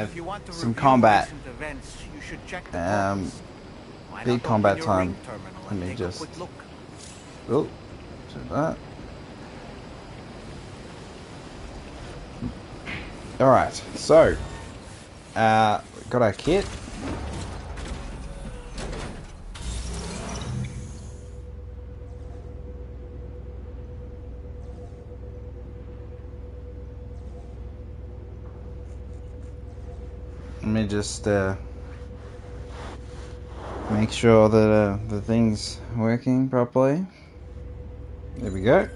have If you want to some review combat. recent events, you should check the books. Why Big not combat open your time. ring terminal Let and me take just. a quick look? Oh, so that. All right, so got our kit. Let me just make sure that the thing's working properly. There we go.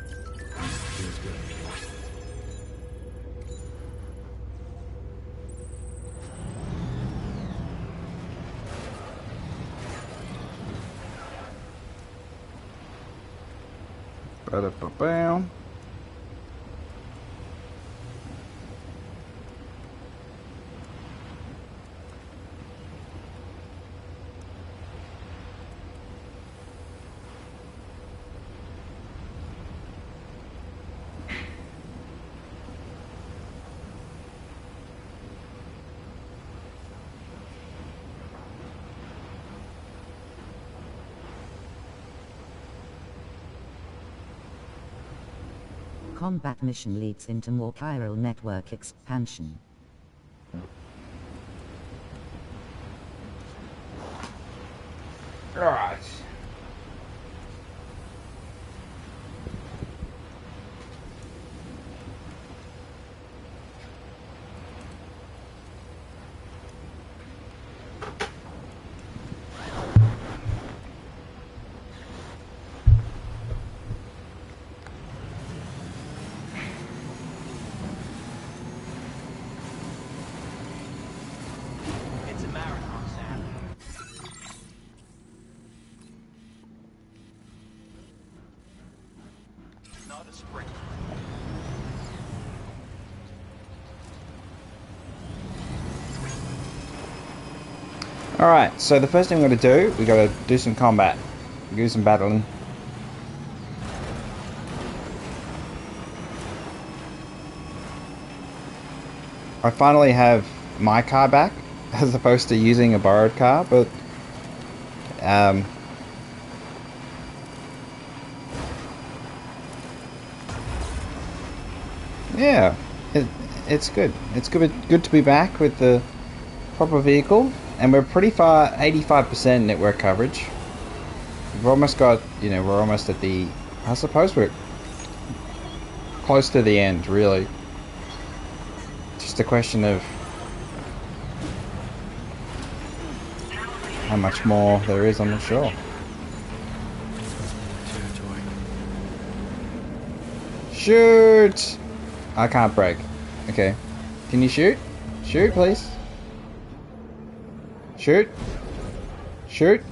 Ba-da-ba-bam. Combat mission leads into more chiral network expansion. Alright. It's a marathon, Sam. Not a sprint. Alright, so the first thing we're going to do, we got to do some combat. Do some battling. I finally have my car back, as opposed to using a borrowed car, but yeah, it's good. It's good to be back with the proper vehicle, and we're pretty far, 85% network coverage. We've almost got, you know, we're almost at the, I suppose we're close to the end, really. Just a question of how much more there is, I'm not sure. Shoot! I can't brake. Okay. Can you shoot? Shoot, please. Shoot. Shoot.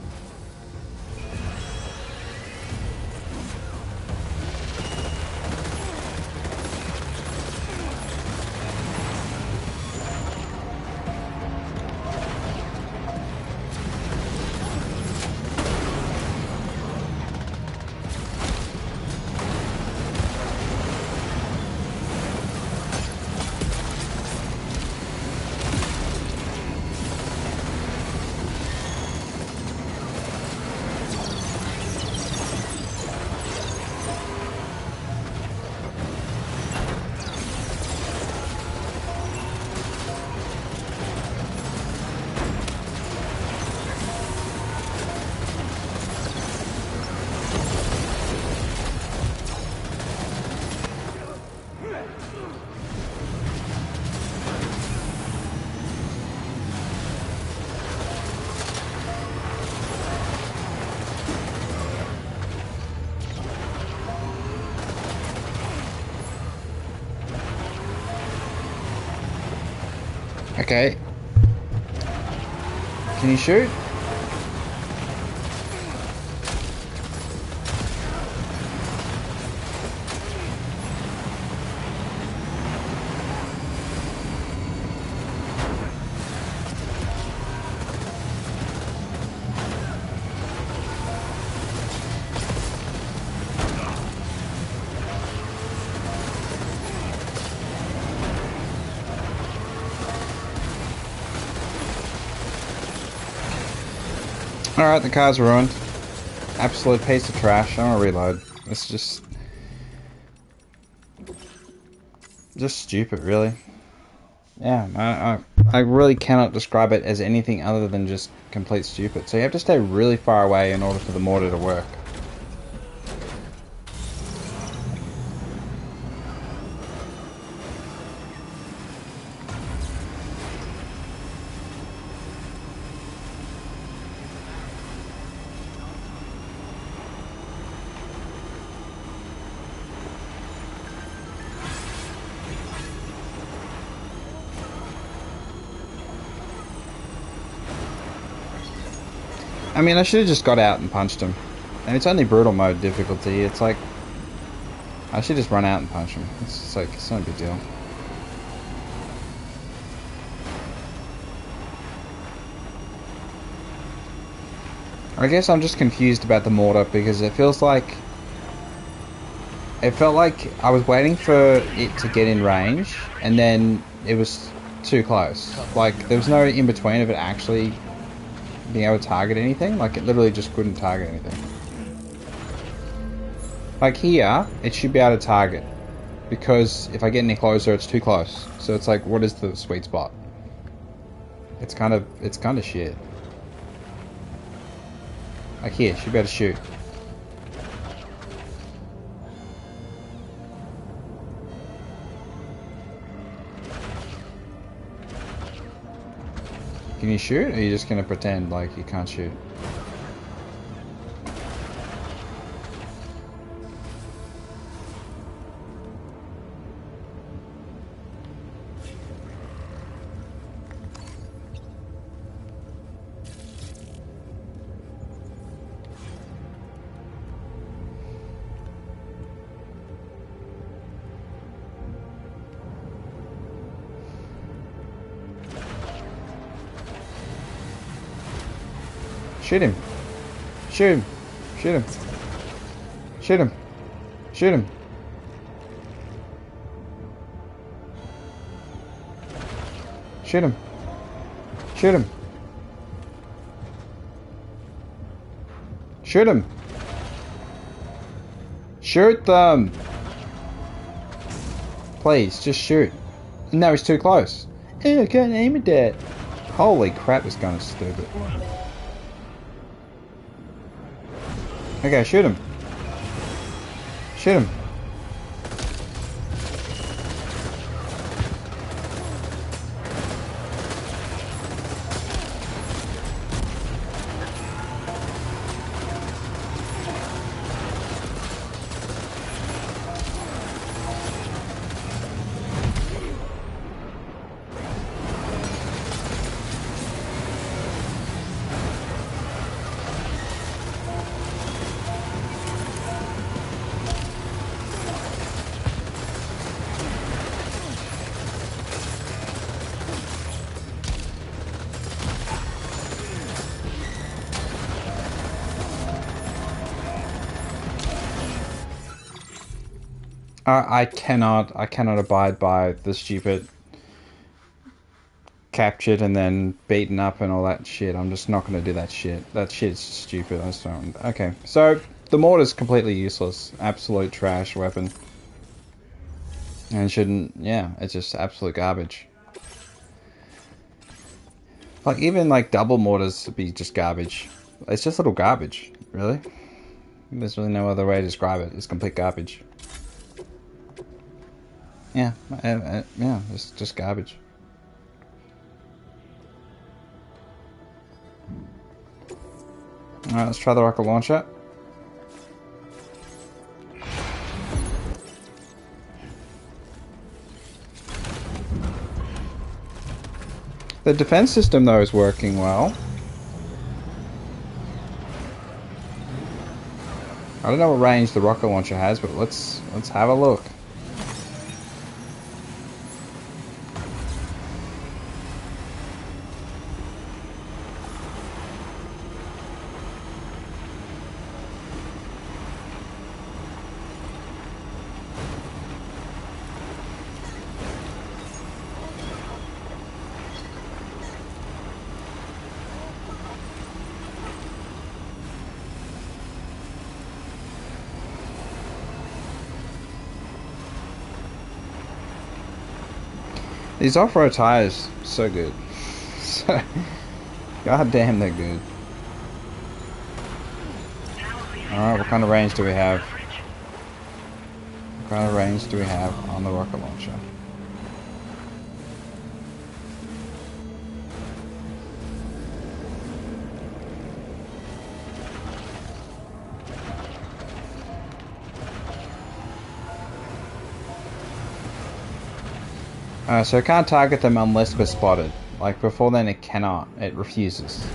Okay. Can you shoot? Alright, the car's ruined. Absolute piece of trash. I'm gonna reload. It's just stupid, really. Yeah, I really cannot describe it as anything other than just complete stupid. So you have to stay really far away in order for the mortar to work. I mean, I should have just got out and punched him. And it's only brutal mode difficulty. It's like, I should just run out and punch him. It's like, it's not a big deal. I guess I'm just confused about the mortar because it feels like, it felt like I was waiting for it to get in range and then it was too close. Like, there was no in between of it actually being able to target anything. Like, it literally just couldn't target anything. Like here, it should be able to target, because if I get any closer, it's too close. So it's like, what is the sweet spot? It's kind of shit. Like here, it should be able to shoot. Can you shoot, or are you just gonna pretend like you can't shoot? Shoot him. Shoot him. Shoot him. Shoot him. Shoot him. Shoot him. Shoot him. Shoot him. Shoot them. Please, just shoot. No, he's too close. Ew, I can't aim at that. Holy crap, this gun is stupid. Okay, shoot him. Shoot him. I cannot abide by the stupid captured and then beaten up and all that shit. I'm just not going to do that shit. That shit's stupid. I just don't. Okay, so the mortar's completely useless. Absolute trash weapon. And shouldn't, yeah, it's just absolute garbage. Like, even like double mortars would be just garbage. It's just little garbage, really. There's really no other way to describe it. It's complete garbage. Yeah, yeah, it's just garbage. Alright, let's try the rocket launcher. The defense system, though, is working well. I don't know what range the rocket launcher has, but let's have a look. These off-road tires, so good. So, god damn, they're good. Alright, what kind of range do we have? What kind of range do we have on the rocket launcher? So it can't target them unless we're spotted. Like before then it cannot. It refuses.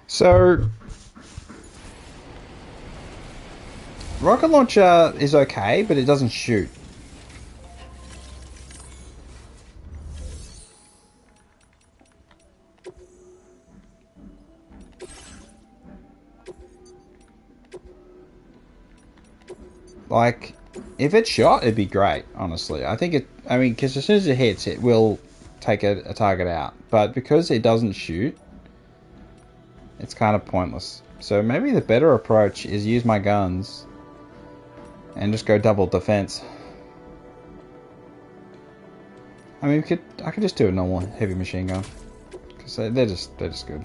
So, rocket launcher is okay, but it doesn't shoot. Like, if it shot, it'd be great, honestly. I think it, I mean, because as soon as it hits, it will take a target out. But because it doesn't shoot, it's kind of pointless. So maybe the better approach is use my guns and just go double defense. I mean, I could just do a normal heavy machine gun because they're just good.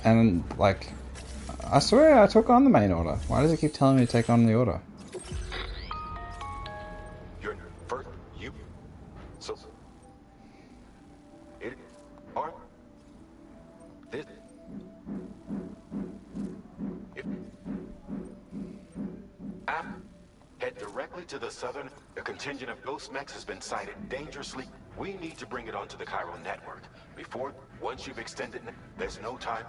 And like, I swear I took on the main order. Why does it keep telling me to take on the order? You're first, you. So. It. Are. This. If. Head directly to the southern. A contingent of ghost mechs has been sighted dangerously. We need to bring it onto the Cairo network. Once you've extended, there's no time.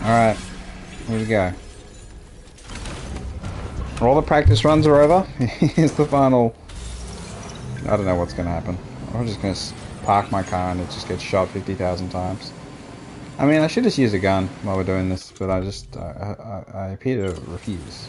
Alright, here we go. All the practice runs are over. Here's the final. I don't know what's going to happen. I'm just going to park my car and it just gets shot 50,000 times. I mean, I should just use a gun while we're doing this, but I appear to refuse.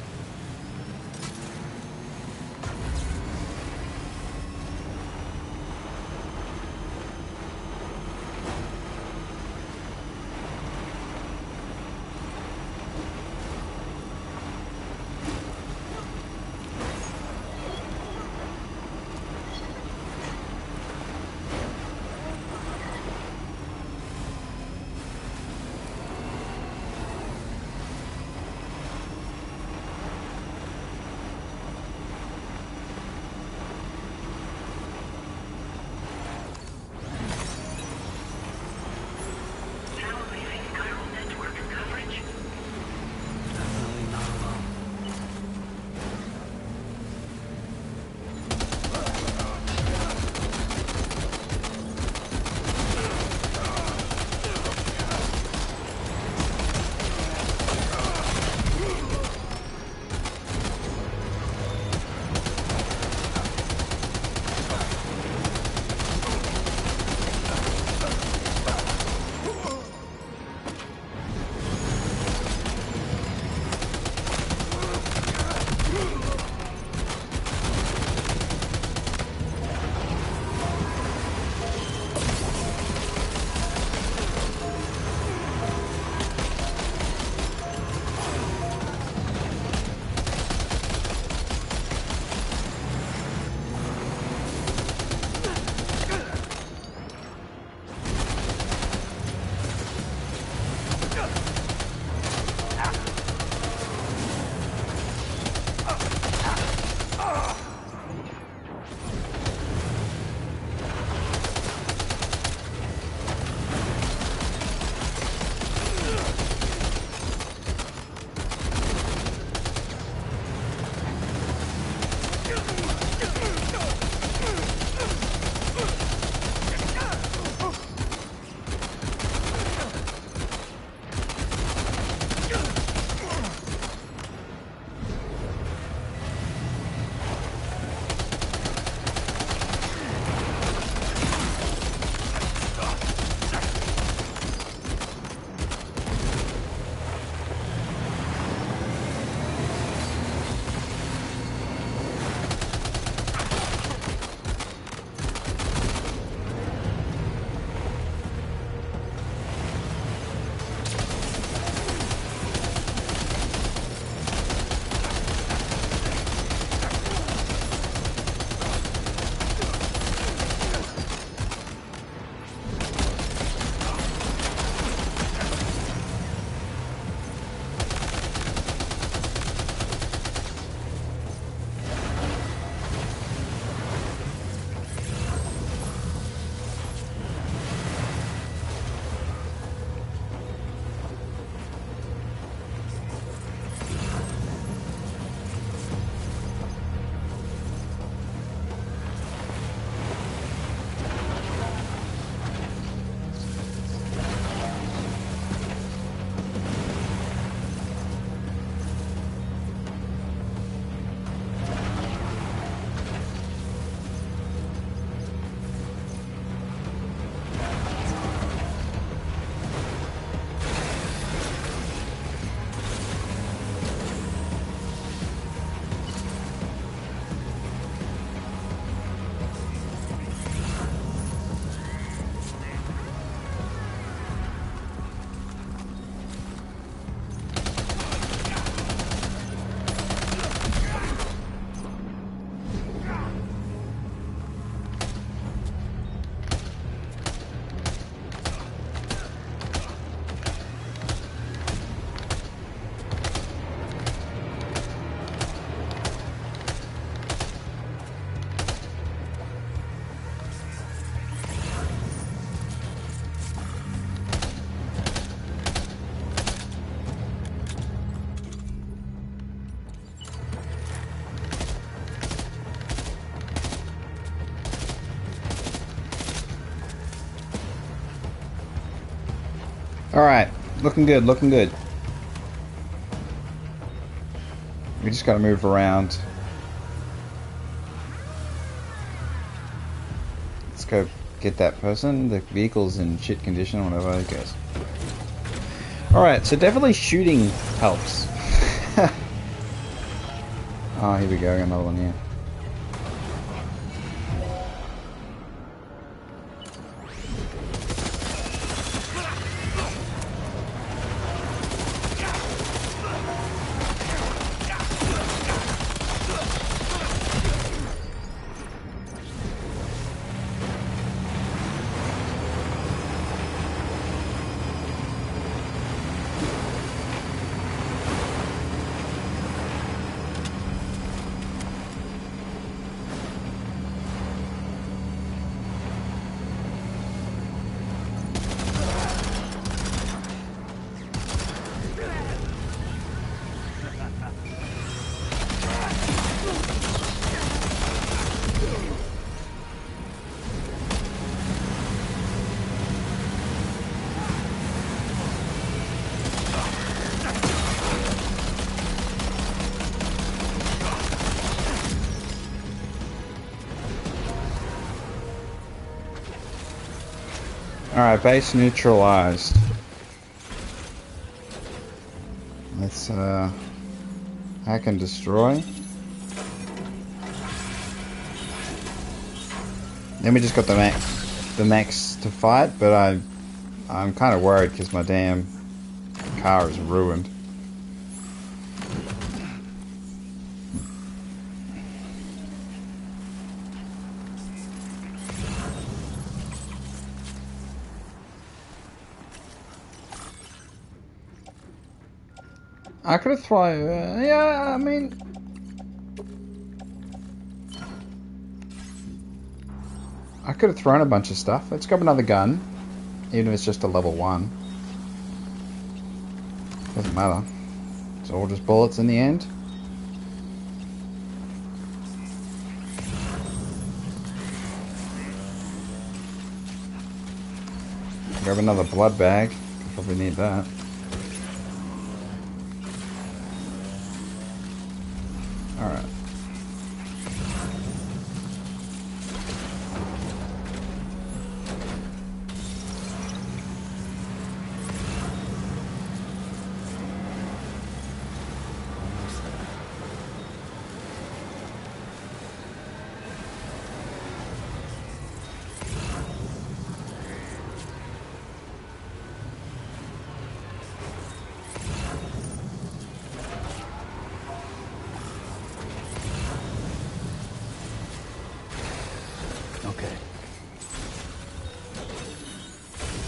Alright, looking good, looking good. We just gotta move around. Let's go get that person. The vehicle's in shit condition or whatever, I guess. Alright, so definitely shooting helps. Oh, here we go, another one here. Alright, base neutralized. Let's hack and destroy. Then we just got the max to fight, but I'm kind of worried because my damn car is ruined. I could have thrown, yeah, I mean, I could have thrown a bunch of stuff. Let's grab another gun, even if it's just a level 1. Doesn't matter. It's all just bullets in the end. Grab another blood bag. Probably need that. Alright.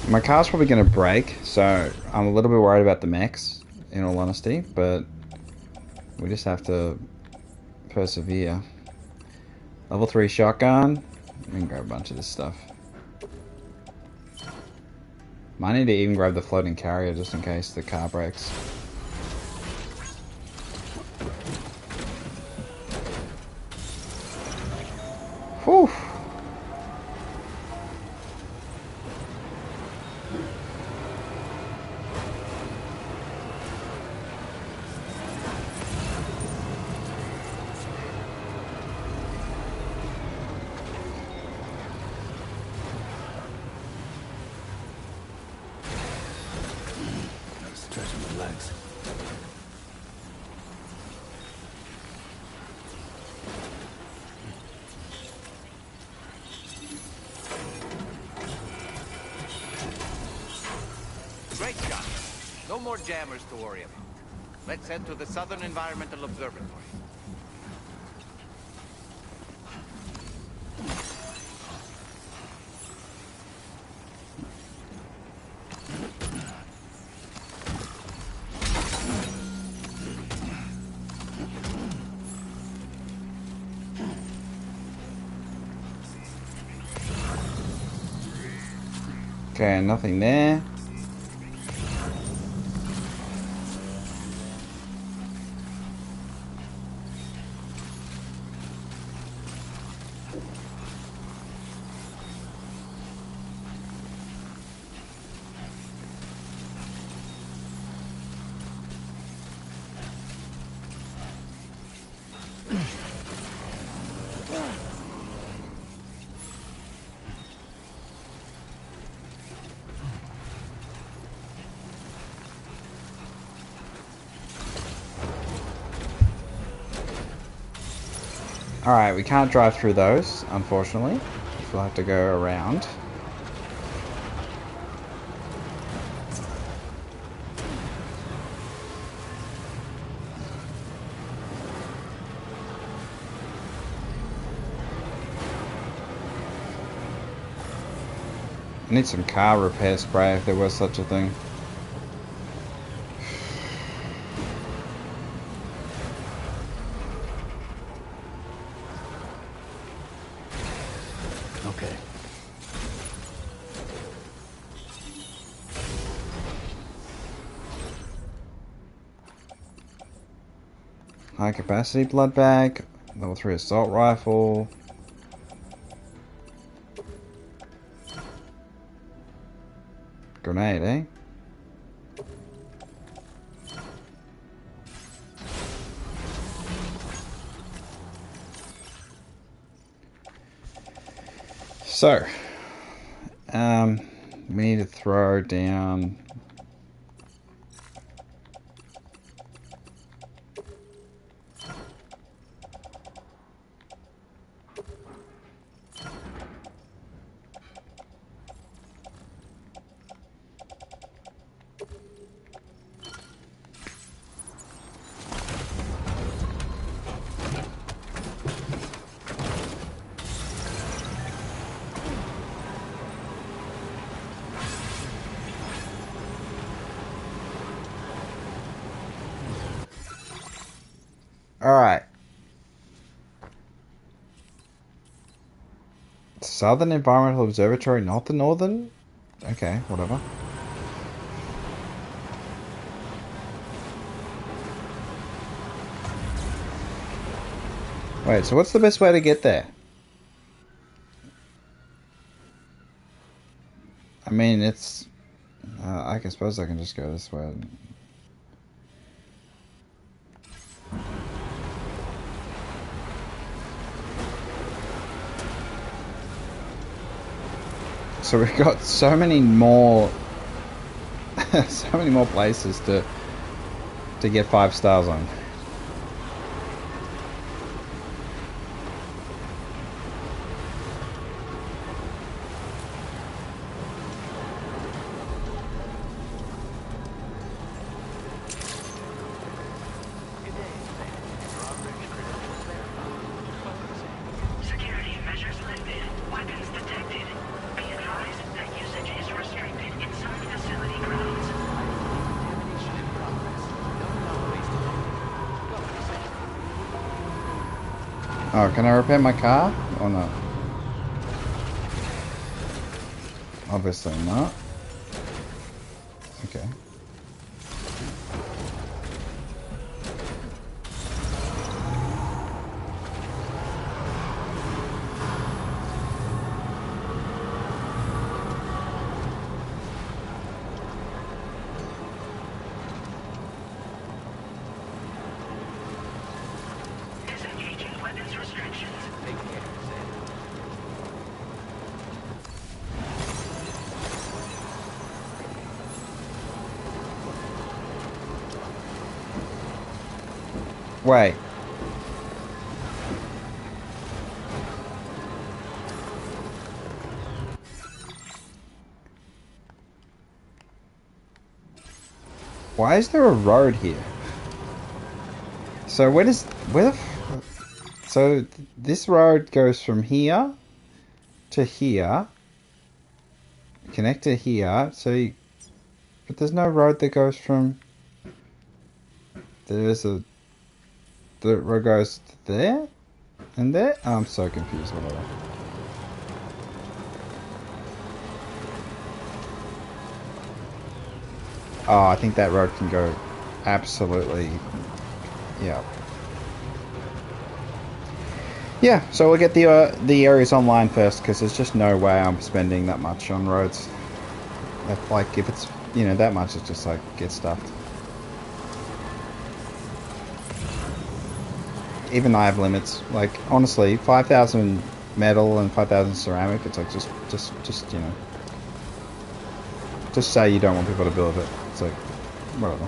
My car's probably going to break, so I'm a little bit worried about the mechs, in all honesty, but we just have to persevere. Level 3 shotgun. We can grab a bunch of this stuff. Might need to even grab the floating carrier just in case the car breaks. Whew. Great shot. No more jammers to worry about. Let's head to the Southern Environmental Observatory. Okay, nothing there. Alright, we can't drive through those, unfortunately. We'll have to go around. I need some car repair spray if there was such a thing. Okay. High capacity blood bag, level 3 assault rifle. Grenade, eh? So, we need to throw down. Alright. Southern Environmental Observatory, not the Northern? Okay, whatever. Wait, so what's the best way to get there? I mean, it's... I suppose I can just go this way. So we've got so many more... so many more places to get 5 stars on. Security measures lifted. Weapons detected. Be advised that usage is restricted inside facility grounds. Oh, can I repair my car? Or not? Obviously not. Okay. Disengaging weapons restrictions. Take care, Sam. Wait. Why is there a road here? So where the so this road goes from here to here, connect to here, but there's no road that goes from, the road goes there and there? Oh, I'm so confused, whatever. Oh, I think that road can go absolutely, yeah. Yeah, so we'll get the areas online first, because there's just no way I'm spending that much on roads. Like, if it's, you know, that much, it's just like, get stuffed. Even I have limits. Like, honestly, 5,000 metal and 5,000 ceramic, it's like, just, you know. Just say you don't want people to build it. It's like, whatever.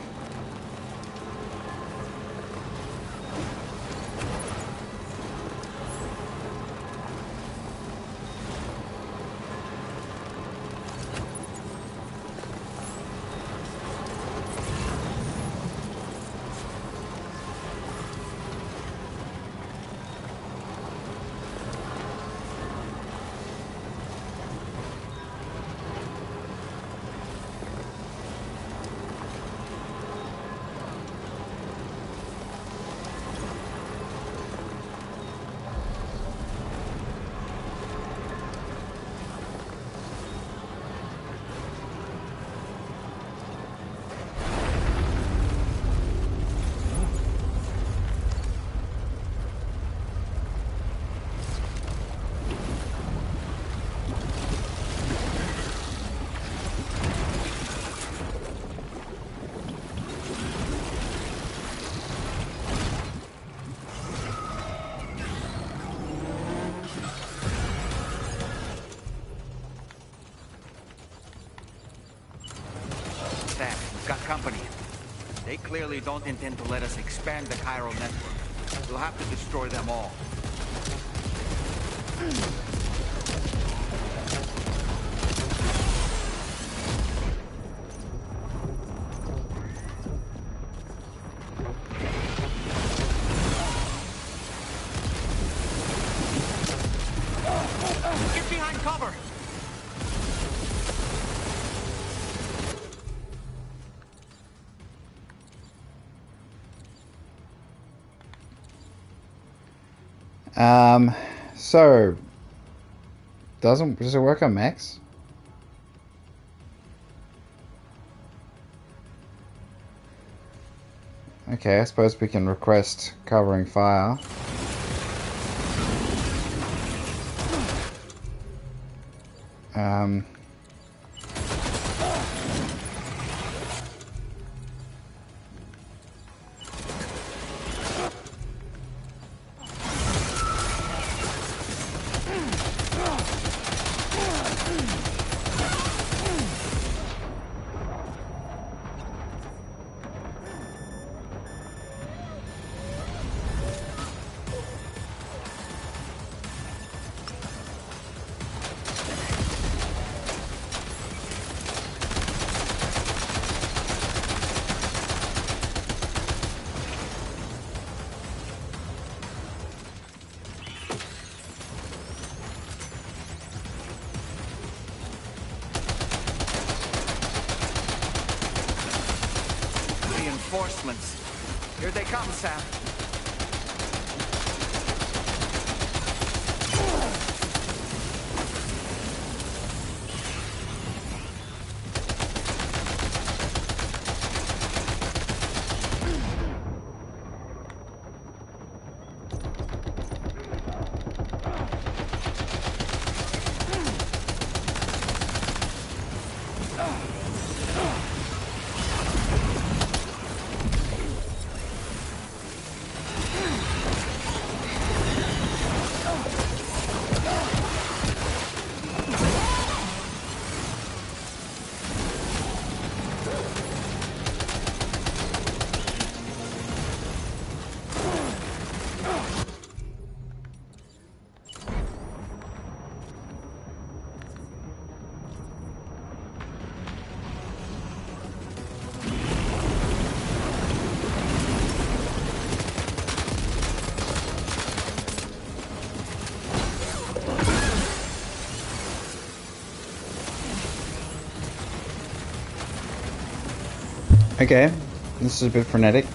They clearly don't intend to let us expand the chiral network. We'll have to destroy them all. Get behind cover! So does it work on Max? Okay, I suppose we can request covering fire. Um, Reinforcements. Here they come, Sam. okay, this is a bit frenetic.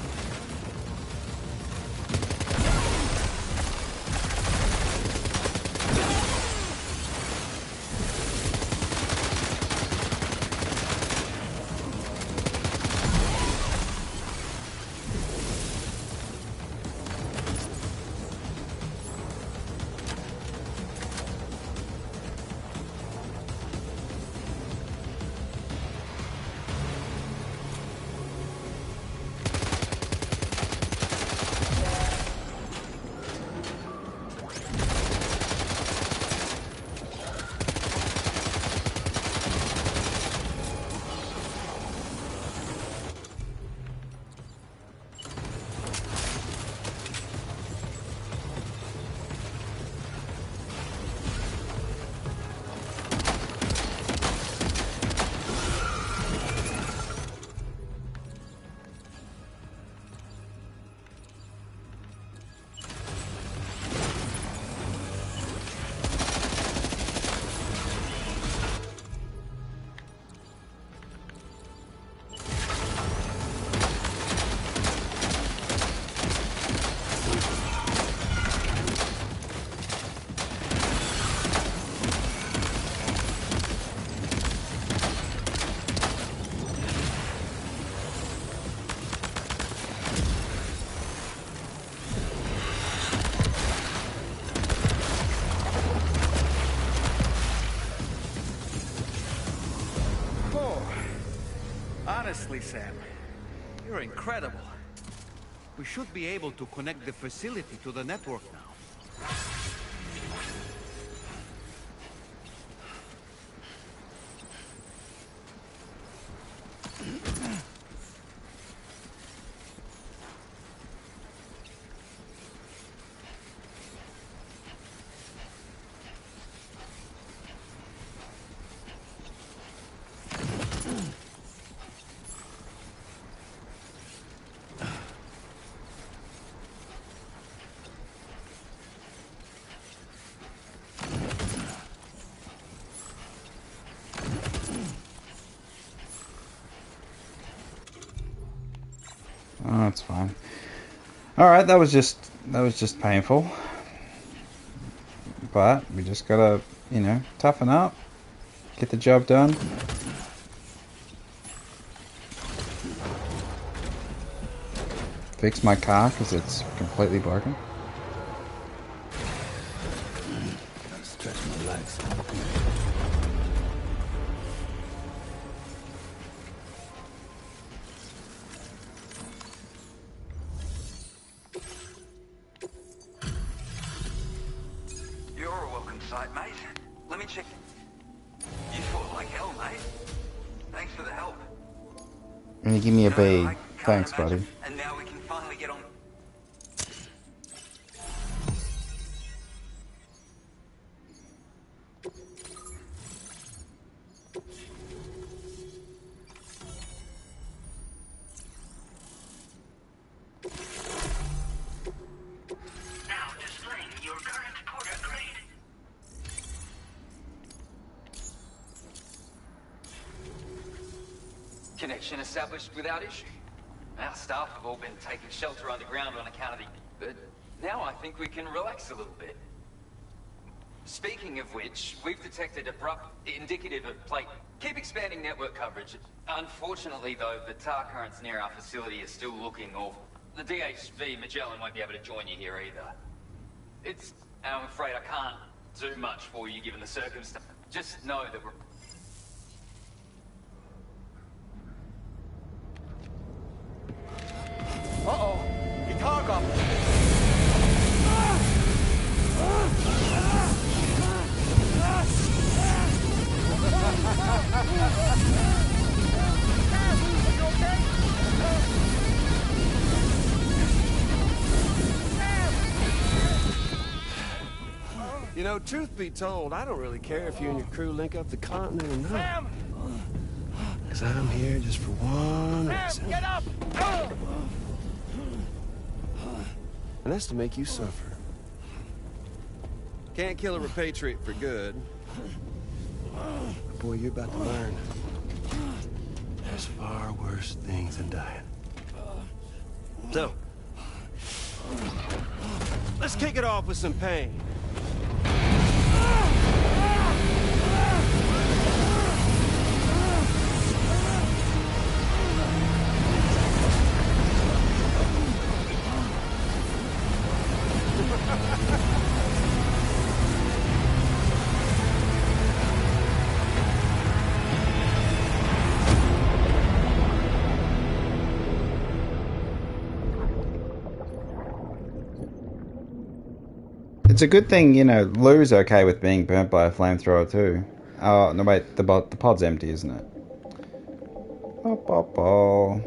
Honestly, Sam, you're incredible. We should be able to connect the facility to the network now. Oh, that's fine. Alright, that was just painful. But we just gotta, you know, toughen up. Get the job done. Fix my car because it's completely broken. Gotta stretch my legs. You're a welcome sight, mate. Let me check. You fought like hell, mate. Thanks for the help. And you give me a B. I can't Thanks, imagine. buddy. And now we can finally get on. Now displaying your current porter grade. Connection established without issue. Our staff have all been taking shelter underground on account of the... But now I think we can relax a little bit. Speaking of which, we've detected abrupt indicative of plate. Keep expanding network coverage. Unfortunately, though, the tar currents near our facility is still looking awful. The DHV Magellan won't be able to join you here either. I'm afraid I can't do much for you given the circumstance. Just know that we're... Uh-oh! Guitar goblin! You know, truth be told, I don't really care if you and your crew link up the continent or not. Because I'm here just for one reason. Get up! And that's to make you suffer. Can't kill a repatriate for good. But boy, you're about to learn. There's far worse things than dying. So, let's kick it off with some pain. It's a good thing, you know, Lou's okay with being burnt by a flamethrower too. Oh, no wait, the pod's empty, isn't it? Bop, bop, bop.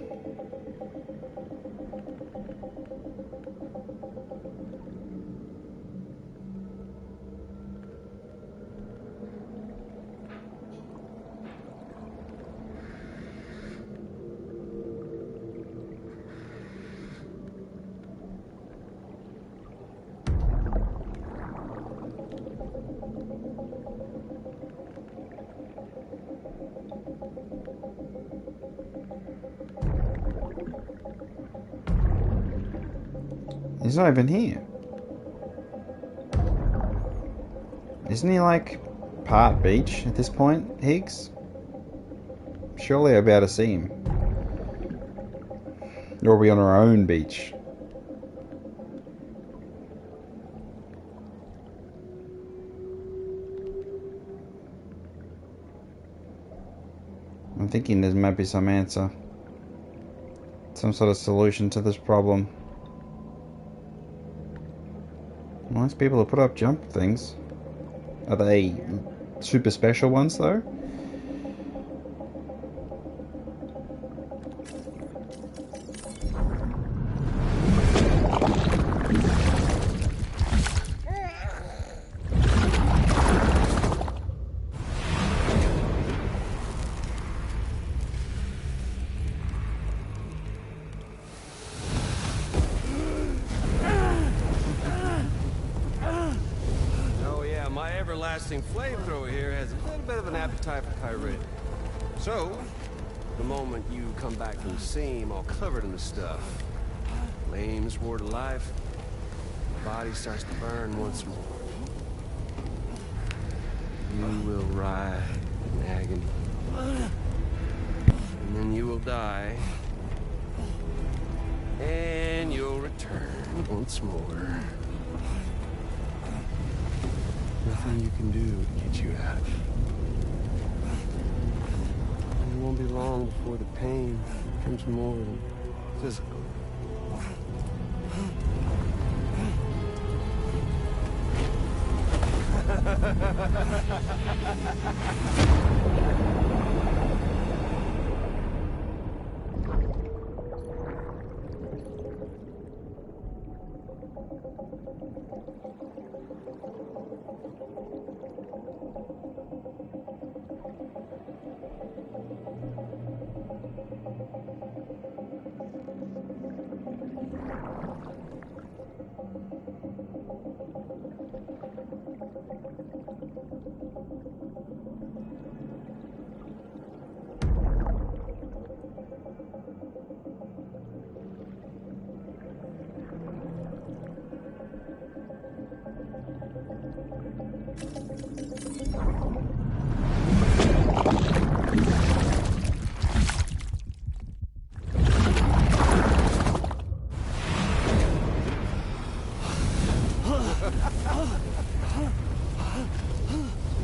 He's not even here. Isn't he like part beach at this point, Higgs? Surely I'll be able to see him. Or are we on our own beach? I'm thinking there might be some answer. Some sort of solution to this problem. Nice people to put up jump things. Are they super special ones though? Everlasting flamethrower here has a little bit of an appetite for pyrite. So, The moment you come back from the scene all covered in the stuff, flames roar to life, the body starts to burn once more. You will writhe in agony. And then you will die. And you'll return once more. Nothing you can do to get you out of it. And it won't be long before the pain becomes more than physical.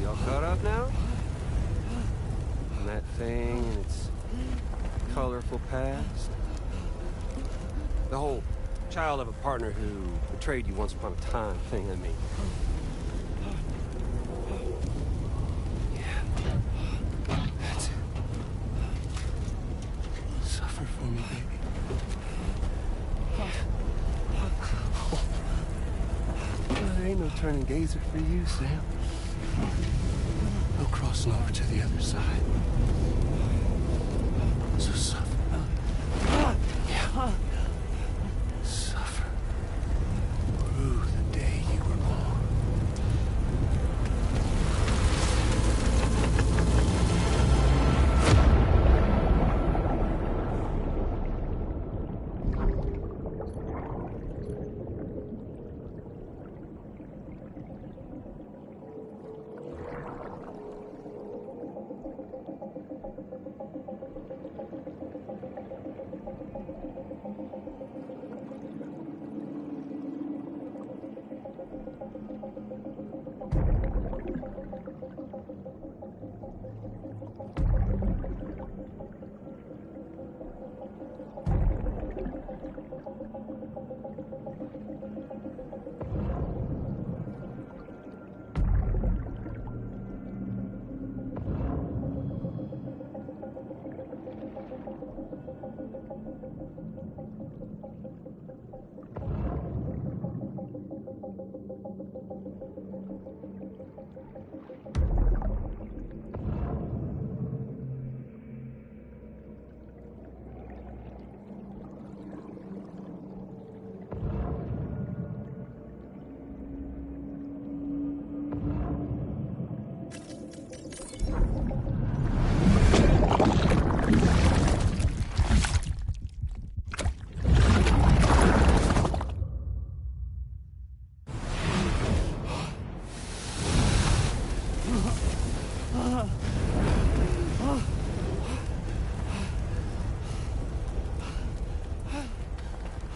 Y'all caught up now? On that thing and its colorful past? The whole child of a partner who betrayed you once upon a time thing, I mean. Yeah. That's it. Suffer for me, baby. There ain't no turning gazer for you, Sam. No crossing over to the other side. So suffer. Yeah. Suffer. Through the day you were born.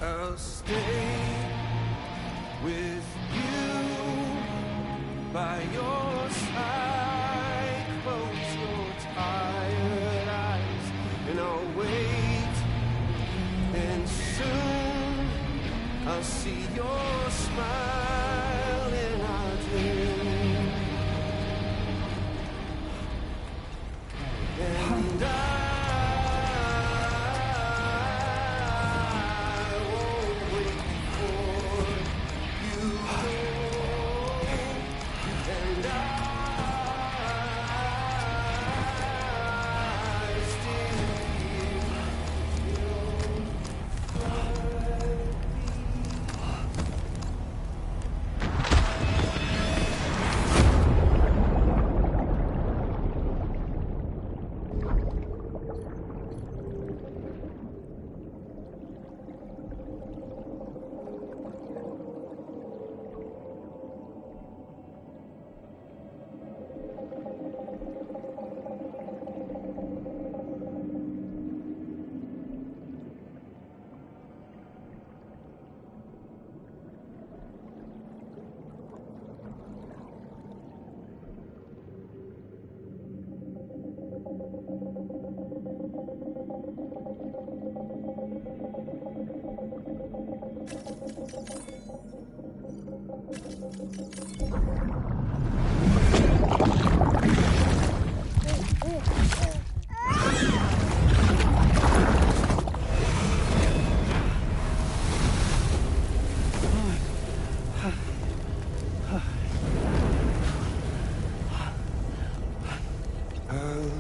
I'll stay with you by your side. Close your tired eyes and I'll wait. And soon I'll see your smile in our dream. And I'll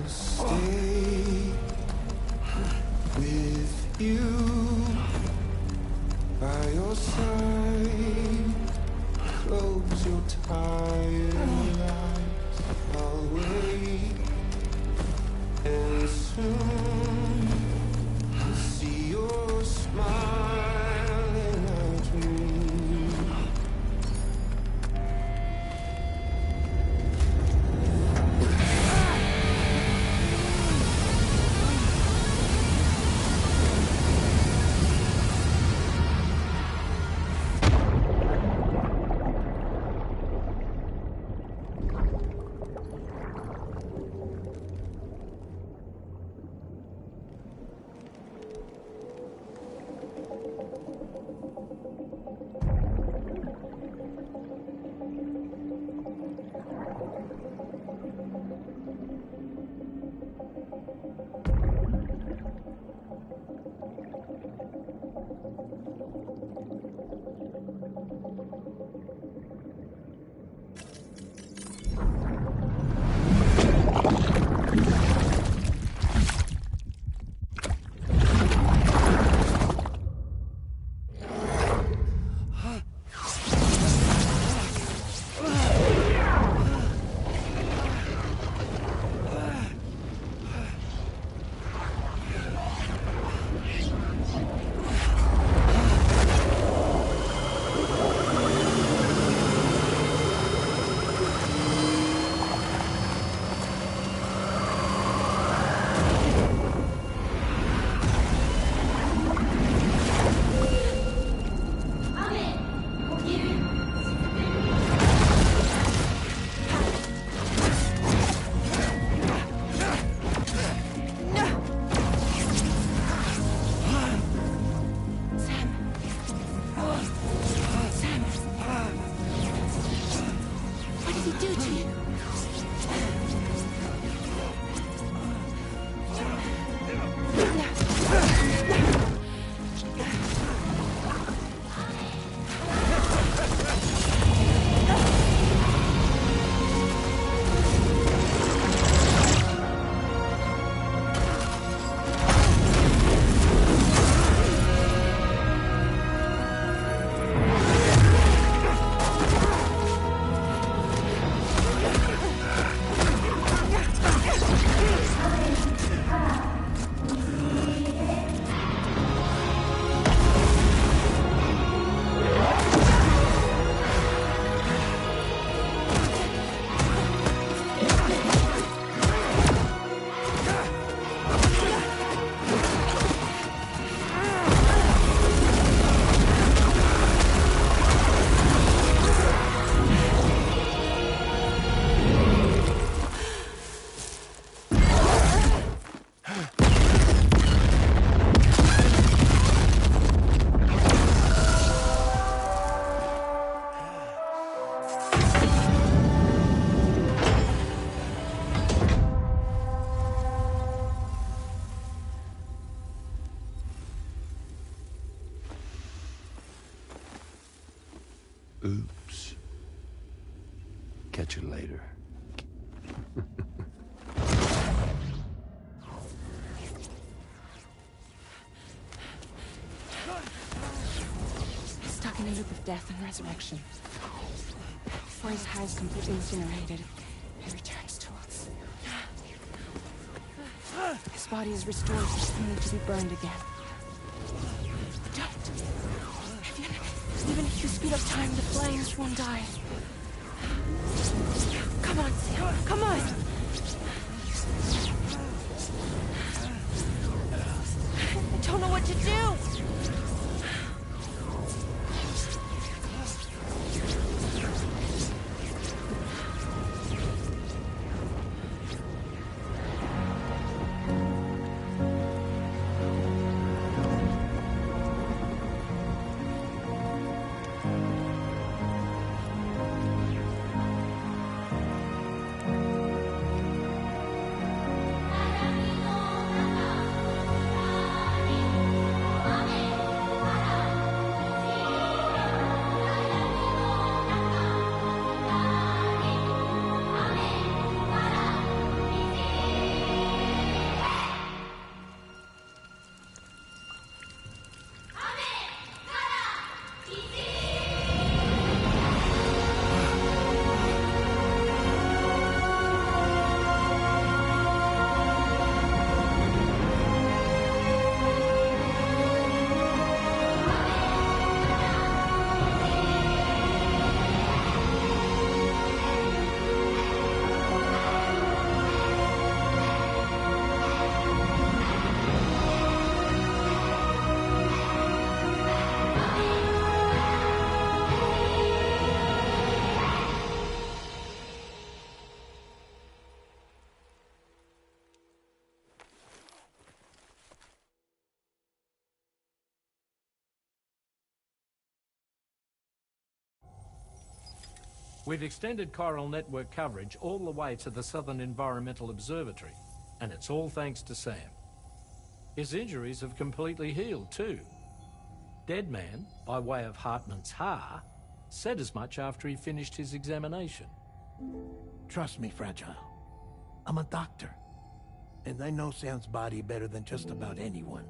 stay with you by your side. Close your tired eyes. I'll wait, and soon I'll see your smile in a dream. Oops. Catch you later. Stuck in a loop of death and resurrection. Before his high is completely incinerated, he returns to us. His body is restored, only to be burned again. Don't! Even if you speed up time, the flames won't die. Come on, Sam, come on! I don't know what to do! We've extended chiral network coverage all the way to the Southern Environmental Observatory, and it's all thanks to Sam. His injuries have completely healed too. Deadman, by way of Hartman's Ha, said as much after he finished his examination. Trust me, Fragile. I'm a doctor. And I know Sam's body better than just about anyone.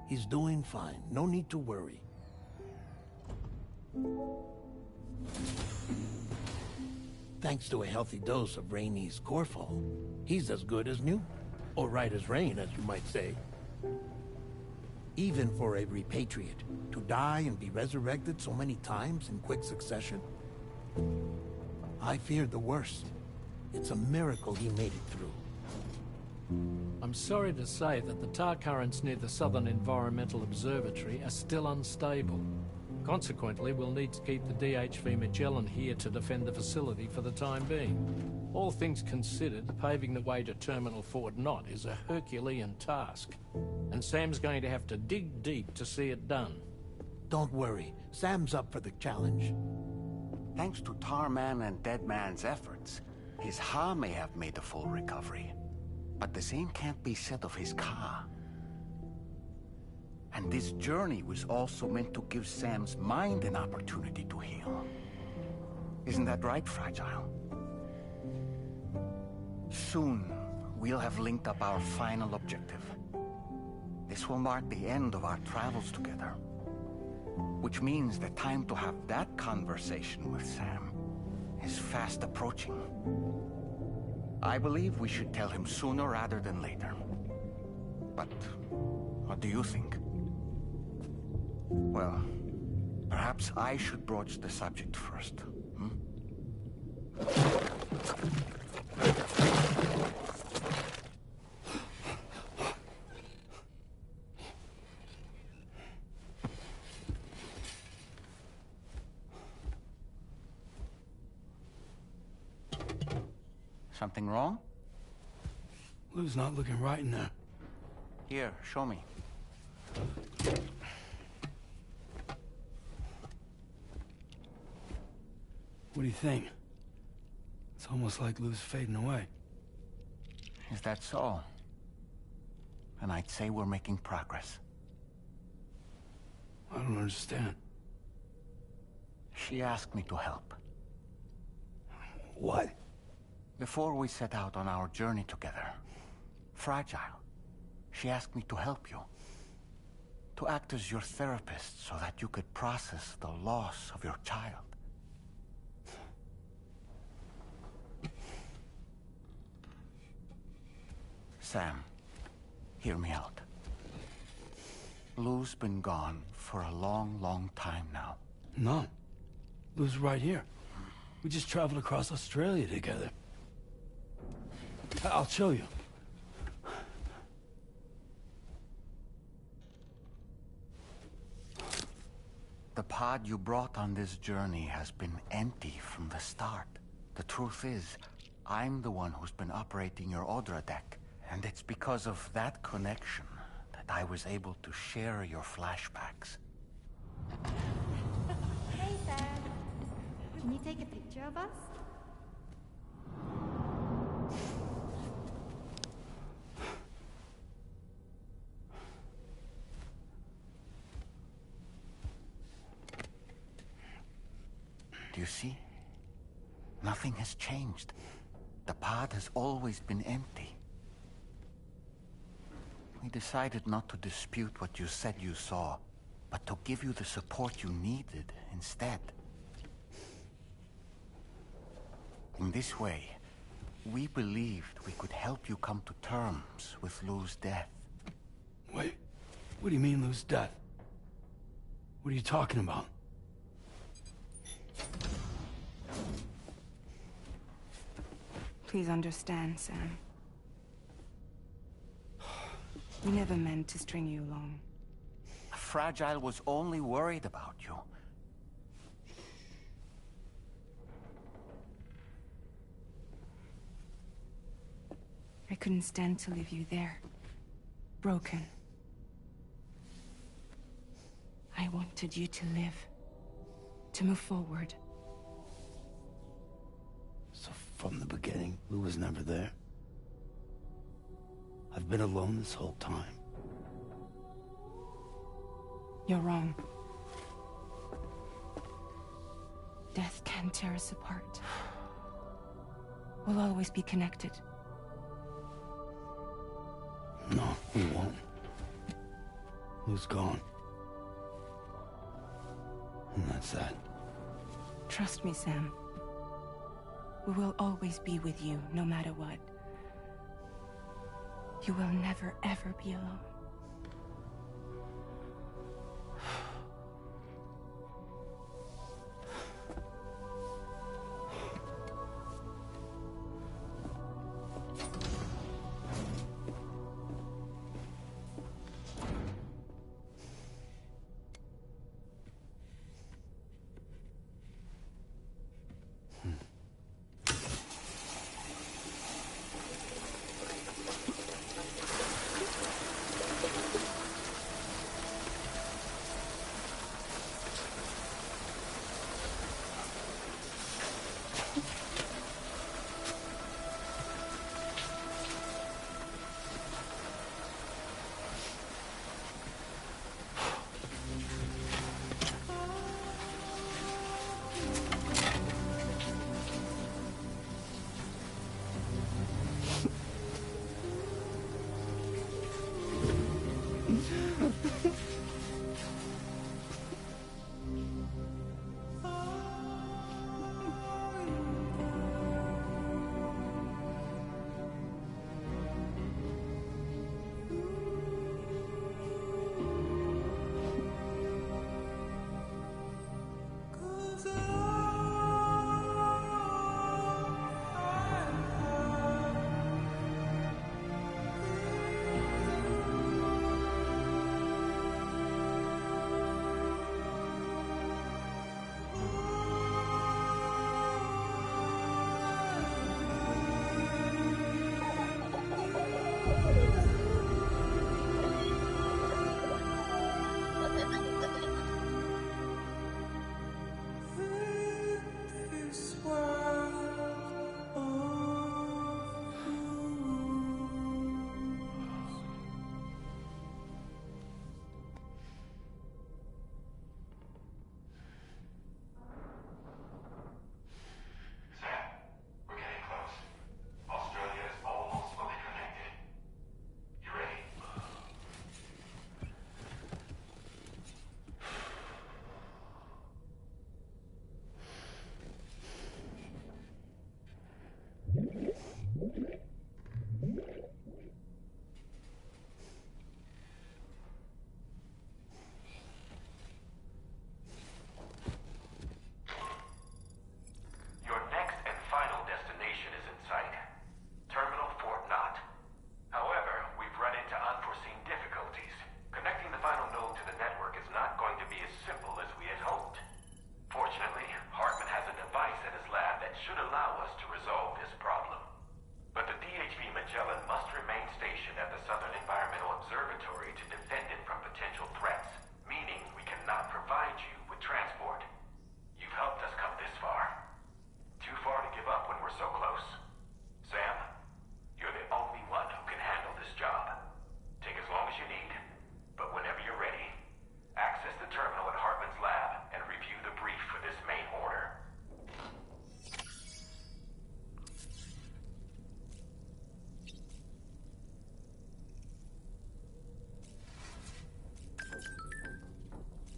He's doing fine. No need to worry. Thanks to a healthy dose of Rainey's Corfol, he's as good as new. Or right as rain, as you might say. Even for a repatriate, to die and be resurrected so many times in quick succession? I feared the worst. It's a miracle he made it through. I'm sorry to say that the tar currents near the Southern Environmental Observatory are still unstable. Consequently, we'll need to keep the DHV Magellan here to defend the facility for the time being. All things considered, paving the way to Terminal Fort Knott is a Herculean task. And Sam's going to have to dig deep to see it done. Don't worry. Sam's up for the challenge. Thanks to Tarman and Deadman's efforts, his Ha may have made a full recovery. But the same can't be said of his Ka. And this journey was also meant to give Sam's mind an opportunity to heal. Isn't that right, Fragile? Soon, we'll have linked up our final objective. This will mark the end of our travels together. Which means the time to have that conversation with Sam is fast approaching. I believe we should tell him sooner rather than later. But what do you think? Well, perhaps I should broach the subject first. Something wrong? Lou's not looking right in there. Here, show me. What do you think? It's almost like Lou's fading away. Is that so? And I'd say we're making progress. I don't understand. She asked me to help. What? Before we set out on our journey together, Fragile, she asked me to help you. To act as your therapist so that you could process the loss of your child. Sam, hear me out. Lou's been gone for a long, long time now. No. Lou's right here. We just traveled across Australia together. I'll show you. The pod you brought on this journey has been empty from the start. The truth is, I'm the one who's been operating your Odra deck. And it's because of that connection that I was able to share your flashbacks. Hey, Sam. Can you take a picture of us? Do you see? Nothing has changed. The pod has always been empty. We decided not to dispute what you said you saw, but to give you the support you needed instead. In this way, we believed we could help you come to terms with Lou's death. Wait, what do you mean Lou's death? What are you talking about? Please understand, Sam. We never meant to string you along. Fragile was only worried about you. I couldn't stand to leave you there. Broken. I wanted you to live. To move forward. from the beginning. Lou was never there. I've been alone this whole time. You're wrong. Death can tear us apart. We'll always be connected. No, we won't. Lou's gone. And that's that. Trust me, Sam. We will always be with you, no matter what. You will never, ever be alone.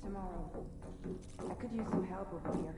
Tomorrow. I could use some help over here.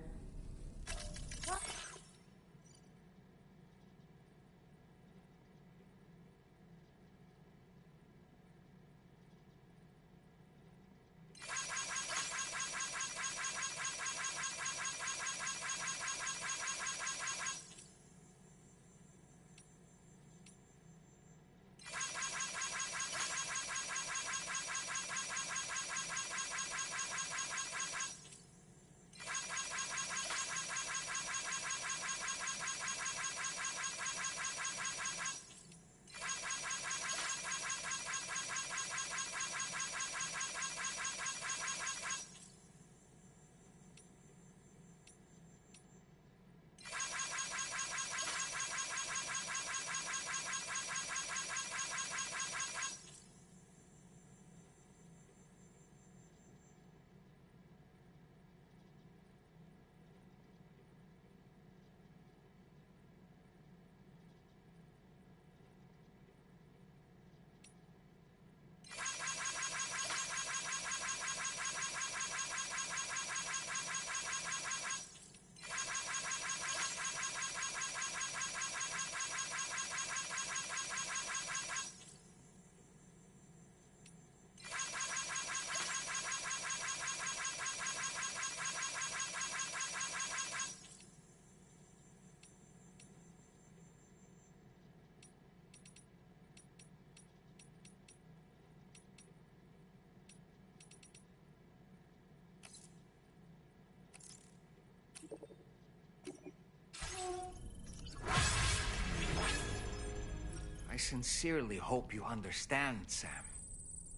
sincerely hope you understand, Sam.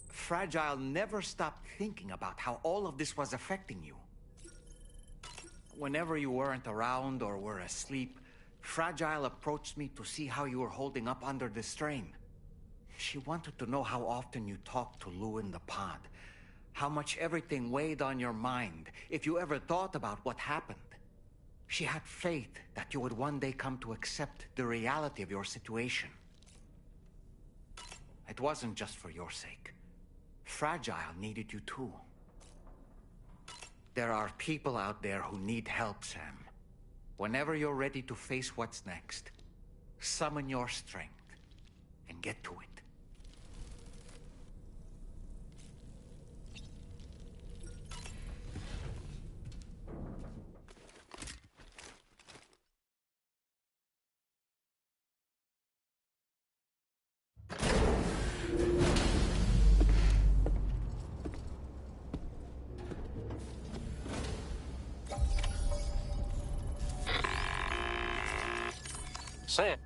Fragile never stopped thinking about how all of this was affecting you. Whenever you weren't around or were asleep, Fragile approached me to see how you were holding up under the strain. She wanted to know how often you talked to Lou in the pod, how much everything weighed on your mind, if you ever thought about what happened. She had faith that you would one day come to accept the reality of your situation. It wasn't just for your sake. Fragile needed you too. There are people out there who need help, Sam. Whenever you're ready to face what's next, summon your strength and get to it. Sam.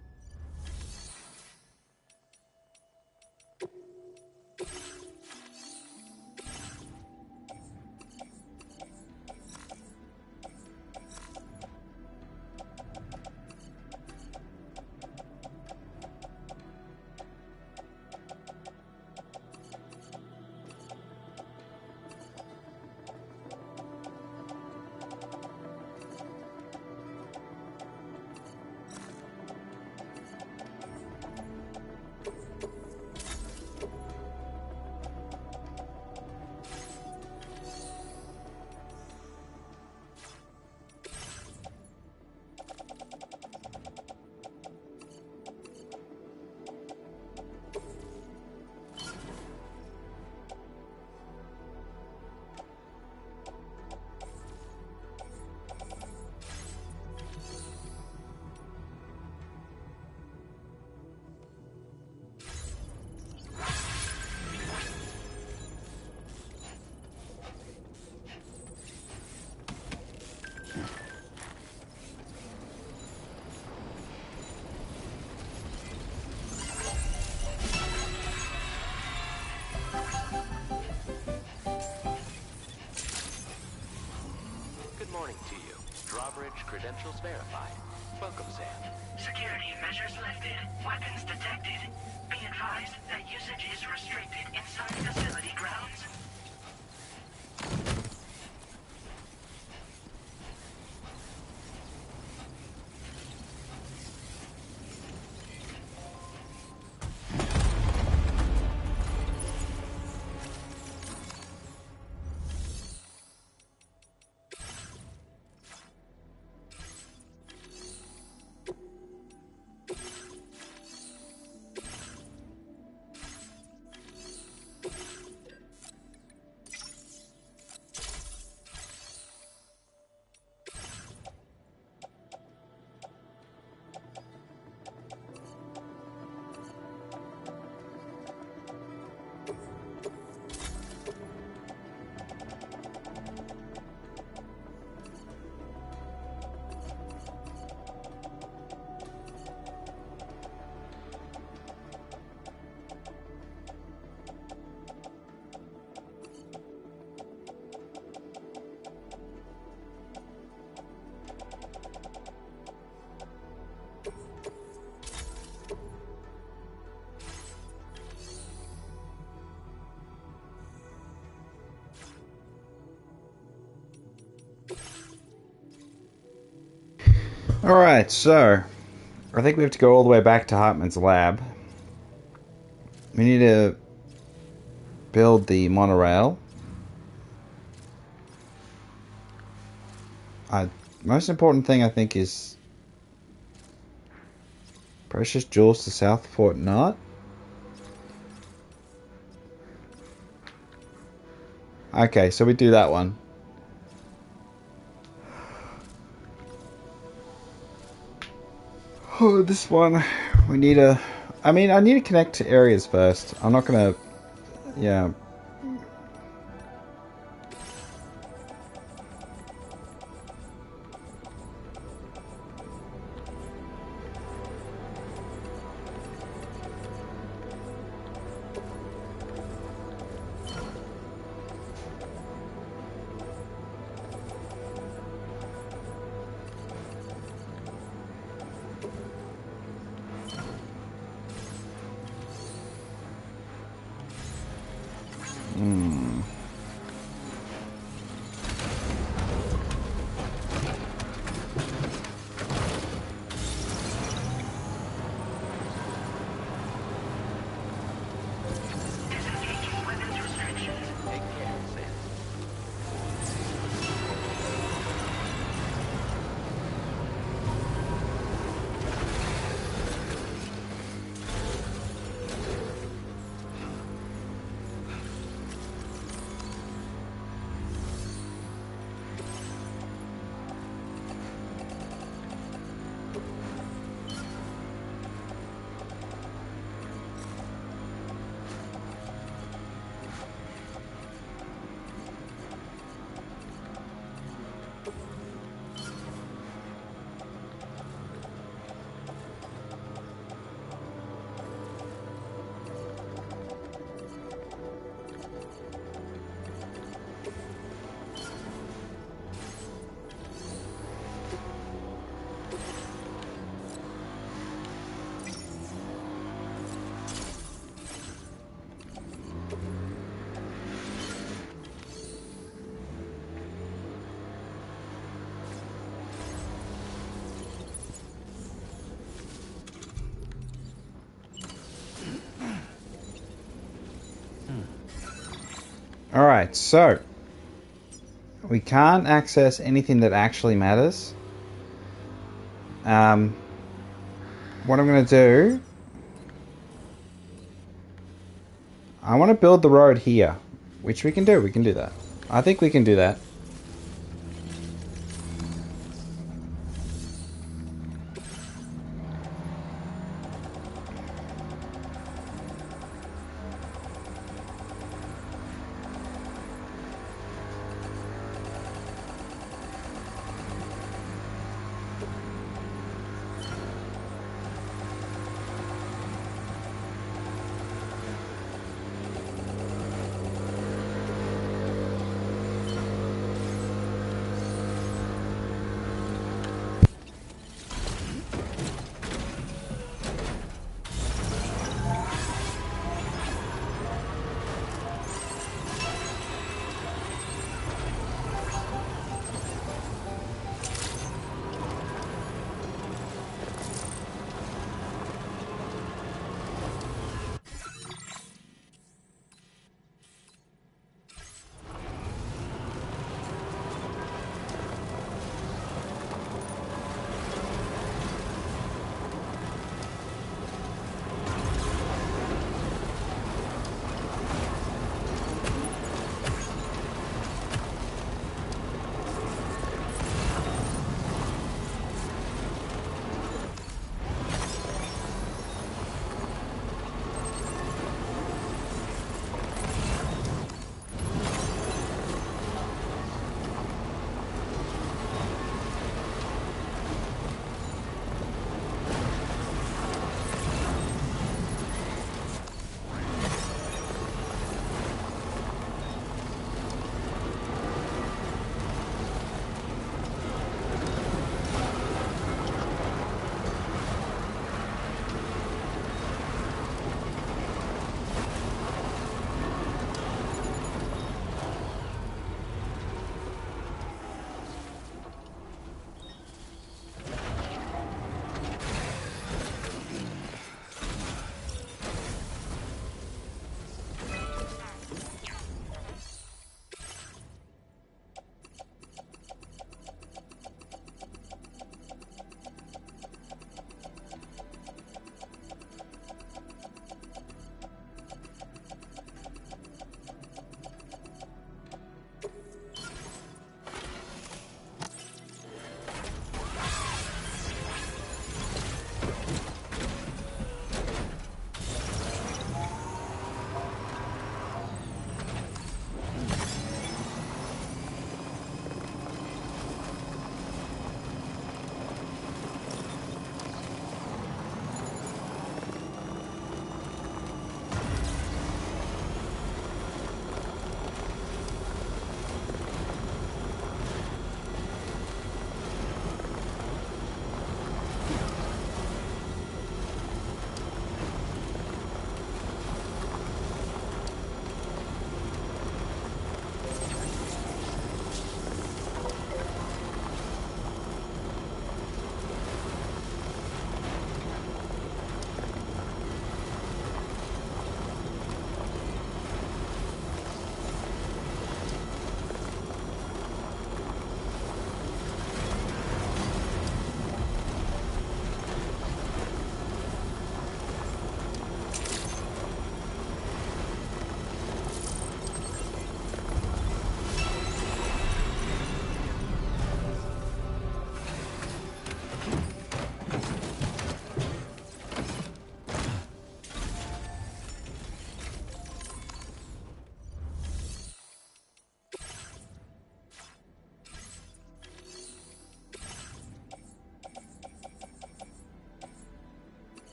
Credentials verified. Welcome, Sam. Security measures lifted. Weapons detected. Be advised that usage is restricted inside facility grounds. Alright, so I think we have to go all the way back to Hartman's lab. We need to build the monorail. Most important thing I think is precious jewels to South Fort Knott. Okay, so we do that one. Oh, this one, we need a... I mean, I need to connect to areas first. I'm not gonna... Yeah. Alright, so we can't access anything that actually matters. What I'm going to do, I want to build the road here, which we can do. We can do that. I think we can do that.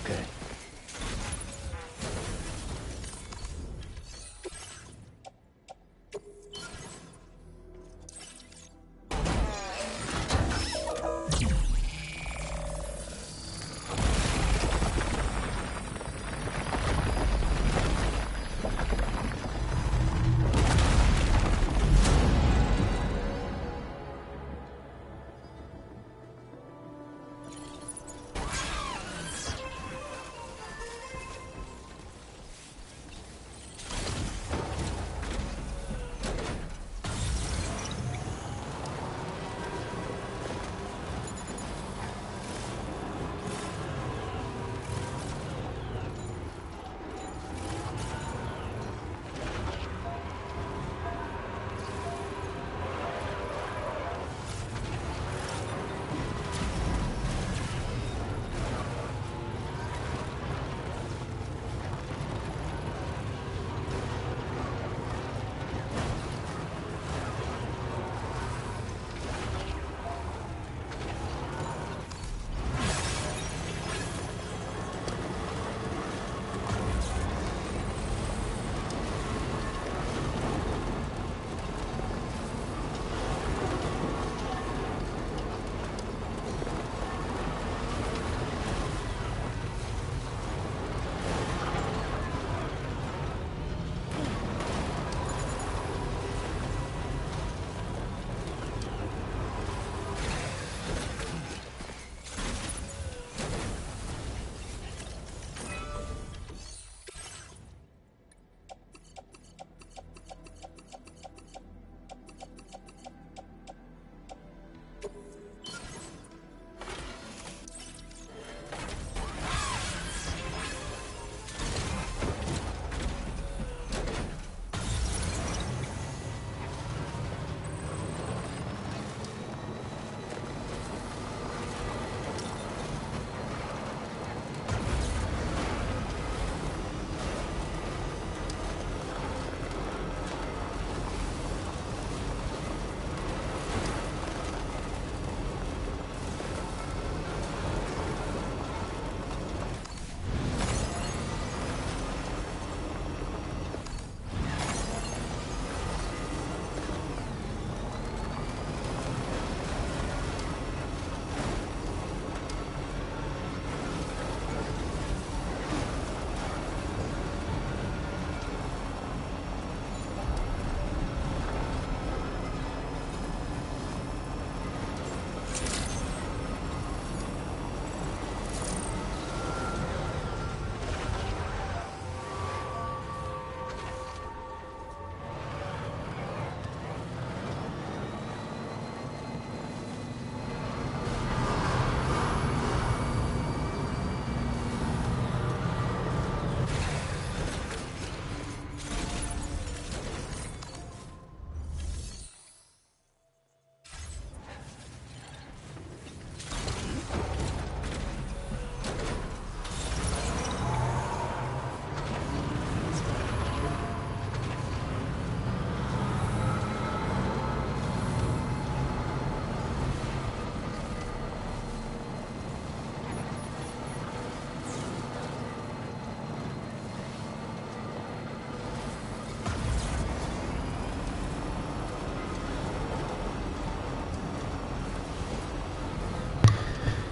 Okay.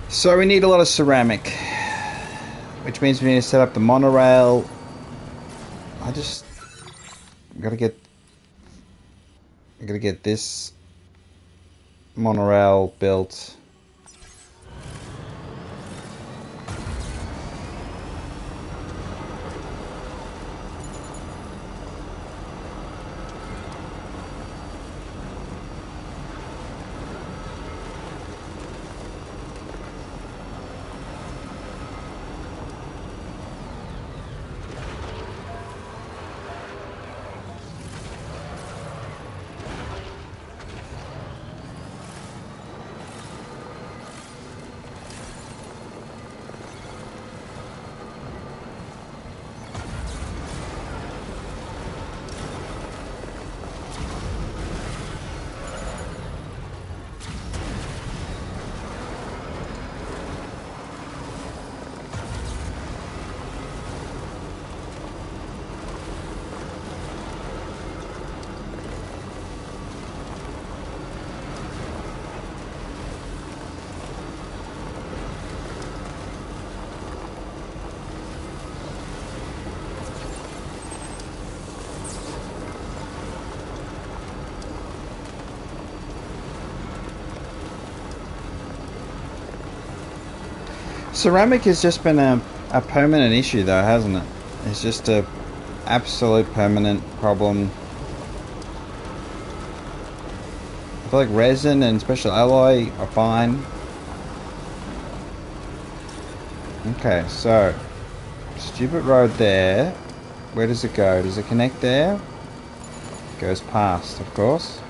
So we need a lot of ceramic, which means we need to set up the monorail. I gotta get this monorail built. Ceramic has just been a permanent issue though, hasn't it? It's just a absolute permanent problem. I feel like resin and special alloy are fine. Okay, so stupid road there. Where does it go? Does it connect there? It goes past, of course.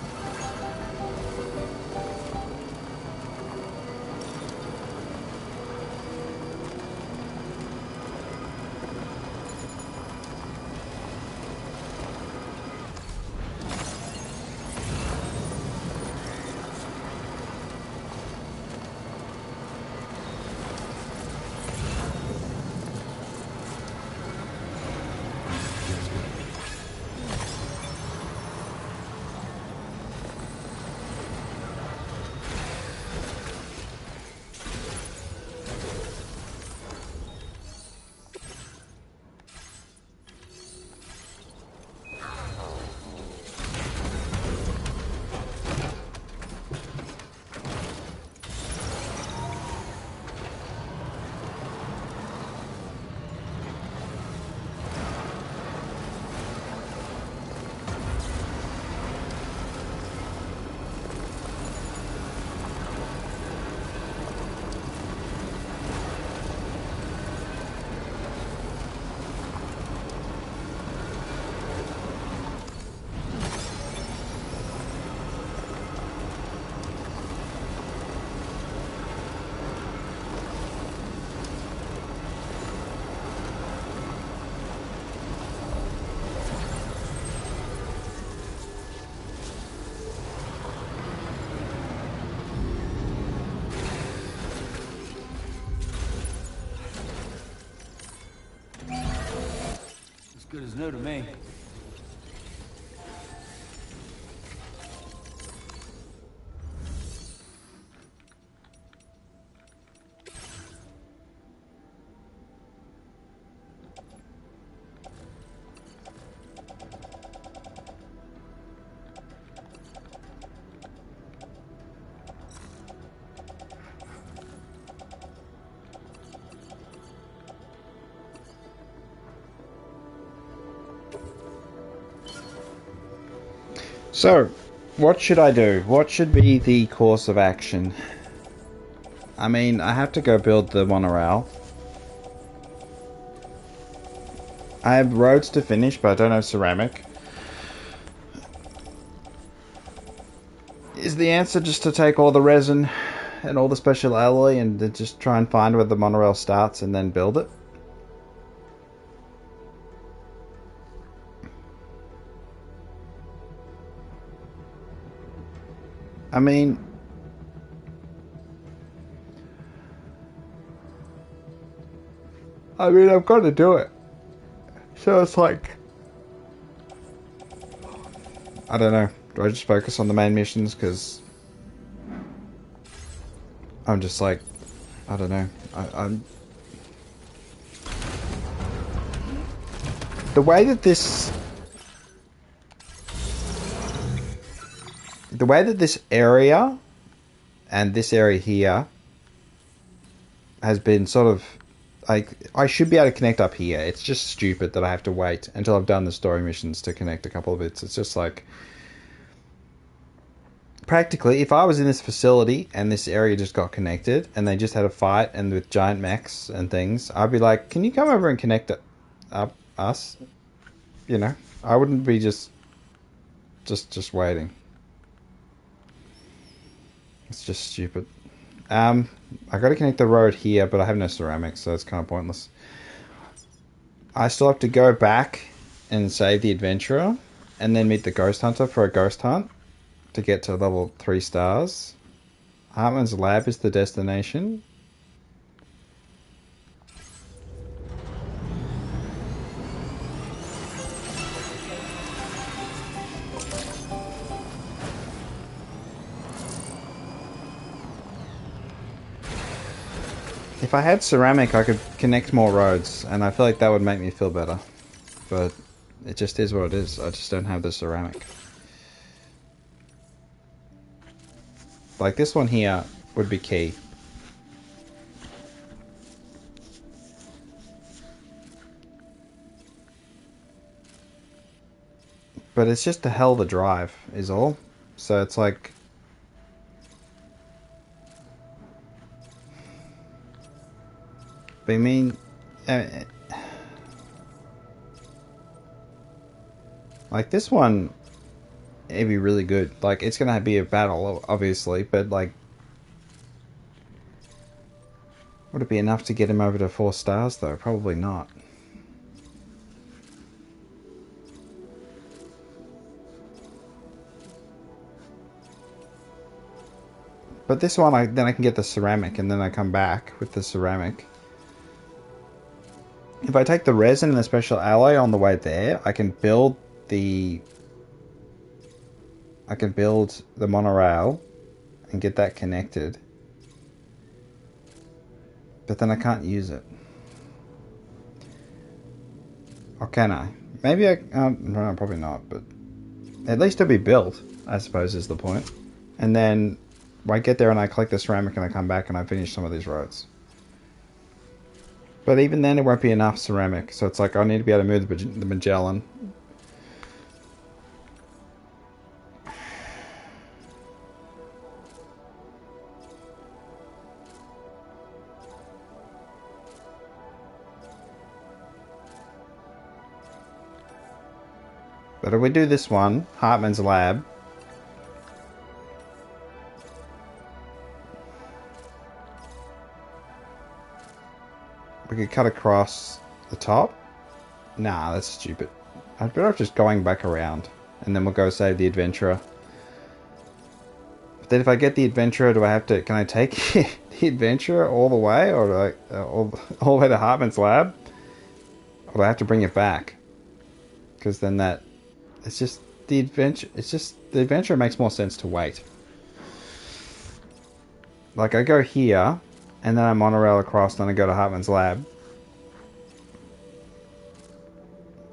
Good as new to me. So, what should I do? What should be the course of action? I mean, I have to go build the monorail. I have roads to finish, but I don't have ceramic. Is the answer just to take all the resin and all the special alloy and to just try and find where the monorail starts and then build it? I mean, I've got to do it. So it's like, I don't know. Do I just focus on the main missions? Because I'm just like, I don't know. I'm the way that this area and this area here has been sort of like, I should be able to connect up here. It's just stupid that I have to wait until I've done the story missions to connect a couple of bits. It's just like, practically, if I was in this facility and this area just got connected and they just had a fight and with giant mechs and things, I'd be like, can you come over and connect it up us? You know, I wouldn't be just waiting. It's just stupid. I got to connect the road here, but I have no ceramics, so it's kind of pointless. I still have to go back and save the adventurer and then meet the ghost hunter for a ghost hunt to get to level 3 stars. Hartman's lab is the destination. If I had ceramic, I could connect more roads, and I feel like that would make me feel better. But it just is what it is. I just don't have the ceramic. Like this one here would be key. But it's just a hell of a drive, is all. So it's like... But I mean... like this one, it'd be really good. Like, it's gonna be a battle, obviously, but like... Would it be enough to get him over to 4 stars, though? Probably not. But this one, then I can get the ceramic, and then I come back with the ceramic. If I take the resin and the special alloy on the way there, I can build the monorail and get that connected. But then I can't use it. Or can I? Maybe I... no, probably not, but... At least it'll be built, I suppose, is the point. And then... I get there and I collect the ceramic and I come back and I finish some of these roads. But even then it won't be enough ceramic. So it's like I need to be able to move the Magellan. But if we do this one, Hartman's lab... We could cut across the top. Nah, that's stupid. I'd better off just going back around. And then we'll go save the adventurer. But then if I get the adventurer, do I have to... Can I take the adventurer all the way? Or do I... all the way to Hartman's lab? Or do I have to bring it back? Because then that... It's just... The adventure... It's just... The adventurer makes more sense to wait. Like, I go here... And then I monorail across, then I go to Hartman's lab.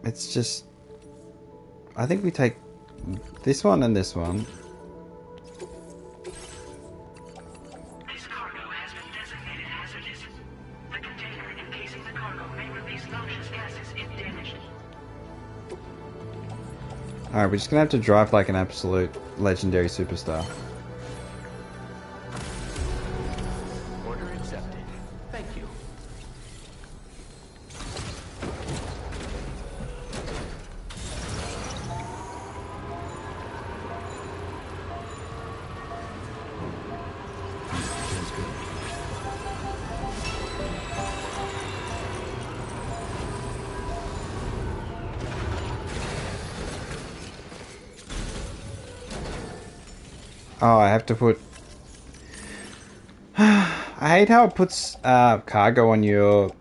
It's just... I think we take this one and this one. This cargo has been designated hazardous. The container encasing the cargo may release noxious gases if damaged. Alright, we're just gonna have to drive like an absolute legendary superstar. Oh, I have to put... I hate how it puts cargo on your...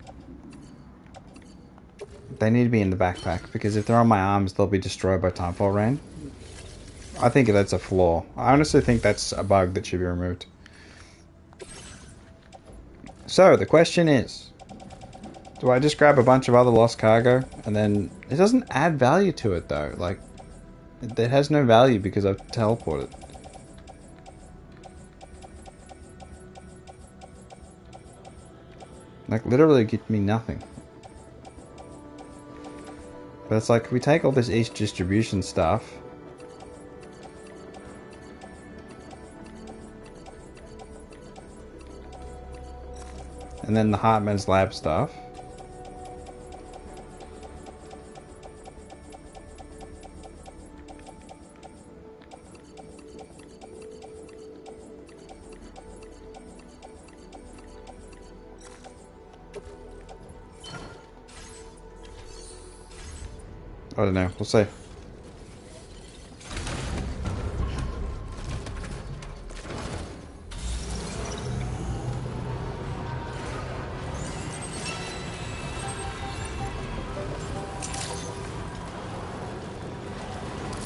They need to be in the backpack, because if they're on my arms, they'll be destroyed by Timefall Rain. I think that's a flaw. I honestly think that's a bug that should be removed. So, the question is... Do I just grab a bunch of other lost cargo, and then... It doesn't add value to it, though. Like, it has no value because I've teleported. Like, literally give me nothing. But it's like, we take all this East distribution stuff. And then the Hartman's lab stuff. I don't know, we'll see.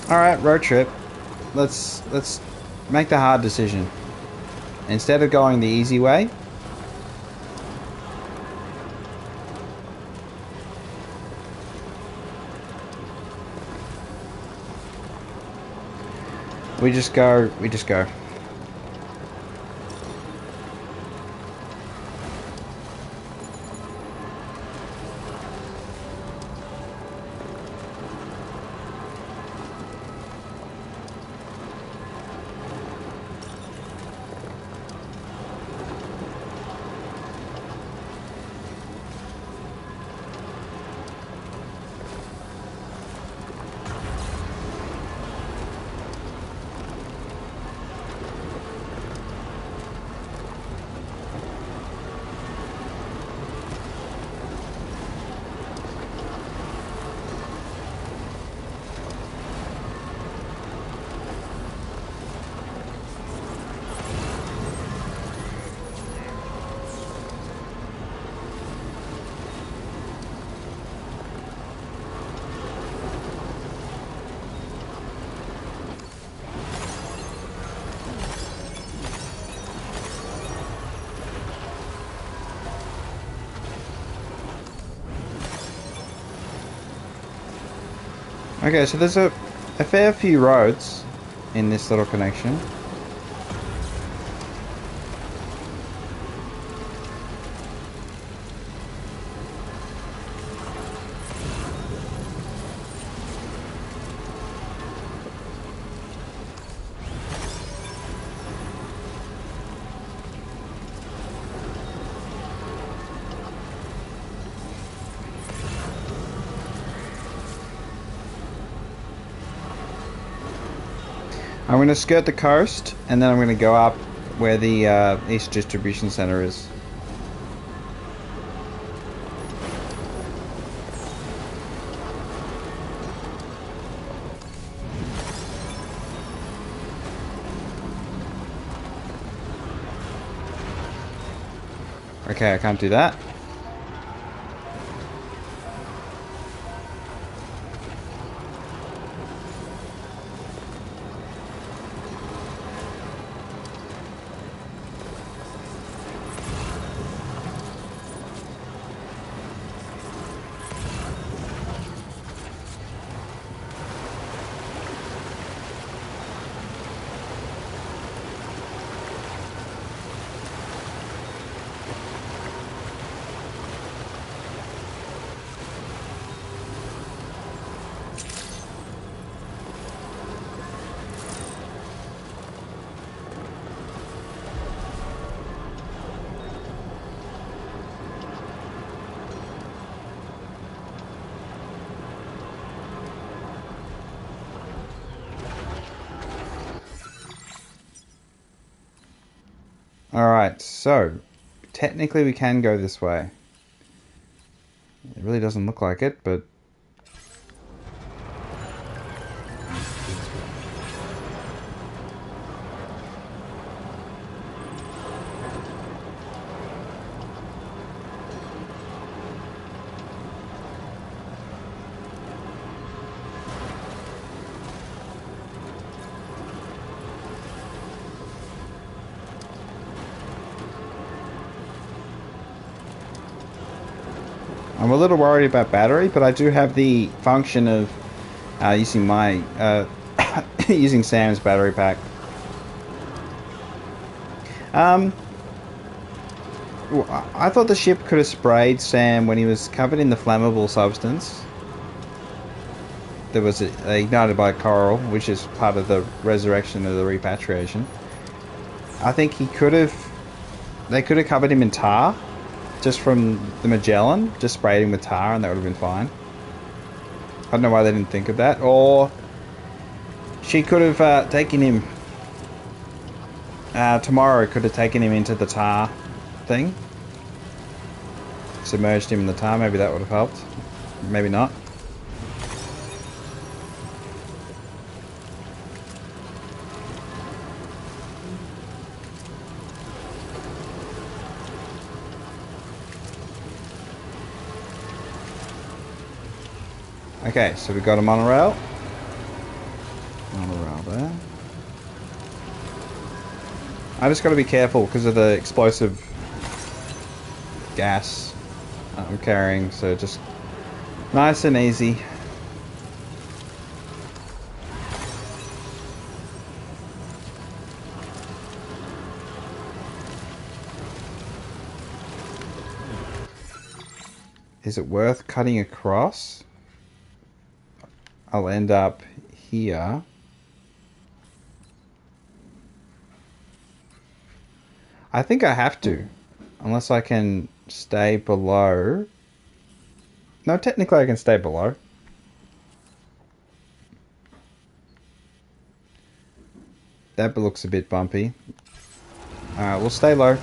Alright, road trip. Let's make the hard decision. Instead of going the easy way, we just go. Okay, so there's a fair few roads in this little connection. I'm going to skirt the coast, and then I'm going to go up where the East Distribution Center is. Okay, I can't do that. Alright, so technically we can go this way. It really doesn't look like it, but... I'm a little worried about battery, but I do have the function of using my using Sam's battery pack. I thought the ship could have sprayed Sam when he was covered in the flammable substance. There was ignited by coral, which is part of the resurrection of the repatriation. I think he could have. They could have covered him in tar. Just from the Magellan, just sprayed him with tar and that would have been fine. I don't know why they didn't think of that. Or she could have taken him... tomorrow could have taken him into the tar thing. Submerged him in the tar, maybe that would have helped. Maybe not. Okay, so we've got a monorail. Monorail there. I just got to be careful because of the explosive gas I'm carrying, so just nice and easy. Is it worth cutting across? I'll end up here. I think I have to. Unless I can stay below. No, technically I can stay below. That looks a bit bumpy. Alright, we'll stay low.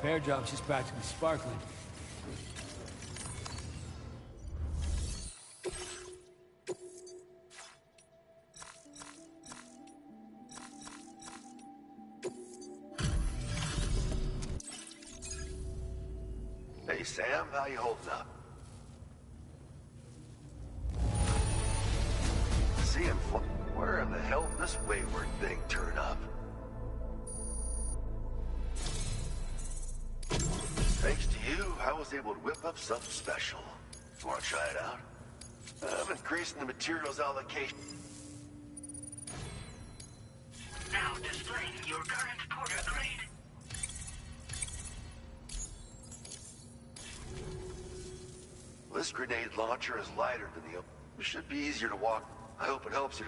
repair job's just practically sparkling. Hey Sam, how you holding up? Seeing where in the hell did this wayward thing turn up? Thanks to you, I was able to whip up something special. Want to try it out? I'm increasing the materials allocation. Now displaying your current porter grade. This grenade launcher is lighter than the other. It should be easier to walk. I hope it helps you.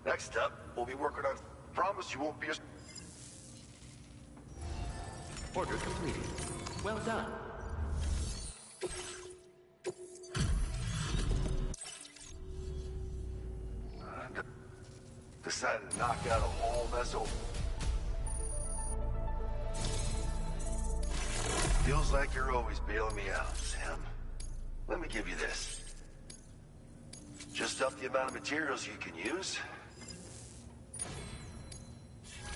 Next up, we'll be working on... Promise you won't be as... Order completed. Well done. Decided to knock out a whole mess of... Feels like you're always bailing me out, Sam. Let me give you this. Just up the amount of materials you can use.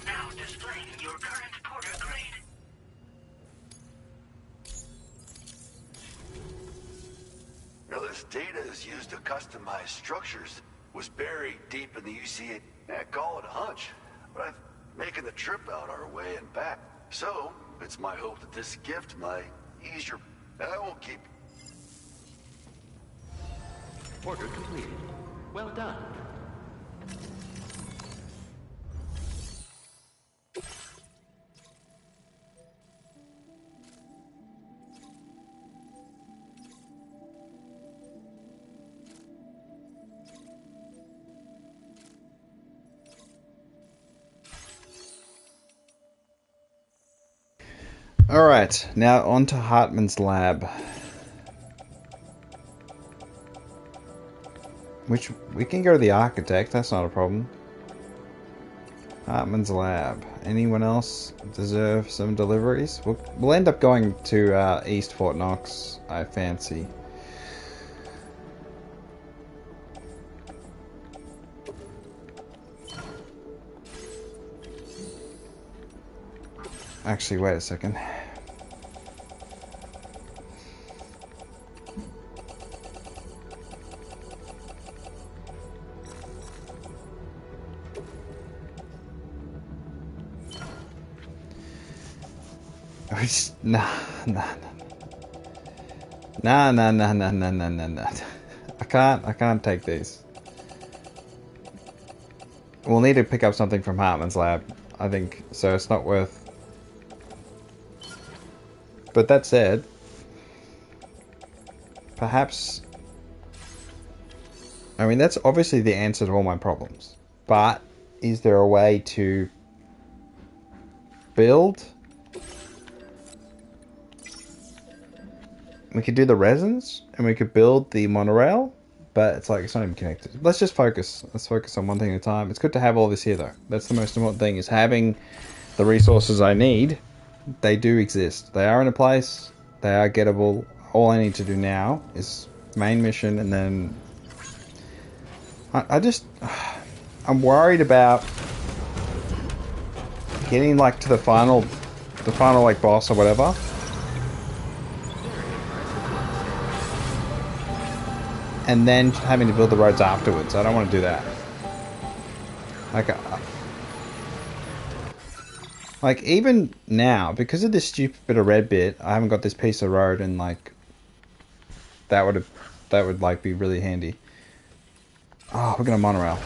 Now displaying your current porter grade. Now this data is used to customize structures. Was buried deep in the UCA. Call it a hunch. But I'm making the trip out our way and back. So, it's my hope that this gift might ease your... I won't keep... Order completed. Well done. Alright, now on to Hartman's lab. Which, we can go to the architect, that's not a problem. Hartman's lab. Anyone else deserve some deliveries? We'll end up going to East Fort Knox, I fancy. Actually, wait a second. Nah. I can't take these. We'll need to pick up something from Hartman's lab, I think, so it's not worth. But that said, perhaps, I mean, that's obviously the answer to all my problems, but is there a way to build? We could do the resins, and we could build the monorail, but it's like, it's not even connected. Let's just focus. Let's focus on one thing at a time. It's good to have all this here, though. That's the most important thing, is having the resources I need. They do exist. They are in a place. They are gettable. All I need to do now is main mission, and then... I'm worried about getting, like, to the final, like, boss or whatever. And then having to build the roads afterwards. I don't want to do that. Like, even now, because of this stupid bit of red bit, I haven't got this piece of road, and, like, that would, like, be really handy. Oh, we're gonna monorail.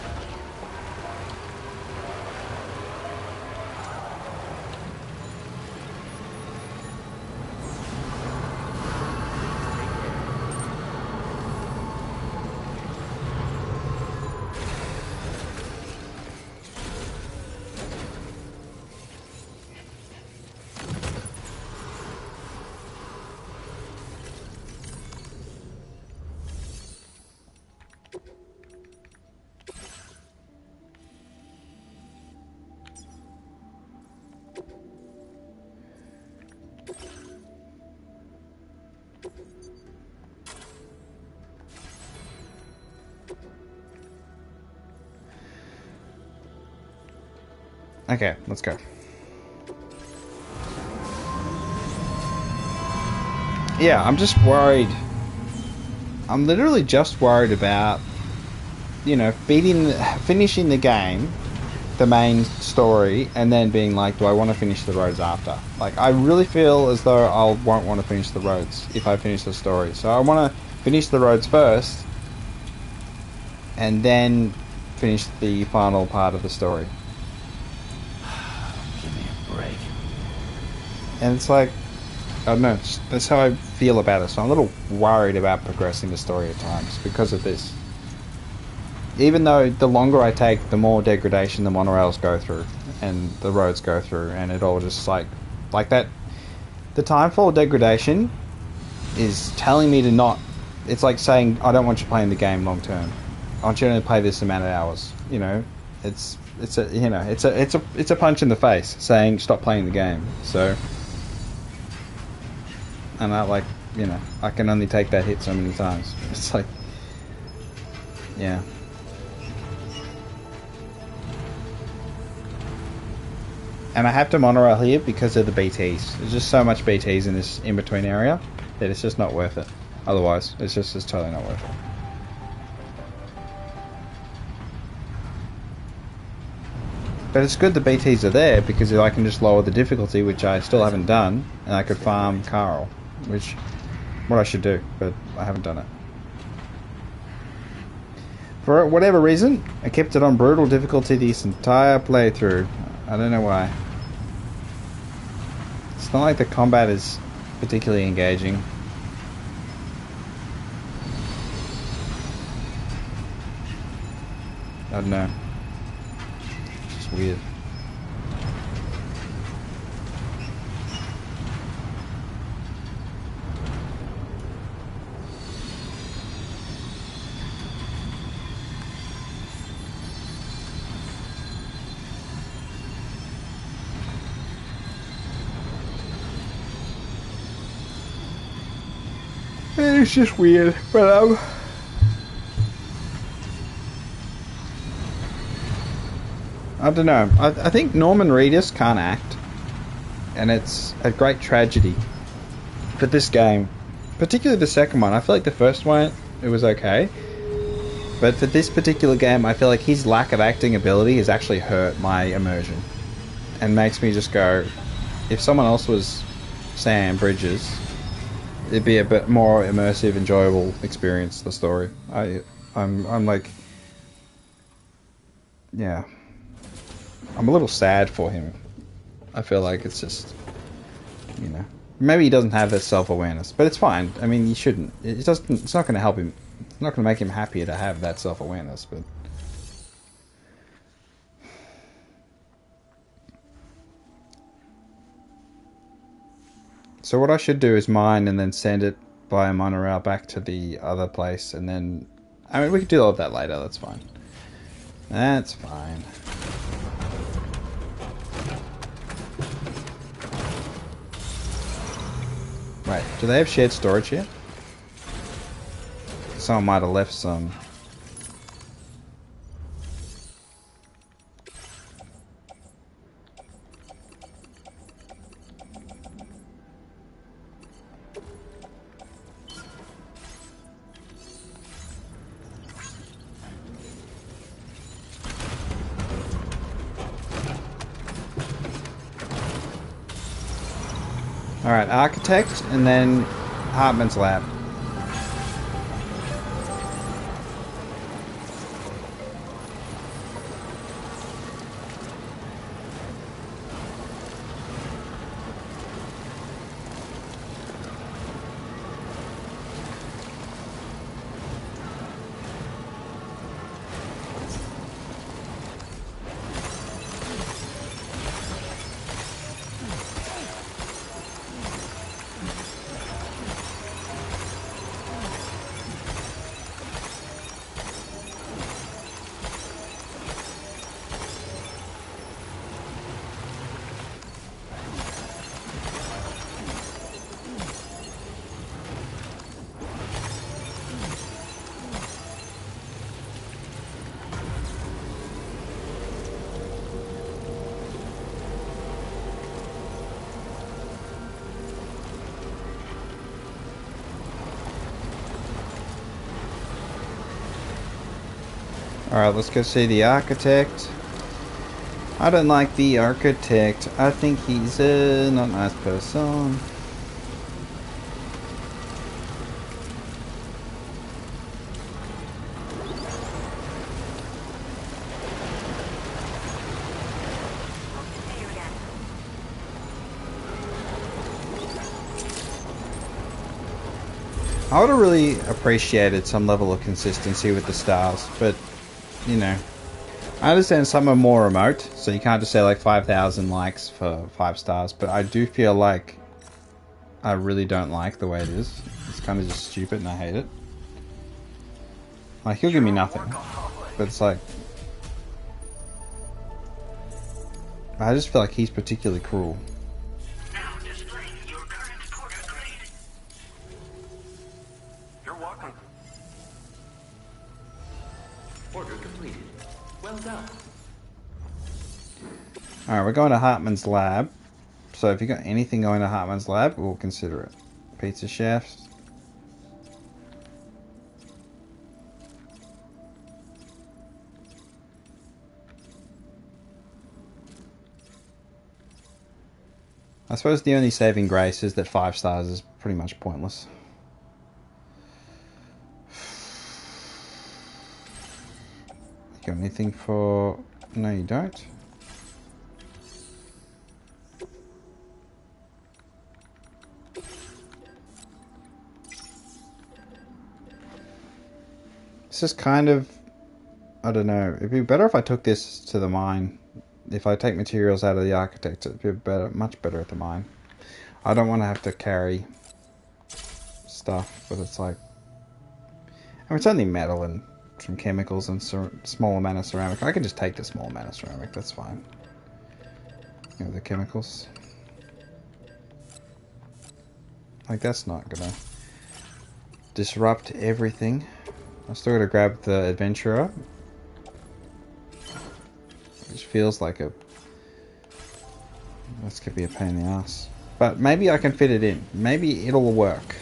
Okay, let's go. Yeah, I'm just worried. I'm literally just worried about, you know, finishing the game, the main story, and then being like, do I want to finish the roads after? Like, I really feel as though I won't want to finish the roads if I finish the story. So I want to finish the roads first, and then finish the final part of the story. Give me a break. And it's like, I don't know, that's how I feel about it. So I'm a little worried about progressing the story at times because of this. Even though the longer I take, the more degradation the monorails go through and the roads go through, and it all just like that. The timefall degradation is telling me to not. It's like saying, I don't want you playing the game long term. I want you to only play this amount of hours. You know, it's a punch in the face saying stop playing the game. So, and I like, you know, I can only take that hit so many times. It's like, yeah. And I have to monorail here because of the BTs. There's just so much BTs in this in-between area that it's just not worth it. Otherwise, it's totally not worth it. But it's good the BTs are there because I can just lower the difficulty, which I still haven't done, and I could farm Carl, which what I should do, but I haven't done it. For whatever reason, I kept it on brutal difficulty this entire playthrough. I don't know why. It's not like the combat is particularly engaging. I don't know. It's just weird. It's just weird, but I don't know. I think Norman Reedus can't act, and it's a great tragedy for this game, particularly the second one. I feel like the first one it was okay, but for this particular game, I feel like his lack of acting ability has actually hurt my immersion, and makes me just go, if someone else was Sam Bridges, it'd be a bit more immersive, enjoyable experience, the story. I'm like, yeah, I'm a little sad for him. I feel like it's just, you know, maybe he doesn't have that self-awareness, but it's fine. I mean, he shouldn't. It doesn't. It's not going to help him. It's not going to make him happier to have that self-awareness, but. So what I should do is mine and then send it by a monorail back to the other place, and then, I mean, we can do all of that later. That's fine. That's fine. Wait, do they have shared storage here? Someone might have left some. Alright, Architect, and then Hartman's Lab. Alright, let's go see the architect. I don't like the architect. I think he's a not nice person. I would have really appreciated some level of consistency with the stars, but, you know, I understand some are more remote, so you can't just say like 5,000 likes for 5 stars, but I do feel like I really don't like the way it is. It's kind of just stupid and I hate it. Like, he'll give me nothing, but it's like, I just feel like he's particularly cruel. Order completed. Well done. Alright, we're going to Hartman's lab. So if you got anything going to Hartman's lab, we'll consider it. Pizza chefs. I suppose the only saving grace is that 5 stars is pretty much pointless. You got anything for... No, you don't. This is kind of... I don't know. It'd be better if I took this to the mine. If I take materials out of the architect, it'd be better, much better at the mine. I don't want to have to carry stuff, but it's like... I mean, it's only metal and some chemicals and small amount of ceramic. I can just take the small amount of ceramic, that's fine. You know, the chemicals. Like, that's not gonna disrupt everything. I'm still gonna grab the adventurer. Which feels like a... This could be a pain in the ass. But maybe I can fit it in. Maybe it'll work.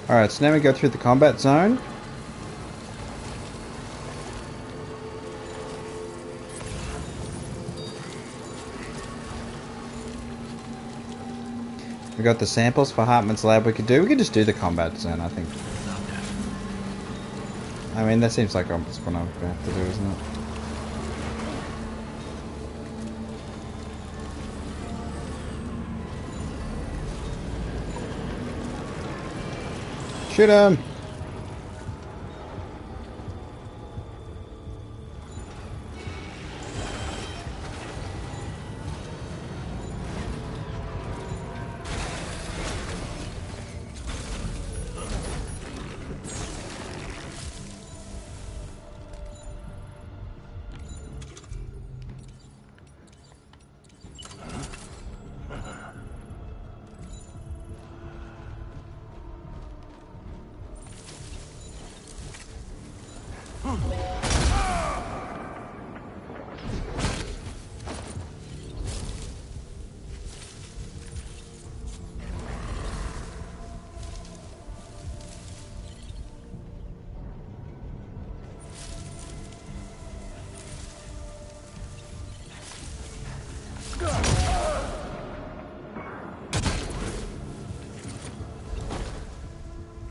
Alright, so now we go through the combat zone. We got the samples for Hartman's lab we could do. We could just do the combat zone, I think. I mean, that seems like almost what I'm going to have to do, isn't it? Shoot him!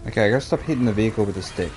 Okay, I gotta stop hitting the vehicle with the stick.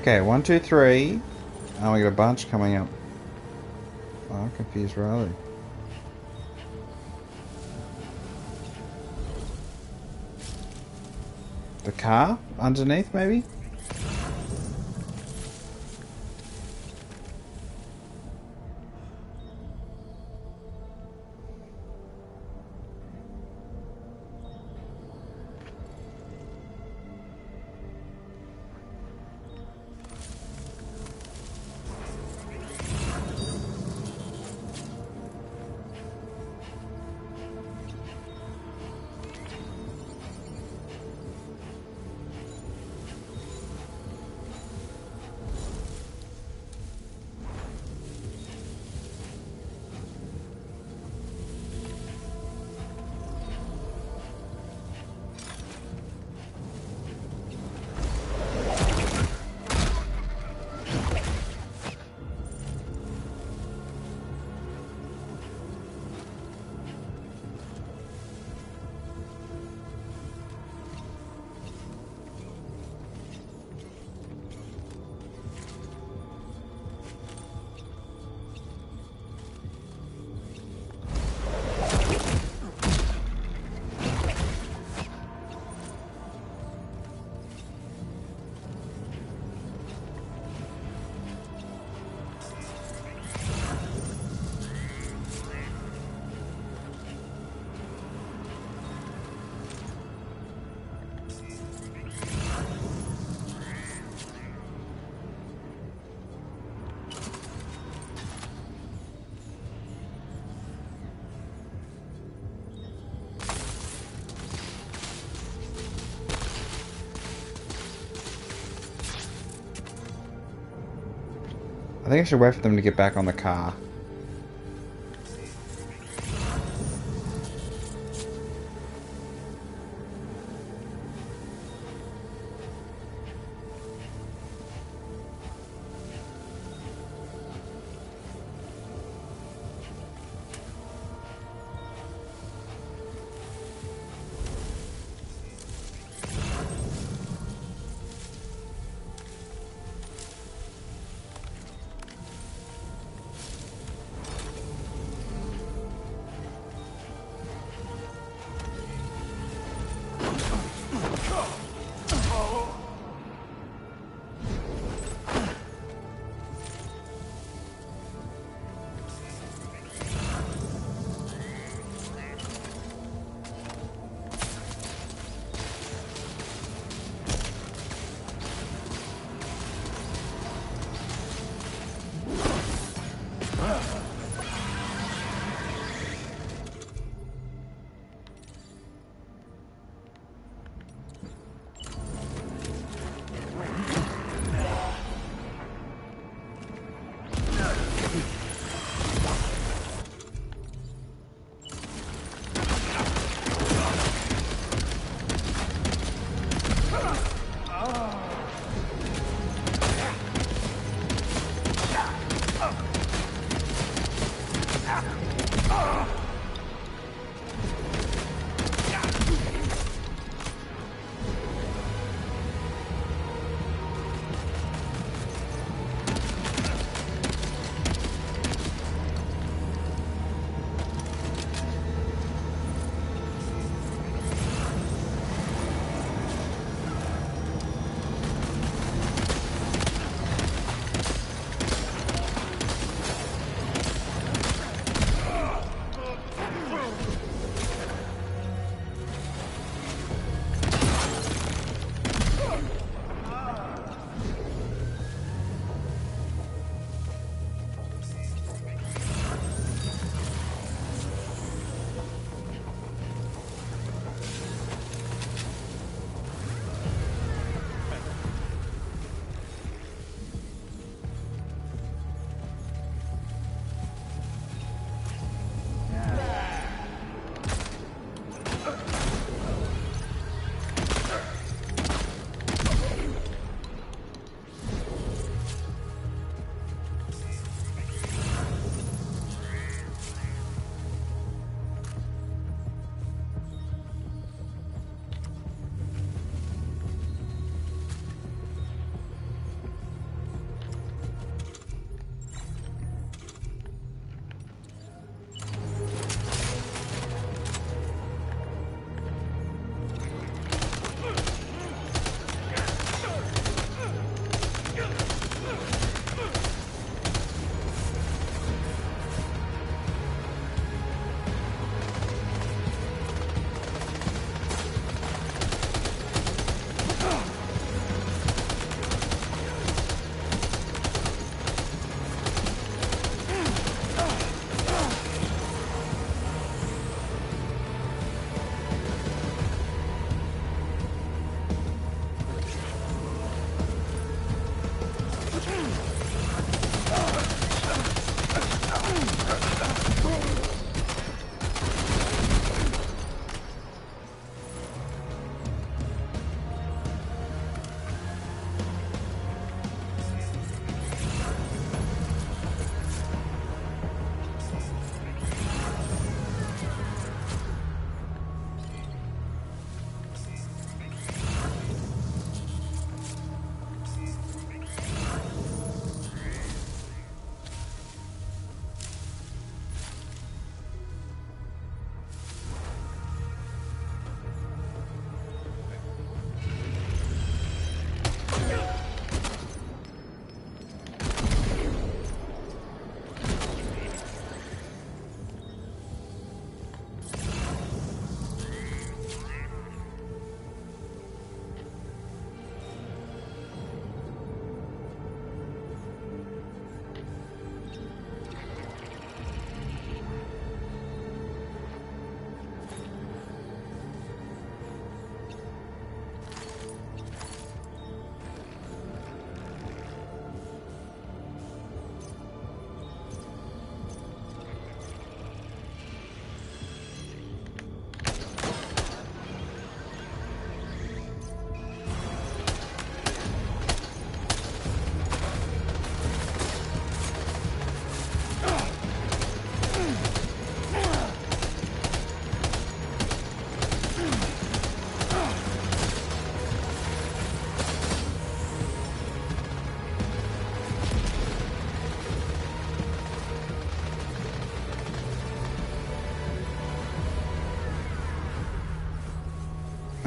Okay, 1, 2, 3. Oh, we got a bunch coming up. Oh, I'm confused, Riley. The car underneath, maybe? I think I should wait for them to get back on the car.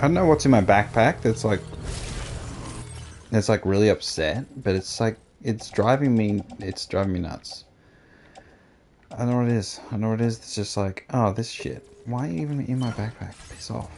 I don't know what's in my backpack that's like really upset, but it's like it's driving me nuts. I don't know what it is. I know what it is. It's just like, oh, this shit. Why are you even in my backpack? Piss off.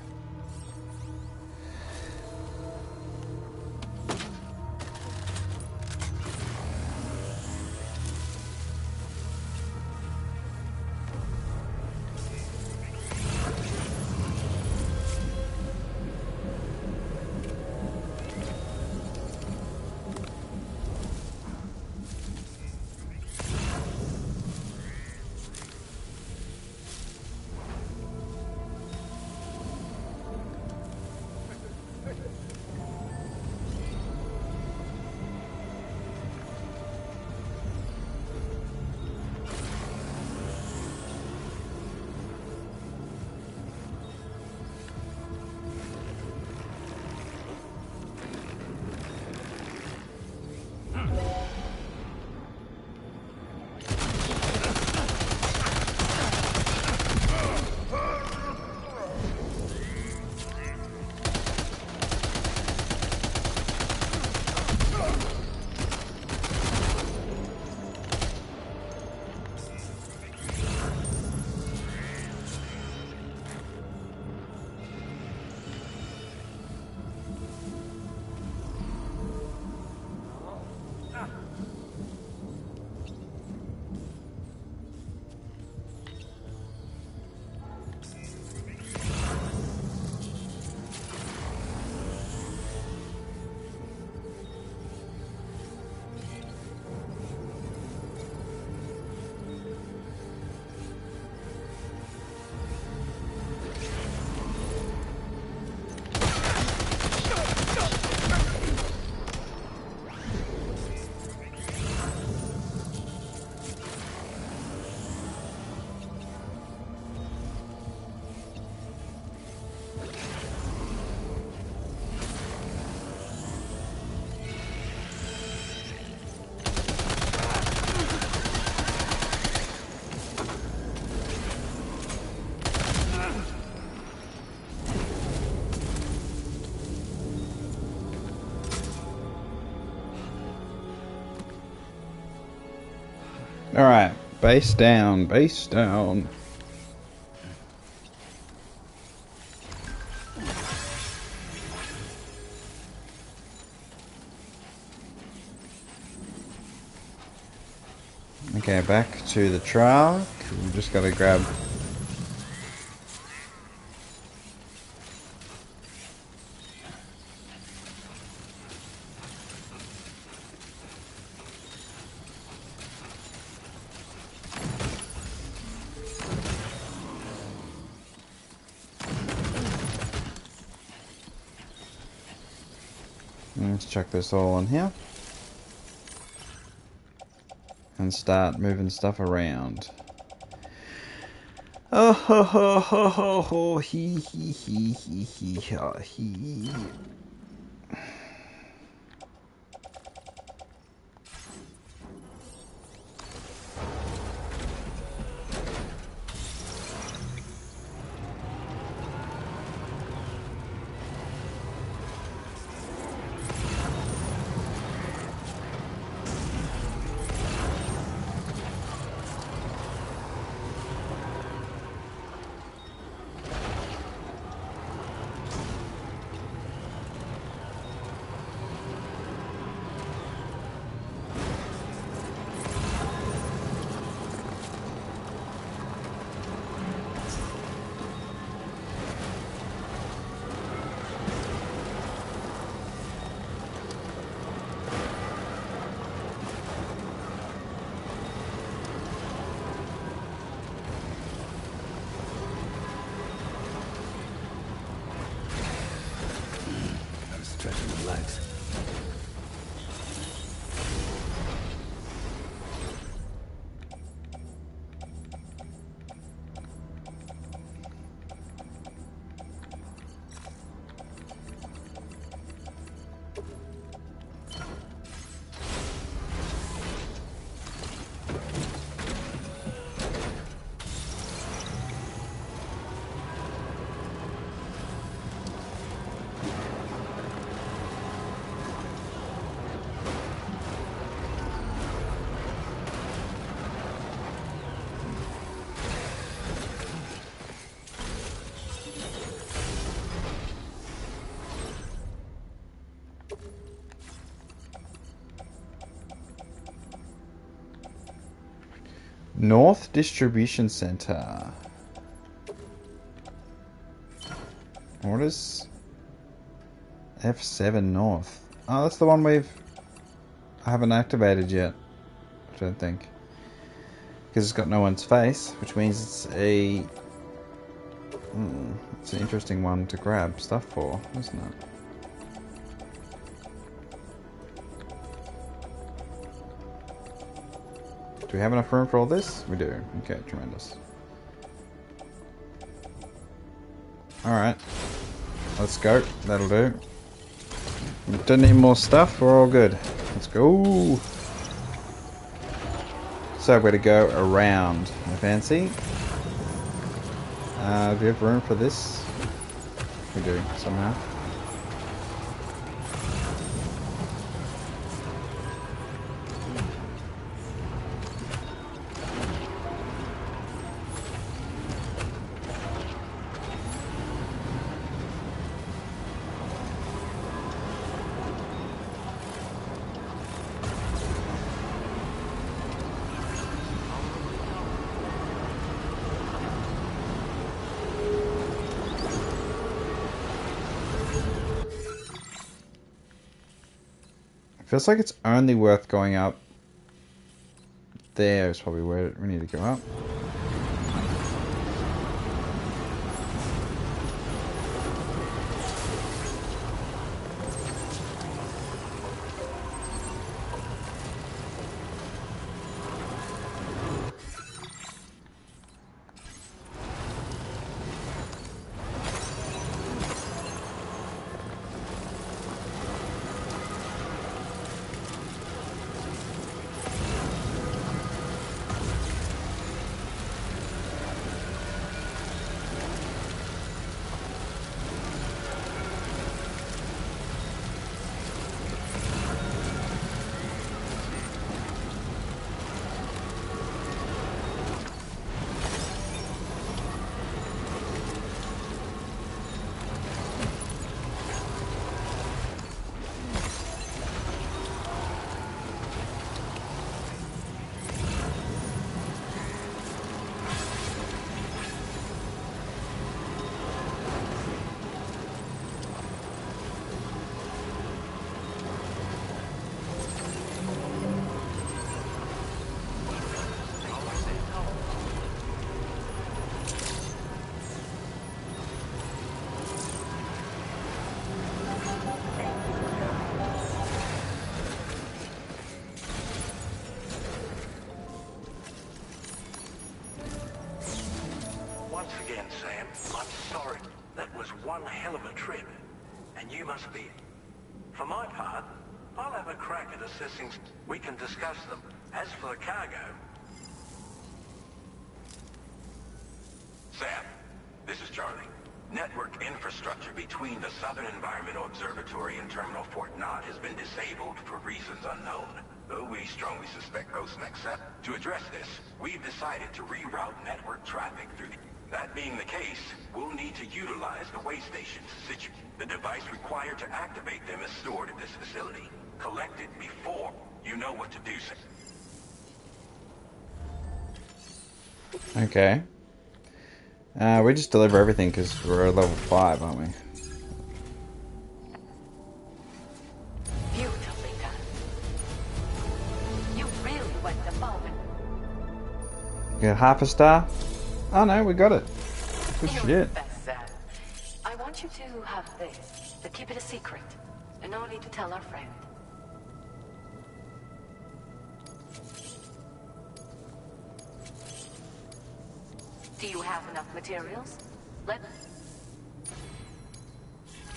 Alright, base down, base down. Okay, back to the truck. We just gotta grab... Let's chuck this all in here. And start moving stuff around. Oh ho ho ho ho ho he ha he. North Distribution Center. What is F7 North? Oh, that's the one I haven't activated yet. I don't think. Because it's got no one's face, which means it's a... it's an interesting one to grab stuff for, isn't it? Do we have enough room for all this? We do. Okay, tremendous. Alright. Let's go. That'll do. We don't need more stuff. We're all good. Let's go. So we're to go around. I fancy. Do we have room for this? We do, somehow. Feels like it's only worth going up. There is probably where we need to go up. Once again, Sam, I'm sorry. That was one hell of a trip. And you must be... For my part, I'll have a crack at assessing... We can discuss them. As for the cargo... Sam, this is Charlie. Network infrastructure between the Southern Environmental Observatory and Terminal Fort Knott has been disabled for reasons unknown, though we strongly suspect Ghostnex set. To address this, we've decided to reroute network traffic through the... That being the case, we'll need to utilize the way stations. The device required to activate them is stored at this facility. Collect it before you know what to do, sir. Okay. We just deliver everything because we're at level 5, aren't we? Beautifully done. You really went above it. Get half a star? Oh no, we got it. Good shit. I want you to have this, but keep it a secret. And no need to tell our friend. Do you have enough materials?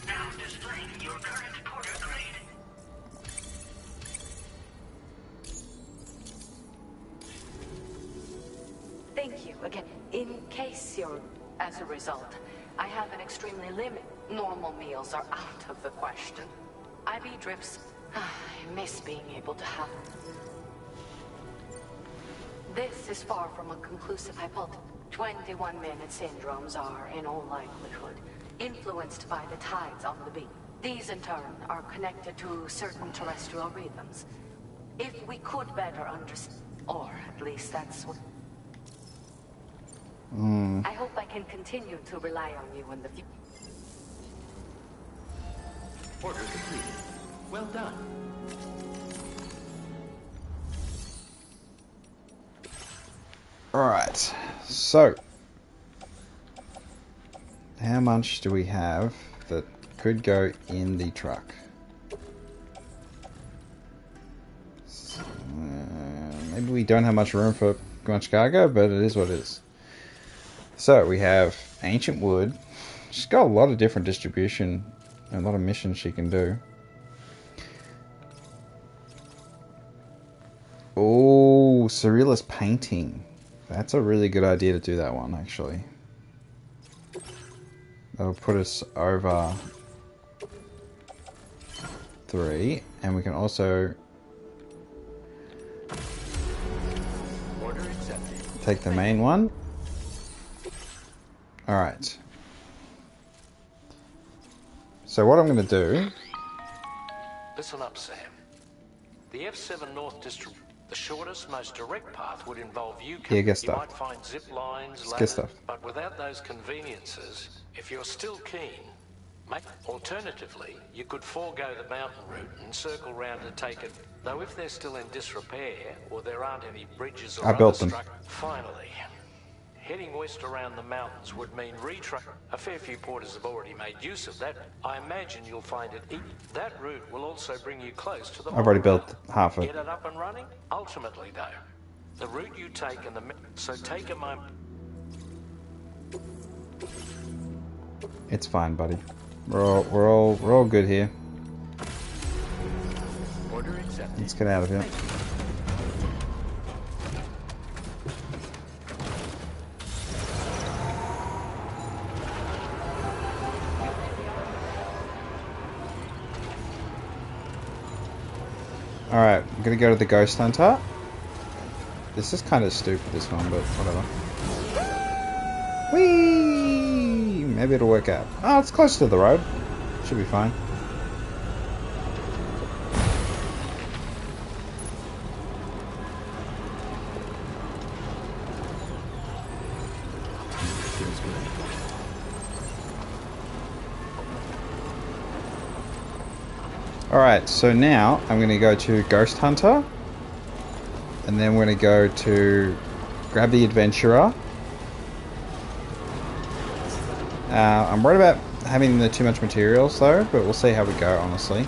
Now displaying your current porter grade. Thank you again. In case you're... As a result, I have an extremely limit. Normal meals are out of the question. IV drips. I miss being able to have... This is far from a conclusive hypothesis. 21-minute syndromes are, in all likelihood, influenced by the tides on the beach. These, in turn, are connected to certain terrestrial rhythms. If we could better understand, or at least that's what... I hope I can continue to rely on you in the future. Order completed. Well done. Alright, so how much do we have that could go in the truck? Maybe we don't have much room for much cargo, but it is what it is. So we have ancient wood. She's got a lot of different distribution and a lot of missions she can do. Oh, surrealist painting. That's a really good idea to do that one, actually. That'll put us over 3, and we can also take the main one. Alright. So what I'm going to do... Listen up, Sam. The F7 North District, the shortest, most direct path would involve you. Yeah, get You stuff. might find zip lines, Get ladders, stuff. but without those conveniences, if you're still keen, alternatively, you could forego the mountain route and circle round to take it. Though if they're still in disrepair, or there aren't any bridges or I built them. Finally, heading west around the mountains would mean retrack. A fair few porters have already made use of that. I imagine you'll find it. That route will also bring you close to the. I've already built half of it. Get it up and running. Ultimately, though, the route you take and so take a moment. It's fine, buddy. We're all good here. Order accepted. Let's get out of here. Alright, I'm gonna go to the Ghost Hunter. This is kind of stupid, this one, but whatever. Whee! Maybe it'll work out. Oh, it's close to the road. Should be fine. Alright, so now I'm going to go to Ghost Hunter. And then we're going to go to grab the Adventurer. I'm worried about having too much materials though, but we'll see how we go, honestly.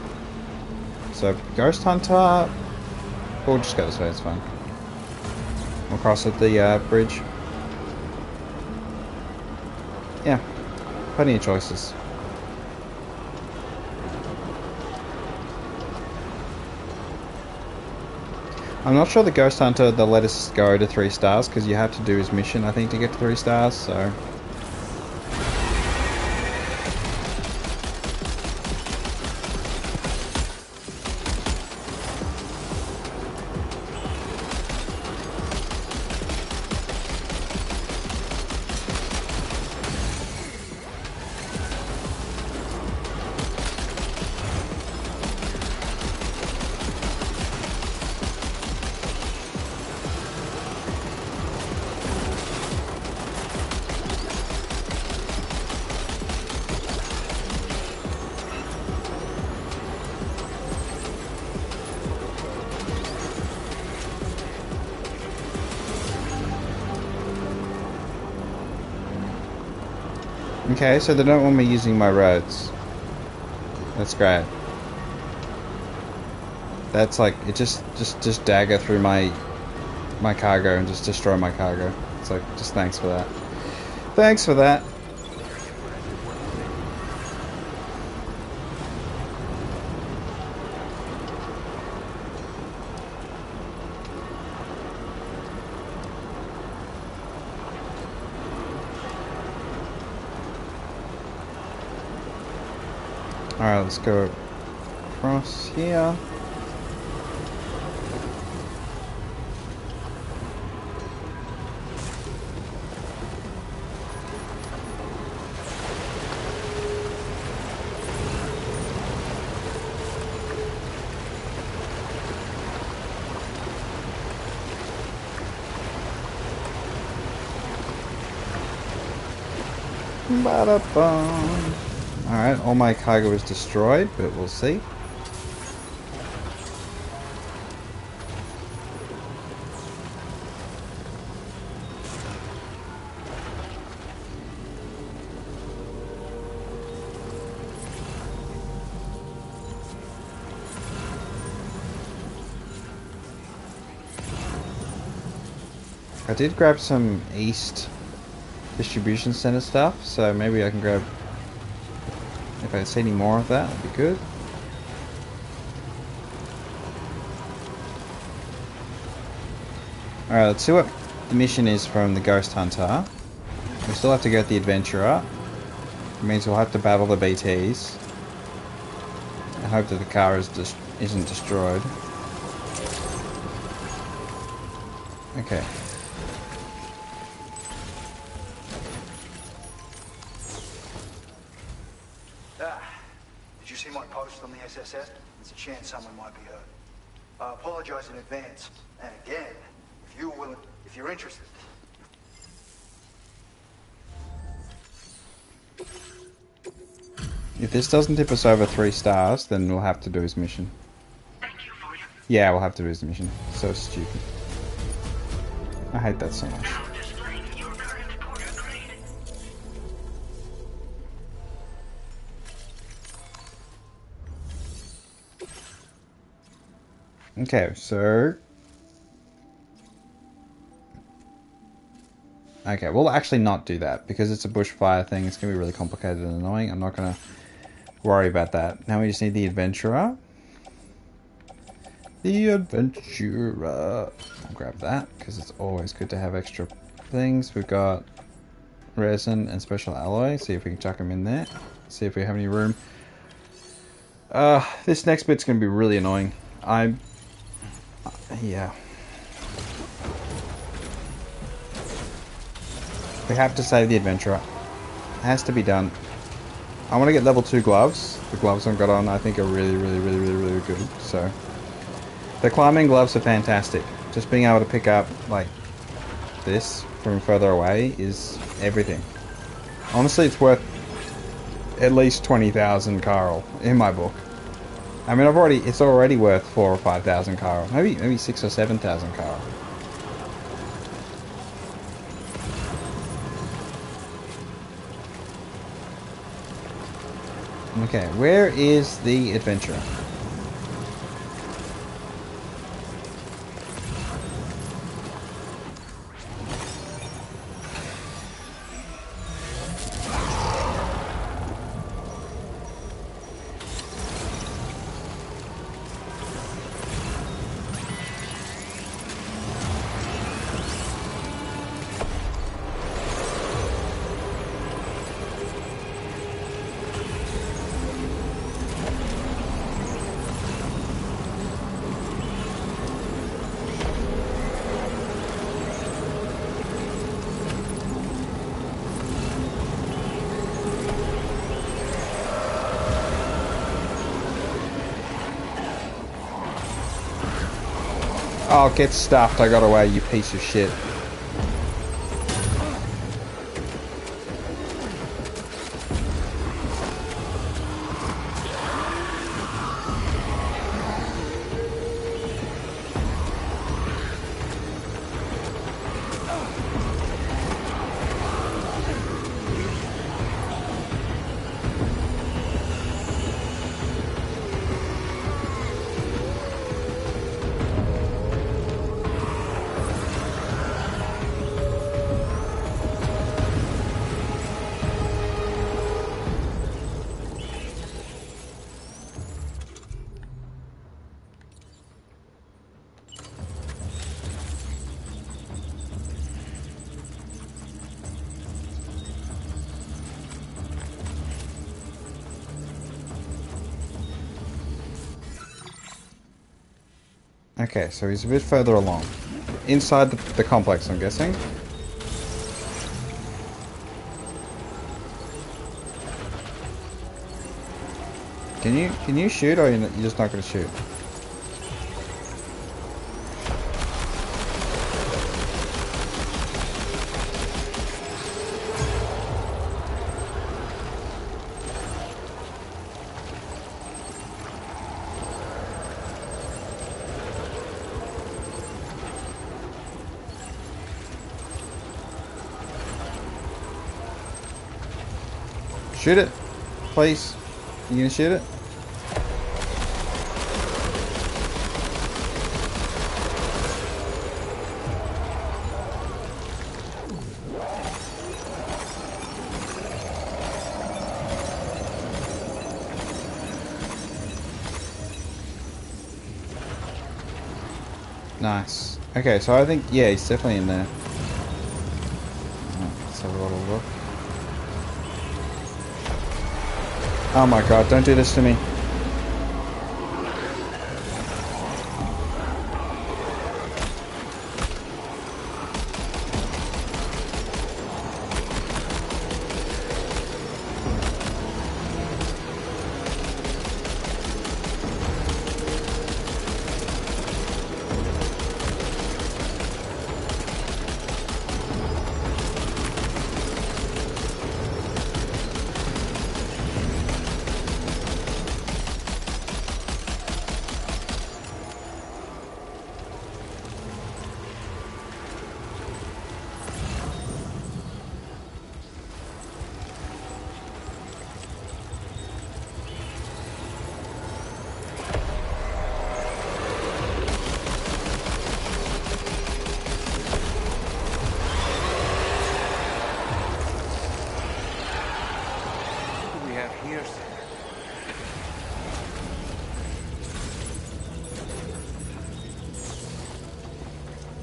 So, Ghost Hunter... We'll just go this way, it's fine. We'll cross at the bridge. Yeah, plenty of choices. I'm not sure the Ghost Hunter, they'll let us go to 3 stars, because you have to do his mission, I think, to get to 3 stars, so... Okay, so they don't want me using my roads. That's great. That's like, it just dagger through my cargo and just destroy my cargo. It's like, just thanks for that. Thanks for that. Alright, let's go across here. Ba-da-bum. Alright, all my cargo is destroyed, but we'll see. I did grab some East distribution center stuff, so maybe I can grab, if I see any more of that, that'd be good. Alright, let's see what the mission is from the Ghost Hunter. We still have to go with the Adventurer. It means we'll have to battle the BTs. I hope that the car isn't destroyed. Okay. Did you see my post on the SSS? There's a chance someone might be hurt. I apologize in advance. And again, if you're interested. If this doesn't tip us over 3 stars, then we'll have to do his mission. Yeah, we'll have to do his mission. So stupid. I hate that so much. Okay, so... Okay, we'll actually not do that, because it's a bushfire thing, it's going to be really complicated and annoying. I'm not going to worry about that. Now we just need the Adventurer. The Adventurer. I'll grab that, because it's always good to have extra things. We've got resin and special alloy. See if we can chuck them in there. See if we have any room. This next bit's going to be really annoying. Yeah. We have to save the Adventurer. It has to be done. I want to get level 2 gloves. The gloves I've got on I think are really good. So the climbing gloves are fantastic. Just being able to pick up like this from further away is everything. Honestly, it's worth at least 20,000 Carl in my book. I mean, it's already worth 4,000 or 5,000 Carl. Maybe 6,000 or 7,000 Carl. Okay, where is the Adventurer? Oh, get stuffed. I got away, you piece of shit. Okay, so he's a bit further along. Inside the complex, I'm guessing. Can you shoot, or you're just not going to shoot? Shoot it. Please. You gonna shoot it? Nice. Okay, so I think, yeah, he's definitely in there. Let's have a little look. Oh my god, don't do this to me.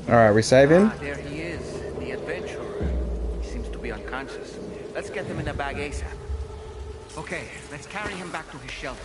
Alright, we save him. Ah, there he is, the adventurer. He seems to be unconscious. Let's get him in a bag ASAP. Okay, let's carry him back to his shelter.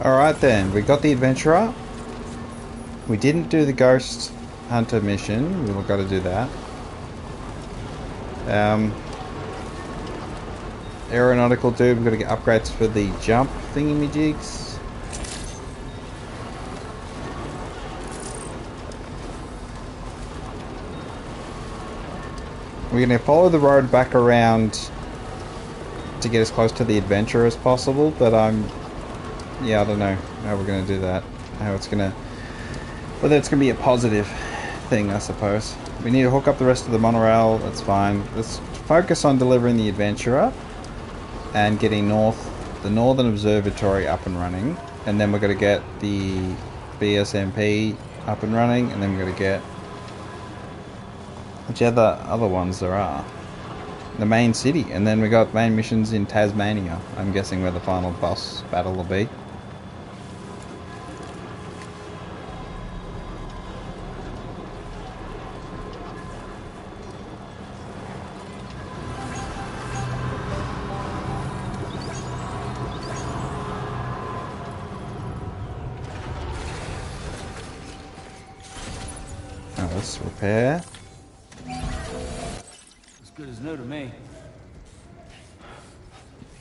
Alright then, we got the adventurer. We didn't do the ghost hunter mission. We've got to do that. Aeronautical dude, we've got to get upgrades for the jump thingy-me-jigs. We're going to follow the road back around to get as close to the adventurer as possible, but yeah, I don't know how we're going to do that. How it's going to... Whether it's going to be a positive thing, I suppose. We need to hook up the rest of the monorail. That's fine. Let's focus on delivering the adventurer and getting the Northern Observatory up and running. And then we're going to get the BSMP up and running. And then we're going to get... which other ones there are. The main city. And then we got main missions in Tasmania. I'm guessing where the final boss battle will be. Let's repair. As good as new to me.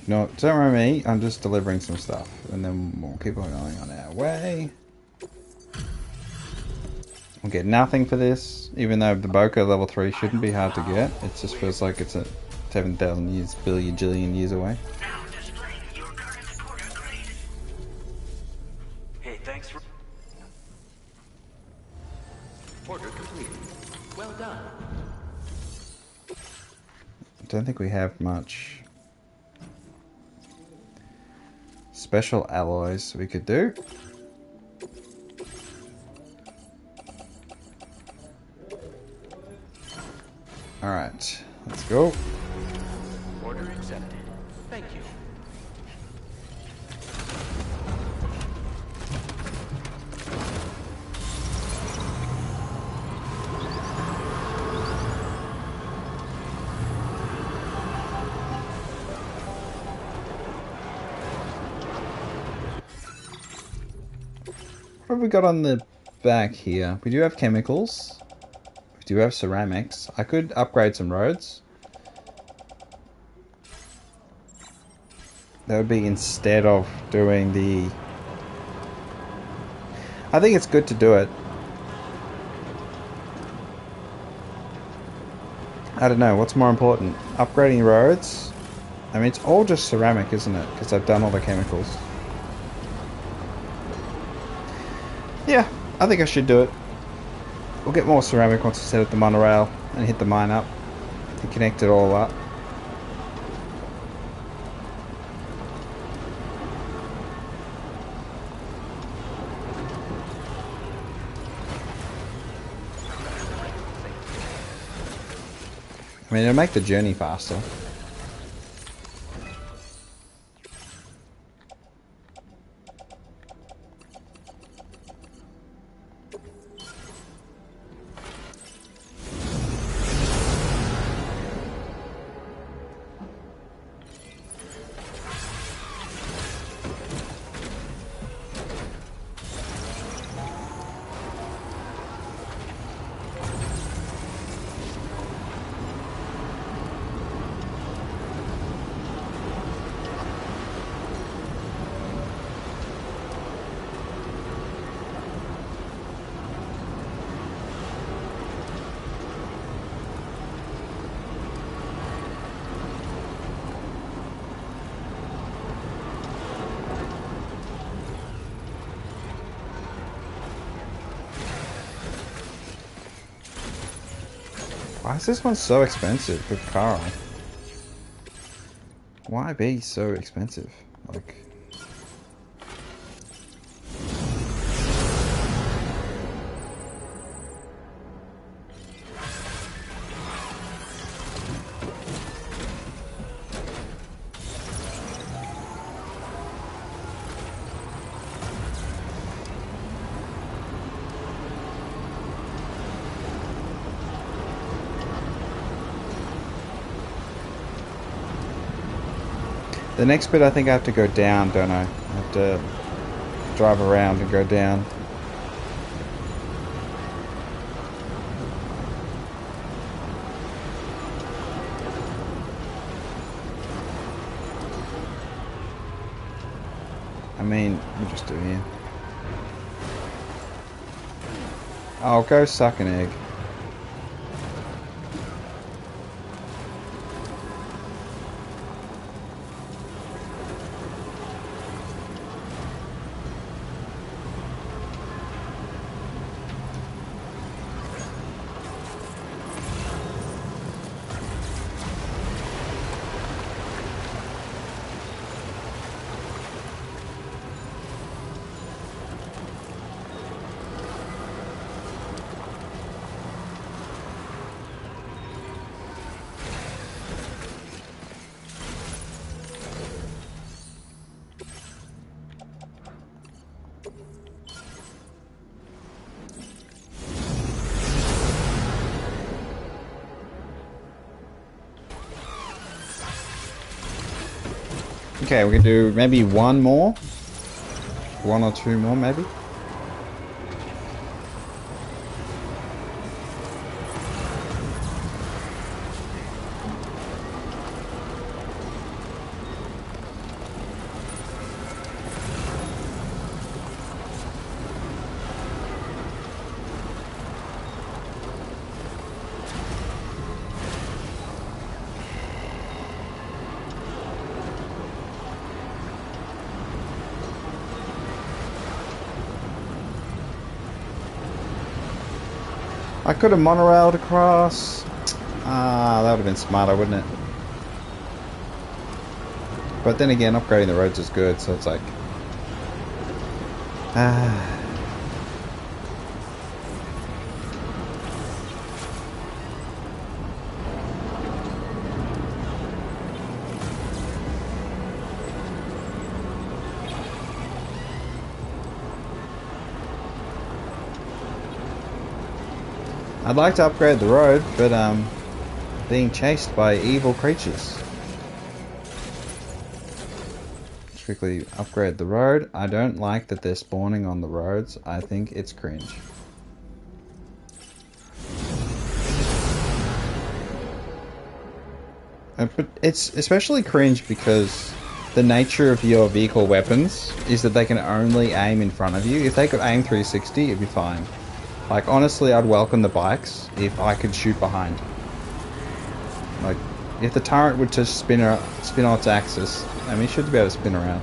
No, don't worry me. I'm just delivering some stuff, and then we'll keep on going on our way. We'll get nothing for this, even though the Boca level 3 shouldn't be hard to get. It just feels like it's a 7,000 years, billion, jillion years away. Now displaying your current quarter grade don't think we have much special alloys we could do. Alright, let's go. Order accepted. Thank you. What have we got on the back here? We do have chemicals. We do have ceramics. I could upgrade some roads. That would be instead of doing the... I think it's good to do it. I don't know, what's more important? Upgrading roads? I mean, it's all just ceramic, isn't it? Because I've done all the chemicals. Yeah, I think I should do it. We'll get more ceramic once we set up the monorail and hit the mine up to connect it all up. I mean, it'll make the journey faster. Why is this one so expensive with Carl? Why be so expensive? Like... The next bit I think I have to go down, don't I? I have to drive around and go down. I mean, we'll just do here. Oh, go suck an egg. Okay, we can do maybe one more. One or two more, maybe. I could have monorailed across. Ah, that would have been smarter, wouldn't it? But then again, upgrading the roads is good, so it's like... I'd like to upgrade the road, but being chased by evil creatures. Quickly upgrade the road. I don't like that they're spawning on the roads. I think it's cringe. But it's especially cringe because the nature of your vehicle weapons is that they can only aim in front of you. If they could aim 360, it'd be fine. Like, honestly, I'd welcome the bikes if I could shoot behind. Like, if the turret would just spin on its axis, I mean, it should be able to spin around.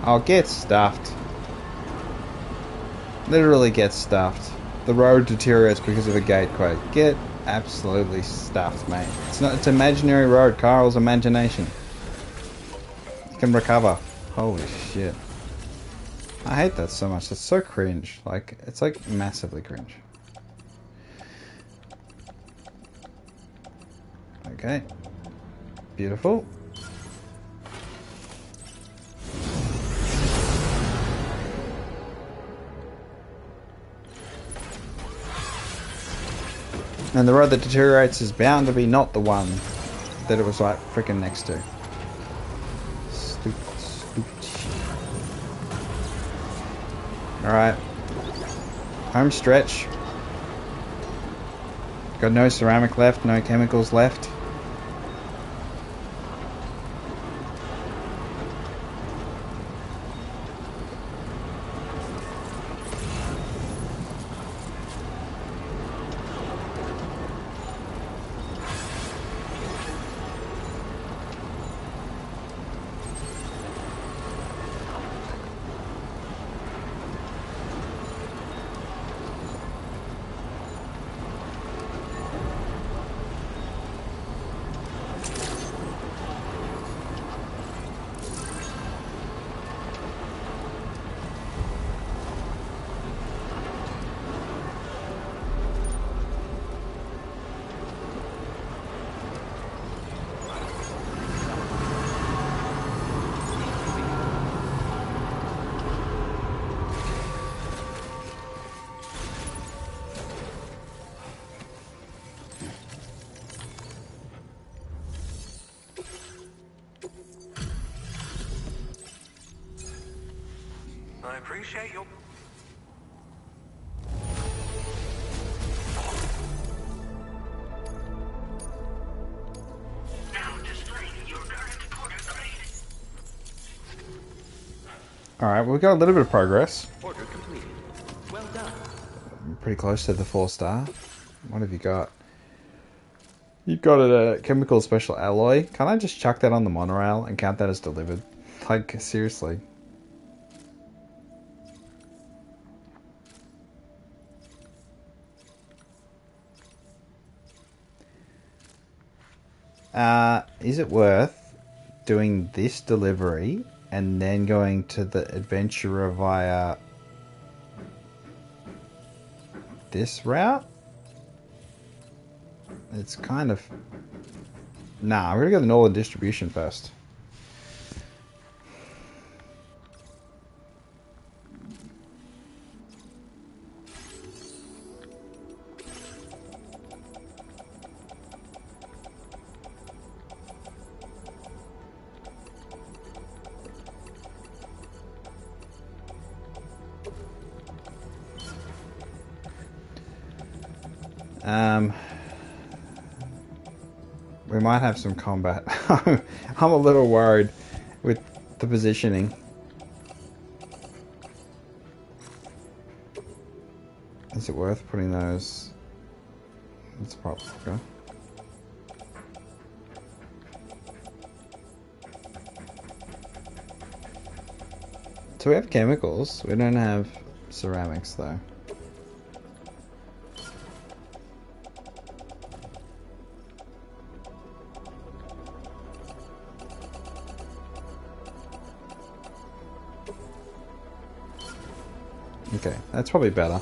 I'll get stuffed. Literally get stuffed. The road deteriorates because of a gatequake. Get absolutely stuffed, mate. It's imaginary road. Carl's imagination. You can recover. Holy shit. I hate that so much. It's so cringe. Like, it's like massively cringe. Okay. Beautiful. And the road that deteriorates is bound to be not the one that it was like freaking next to. Stupid shit. Alright. Home stretch. Got no ceramic left, no chemicals left. I appreciate you. Alright, well, we've got a little bit of progress. Order completed. Well done. I'm pretty close to the 4-star. What have you got? You've got a chemical special alloy. Can't I just chuck that on the monorail and count that as delivered? Like, seriously. Is it worth doing this delivery and then going to the adventurer via this route? It's kind of... Nah, we're gonna go to the Northern Distribution first. We might have some combat. I'm a little worried with the positioning. Is it worth putting those? That's probably okay. So we have chemicals. We don't have ceramics though. Okay, that's probably better.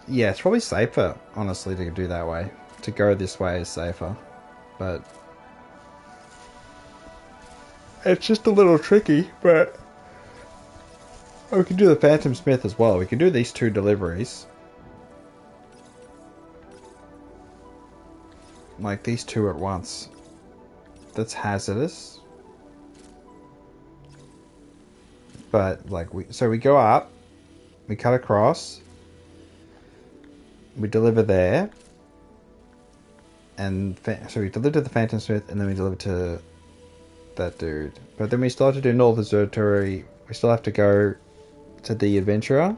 Yeah, it's probably safer, honestly, to do that way. To go this way is safer. But it's just a little tricky, but we can do the Phantom Smith as well. We can do these 2 deliveries. Like these 2 at once. That's hazardous. But like we go up, we cut across, we deliver there, and so we deliver to the Phantom Smith, and then we deliver to that dude. But then we still have to do North Observatory. We still have to go to the Adventurer.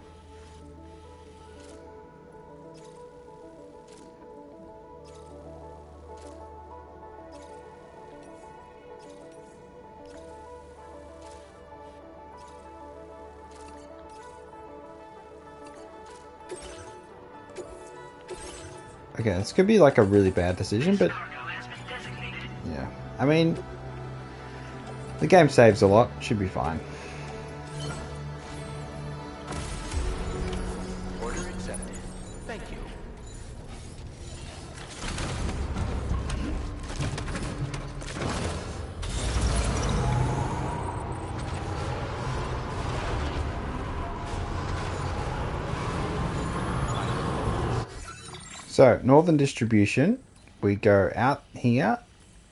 Okay, this could be like a really bad decision, but yeah, I mean, the game saves a lot, should be fine. Order accepted. Thank you. So, Northern Distribution, we go out here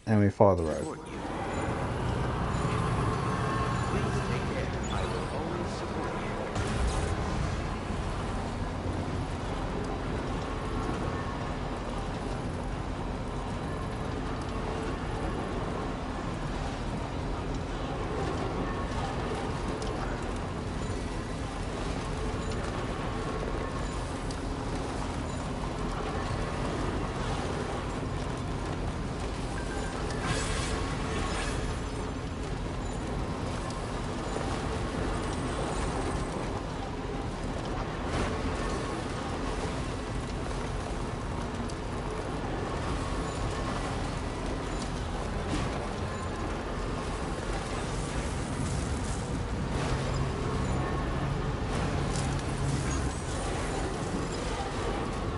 and we follow the road.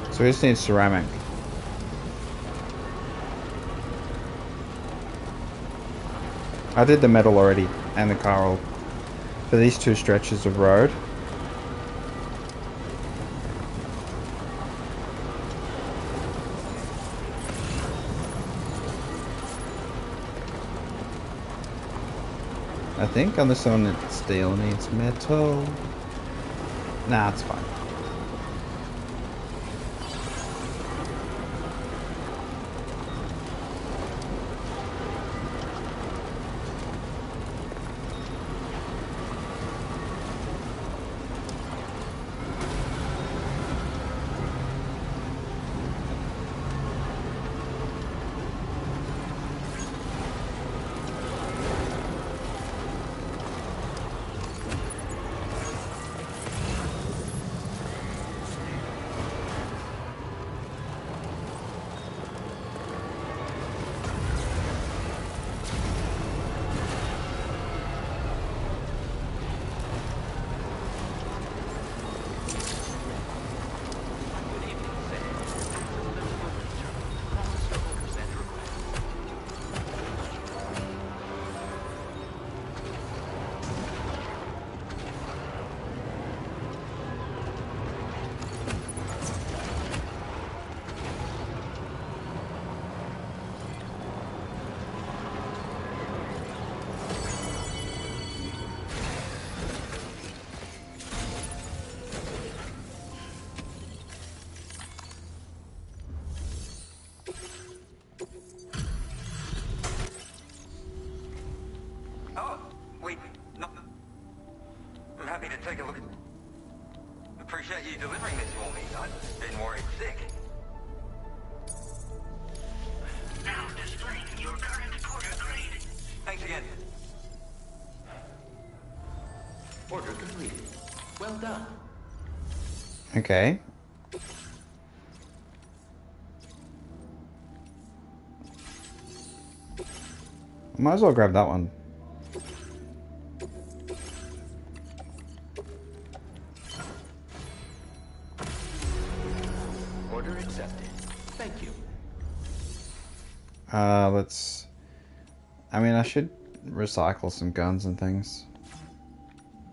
So we just need ceramic. I did the metal already and the coral for these 2 stretches of road. I think, unless someone steel needs metal. Nah, it's fine. take a look at... Appreciate you delivering this for me. I've been worried sick. Now displaying your current Porter grade. Thanks again. Order completed. Well done. Okay. Might as well grab that one. Order accepted. Thank you. Let's... I mean, I should recycle some guns and things.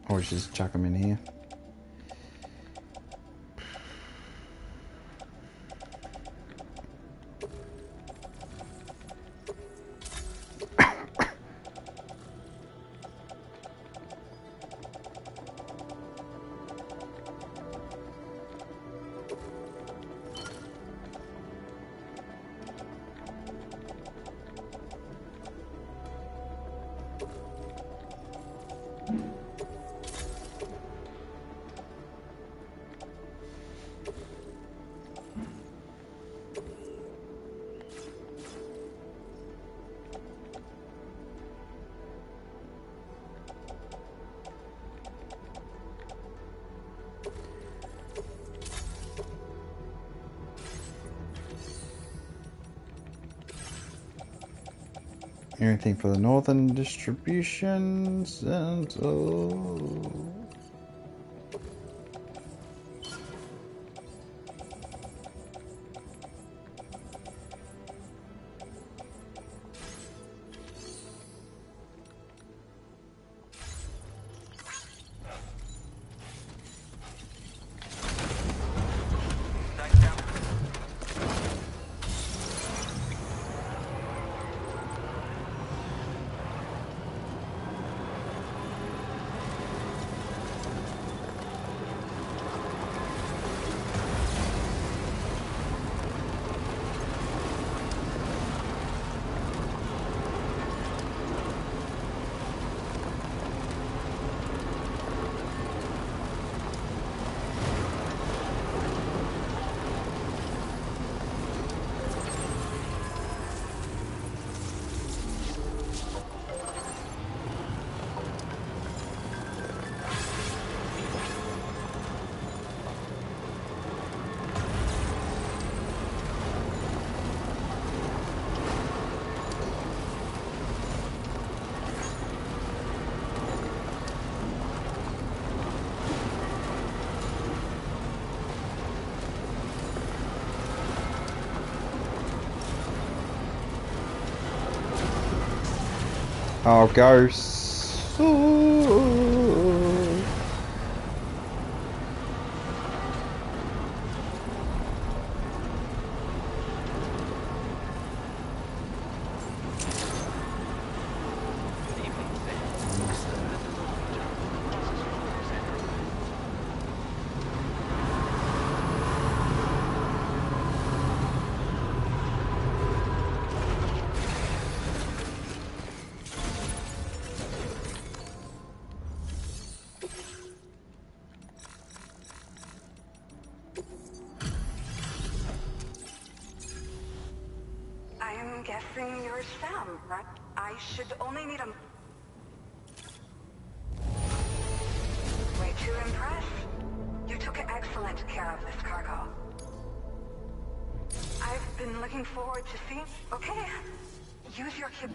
Or just chuck them in here. Anything for the northern distributions and oh, ghosts. I'm guessing you're Sam, right? I should only need a... Way to impress. You took excellent care of this cargo. I've been looking forward to seeing... Okay, use your kid...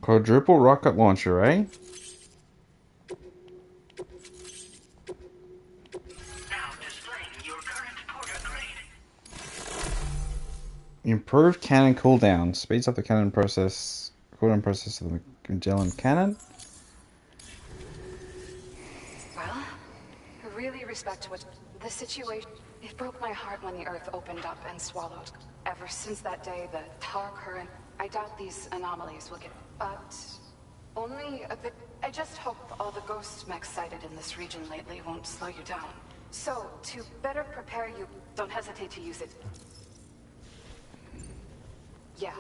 Quadruple rocket launcher, eh? Improved cannon cooldown. Speeds up the cannon process. Cooldown process of the Magellan cannon. Well, I really respect what... The situation... It broke my heart when the Earth opened up and swallowed. Ever since that day, the tar current... I doubt these anomalies will get... But... Only a bit. I just hope all the ghost mechs sighted in this region lately won't slow you down. So, to better prepare you, don't hesitate to use it. Yeah.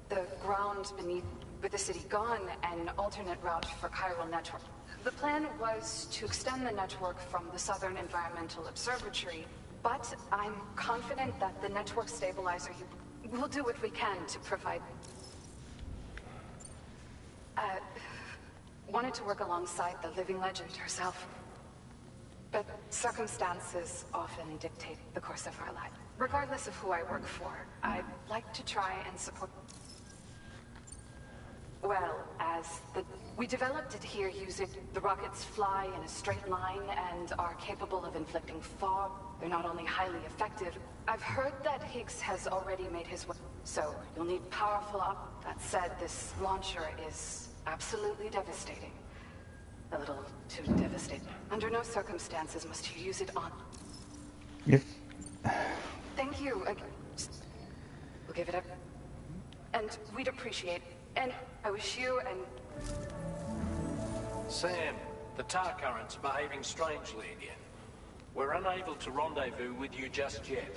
The ground beneath, with the city gone, an alternate route for chiral network. The plan was to extend the network from the Southern Environmental Observatory, but I'm confident that the network stabilizer will do what we can to provide. Wanted to work alongside the living legend herself. But circumstances often dictate the course of our life. Regardless of who I work for, I'd like to try and support... Well, we developed it here using... The rockets fly in a straight line and are capable of inflicting fog. They're not only highly effective, I've heard that Higgs has already made his way. So, you'll need powerful That said, this launcher is absolutely devastating. A little too devastating. Under no circumstances must you use it on... Thank you. We'll give it up. And we'd appreciate... And I wish you and... Sam, the tar current's behaving strangely again. We're unable to rendezvous with you just yet.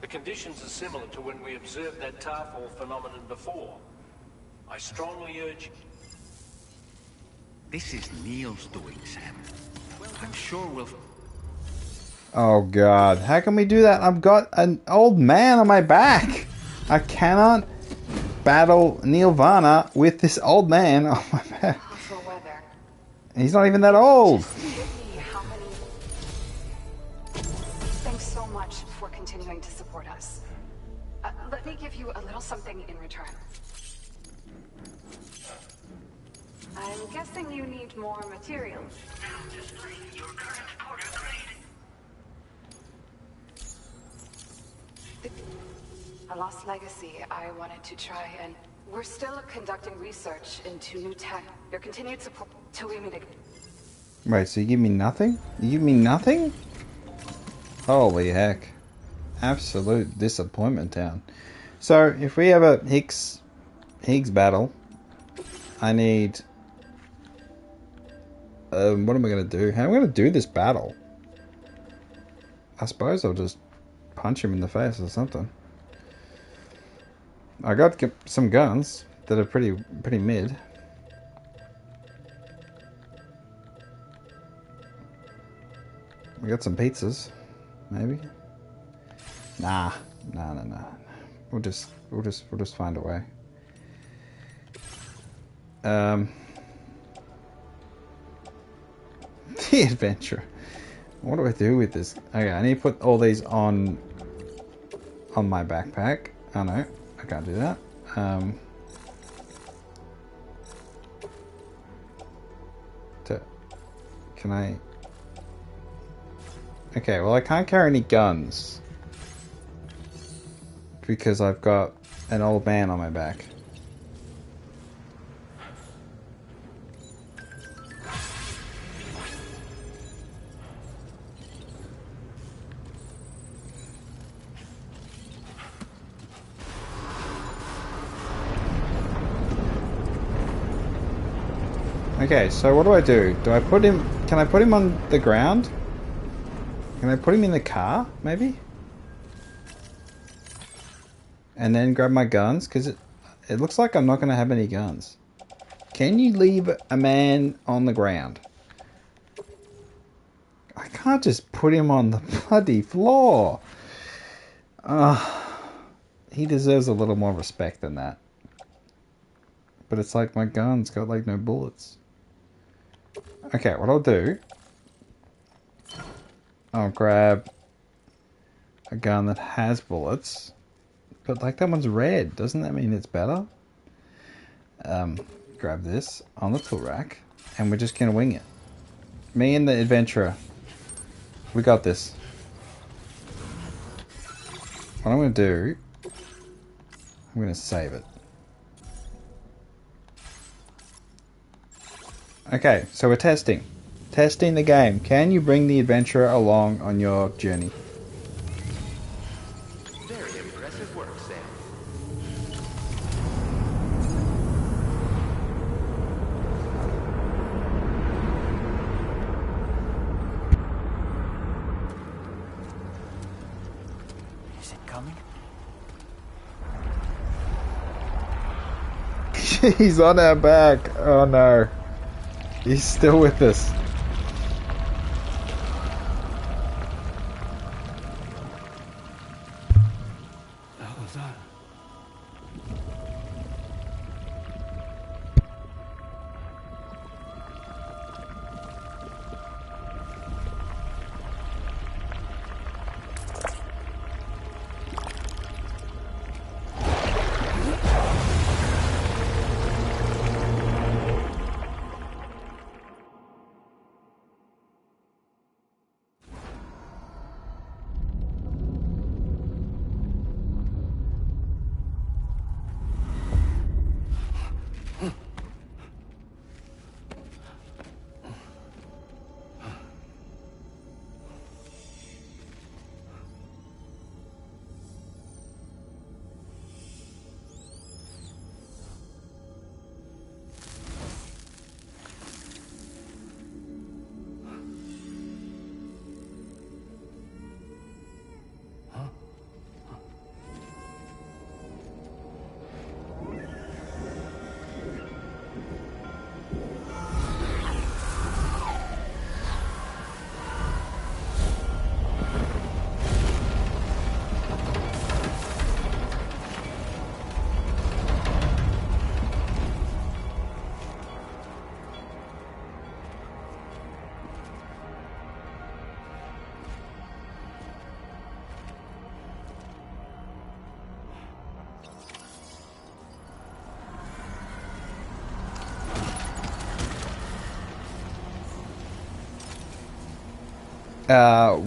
The conditions are similar to when we observed that tar fall phenomenon before. I strongly urge you... This is Neil's doing, Sam. I'm sure we'll... Oh god, how can we do that? I've got an old man on my back. I cannot battle Nirvana with this old man on my back. He's not even that old. Thanks so much for continuing to support us. Let me give you a little something in return. I'm guessing you need more materials. A lost legacy I wanted to try, and we're still conducting research into new tech. Your continued support till we meet again. Wait, so you give me nothing? You give me nothing? Holy heck. Absolute disappointment town. So, if we have a Higgs battle, I need... what am I going to do? How am I going to do this battle? I suppose I'll just punch him in the face or something. I got some guns that are pretty mid. We got some pizzas, maybe. Nah. We'll just find a way. The adventure. What do I do with this? Okay, I need to put all these on my backpack. Oh no, I can't do that. Can I? Okay, well I can't carry any guns because I've got an old man on my back. Okay, so what do I do? Do I put him... Can I put him on the ground? Can I put him in the car, maybe? And then grab my guns? Because it looks like I'm not going to have any guns. Can you leave a man on the ground? I can't just put him on the bloody floor. He deserves a little more respect than that. But it's like my gun's got like no bullets. Okay, what I'll do... I'll grab a gun that has bullets. But like that one's red. Doesn't that mean it's better? Grab this on the tool rack. And we're just gonna wing it. Me and the adventurer. We got this. What I'm gonna do... I'm gonna save it. Okay, so we're testing. Testing the game. Can you bring the adventurer along on your journey? Very impressive work, Sam. He's on our back. Oh no. He's still with us. What was that?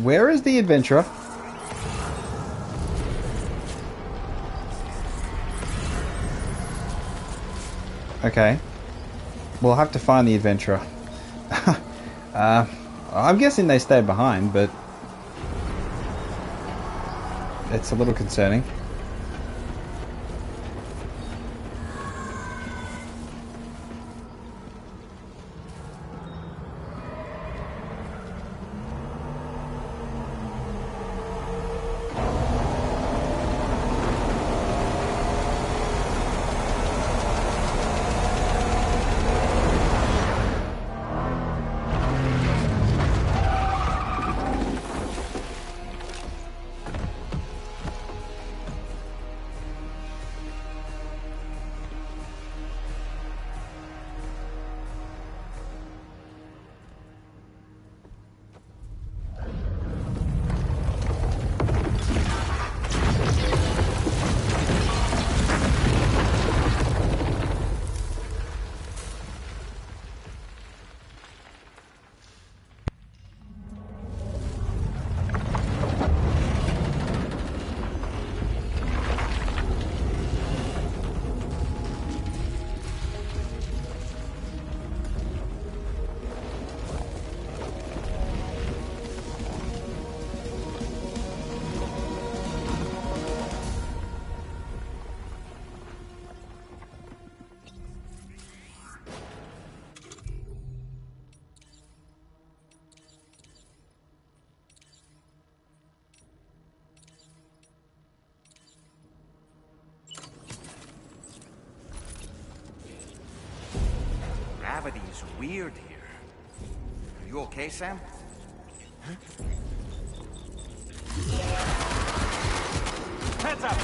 Where is the adventurer? Okay. We'll have to find the adventurer. I'm guessing they stayed behind, but it's a little concerning. Gravity is weird here. Are you okay, Sam? Heads up!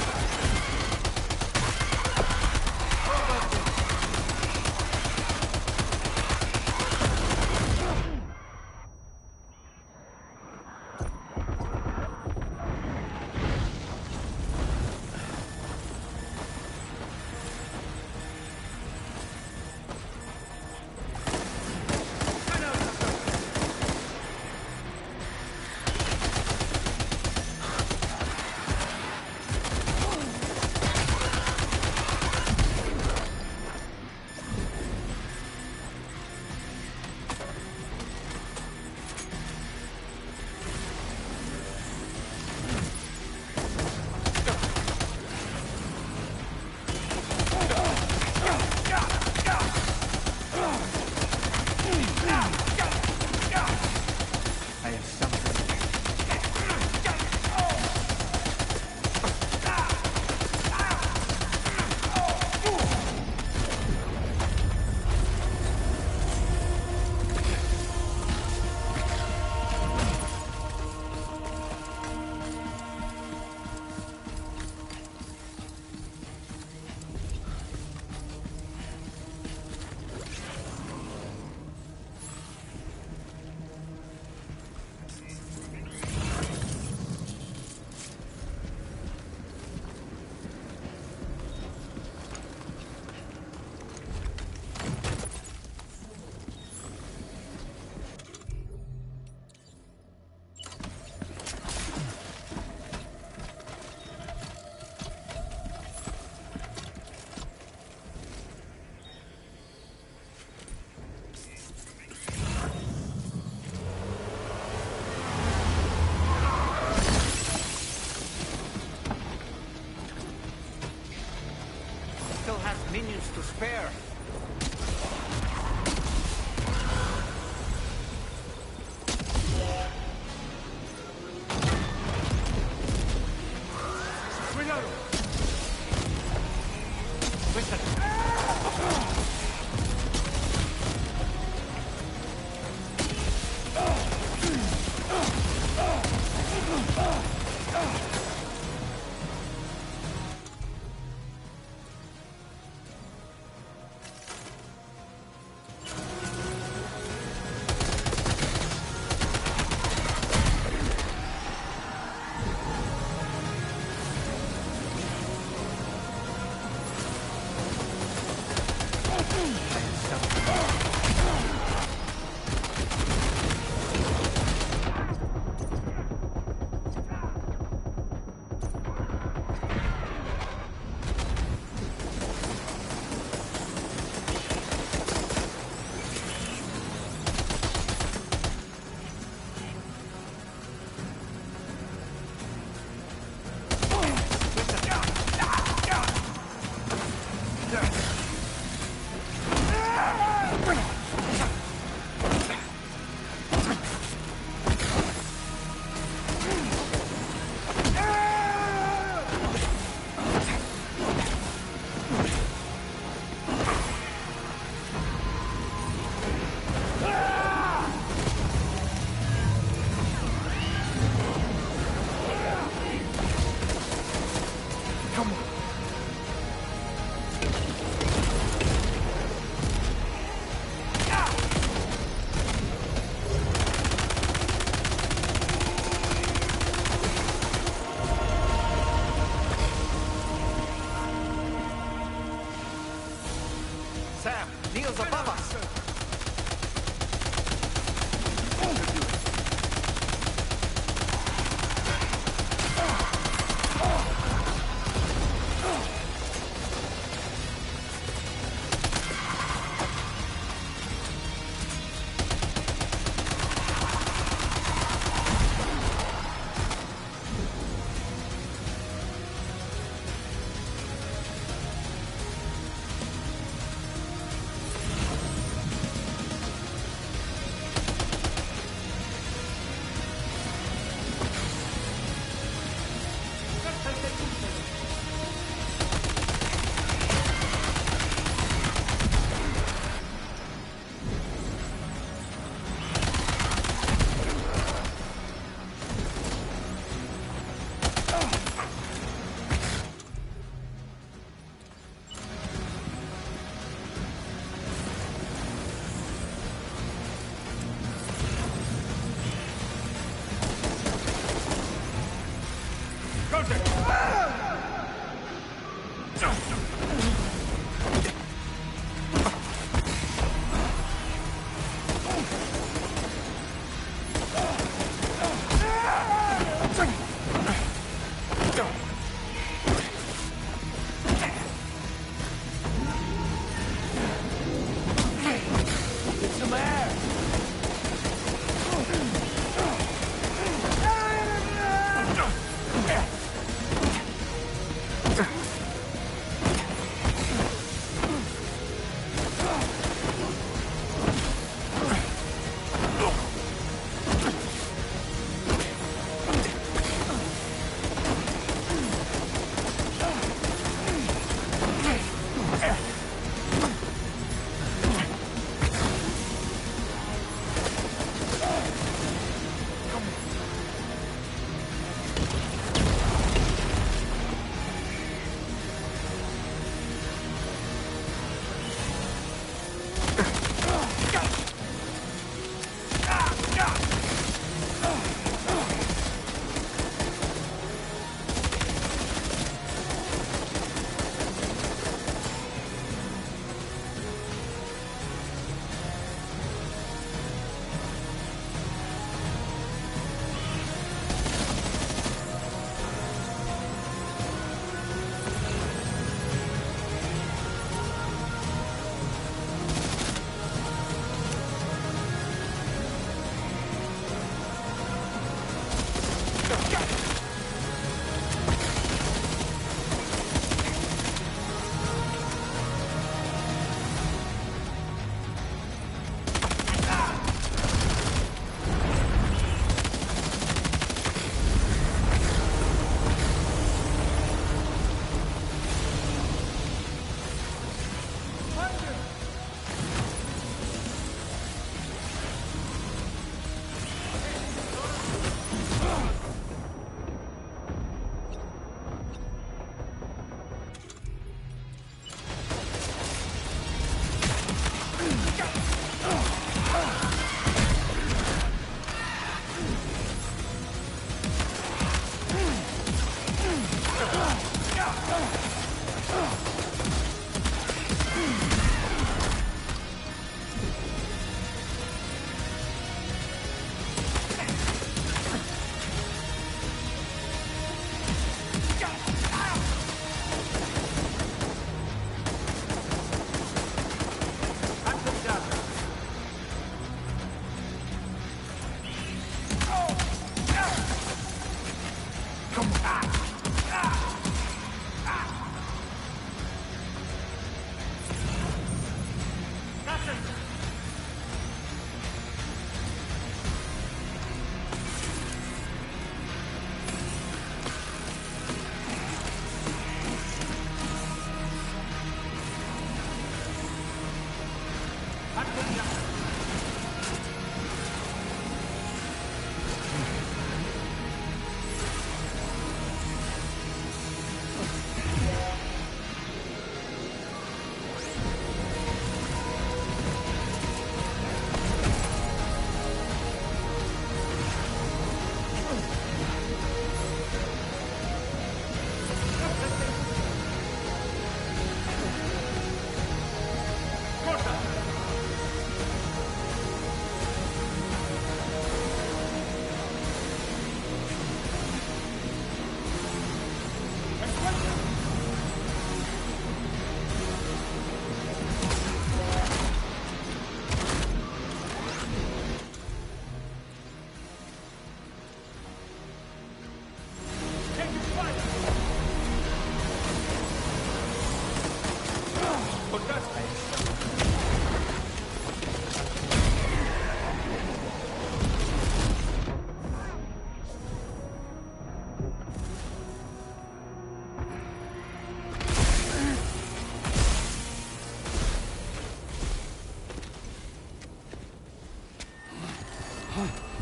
go.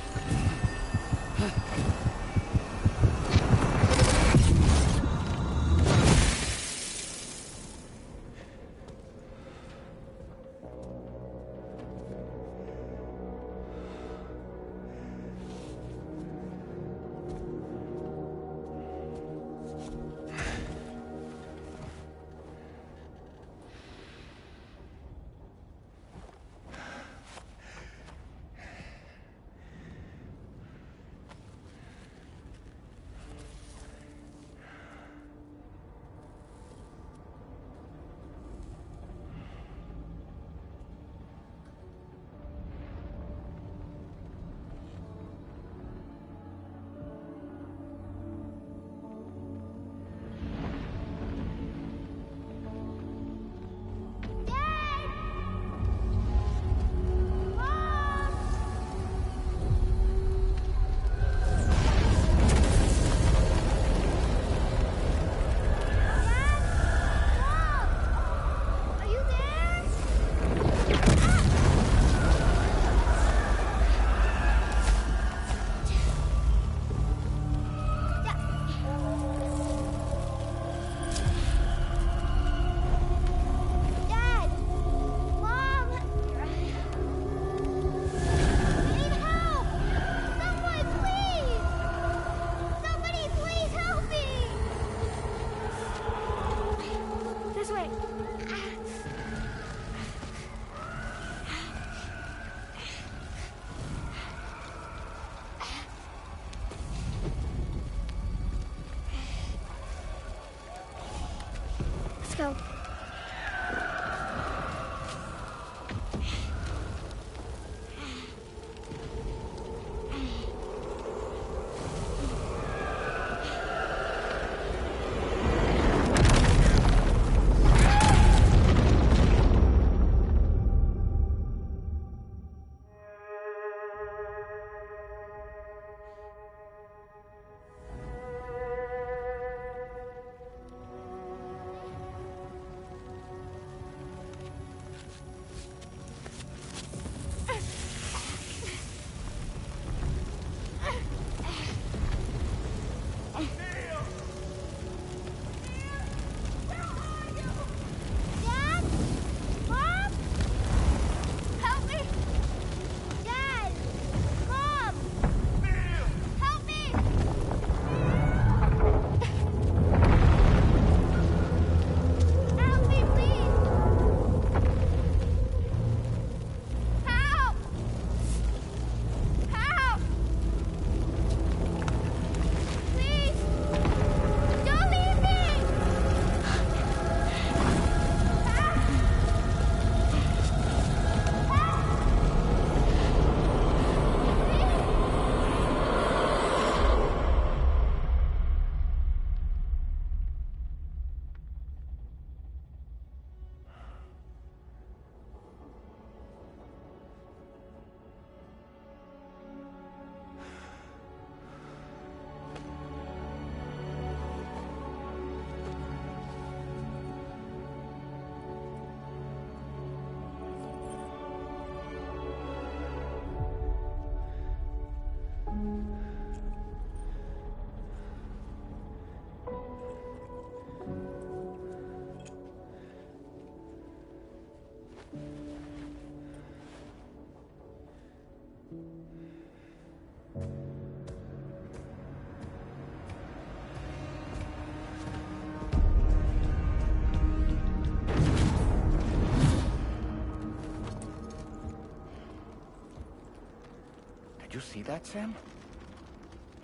Did you see that, Sam?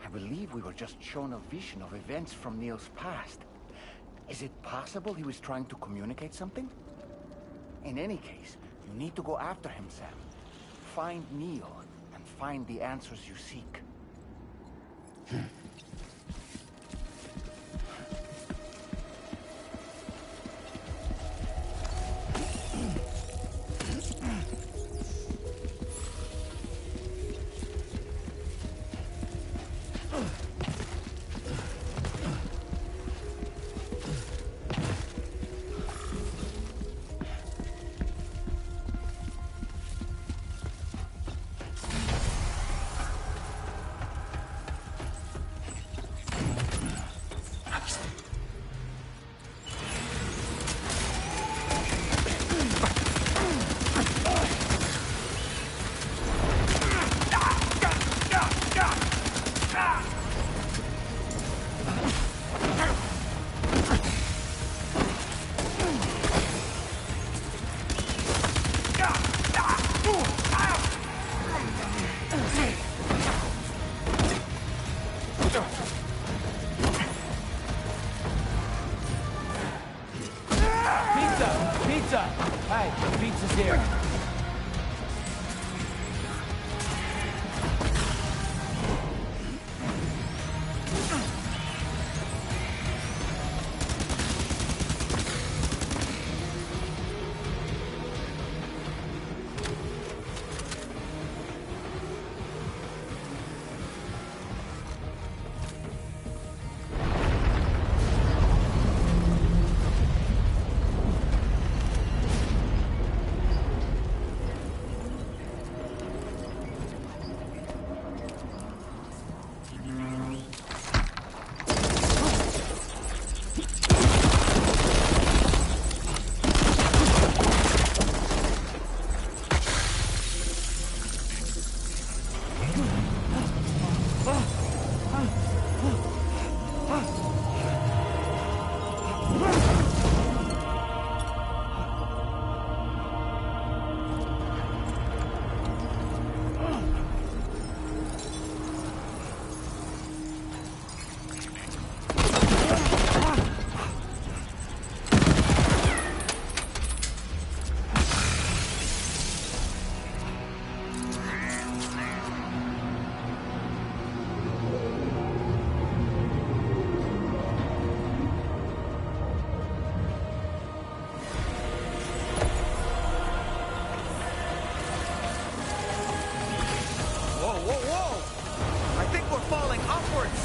I believe we were just shown a vision of events from Neil's past. Is it possible he was trying to communicate something? In any case, you need to go after him, Sam. Find Neil, and find the answers you seek.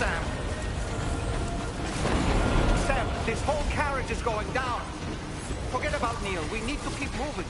Sam! Sam, this whole carriage is going down! Forget about Neil. We need to keep moving.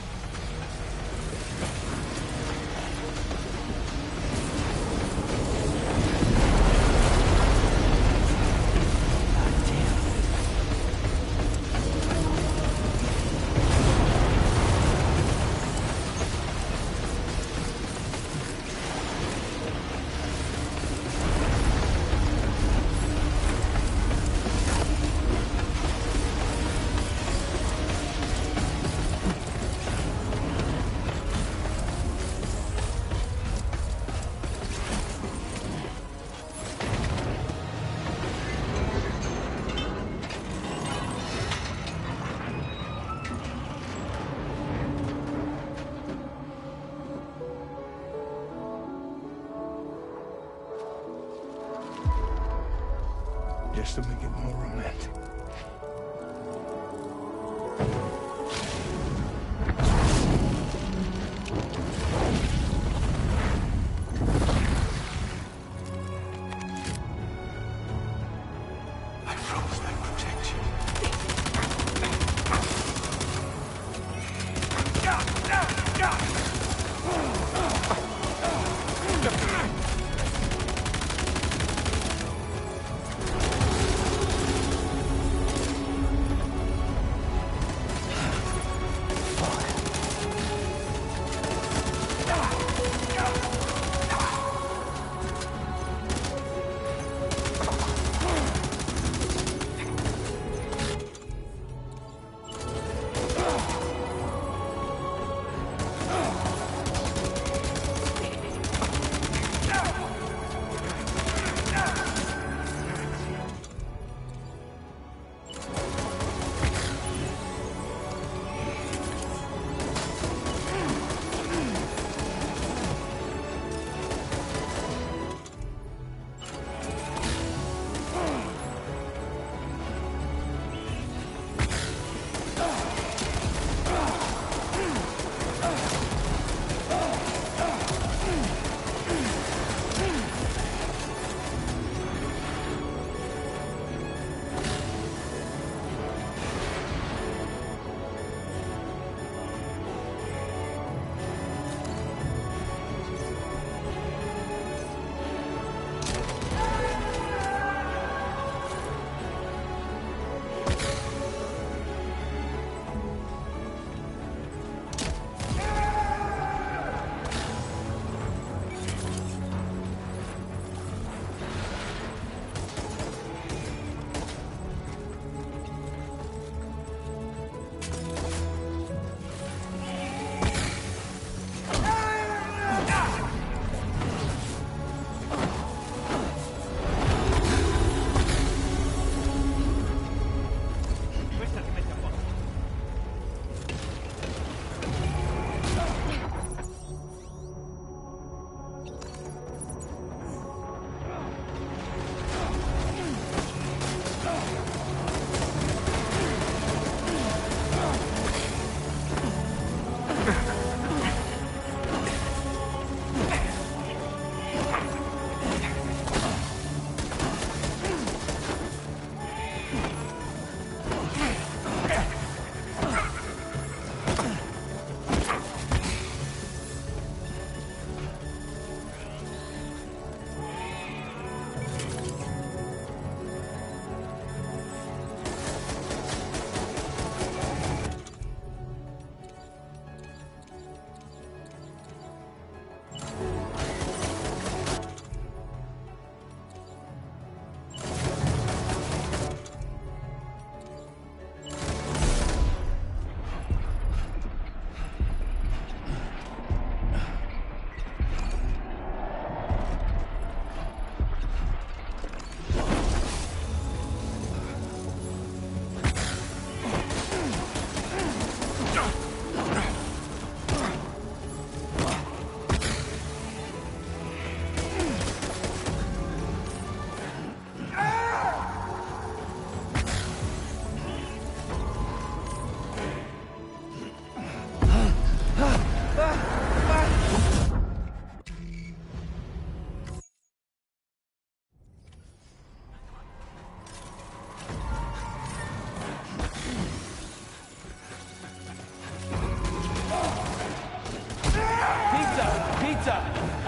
Just to make it more romantic. I promise I protect you.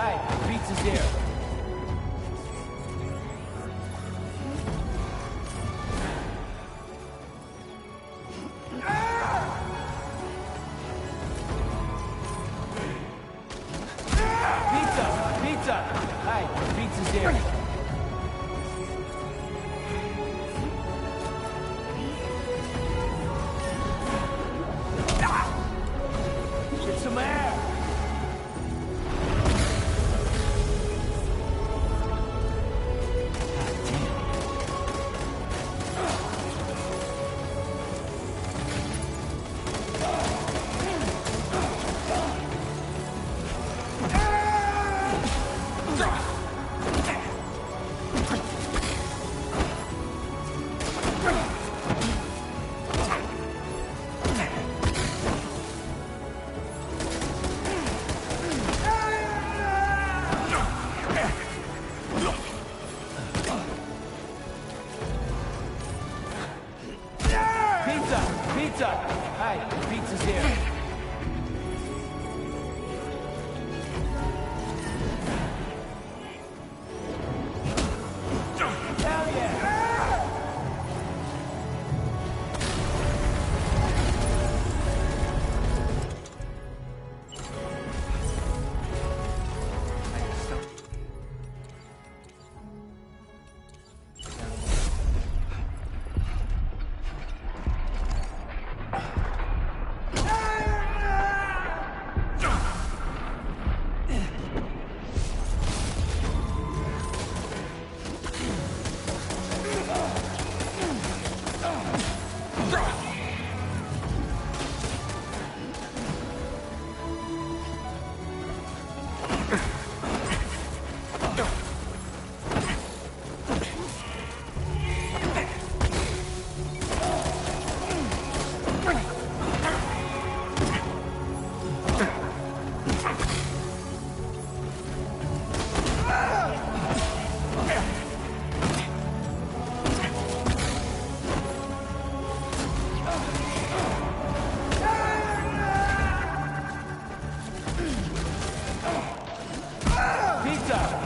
Hey, pizza's here. Pizza! Hey, pizza's here. Get some air! Pizza! Hey, pizza's here. Hell yeah!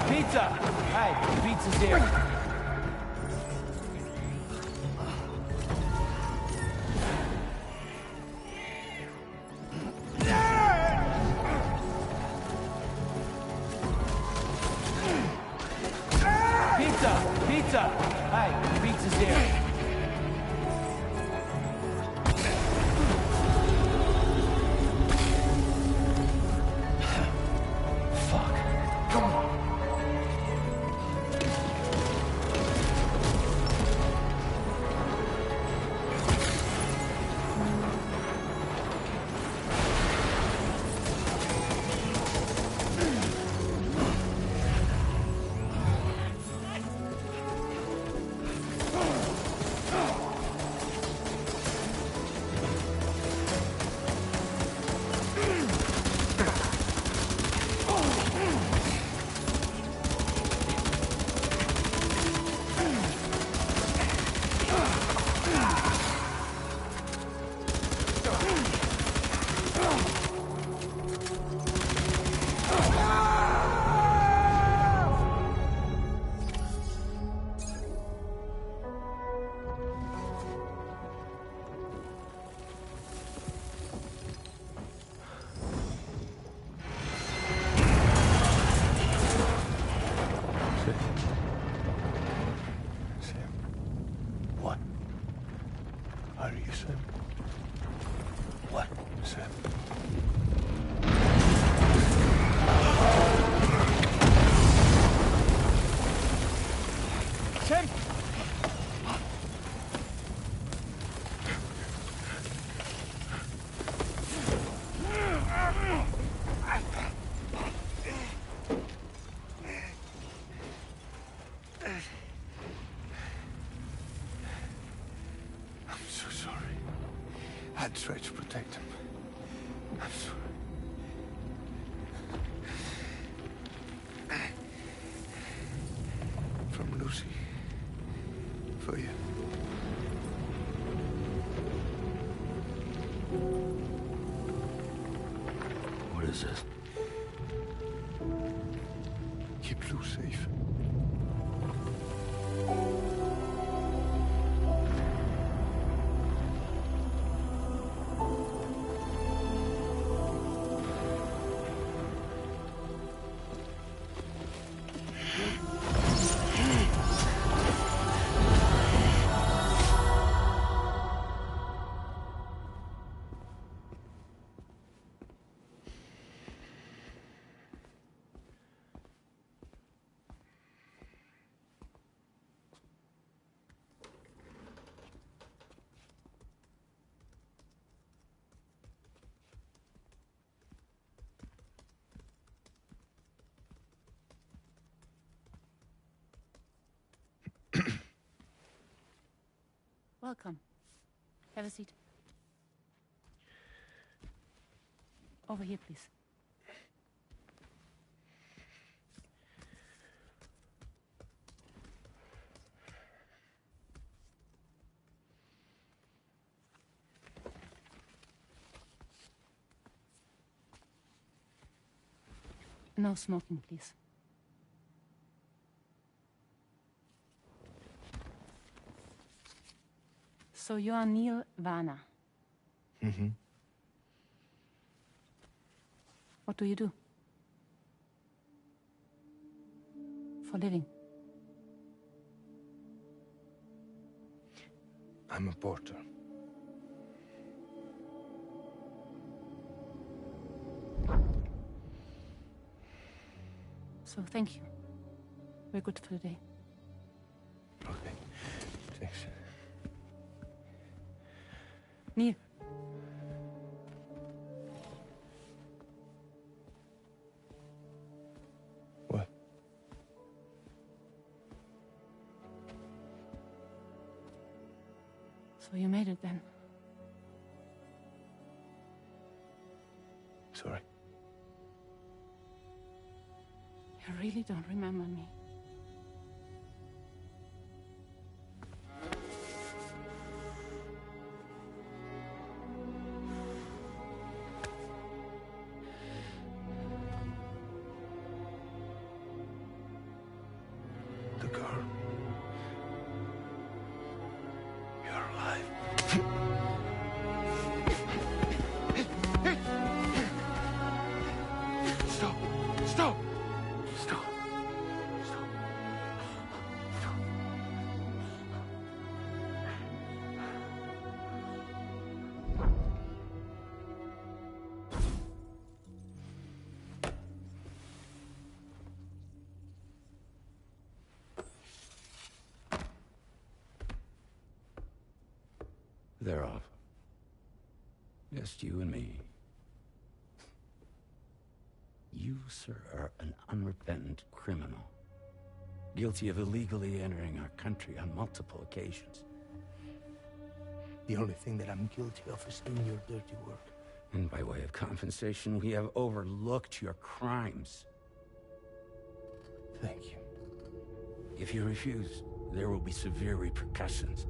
Pizza! Hey, pizza's here. Pizza! Hey, pizza's here. Are you Sam? What, Sam? Sam! I'm so sorry. I'd tried to protect him. I'm sorry. From Lucy. For you. What is this? keep Lou safe. Welcome. Have a seat. Over here, please. No smoking, please. So you are Neil Varner. Mm-hmm. What do you do? For a living? I'm a porter. So thank you. We're good for the day. Okay. Thanks. Neil. What? So you made it then? Sorry. You really don't remember me. The girl. You're alive. Stop! Stop! Stop! Stop! Stop! They're off. Just you and me. You, sir, are an unrepentant criminal. Guilty of illegally entering our country on multiple occasions. The only thing that I'm guilty of is doing your dirty work. And by way of compensation, we have overlooked your crimes. Thank you. If you refuse, there will be severe repercussions.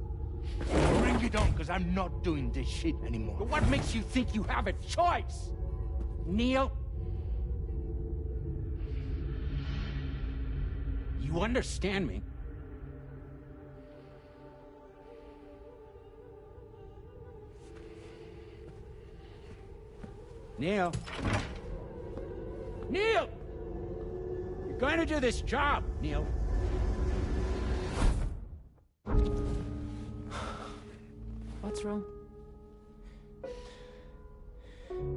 Bring it on, because I'm not doing this shit anymore. But what makes you think you have a choice? Neil? You understand me? Neil? Neil! You're going to do this job, Neil. What's wrong?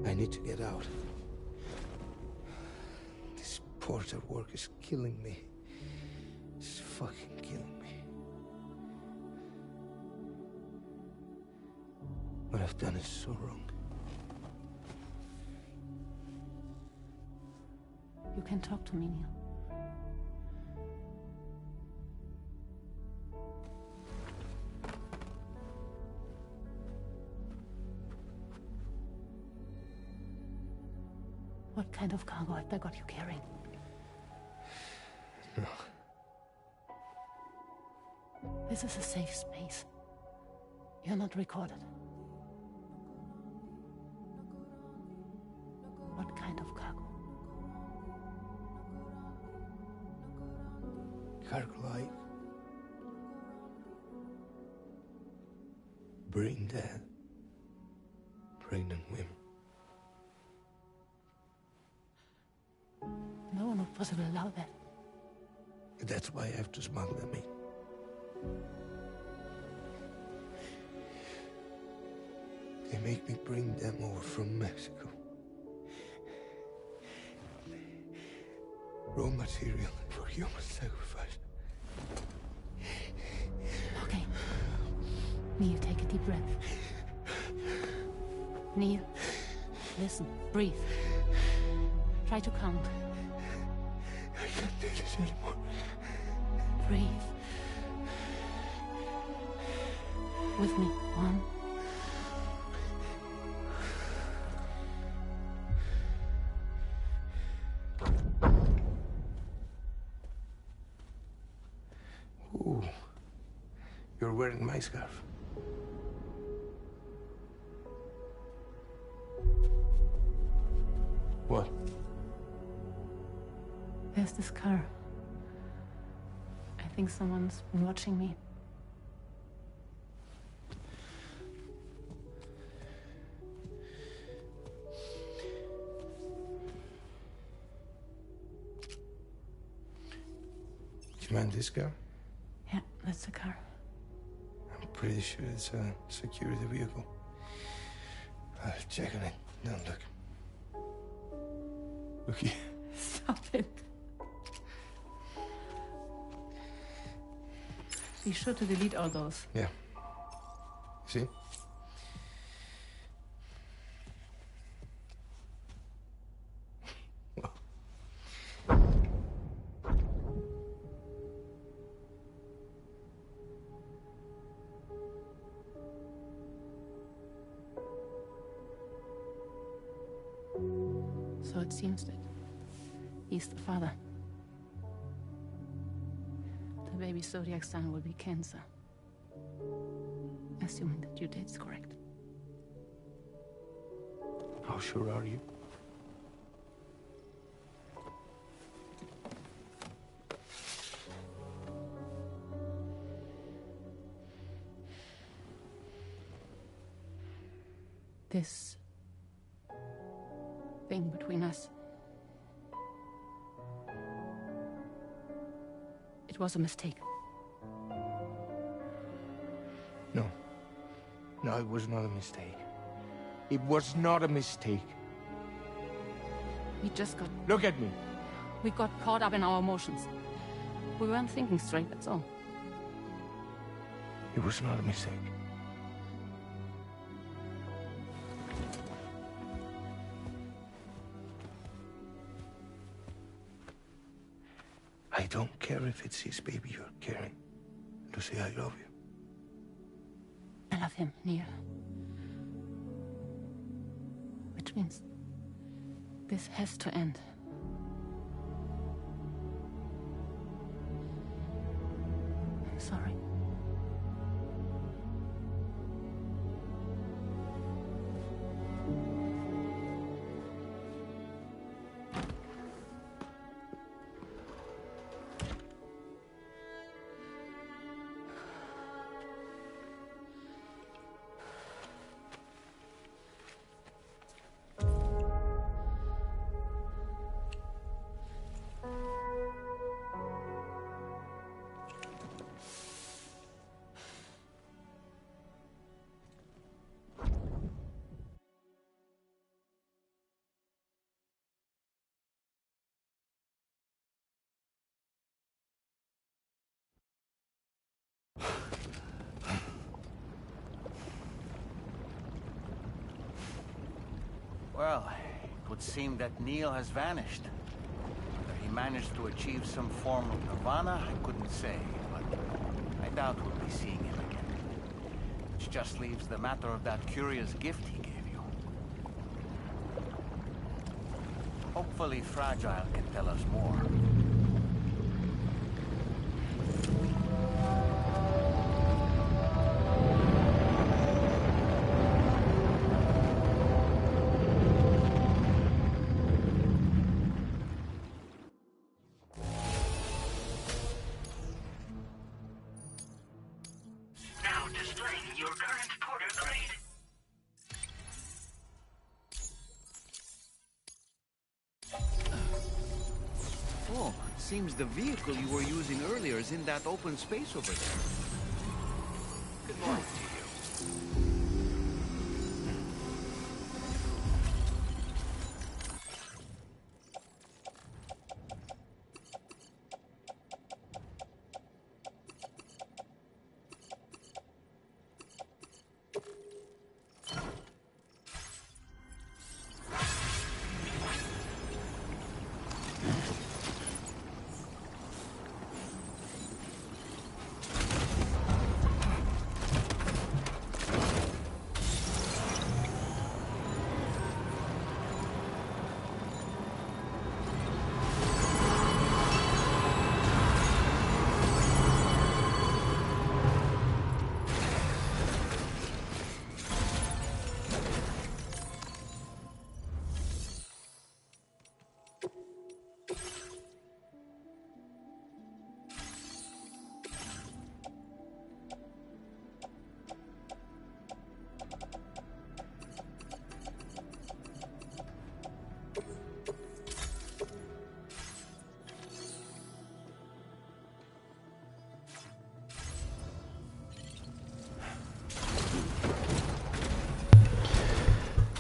I need to get out. This porter work is killing me. It's fucking killing me. What I've done is so wrong. You can talk to me, Neil. What kind of cargo have they got you carrying? No. This is a safe space. You're not recorded. What kind of cargo? like brain dead, pregnant women. No one would possibly allow that. That's why I have to smuggle them in. They make me bring them over from Mexico. Raw material for human sacrifice. Okay. Neil, take a deep breath. Neil, listen, breathe. Try to count. I can't do this anymore. Breathe. With me. 1. Ooh, you're wearing my scarf. What? There's this car. I think someone's been watching me. Do you mind this car? Yeah, that's the car. I'm pretty sure it's a security vehicle. I'll check on it. Now look. Look here. Stop it. Be sure to delete all those. Yeah. See? So it seems that he's the father. The baby's zodiac sign will be Cancer. Assuming that your date's correct. How sure are you? This thing between us. It was a mistake. No. No, it was not a mistake. It was not a mistake. We just got... Look at me. We got caught up in our emotions. We weren't thinking straight, that's all. It was not a mistake. I don't care if it's his baby you're carrying. Lucy, I love you. I love him, Neil. Which means this has to end. I'm sorry. Well, it would seem that Neil has vanished. Whether he managed to achieve some form of nirvana, I couldn't say, but I doubt we'll be seeing him again. Which just leaves the matter of that curious gift he gave you. Hopefully Fragile can tell us more. seems the vehicle you were using earlier is in that open space over there. Good morning to you.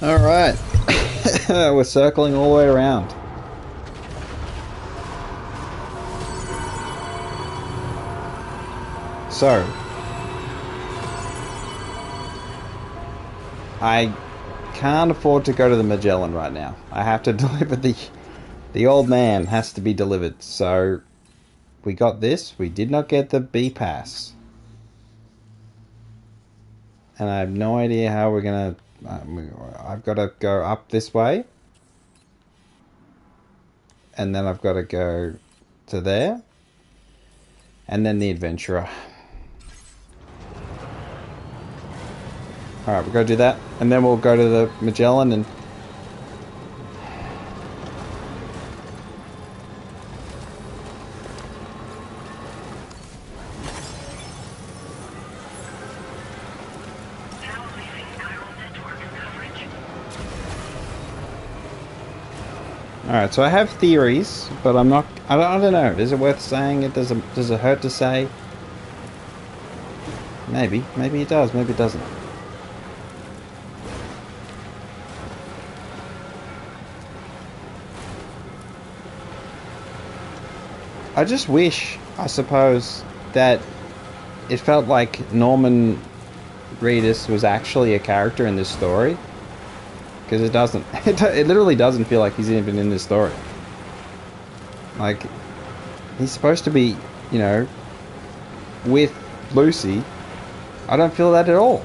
Alright. We're circling all the way around. So, I can't afford to go to the Magellan right now. I have to deliver the old man has to be delivered. So, we got this. We did not get the B pass. And I have no idea how we're gonna... I've got to go up this way. And then I've got to go to there. And then the adventurer. Alright, we'll go do that. And then we'll go to the Magellan and... Alright, so I have theories, but I'm not... I don't know. Is it worth saying it? Does it hurt to say? Maybe. Maybe it does. Maybe it doesn't. I just wish, I suppose, that it felt like Norman Reedus was actually a character in this story. Because it doesn't. It literally doesn't feel like he's even in this story. Like, he's supposed to be, you know, with Lucy. I don't feel that at all.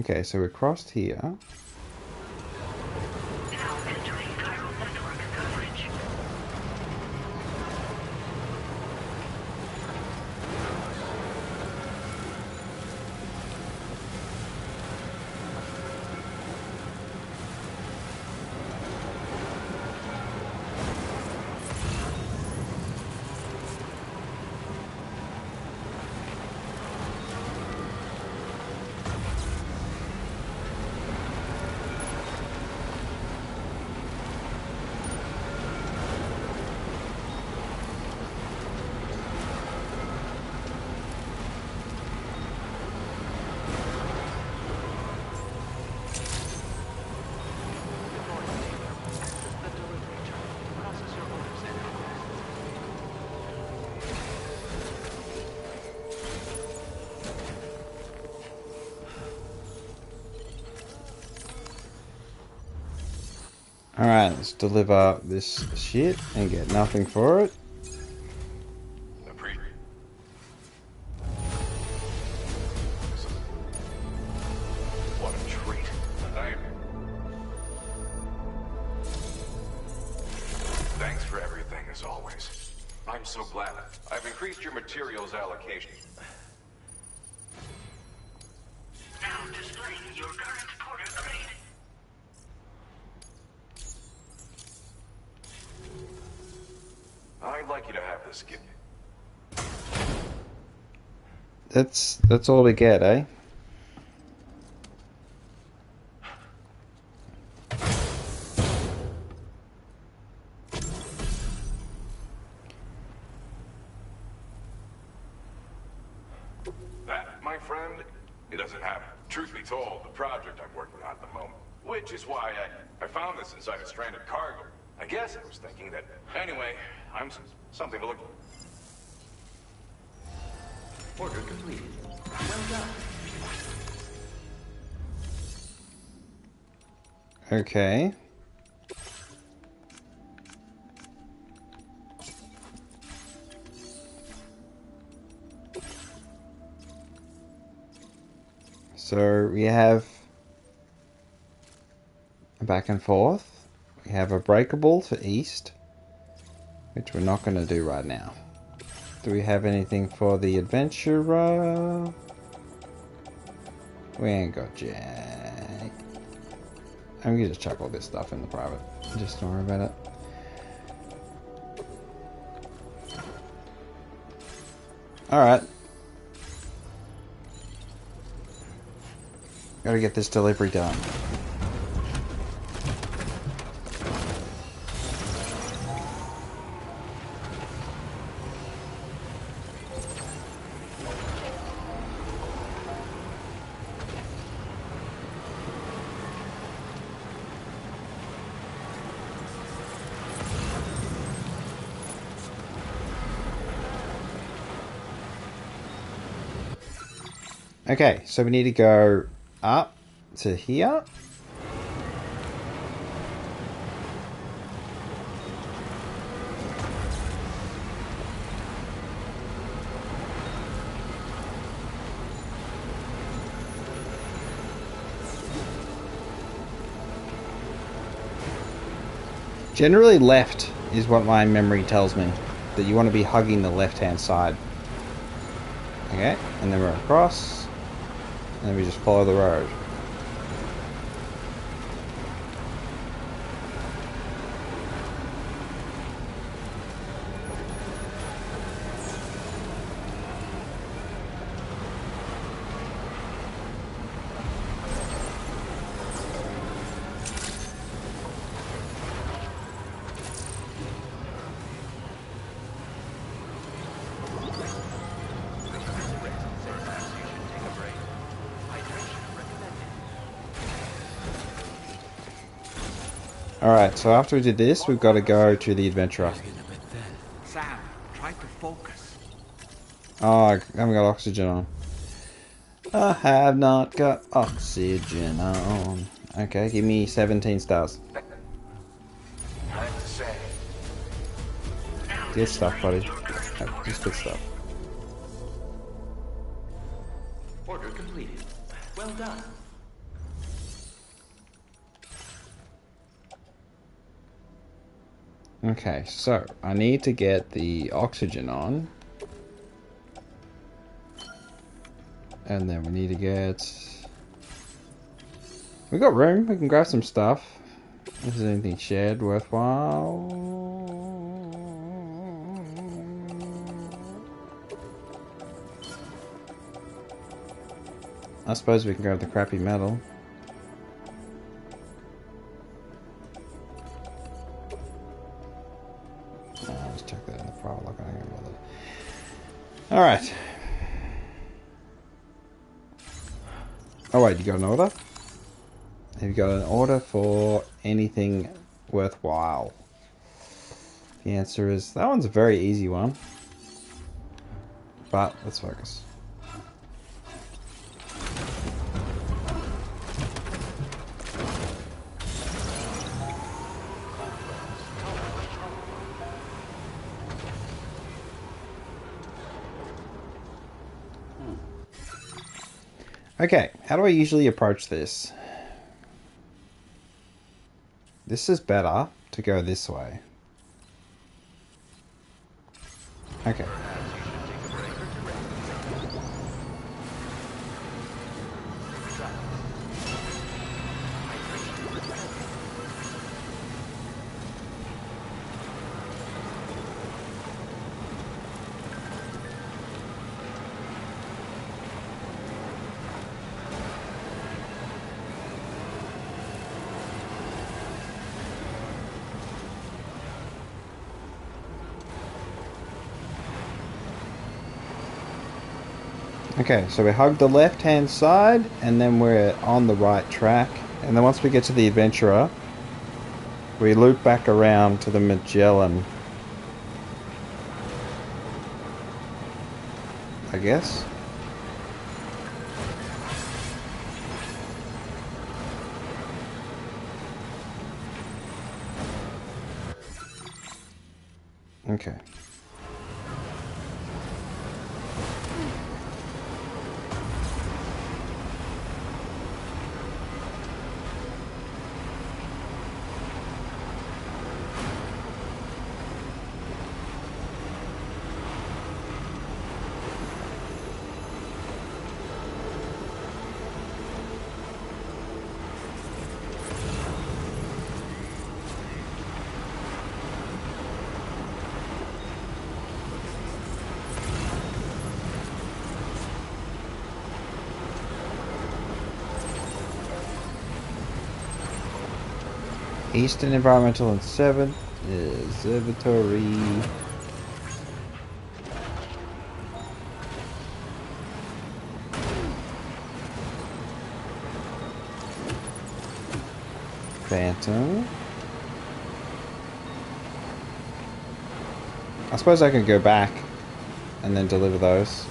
Okay, so we're crossed here. Alright, let's deliver this shit and get nothing for it. What a treat. Thanks for everything, as always. I'm so glad. I've increased your materials allocation. Now displaying your current porter grade. I'd like you to have this, kid. that's all we get, eh? That, my friend, it doesn't happen. Truth be told, the project I'm working on at the moment, which is why I found this inside a stranded cargo. I guess I was thinking that, anyway, I'm something to look. Order completed. Well done. Okay. So we have a back and forth. We have a breakable to east, which we're not going to do right now. Do we have anything for the adventurer? We ain't got jack. I'm gonna just chuck all this stuff in the private. Just don't worry about it. Alright. Gotta get this delivery done. Okay, so we need to go up to here. Generally left is what my memory tells me. That you want to be hugging the left-hand side. Okay, and then we're across. And then we just follow the road. Alright, so after we did this, we've got to go to the adventurer. Sam, try to focus. Oh, I haven't got oxygen on. I have not got oxygen on. Okay, give me 17 stars. Good stuff, buddy. Just good stuff. Order completed. Well done. Okay, so I need to get the oxygen on. And then we need to get... We got room, we can grab some stuff. If there's anything shared worthwhile. I suppose we can grab the crappy metal. Let's check that in the private lock. I don't bother. Alright. Oh wait, you got an order? Have you got an order for anything worthwhile? The answer is, that one's a very easy one. But, let's focus. Okay, how do I usually approach this? This is better to go this way. Okay. Okay, so we hug the left-hand side, and then we're on the right track. And then once we get to the Adventurer, we loop back around to the Magellan. I guess. Okay. Eastern Environmental and 7th Observatory. Phantom. I suppose I could go back and then deliver those.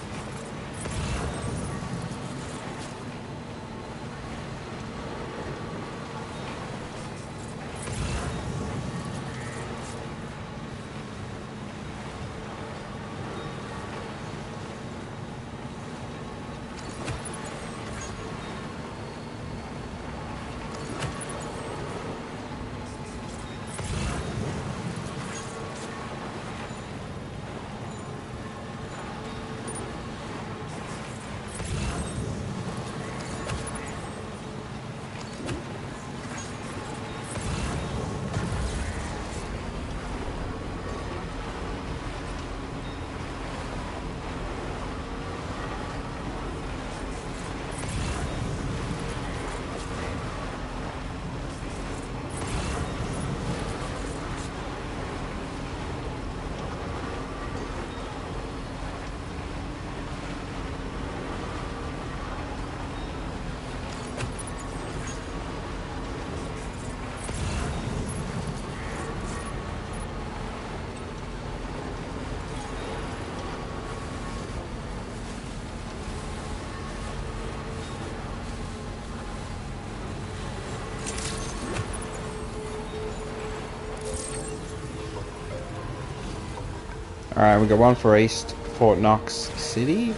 Alright, we got one for East Fort Knox City.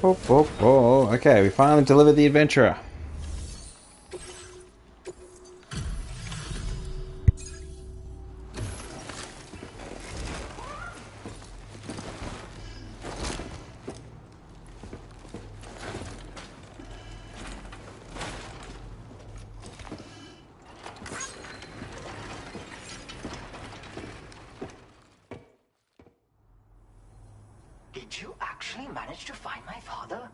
Oh. Okay, we finally delivered the Adventurer. Did you actually manage to find my father?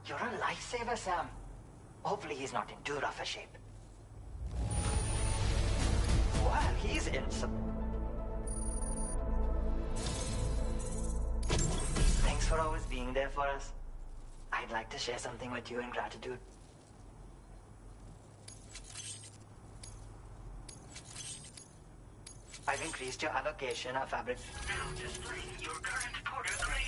You're a lifesaver, Sam. Hopefully he's not in too rough a shape. Well, he's in some... Thanks for always being there for us. I'd like to share something with you in gratitude. I've increased your allocation of fabric. Now displaying your current porter grade.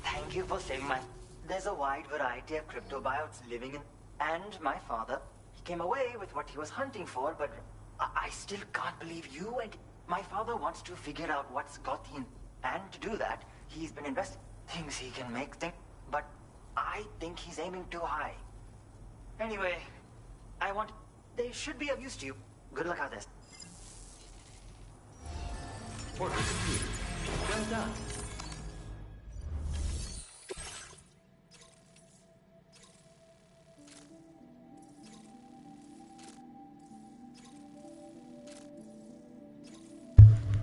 Thank you for saving my... There's a wide variety of cryptobiotes living in... And my father, he came away with what he was hunting for, but I still can't believe you and... My father wants to figure out what's got him. And to do that, he's been investing things he can make things... But I think he's aiming too high. Anyway, I want... They should be of use to you. Good luck out there. Order completed. Well done.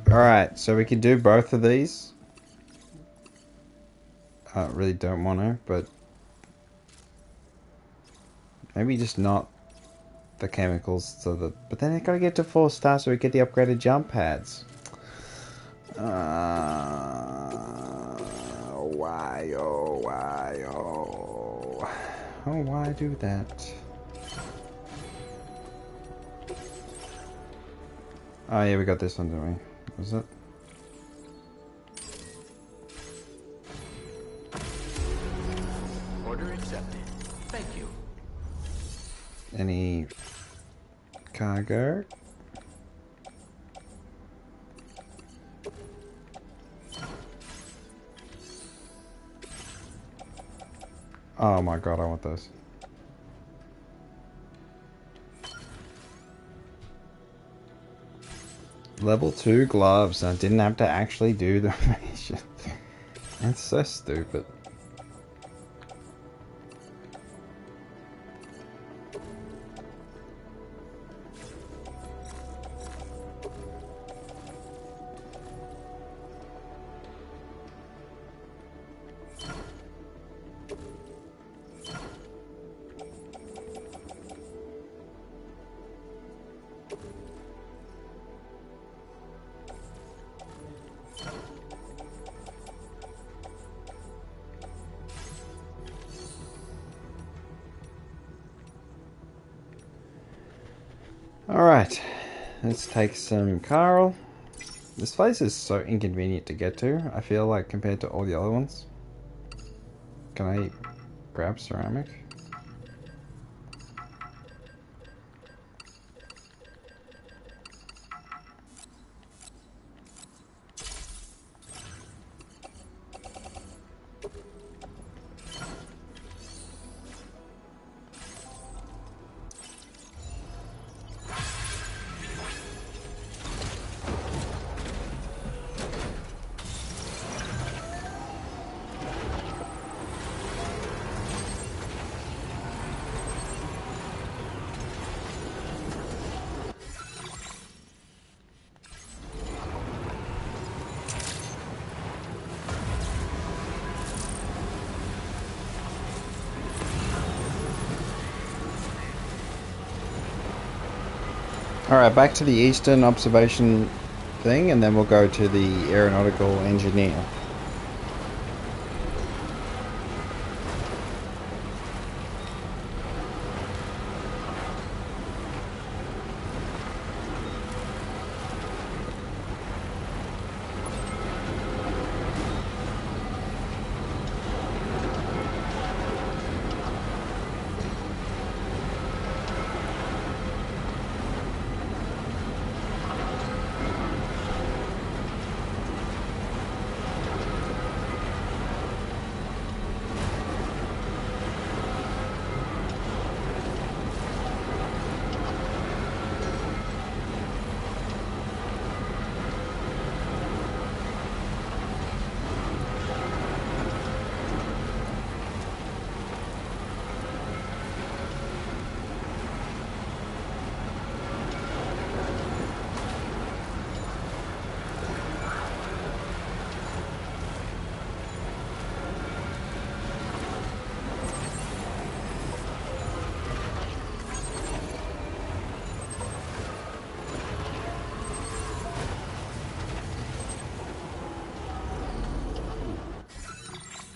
Alright, so we can do both of these. I really don't want to, but... Maybe just not the chemicals, so that... But then I gotta get to 4 stars so we get the upgraded jump pads. Why, oh, why, oh. Oh, why do that? Oh, yeah, we got this one, didn't we? Was it? Order accepted. Thank you. Any cargo? Oh my god, I want those. Level 2 gloves. I didn't have to actually do the mission. That's so stupid. Alright, let's take some Carl. This place is so inconvenient to get to, I feel like, compared to all the other ones. Can I grab ceramic? Alright, back to the eastern observation thing, and then we'll go to the aeronautical engineer.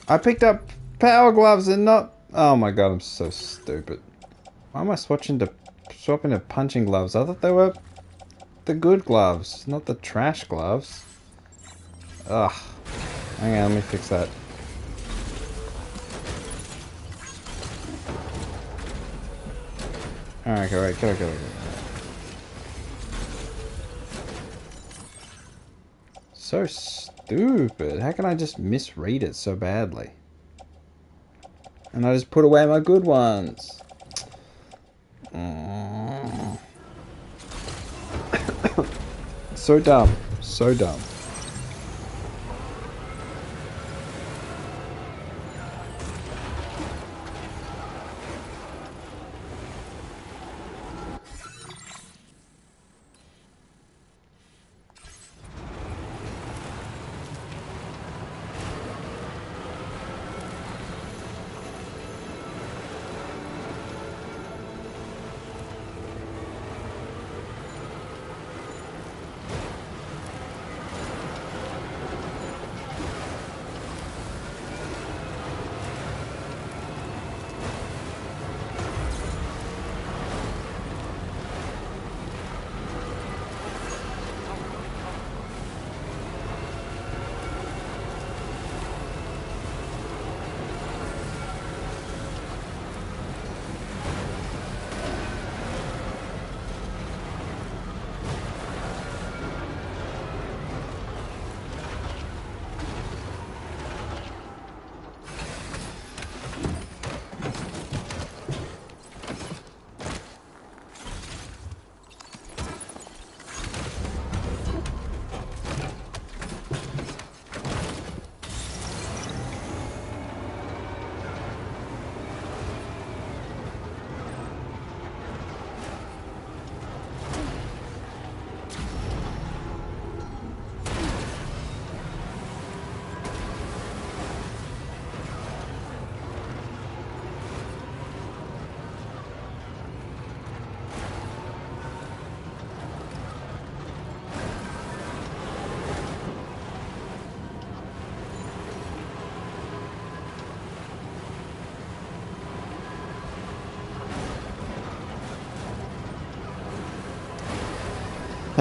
I picked up power gloves and not... Oh my god, I'm so stupid. Why am I swapping to punching gloves? I thought they were the good gloves, not the trash gloves. Ugh. Hang on, let me fix that. Alright, go. So stupid. How can I just misread it so badly? And I just put away my good ones. So dumb. So dumb.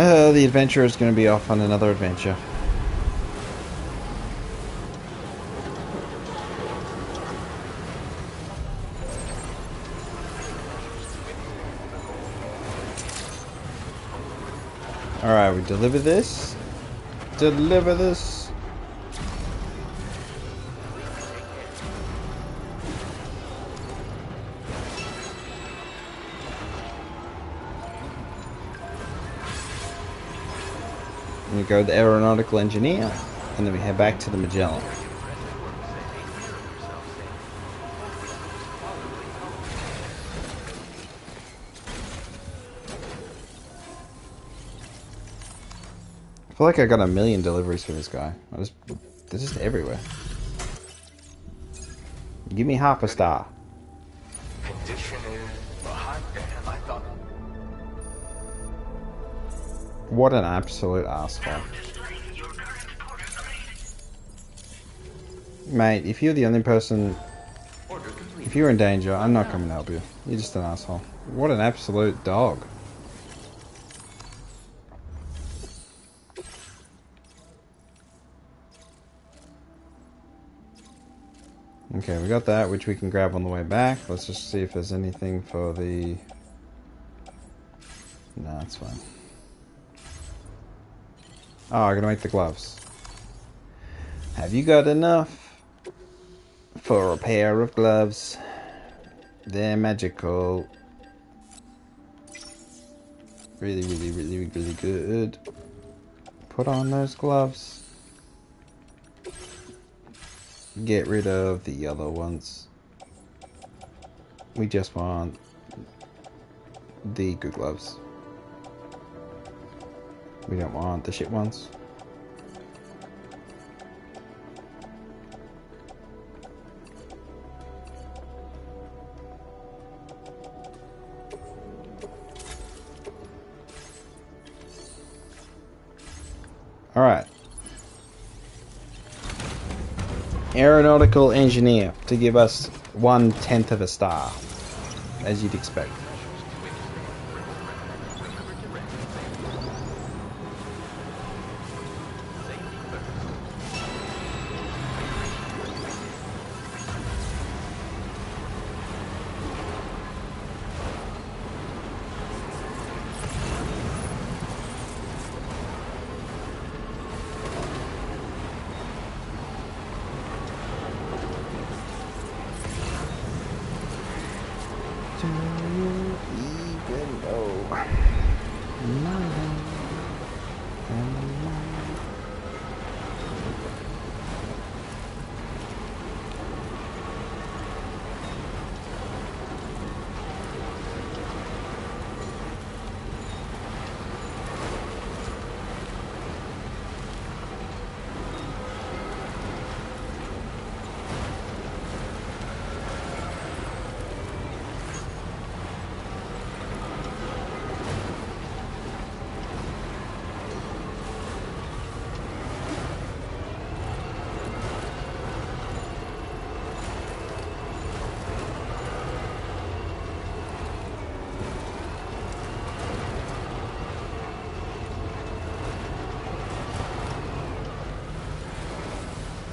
The adventurer is going to be off on another adventure. Alright, we deliver this. Deliver this. And we go to the aeronautical engineer, and then we head back to the Magellan. I feel like I got a million deliveries for this guy. They're just everywhere. Give me half a star. Condition is hot damn. I thought. What an absolute asshole. Mate, if you're the only person... If you're in danger, I'm not coming to help you. You're just an asshole. What an absolute dog. Okay, we got that, which we can grab on the way back. Let's just see if there's anything for the... No, that's fine. Oh, I gotta make the gloves. Have you got enough for a pair of gloves? They're magical. Really, really, really, really good. Put on those gloves. Get rid of the other ones. We just want the good gloves. We don't want the shit ones. Alright. Aeronautical engineer to give us 1/10 of a star, as you'd expect.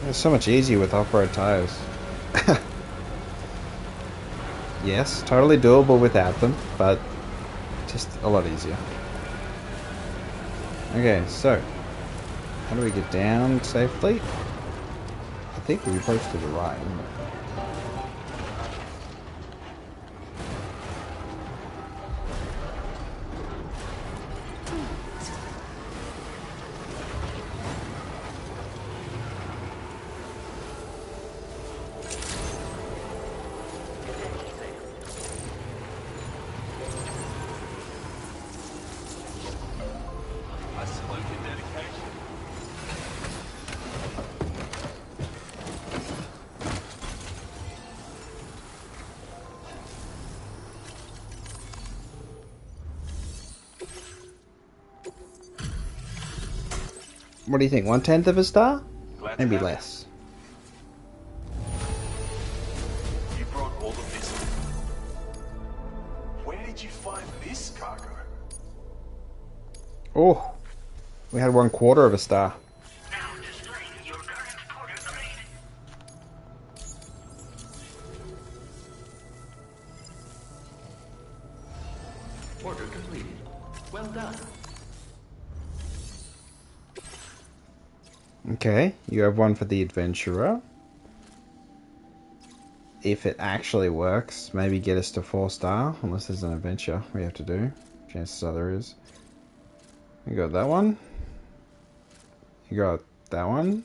It's so much easier with off-road tires. Yes, totally doable without them, but just a lot easier. Okay, so how do we get down safely? I think we approach to the right. What do you think? 1/10 of a star? Maybe less. You brought all of this. Where did you find this cargo? Oh, we had 1/4 of a star. Order completed. Well done. Okay, you have one for the adventurer. If it actually works, maybe get us to 4-star, unless there's an adventure we have to do. Chances are there is. You got that one. You got that one.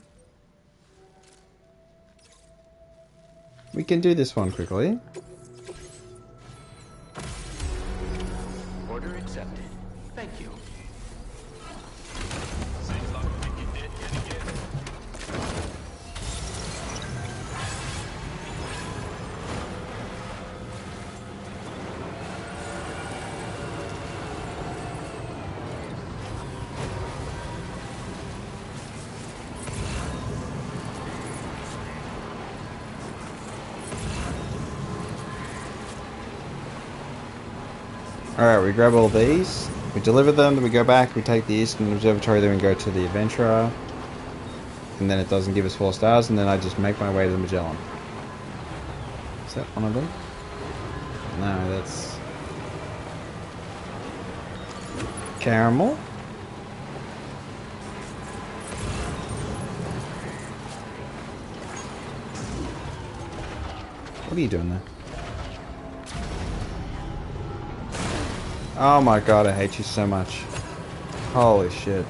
We can do this one quickly. Order accepted. Thank you. Alright, we grab all these, we deliver them, then we go back, we take the Eastern Observatory, then we go to the Adventurer, and then it doesn't give us 4 stars, and then I just make my way to the Magellan. Is that one of them? No, that's... Caramel? What are you doing there? Oh my god, I hate you so much. Holy shit.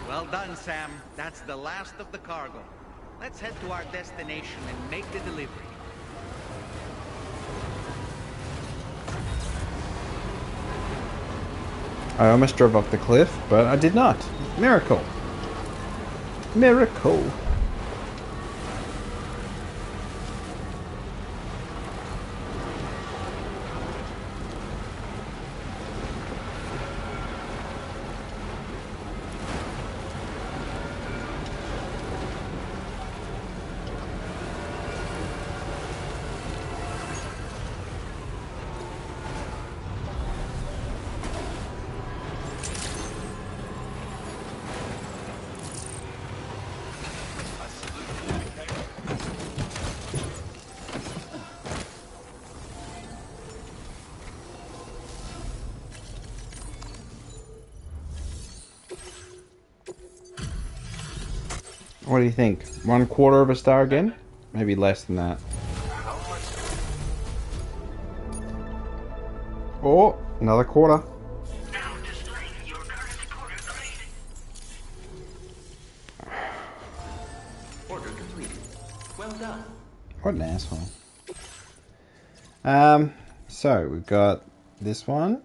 Well done, Sam. That's the last of the cargo. Let's head to our destination and make the delivery. I almost drove off the cliff, but I did not. Miracle. Miracle. What do you think? 1/4 of a star again? Maybe less than that. Oh, another 1/4. Order completed. Well done. What an asshole. So we've got this one,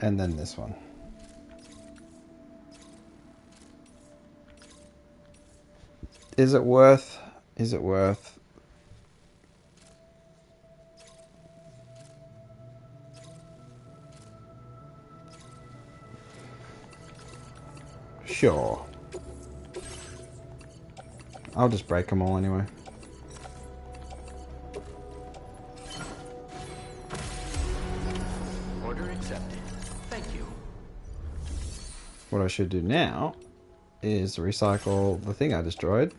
and then this one. Is it worth? Sure. I'll just break them all anyway. Order accepted. Thank you. What I should do now is recycle the thing I destroyed.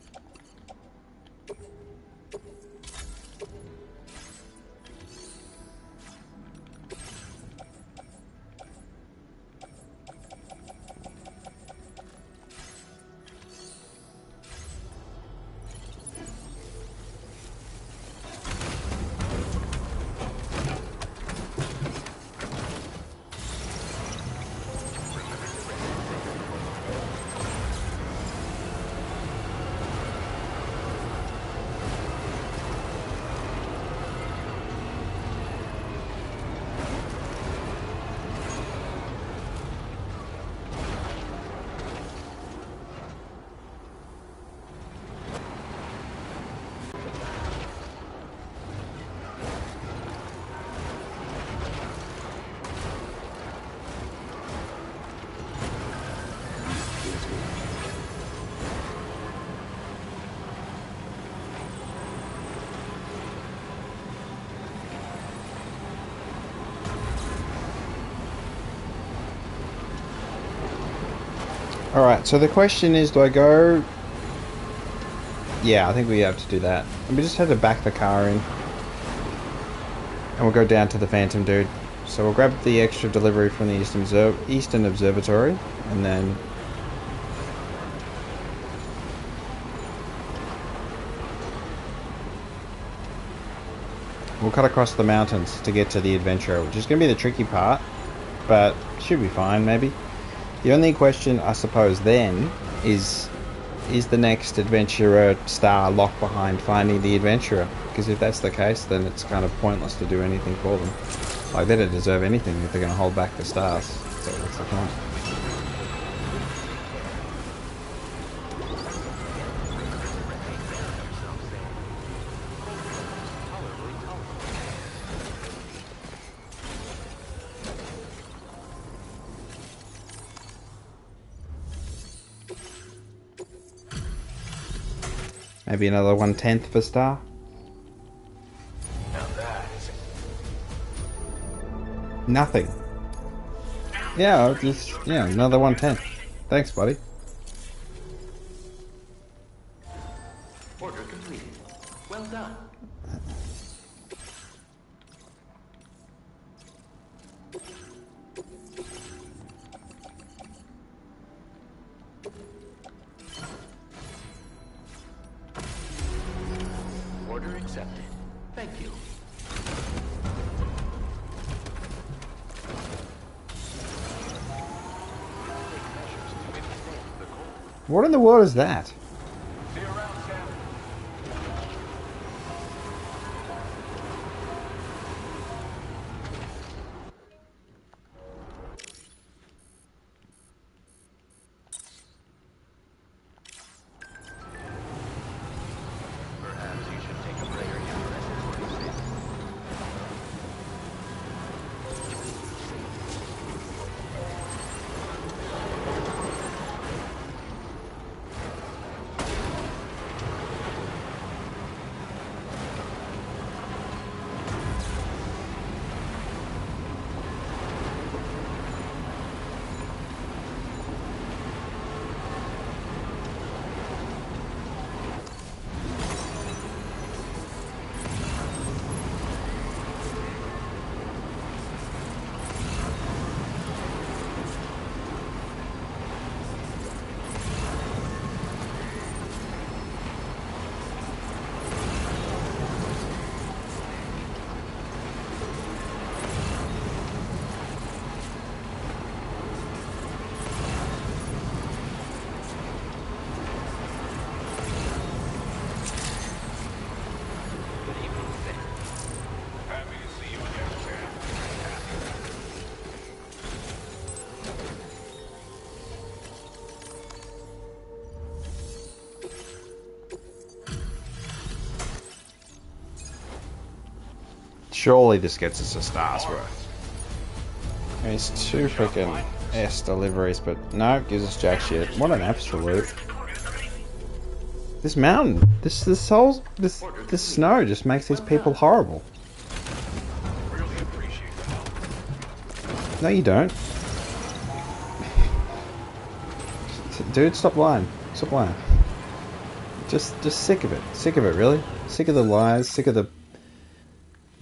Alright, so the question is, do I go... Yeah, I think we have to do that. And we just have to back the car in. And we'll go down to the Phantom Dude. So we'll grab the extra delivery from the Eastern Observatory, and then... we'll cut across the mountains to get to the Adventurer, which is going to be the tricky part, but should be fine, maybe. The only question, I suppose, then, is the next Adventurer star locked behind finding the Adventurer? Because if that's the case, then it's kind of pointless to do anything for them. Like, they don't deserve anything if they're going to hold back the stars. So what's the point? Maybe another 1/10 per star. Now that is Nothing. Yeah, just another 1/10. Thanks, buddy. Order completed. Well done. Order accepted. Thank you. What in the world is that? Perhaps you should take a break or you rest is what you say. Surely this gets us a star's worth. It's 2 freaking S deliveries, but no, it gives us jack shit. What an absolute. This mountain, this snow just makes these people horrible. No, you don't. Dude, stop lying. Stop lying. Just sick of it. Sick of it, really. Sick of the lies. Sick of the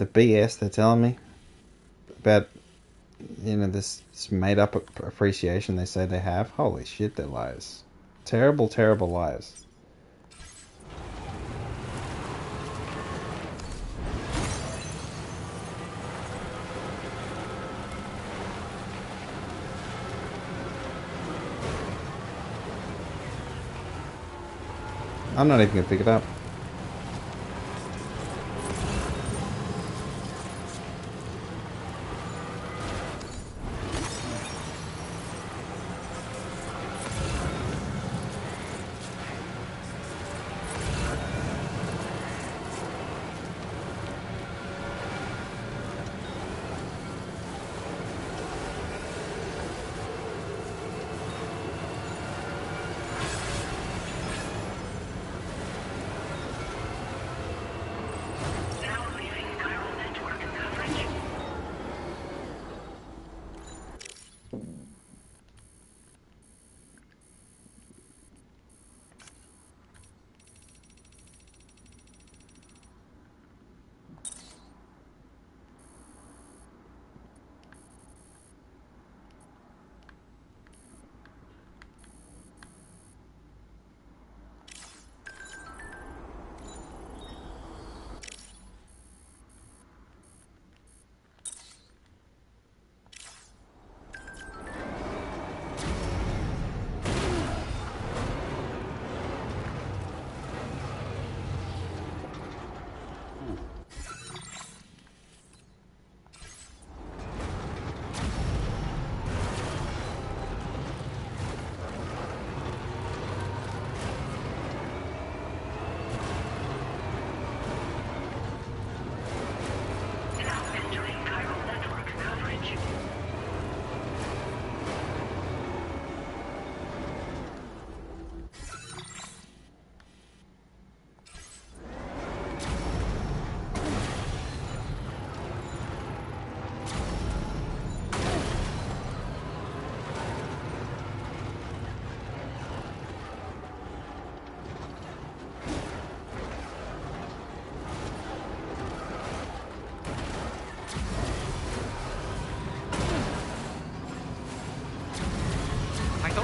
BS they're telling me about, this made up appreciation they say they have. Holy shit, they're liars. Terrible, terrible liars. I'm not even gonna pick it up.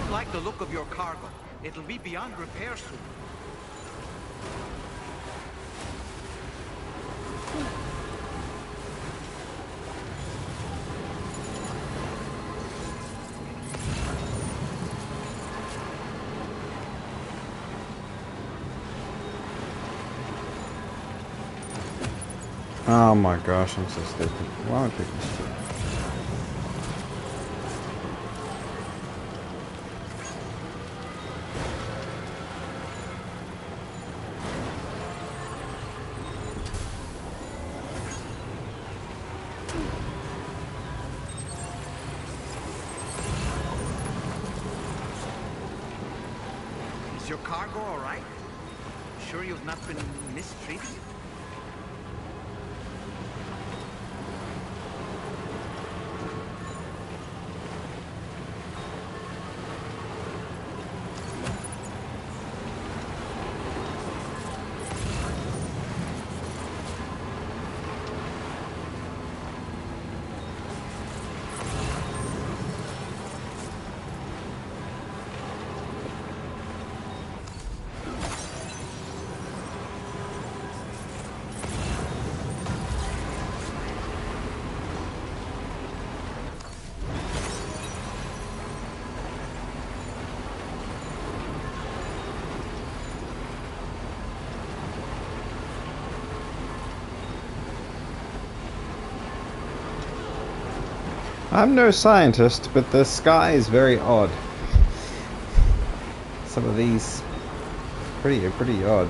don't like the look of your cargo. It'll be beyond repair soon. Oh my gosh, I'm so stupid. Why am I picking this shit? Is your cargo all right? Sure you've not been mistreated? I'm no scientist, but the sky is very odd. Some of these pretty odd.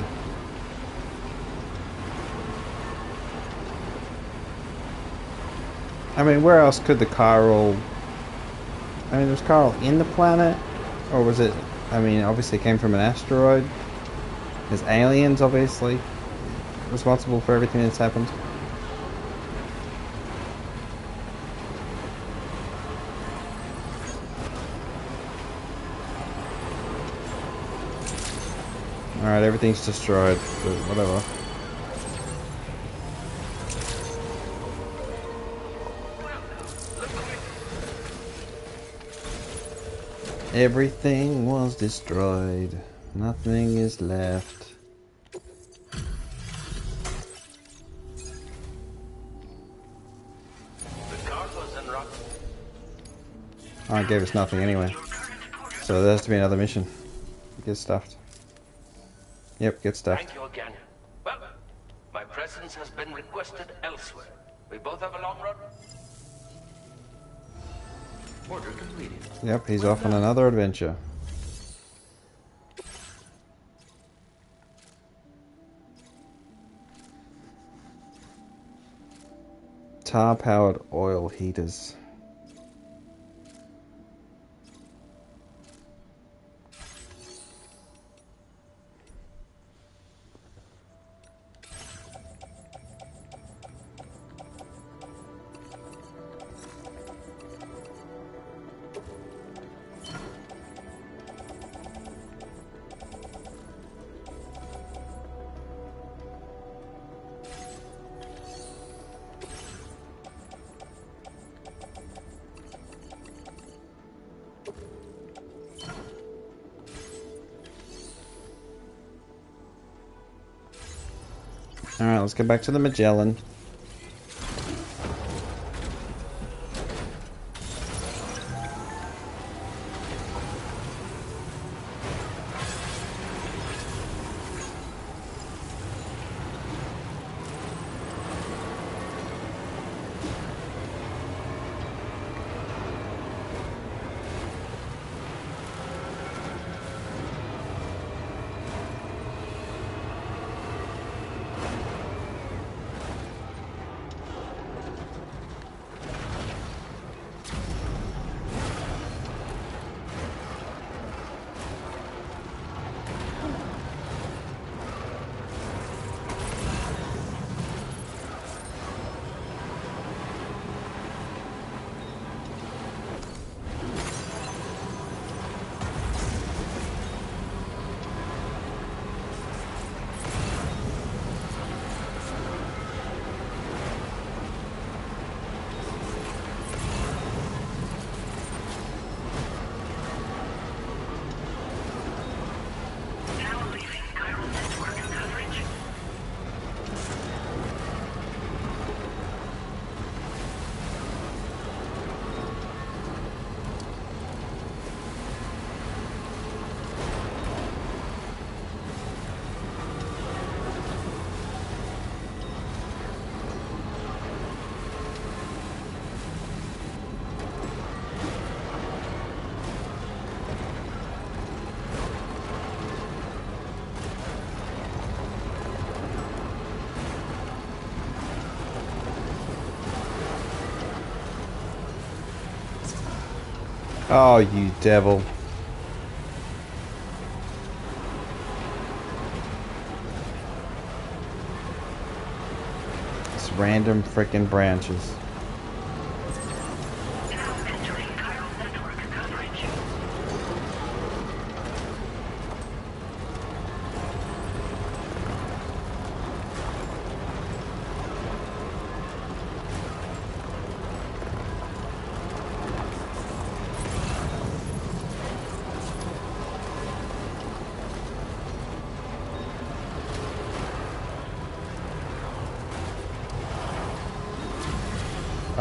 I mean, where else could the Chiral... I mean, was Chiral in the planet? Or was it... I mean, obviously it came from an asteroid. There's aliens, obviously, responsible for everything that's happened. Alright, everything's destroyed, but whatever. Everything was destroyed. Nothing is left. Oh, it gave us nothing anyway. So there has to be another mission. Get stuffed. Yep, get stuffed. Thank you again. Well, my presence has been requested elsewhere. We both have a long run. Order completed. Yep, he's off on another adventure. Tar-powered oil heaters. Alright, let's get back to the Magellan. Oh, you devil. It's random frickin' branches.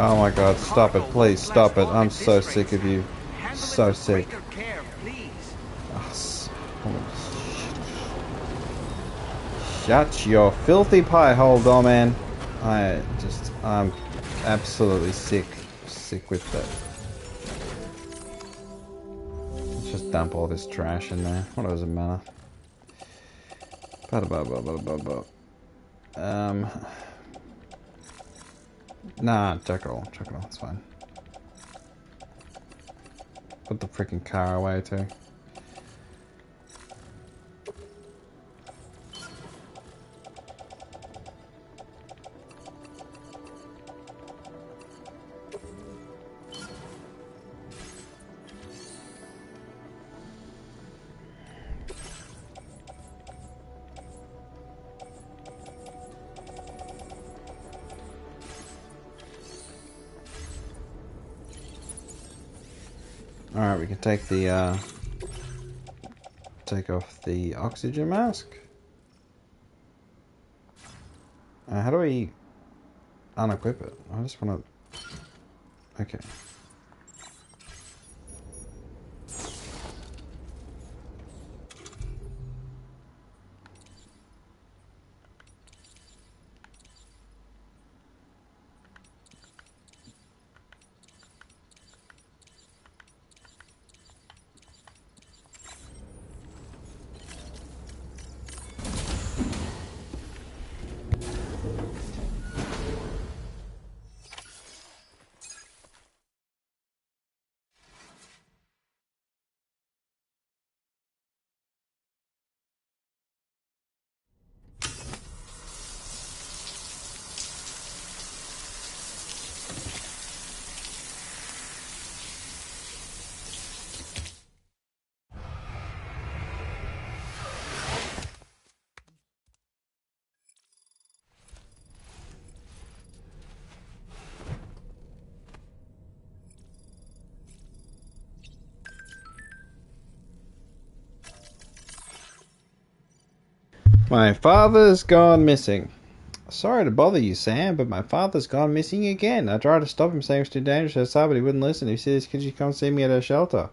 Oh my god, stop it, please stop it. I'm so sick of you. So sick. Shut your filthy pie hole, doorman. I'm absolutely sick with that. Let's just dump all this trash in there. What does it matter? Nah, chuck it all, it's fine. Put the freaking car away too. Alright, we can take the take off the oxygen mask. How do we unequip it? I just want to... Okay. My father's gone missing. Sorry to bother you, Sam, but my father's gone missing again. I tried to stop him saying it was too dangerous outside, but he wouldn't listen. He says, could you come see me at our shelter?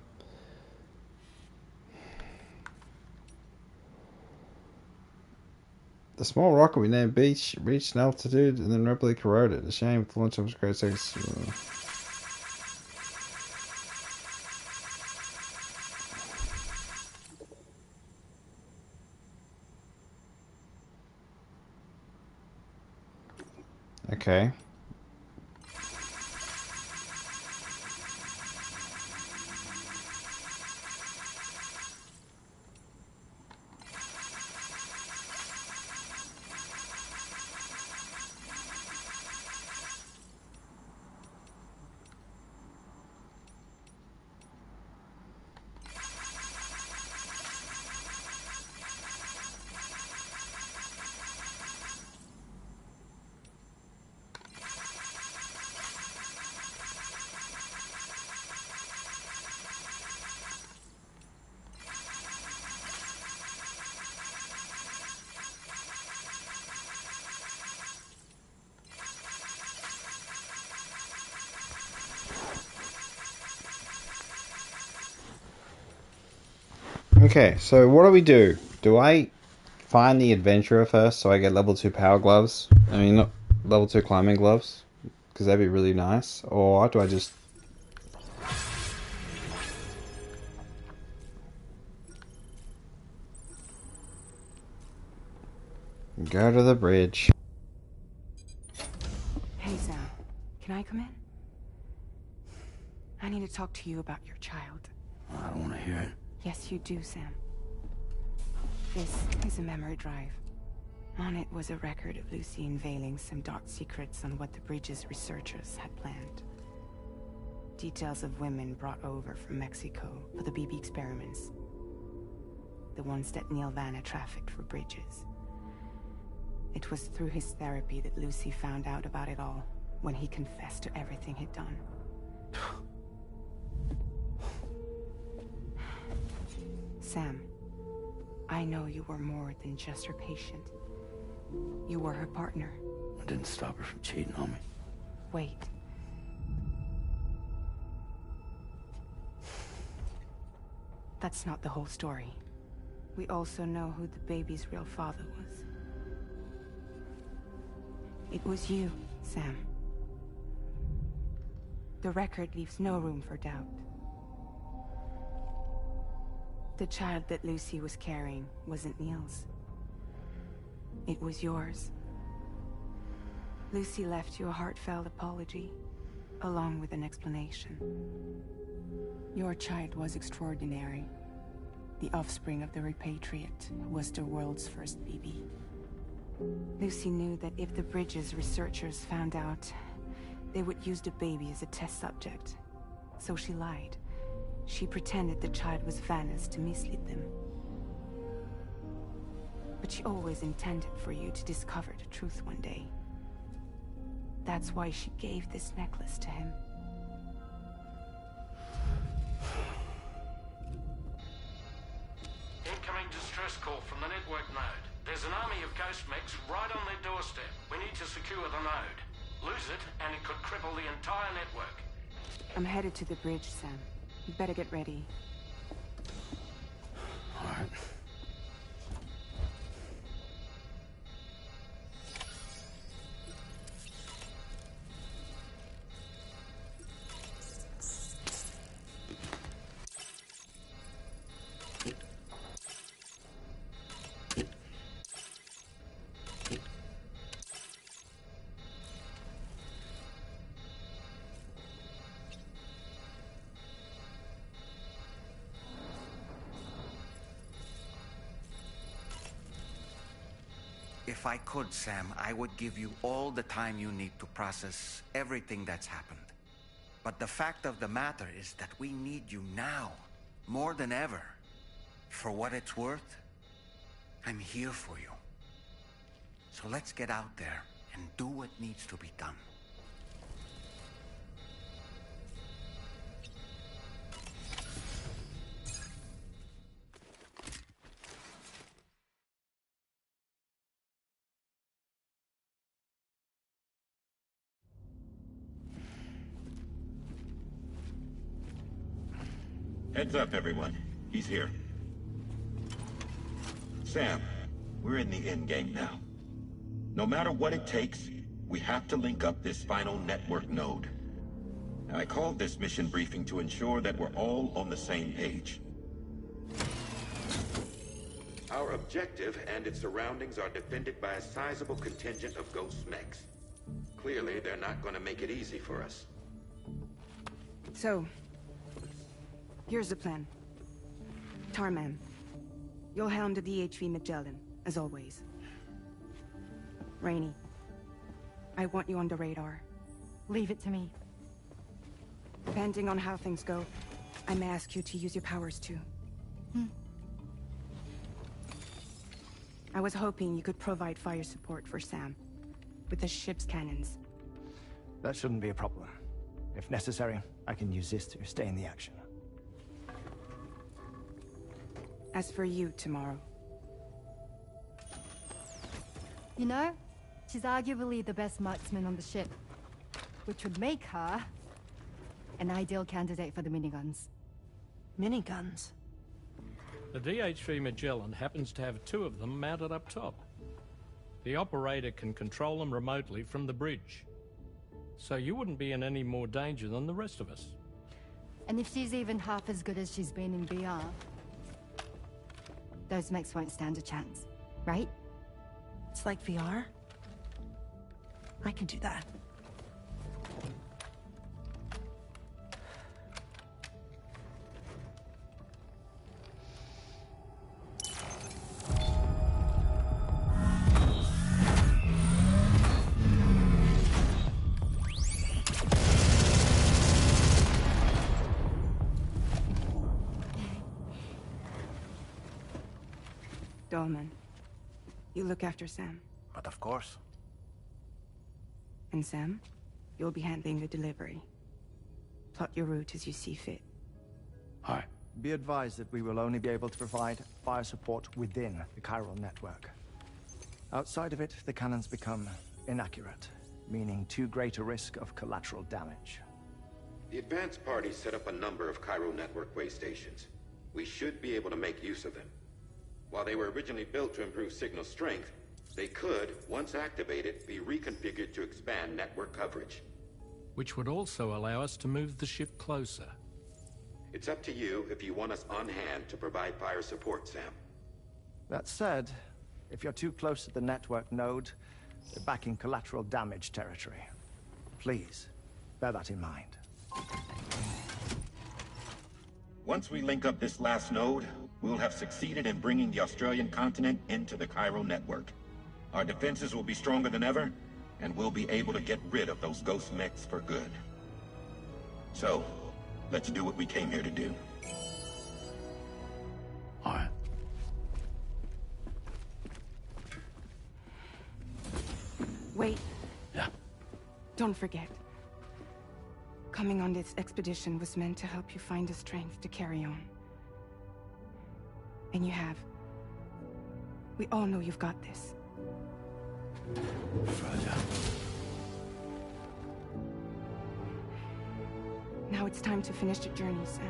The small rocket we named Beach reached an altitude and then rapidly corroded. A shame the launch of was great sex. Okay. Okay, so what do we do? Do I find the adventurer first so I get level 2 power gloves? I mean, not level 2 climbing gloves, because that'd be really nice. Or do I just... go to the bridge? Hey, Sam. Can I come in? I need to talk to you about your child. I don't want to hear it. Yes, you do, Sam. This is a memory drive. On it was a record of Lucy unveiling some dark secrets on what the Bridges researchers had planned. Details of women brought over from Mexico for the BB experiments. The ones that Neil Vanna trafficked for Bridges. It was through his therapy that Lucy found out about it all, when he confessed to everything he'd done. Sam, I know you were more than just her patient. You were her partner. I didn't stop her from cheating on me. Wait. That's not the whole story. We also know who the baby's real father was. It was you, Sam. The record leaves no room for doubt. The child that Lucy was carrying wasn't Neil's. It was yours. Lucy left you a heartfelt apology, along with an explanation. Your child was extraordinary. The offspring of the repatriate who was the world's first BB. Lucy knew that if the Bridges researchers found out, they would use the baby as a test subject. So she lied. She pretended the child was Vanna's to mislead them. But she always intended for you to discover the truth one day. That's why she gave this necklace to him. Incoming distress call from the network node. There's an army of ghost mechs right on their doorstep. We need to secure the node. Lose it, and it could cripple the entire network. I'm headed to the bridge, Sam. You better get ready. All right. If I could, Sam, I would give you all the time you need to process everything that's happened. But the fact of the matter is that we need you now, more than ever. For what it's worth, I'm here for you. So let's get out there and do what needs to be done. Heads up, everyone. He's here. Sam, we're in the end game now. No matter what it takes, we have to link up this final network node. I called this mission briefing to ensure that we're all on the same page. Our objective and its surroundings are defended by a sizable contingent of ghost mechs. Clearly, they're not going to make it easy for us. So, here's the plan. Tarman, you'll helm the DHV Magellan, as always. Rainey, I want you on the radar. Leave it to me. Depending on how things go, I may ask you to use your powers too. I was hoping you could provide fire support for Sam, with the ship's cannons. That shouldn't be a problem. If necessary, I can use this to stay in the action. As for you, tomorrow. You know, she's arguably the best marksman on the ship, which would make her an ideal candidate for the miniguns. Miniguns? The DHV Magellan happens to have 2 of them mounted up top. The operator can control them remotely from the bridge. So you wouldn't be in any more danger than the rest of us. And if she's even half as good as she's been in VR, those mechs won't stand a chance, right? It's like VR? I can do that. Stallman. You look after Sam. But of course. And Sam, you'll be handling the delivery. Plot your route as you see fit. All right. Be advised that we will only be able to provide fire support within the chiral network. Outside of it, the cannons become inaccurate, meaning too great a risk of collateral damage. The advanced party set up a number of chiral network way stations. We should be able to make use of them. While they were originally built to improve signal strength, they could, once activated, be reconfigured to expand network coverage. Which would also allow us to move the ship closer. It's up to you if you want us on hand to provide fire support, Sam. That said, if you're too close to the network node, you're back in collateral damage territory. Please, bear that in mind. Once we link up this last node, we'll have succeeded in bringing the Australian continent into the chiral network. Our defenses will be stronger than ever, and we'll be able to get rid of those ghost mechs for good. So, let's do what we came here to do. All right. Wait. Yeah? Don't forget. Coming on this expedition was meant to help you find the strength to carry on. And you have. We all know you've got this. Fragile. Now it's time to finish the journey, Sam.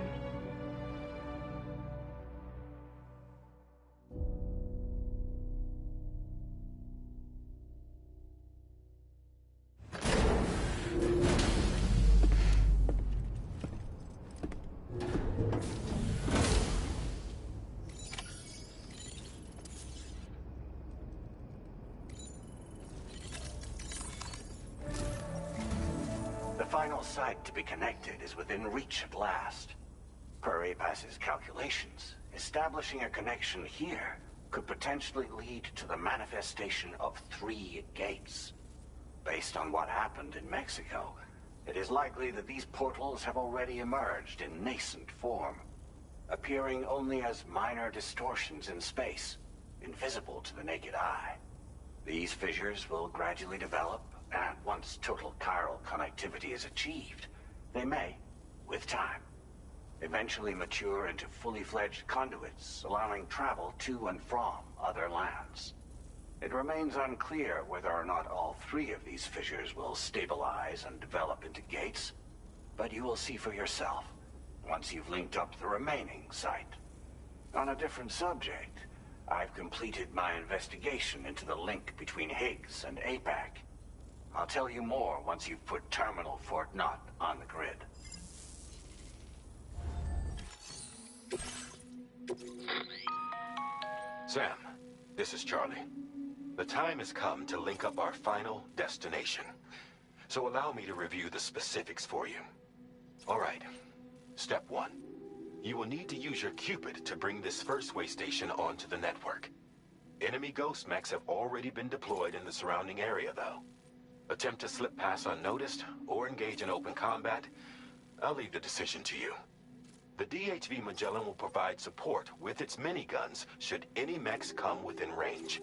The final site to be connected is within reach at last. Per APAS's calculations, establishing a connection here could potentially lead to the manifestation of 3 gates. Based on what happened in Mexico, it is likely that these portals have already emerged in nascent form, appearing only as minor distortions in space, invisible to the naked eye. These fissures will gradually develop, and once total chiral connectivity is achieved, they may, with time, eventually mature into fully fledged conduits, allowing travel to and from other lands. It remains unclear whether or not all 3 of these fissures will stabilize and develop into gates, but you will see for yourself once you've linked up the remaining site. On a different subject, I've completed my investigation into the link between Higgs and APAC. I'll tell you more once you've put Terminal Fort Knott on the grid. Sam, this is Charlie. The time has come to link up our final destination. So allow me to review the specifics for you. All right. Step 1. You will need to use your Cupid to bring this first way station onto the network. Enemy ghost mechs have already been deployed in the surrounding area, though. Attempt to slip past unnoticed or engage in open combat, I'll leave the decision to you. The DHV Magellan will provide support with its miniguns should any mechs come within range.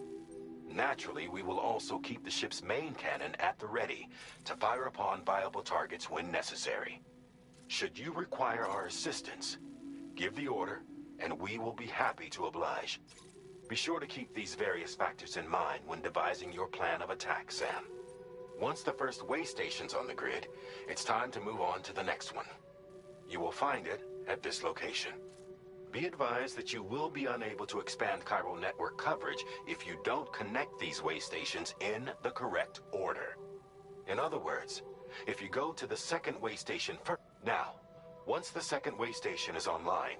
Naturally, we will also keep the ship's main cannon at the ready to fire upon viable targets when necessary. Should you require our assistance, give the order, and we will be happy to oblige. Be sure to keep these various factors in mind when devising your plan of attack, Sam. Once the first way station's on the grid, it's time to move on to the next one. You will find it at this location. Be advised that you will be unable to expand chiral network coverage if you don't connect these way stations in the correct order. In other words, if you go to the second way station first. Now, once the second way station is online,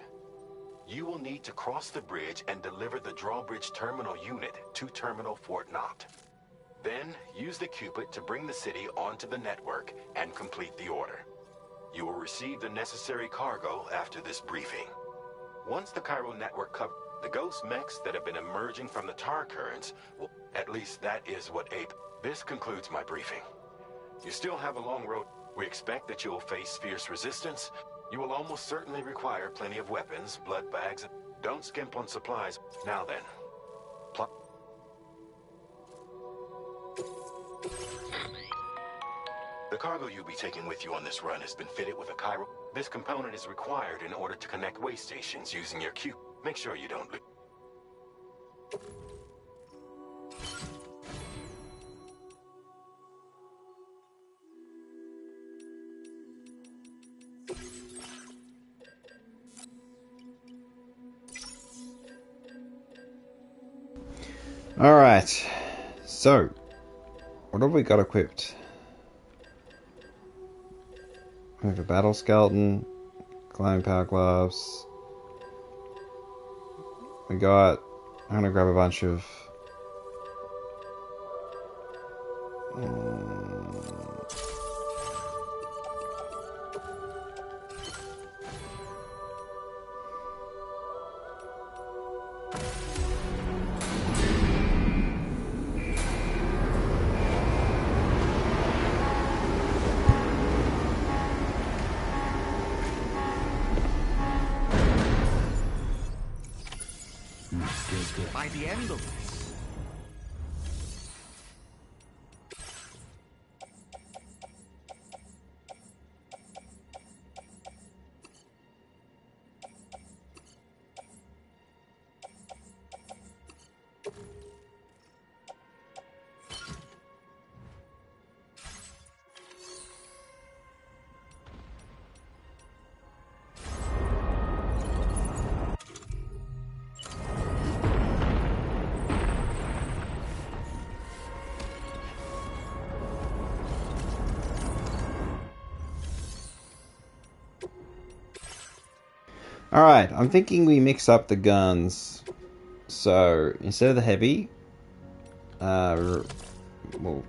you will need to cross the bridge and deliver the drawbridge terminal unit to Terminal Fort Knott. Then, use the Cupid to bring the city onto the network and complete the order. You will receive the necessary cargo after this briefing. Once the chiral network covers the ghost mechs that have been emerging from the tar currents, will, at least that is what This concludes my briefing. You still have a long road. We expect that you will face fierce resistance. You will almost certainly require plenty of weapons, blood bags. Don't skimp on supplies. Now then, The cargo you'll be taking with you on this run has been fitted with a chiral. This component is required in order to connect way stations using your Q. Make sure you don't lose. Alright, so what have we got equipped? We have a battle skeleton, climbing power gloves. I'm gonna grab a bunch of By the end of this, Alright, I'm thinking we mix up the guns. So, instead of the heavy, we'll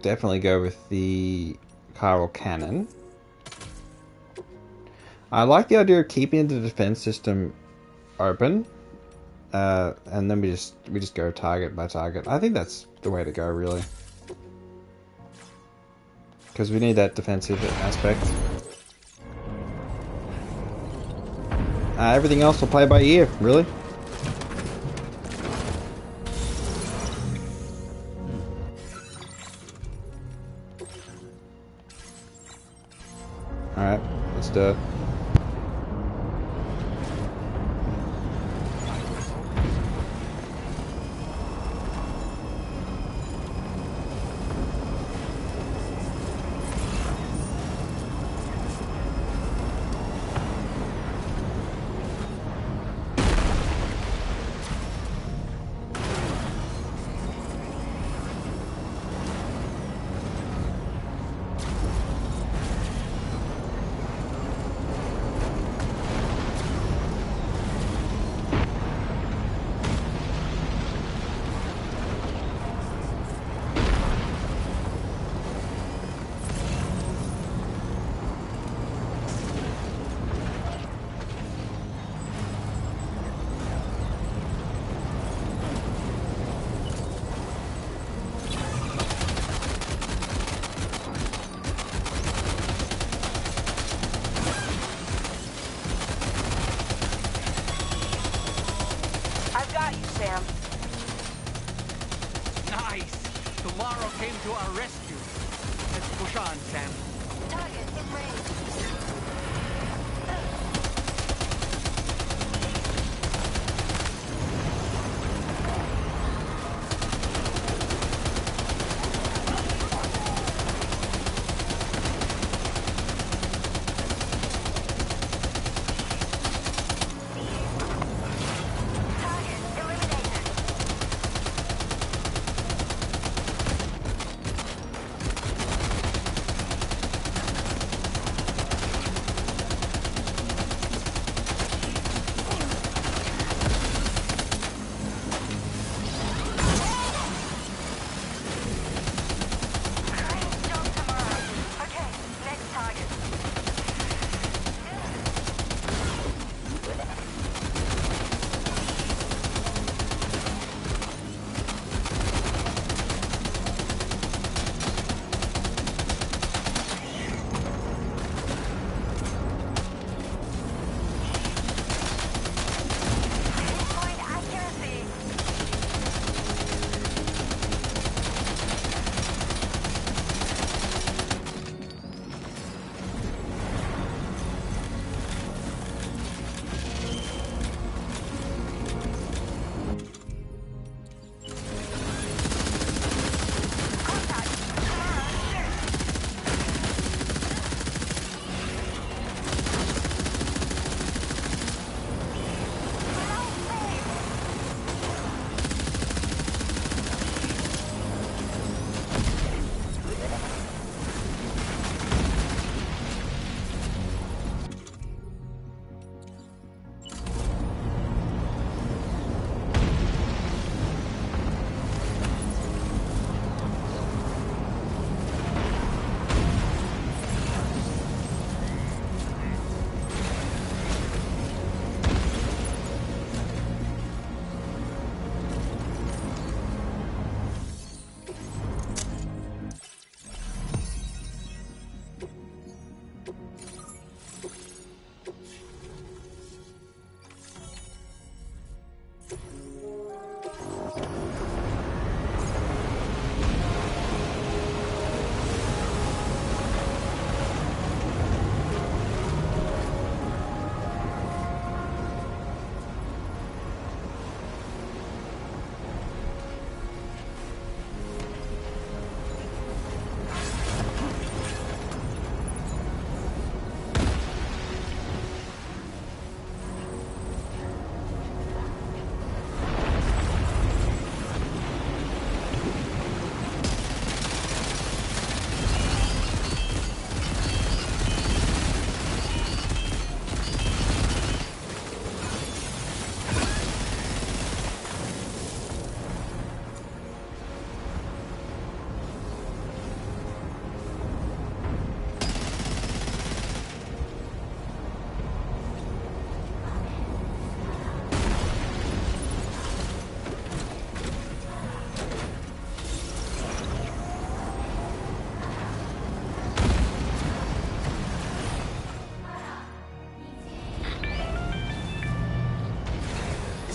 definitely go with the chiral cannon. I like the idea of keeping the defense system open. And then we just go target by target. I think that's the way to go, really. Because we need that defensive aspect. Everything else will play by ear, really. Alright, let's do it. nice! Tomorrow came to our rescue. Let's push on, Sam. Target in range.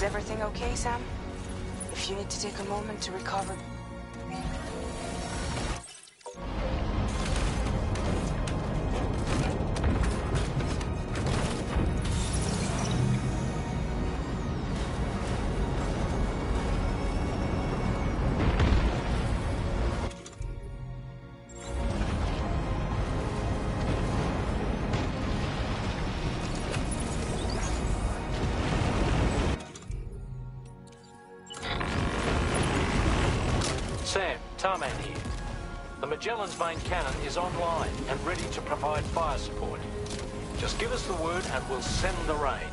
everything okay, Sam? If you need to take a moment to recover... Sam, Tarman here. The Magellan's main cannon is online and ready to provide fire support. Just give us the word and we'll send the rain.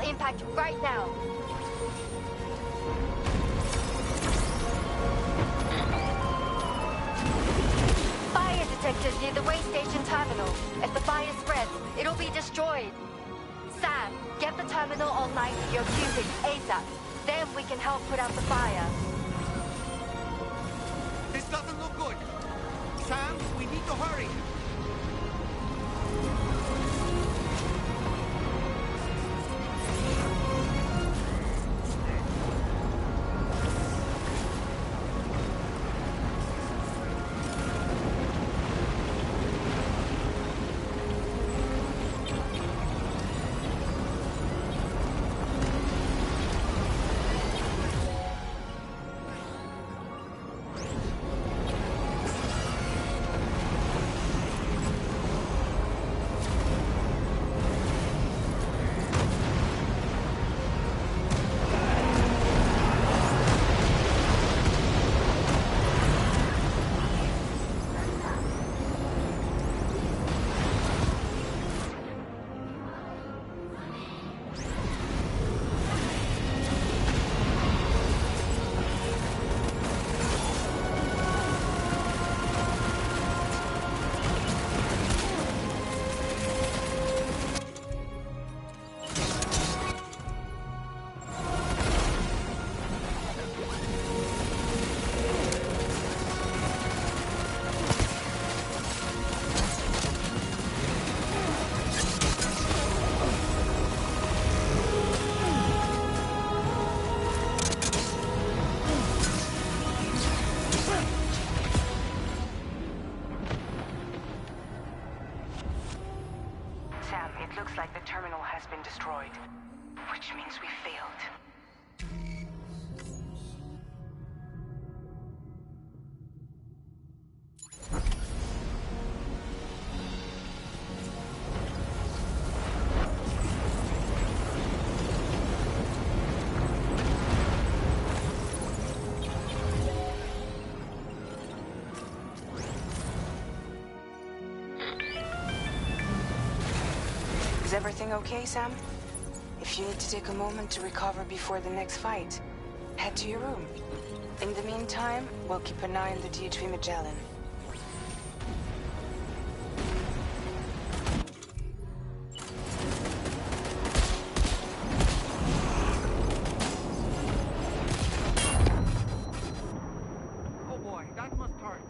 Impact right now. Fire detectors near the way station terminal. If the fire spreads, it'll be destroyed. Sam, get the terminal online with your Cupid ASAP. Then we can help put out the fire. This doesn't look good. Sam, we need to hurry. Looks like the terminal has been destroyed, which means we failed. Is everything okay, Sam? If you need to take a moment to recover before the next fight, head to your room. In the meantime, we'll keep an eye on the DHV Magellan. Oh boy, that must hurt.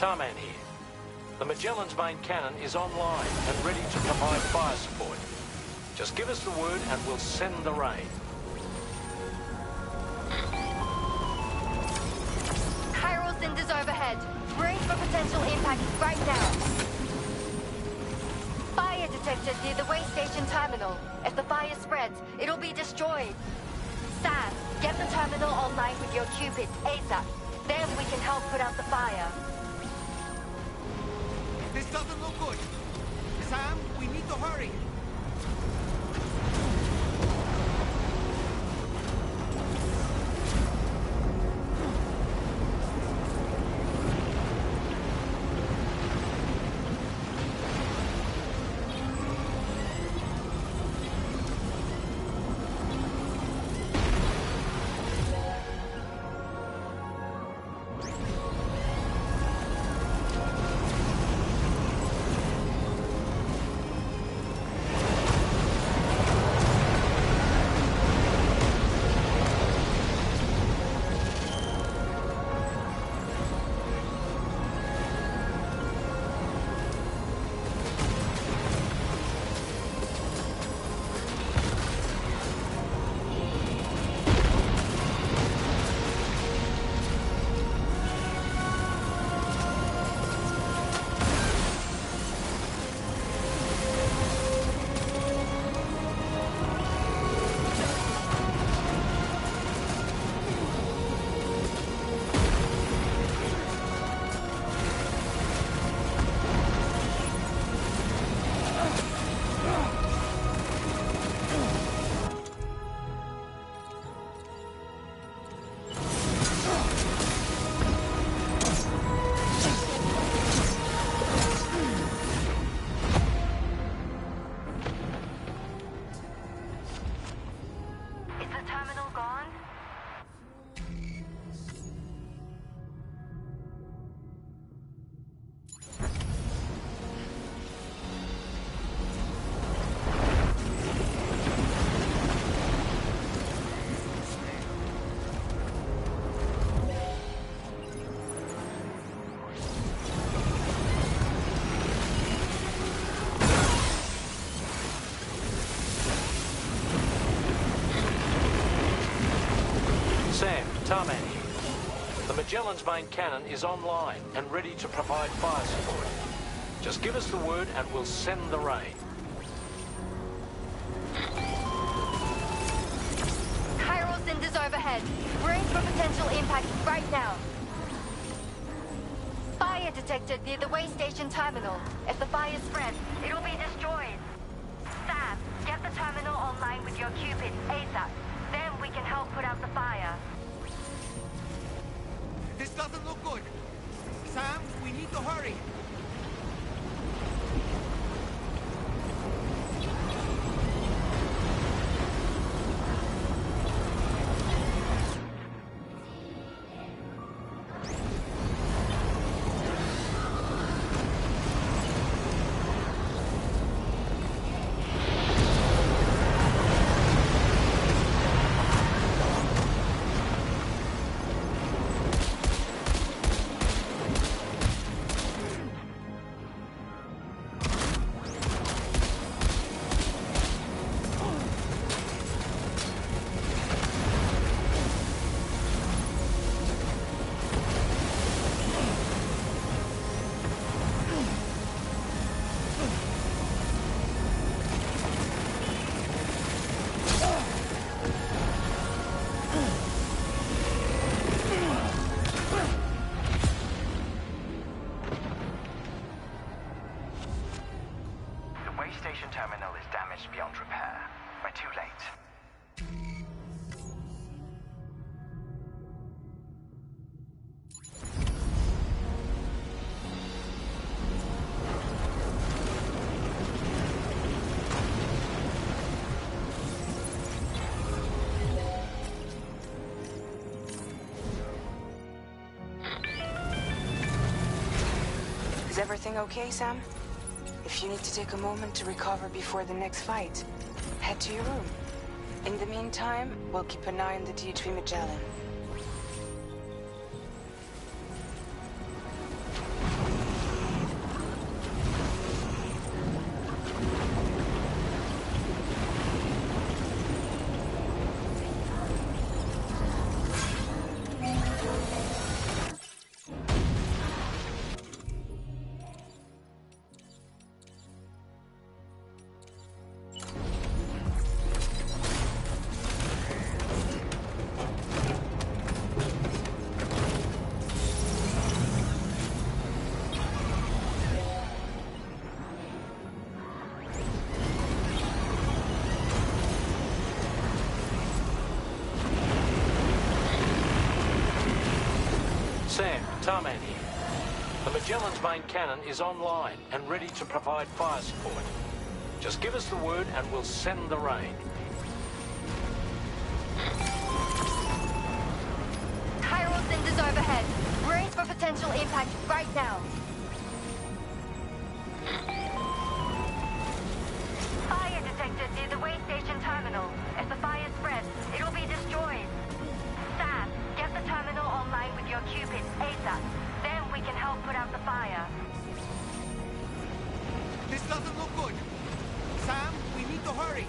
Tarman here. The Magellan's main cannon is online and ready to provide fire support. Just give us the word and we'll send the rain. Chiral cinders overhead. Brace for potential impact right now. Fire detected near the way station terminal. If the fire spreads, it'll be destroyed. Sam, get the terminal online with your Cupid ASAP. Then we can help put out the fire. This doesn't look good. Sam, we need to hurry. Tarman here. The Magellan's main cannon is online and ready to provide fire support. Just give us the word and we'll send the rain. Chiral cinders overhead. Brace for potential impact right now. Fire detected near the way station terminal. If the fire spreads, it'll be destroyed. Sam, get the terminal online with your Cupid ASAP. Then we can help put out the fire. This doesn't look good. Sam, we need to hurry. Station terminal is damaged beyond repair. We're too late. Is everything okay, Sam? If you need to take a moment to recover before the next fight, head to your room. In the meantime, we'll keep an eye on the D3 Magellan. Tarman here. The Magellan's main cannon is online and ready to provide fire support. Just give us the word and we'll send the rain. Chiral cinders overhead. Brace for potential impact right now. Fire detected near the way station terminal. If the fire spreads, it'll be destroyed. Sam, get the terminal online with your Cupid ASAP. Then we can help put out the fire. This doesn't look good. Sam, we need to hurry.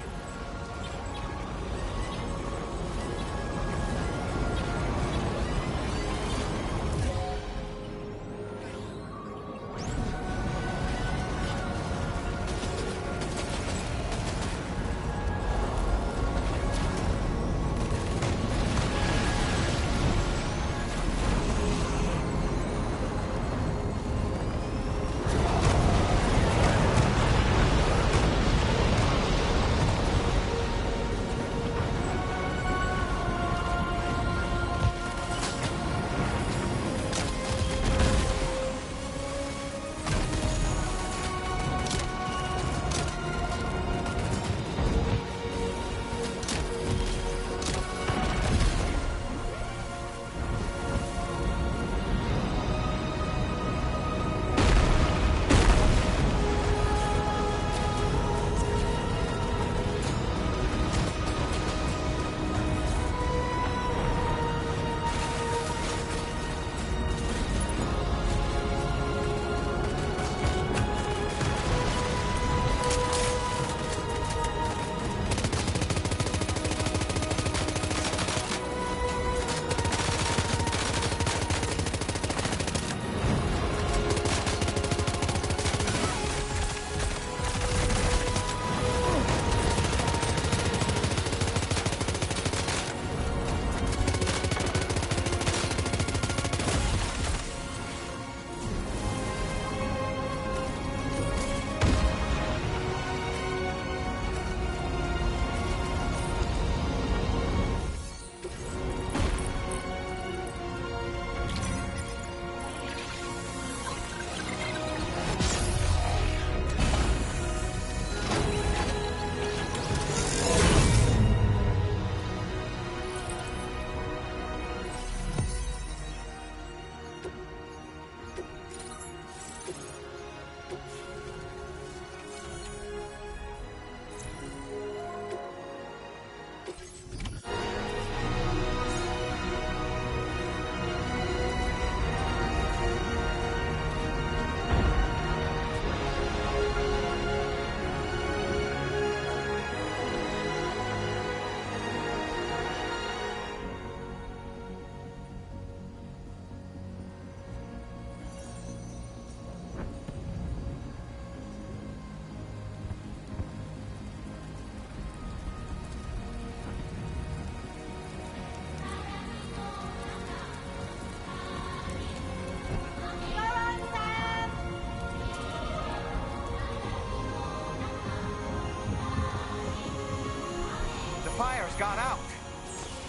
Fire's gone out.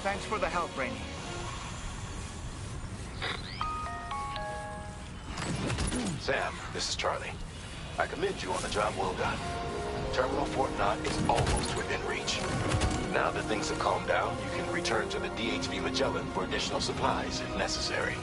Thanks for the help, Rainey. Sam, this is Charlie. I commend you on the job well done. Terminal Fort Knott is almost within reach. Now that things have calmed down, you can return to the DHV Magellan for additional supplies if necessary.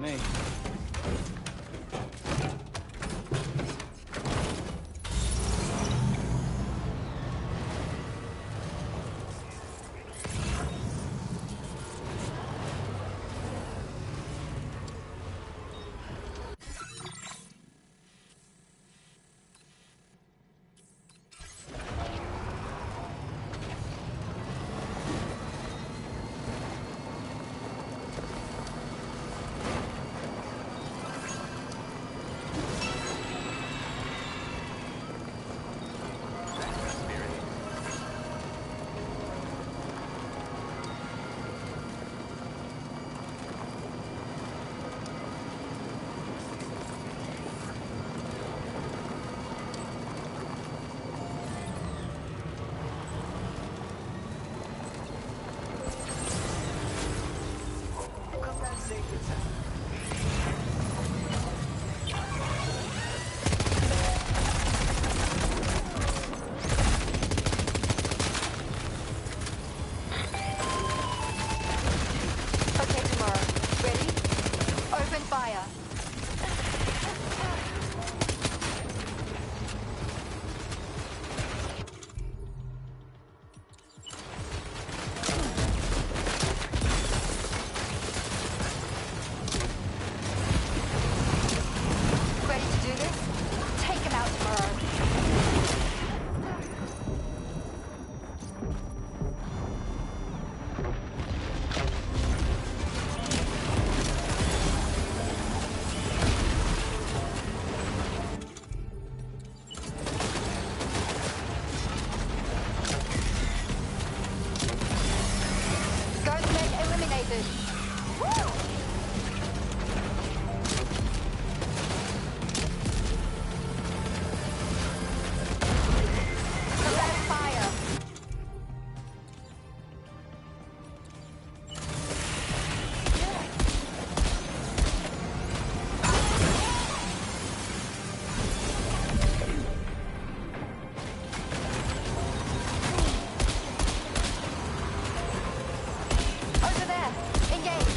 me. Okay, tomorrow. Ready? Open fire. Ready to do this? Take him out tomorrow. Ghost leg eliminated. Woo! Prepare fire. Over there. Engage.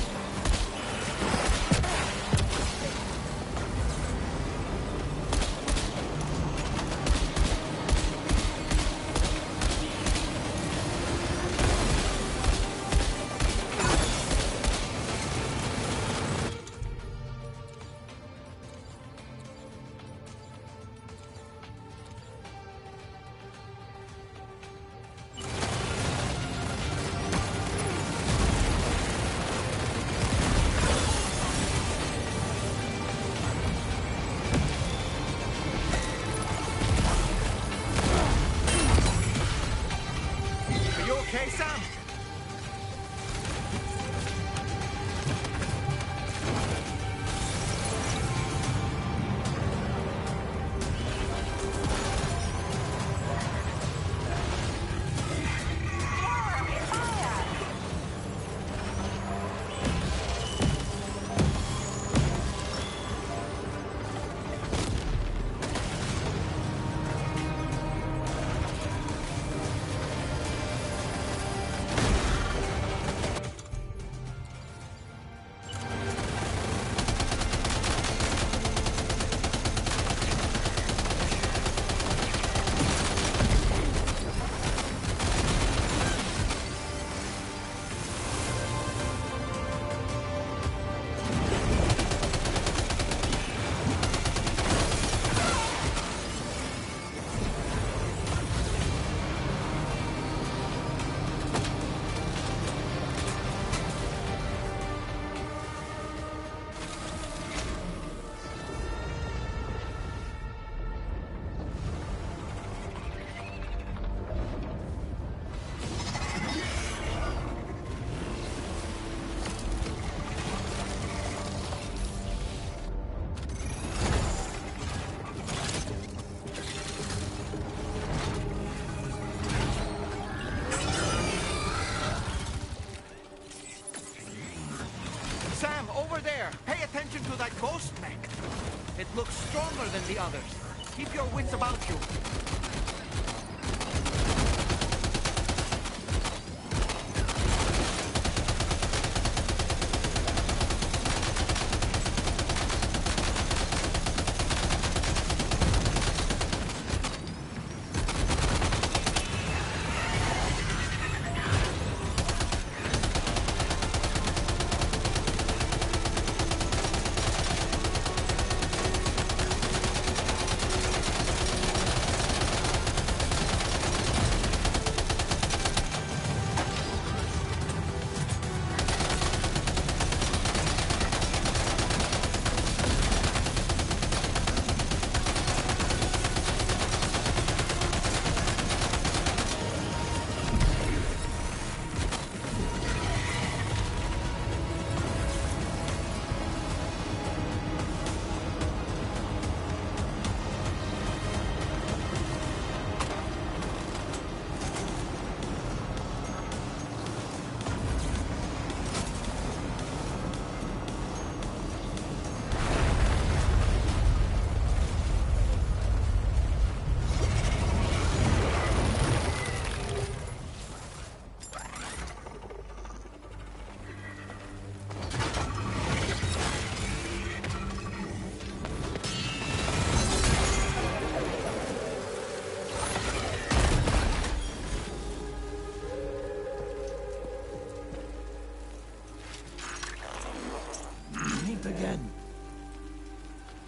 Are you okay, Sam? Sam, over there. Pay attention to that ghost mech. It looks stronger than the others. Keep your wits about you.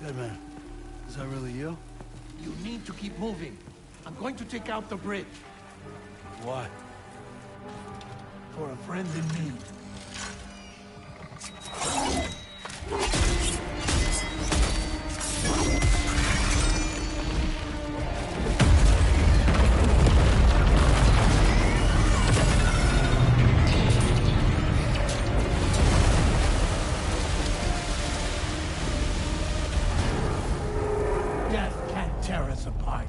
Good man. Is that really you? You need to keep moving. I'm going to take out the bridge. Why? For a friend in need. Death can't tear us apart.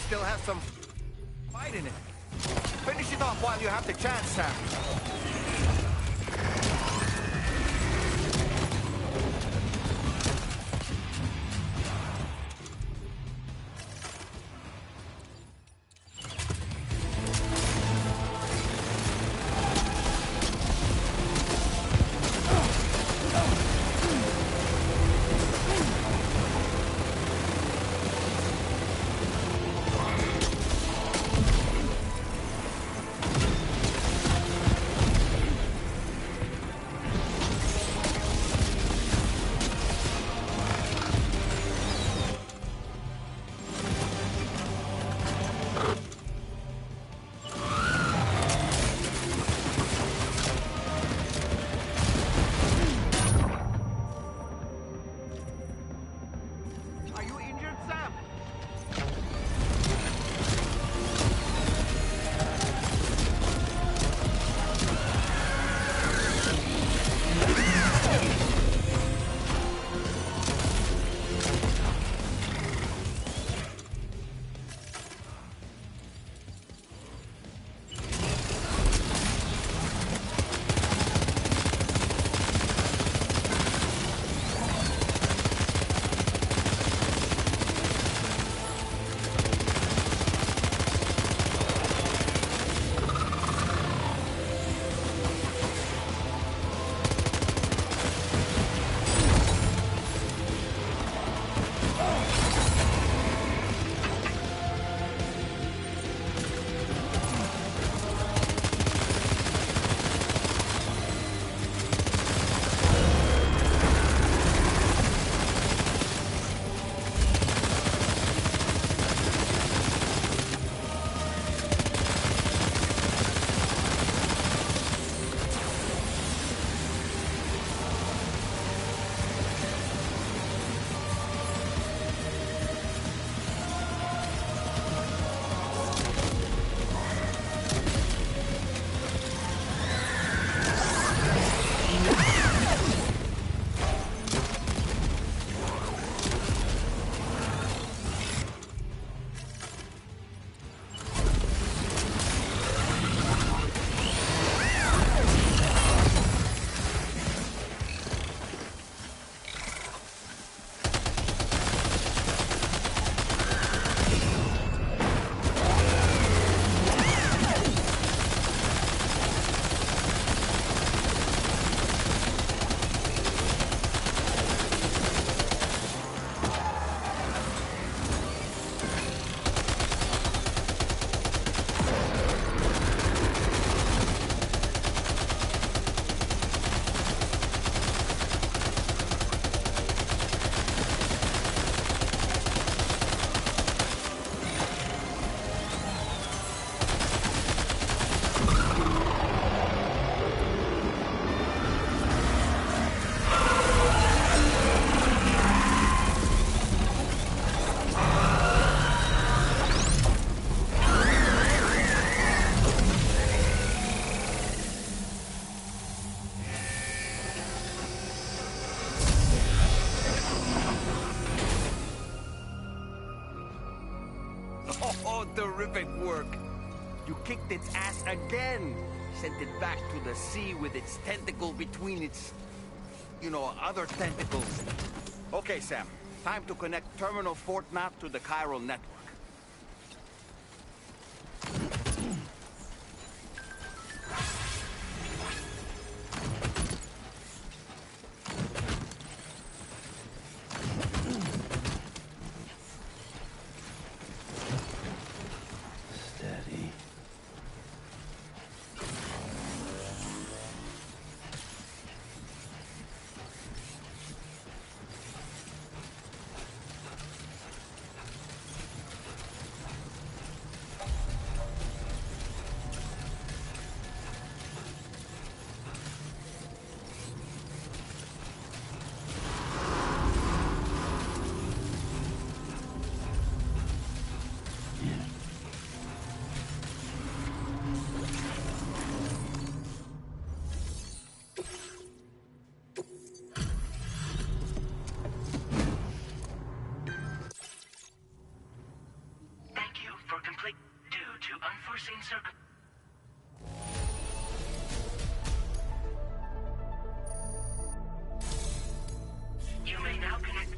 Still has some fight in it. Finish it off while you have the chance, Sam. Oh, terrific work. You kicked its ass again. Sent it back to the sea with its tentacle between its, other tentacles. Okay, Sam. Time to connect Terminal Fort Map to the chiral network. Steady. Thank you for complete due to unforeseen circumstances. You may now connect.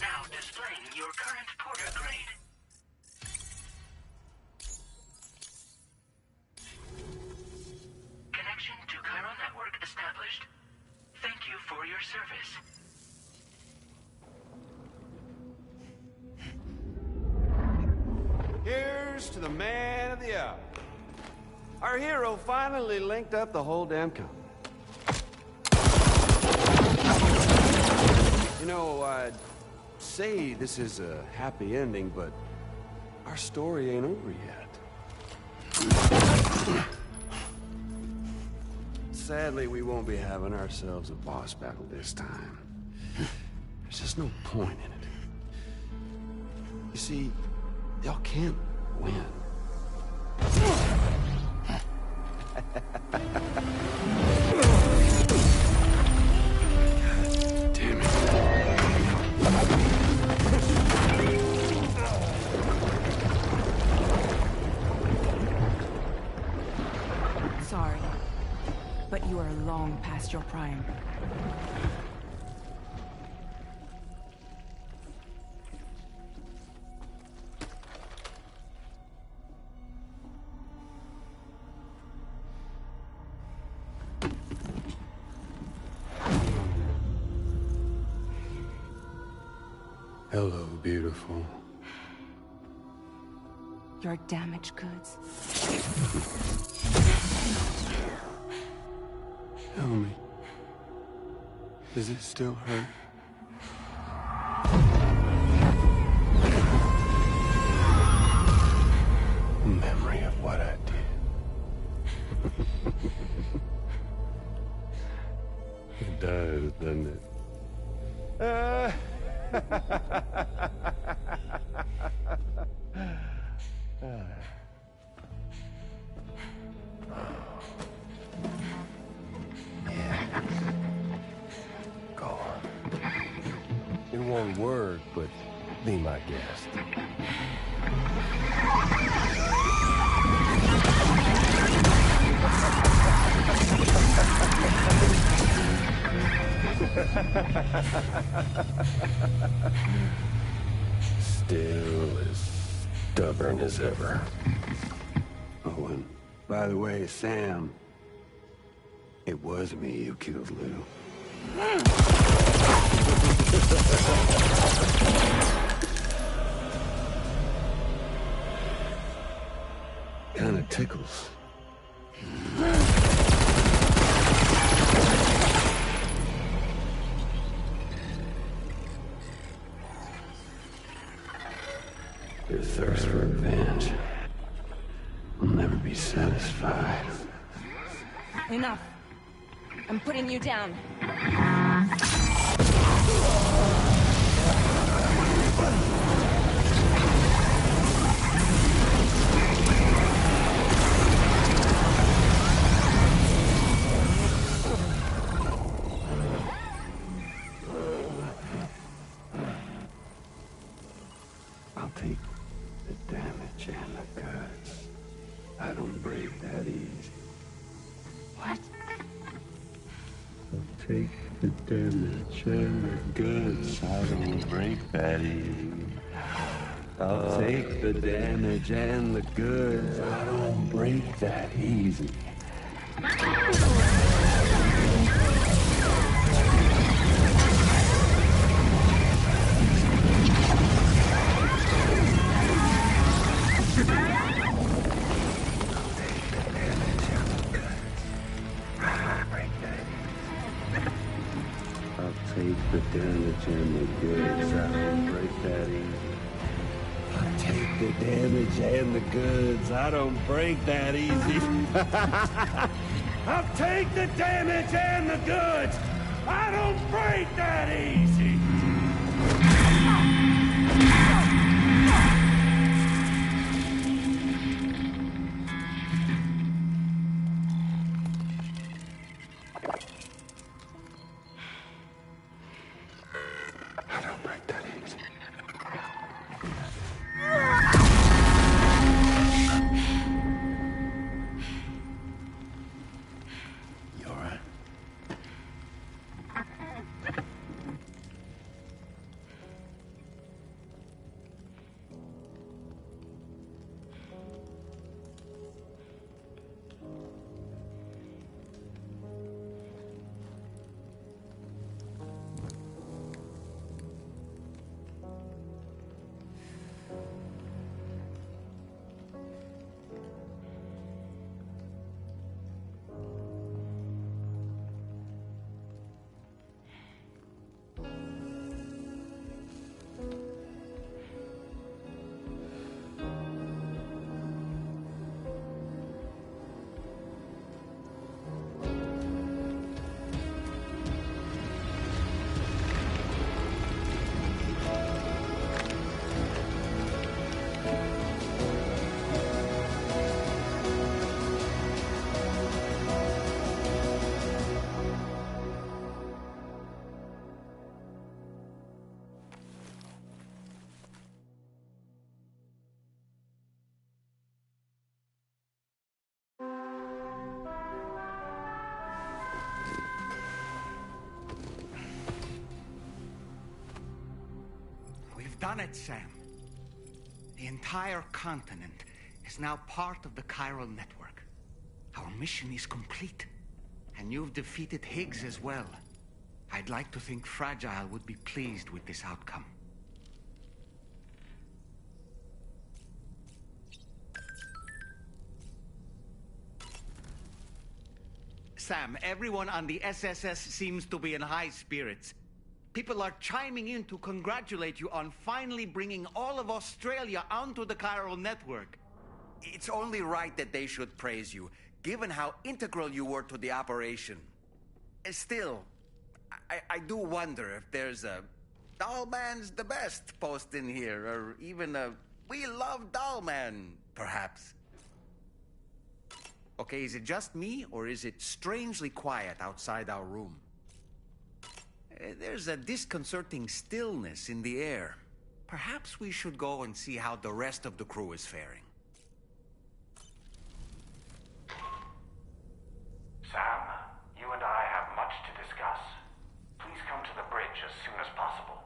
Now displaying your current porter grade. Connection to chiral network established. Thank you for your service. Here's to the man of the hour. Our hero finally linked up the whole damn company. I'd say this is a happy ending, but our story ain't over yet. Sadly, we won't be having ourselves a boss battle this time. There's just no point in it. You see, y'all can't win. Damn it. Sorry, but you are long past your prime. Hello, beautiful. Your damaged goods. Tell me, does it still hurt? Memory of what I did. It does, doesn't it? Go on. In one word, but be my guest. Still as stubborn as ever. Oh, and by the way, Sam, it was me who killed Lou. Your thirst for revenge will never be satisfied. Enough. I'm putting you down. I'll take the damage and the goods. I don't break that easy. What? I'll take the damage and the goods. I don't break that easy. I'll take the damage and the goods. I don't break that easy. Take the damage and the goods. I don't break that easy. I take the damage and the goods. I don't break that easy. I'll take the damage and the goods. I don't break that easy. Done it, Sam. The entire continent is now part of the chiral network. Our mission is complete. And you've defeated Higgs as well. I'd like to think Fragile would be pleased with this outcome. Sam, everyone on the SSS seems to be in high spirits. People are chiming in to congratulate you on finally bringing all of Australia onto the chiral network. It's only right that they should praise you, given how integral you were to the operation. Still, I do wonder if there's a Dollman's the best post in here, or even a We Love Dollman, perhaps. Okay, is it just me, or is it strangely quiet outside our room? There's a disconcerting stillness in the air. Perhaps we should go and see how the rest of the crew is faring. Sam, you and I have much to discuss. Please come to the bridge as soon as possible.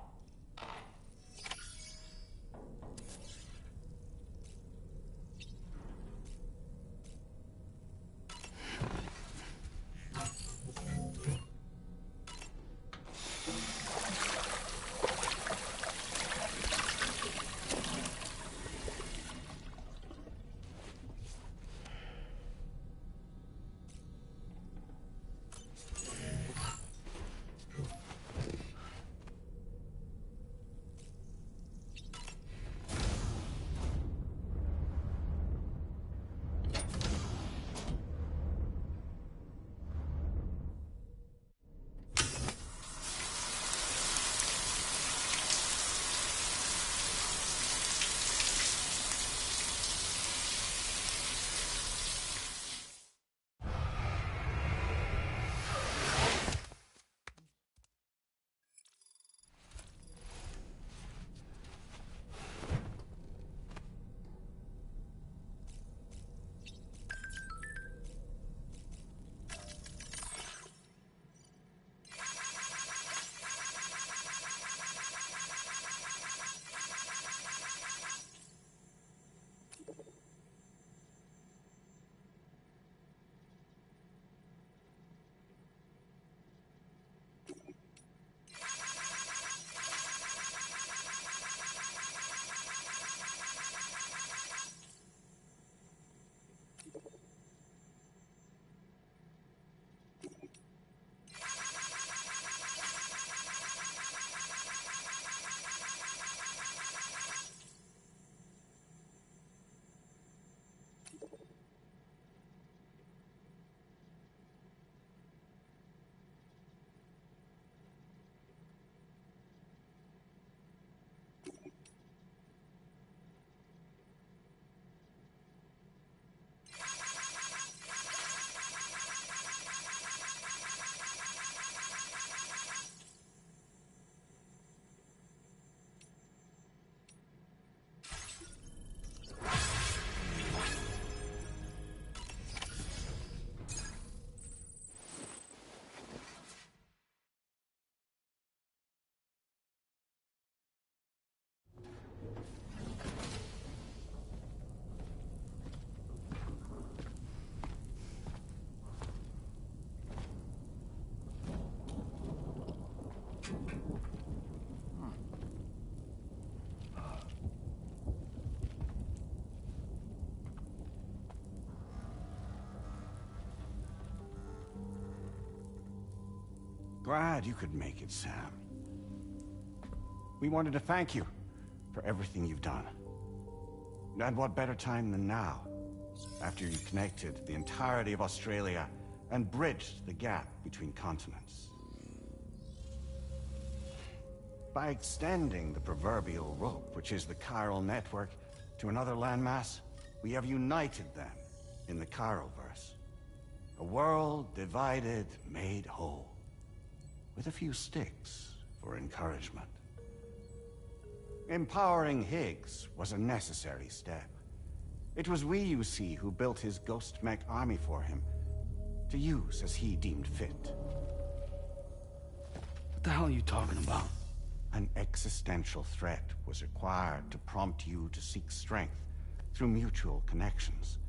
Glad you could make it, Sam. We wanted to thank you for everything you've done. And what better time than now, after you connected the entirety of Australia and bridged the gap between continents. By extending the proverbial rope, which is the chiral network, to another landmass, we have united them in the Chiroverse. A world divided, made whole. With a few sticks for encouragement. Empowering Higgs was a necessary step. It was we, you see, who built his ghost mech army for him, to use as he deemed fit. What the hell are you talking about? An existential threat was required to prompt you to seek strength through mutual connections.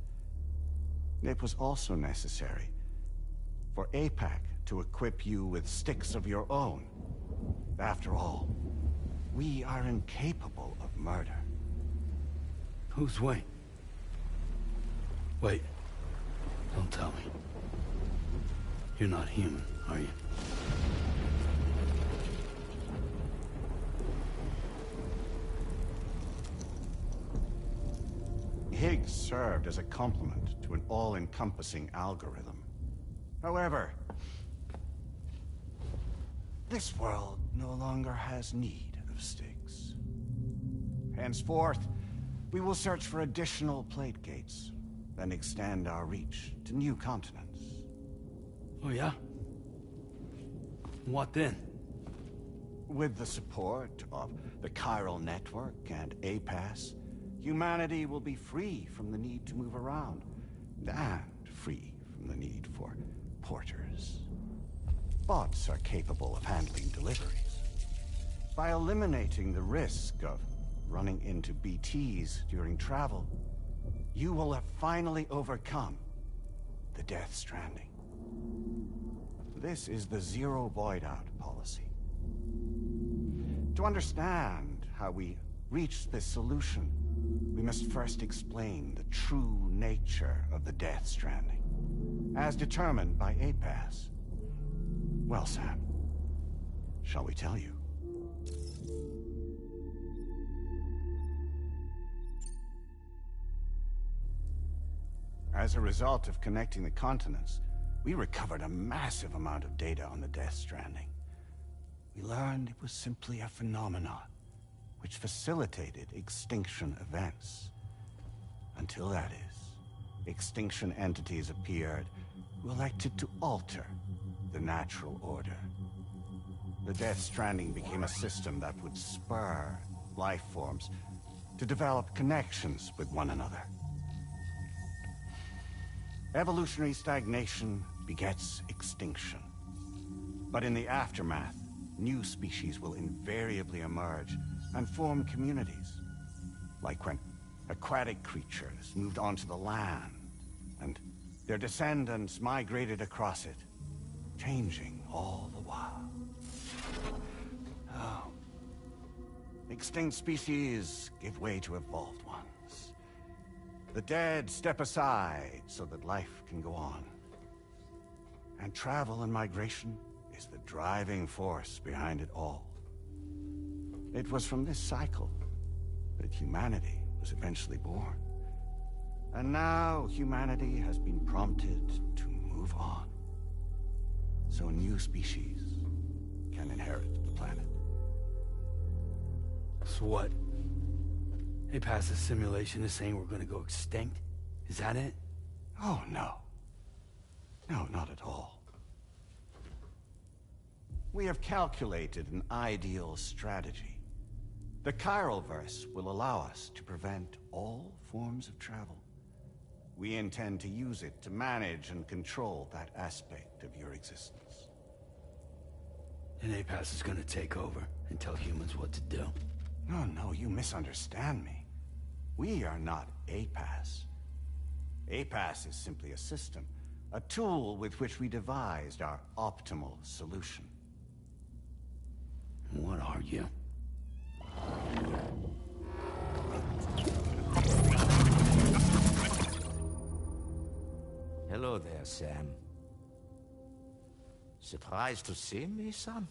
It was also necessary for APAC to equip you with sticks of your own. After all, we are incapable of murder. Who's Wayne? Wait. Don't tell me. You're not human, are you? Higgs served as a complement to an all-encompassing algorithm. However, this world no longer has need of sticks. Henceforth, we will search for additional plate gates and extend our reach to new continents. Oh yeah? What then? With the support of the Chiral Network and APAS, humanity will be free from the need to move around, and free from the need for porters. Bots are capable of handling deliveries. By eliminating the risk of running into BTs during travel, you will have finally overcome the Death Stranding. This is the Zero Void Out policy. To understand how we reached this solution, we must first explain the true nature of the Death Stranding, as determined by APAS. Well, Sam, shall we tell you? As a result of connecting the continents, we recovered a massive amount of data on the Death Stranding. We learned it was simply a phenomenon which facilitated extinction events. Until that is, extinction entities appeared who elected to alter the natural order. The Death Stranding became a system that would spur life forms to develop connections with one another. Evolutionary stagnation begets extinction. But in the aftermath, new species will invariably emerge and form communities. Like when aquatic creatures moved onto the land, and their descendants migrated across it, changing all the while. Oh. Extinct species give way to evolved ones. The dead step aside so that life can go on. And travel and migration is the driving force behind it all. It was from this cycle that humanity was eventually born. And now humanity has been prompted to move on. So new species can inherit the planet. So what? APAS's simulation is saying we're gonna go extinct? Is that it? Oh, no. No, not at all. We have calculated an ideal strategy. The Chiroverse will allow us to prevent all forms of travel. We intend to use it to manage and control that aspect of your existence. And APAS is gonna take over and tell humans what to do? No, you misunderstand me. We are not APAS. APAS is simply a system, a tool with which we devised our optimal solution. What are you? Hello there, Sam. Surprised to see me, son?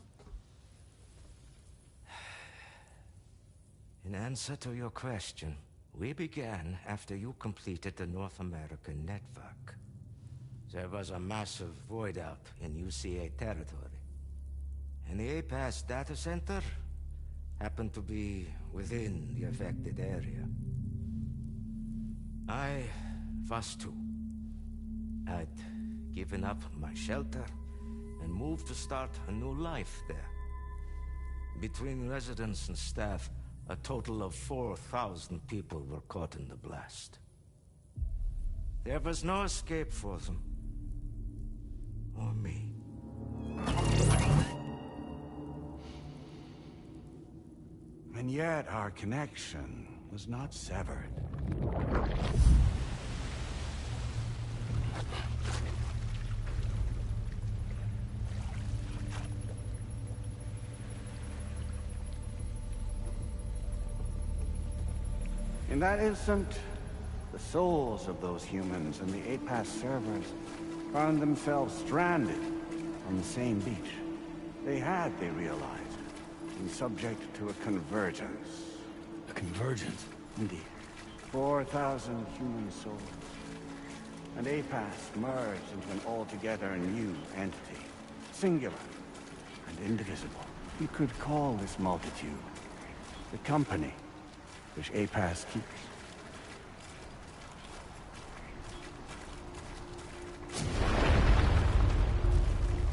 In answer to your question, we began after you completed the North American network. There was a massive void out in UCA territory, and the APAS data center happened to be within the affected area. I was too. I'd given up my shelter and moved to start a new life there. Between residents and staff, a total of 4,000 people were caught in the blast. There was no escape for them. Or me. And yet our connection was not severed. In that instant, the souls of those humans and the APAS servers found themselves stranded on the same beach. They realized, been subject to a convergence. A convergence? Indeed. 4,000 human souls. And APAS merged into an altogether new entity. Singular and indivisible. You could call this multitude the company which APAS keeps.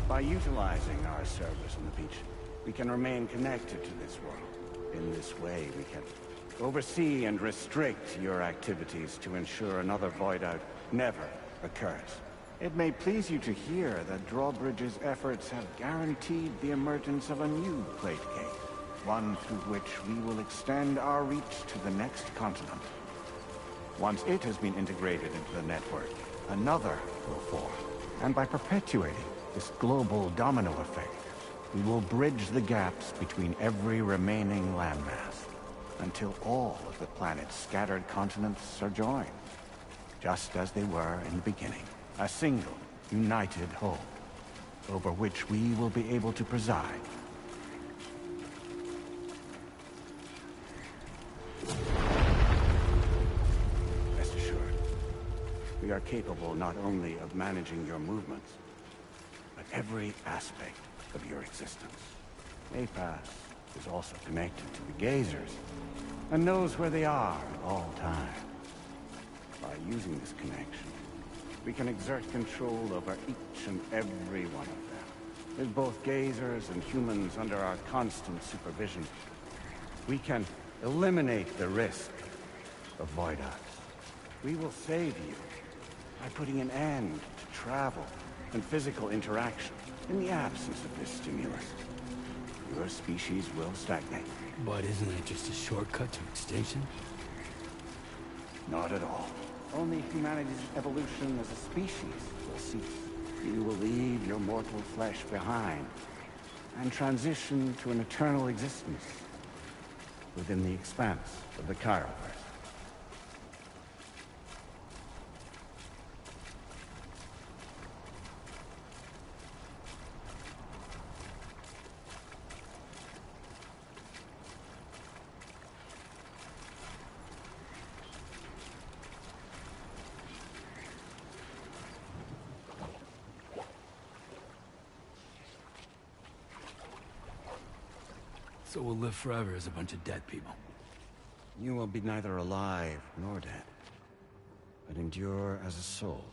By utilizing our servers on the beach, we can remain connected to this world. In this way, we can oversee and restrict your activities to ensure another void out never occurs. It may please you to hear that Drawbridge's efforts have guaranteed the emergence of a new plate gate. One through which we will extend our reach to the next continent. Once it has been integrated into the network, another will form. And by perpetuating this global domino effect, we will bridge the gaps between every remaining landmass, until all of the planet's scattered continents are joined, just as they were in the beginning. A single, united whole, over which we will be able to preside. Rest assured, we are capable not only of managing your movements, but every aspect of your existence. APAS is also connected to the Gazers, and knows where they are at all times. By using this connection, we can exert control over each and every one of them. With both Gazers and humans under our constant supervision, we can eliminate the risk of void outs. We will save you by putting an end to travel and physical interaction. In the absence of this stimulus, your species will stagnate. But isn't that just a shortcut to extinction? Not at all. Only humanity's evolution as a species will cease. You will leave your mortal flesh behind and transition to an eternal existence within the expanse of the Chiroverse. So we'll live forever as a bunch of dead people. You will be neither alive nor dead, but endure as a soul.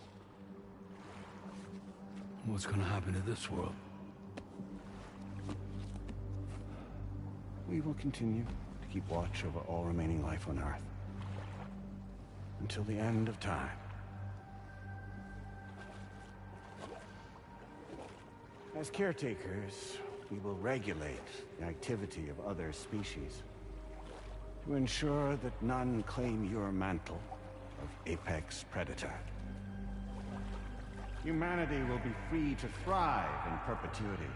What's gonna happen to this world? We will continue to keep watch over all remaining life on Earth. Until the end of time. As caretakers, we will regulate the activity of other species to ensure that none claim your mantle of apex predator. Humanity will be free to thrive in perpetuity,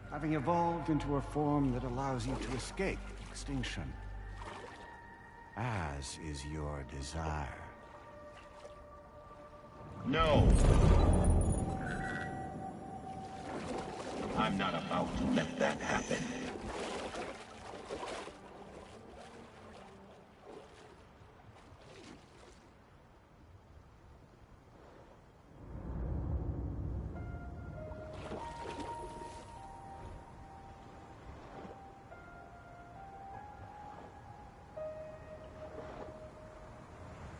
having evolved into a form that allows you to escape extinction, as is your desire. No! I'm not about to let that happen.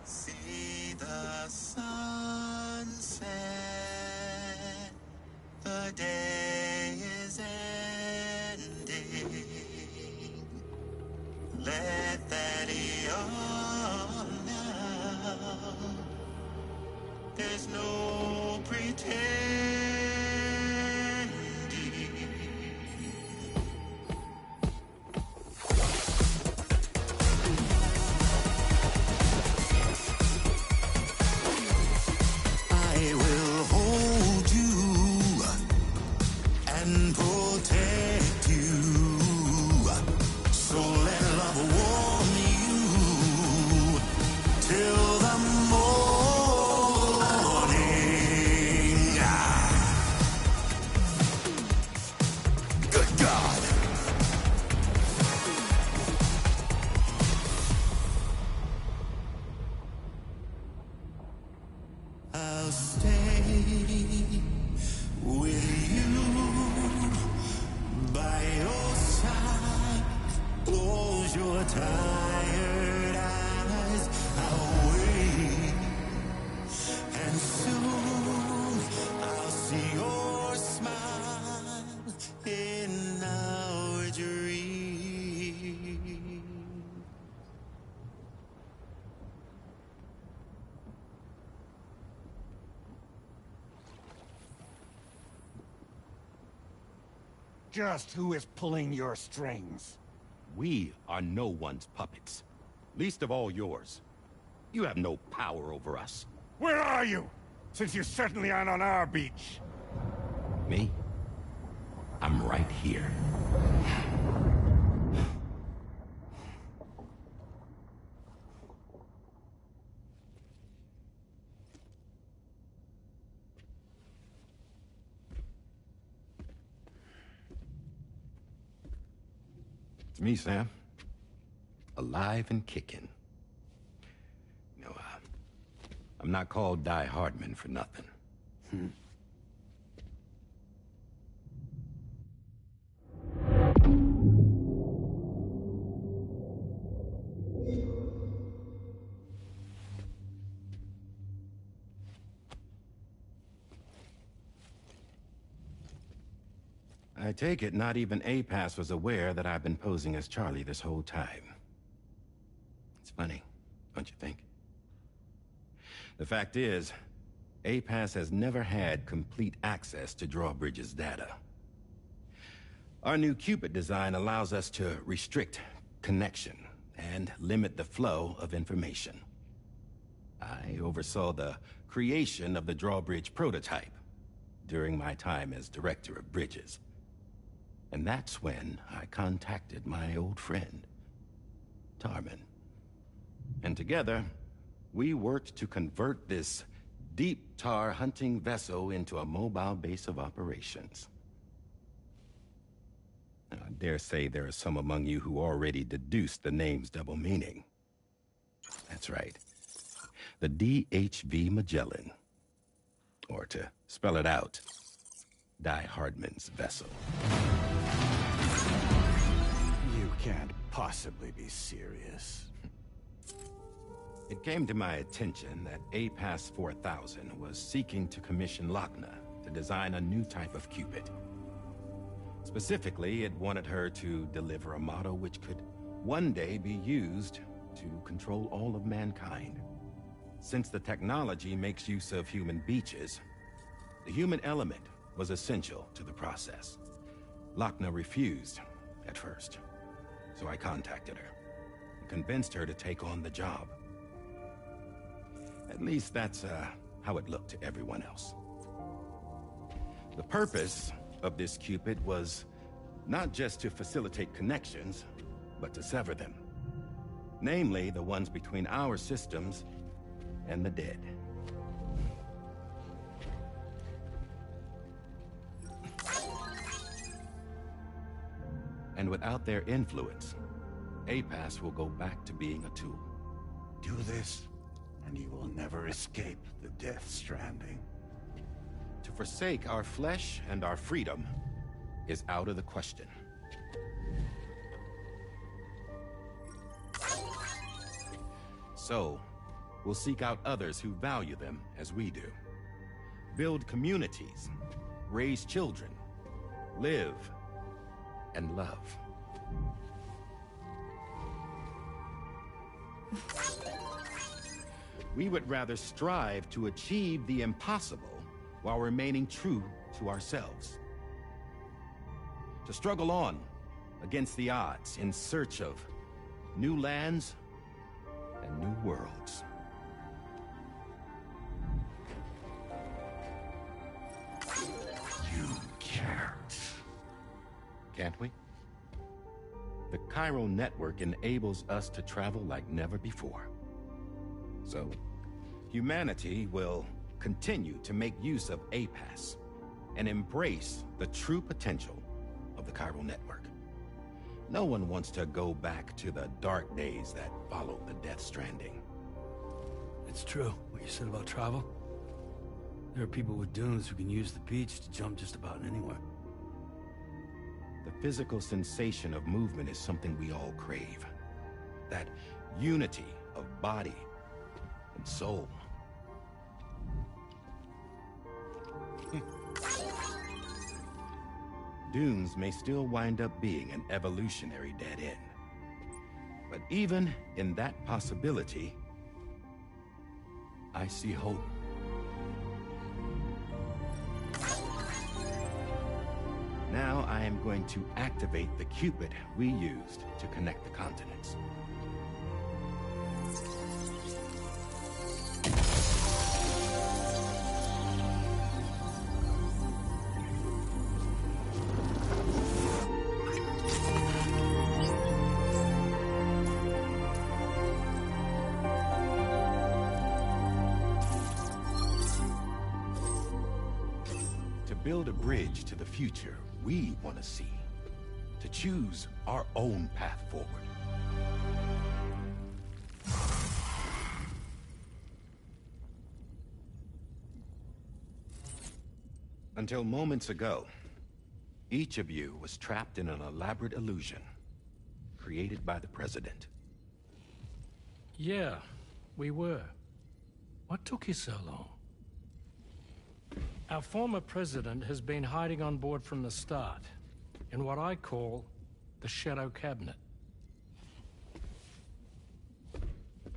See the sunset, the day is ending. Let that yawn now. There's no pretending. I will hold you and protect you. So let love warm you till the morning. Good God. I'll stay with you by your side. Close your tired eyes. I'll wait, and soon I'll see your smile in our dream. Just who is pulling your strings? We are no one's puppets. Least of all yours. You have no power over us. Where are you? Since you certainly aren't on our beach. Me? I'm right here. It's me, Sam. Alive and kicking. No, I'm not called Die Hardman for nothing. I take it not even APAS was aware that I've been posing as Charlie this whole time. It's funny, don't you think? The fact is, APAS has never had complete access to Drawbridge's data. Our new Cupid design allows us to restrict connection and limit the flow of information. I oversaw the creation of the Drawbridge prototype during my time as Director of Bridges. And that's when I contacted my old friend, Tarman. And together, we worked to convert this deep tar hunting vessel into a mobile base of operations. Now, I dare say there are some among you who already deduced the name's double meaning. That's right. The DHV Magellan. Or to spell it out, Die Hardman's vessel. You can't possibly be serious. It came to my attention that APAS 4000 was seeking to commission Lochna to design a new type of Cupid. Specifically, it wanted her to deliver a model which could one day be used to control all of mankind. Since the technology makes use of human beaches, the human element was essential to the process. Lochna refused at first, so I contacted her and convinced her to take on the job. At least that's how it looked to everyone else. The purpose of this Cupid was not just to facilitate connections, but to sever them. Namely, the ones between our systems and the dead. And without their influence, APAS will go back to being a tool. Do this, and you will never escape the Death Stranding. To forsake our flesh and our freedom is out of the question. So, we'll seek out others who value them as we do. Build communities, raise children, live, and love. We would rather strive to achieve the impossible while remaining true to ourselves. To struggle on against the odds in search of new lands and new worlds. You can't. Can't we? The chiral network enables us to travel like never before. So, humanity will continue to make use of APAS and embrace the true potential of the chiral network. No one wants to go back to the dark days that followed the Death Stranding. It's true, what you said about travel. There are people with dunes who can use the beach to jump just about anywhere. The physical sensation of movement is something we all crave. That unity of body and soul. Dunes may still wind up being an evolutionary dead end. But even in that possibility, I see hope. Now I am going to activate the Cupid we used to connect the continents. To build a bridge to the future we want to see, to choose our own path forward. Until moments ago, each of you was trapped in an elaborate illusion created by the President. Yeah, we were. What took you so long? Our former president has been hiding on board from the start, in what I call the Shadow Cabinet.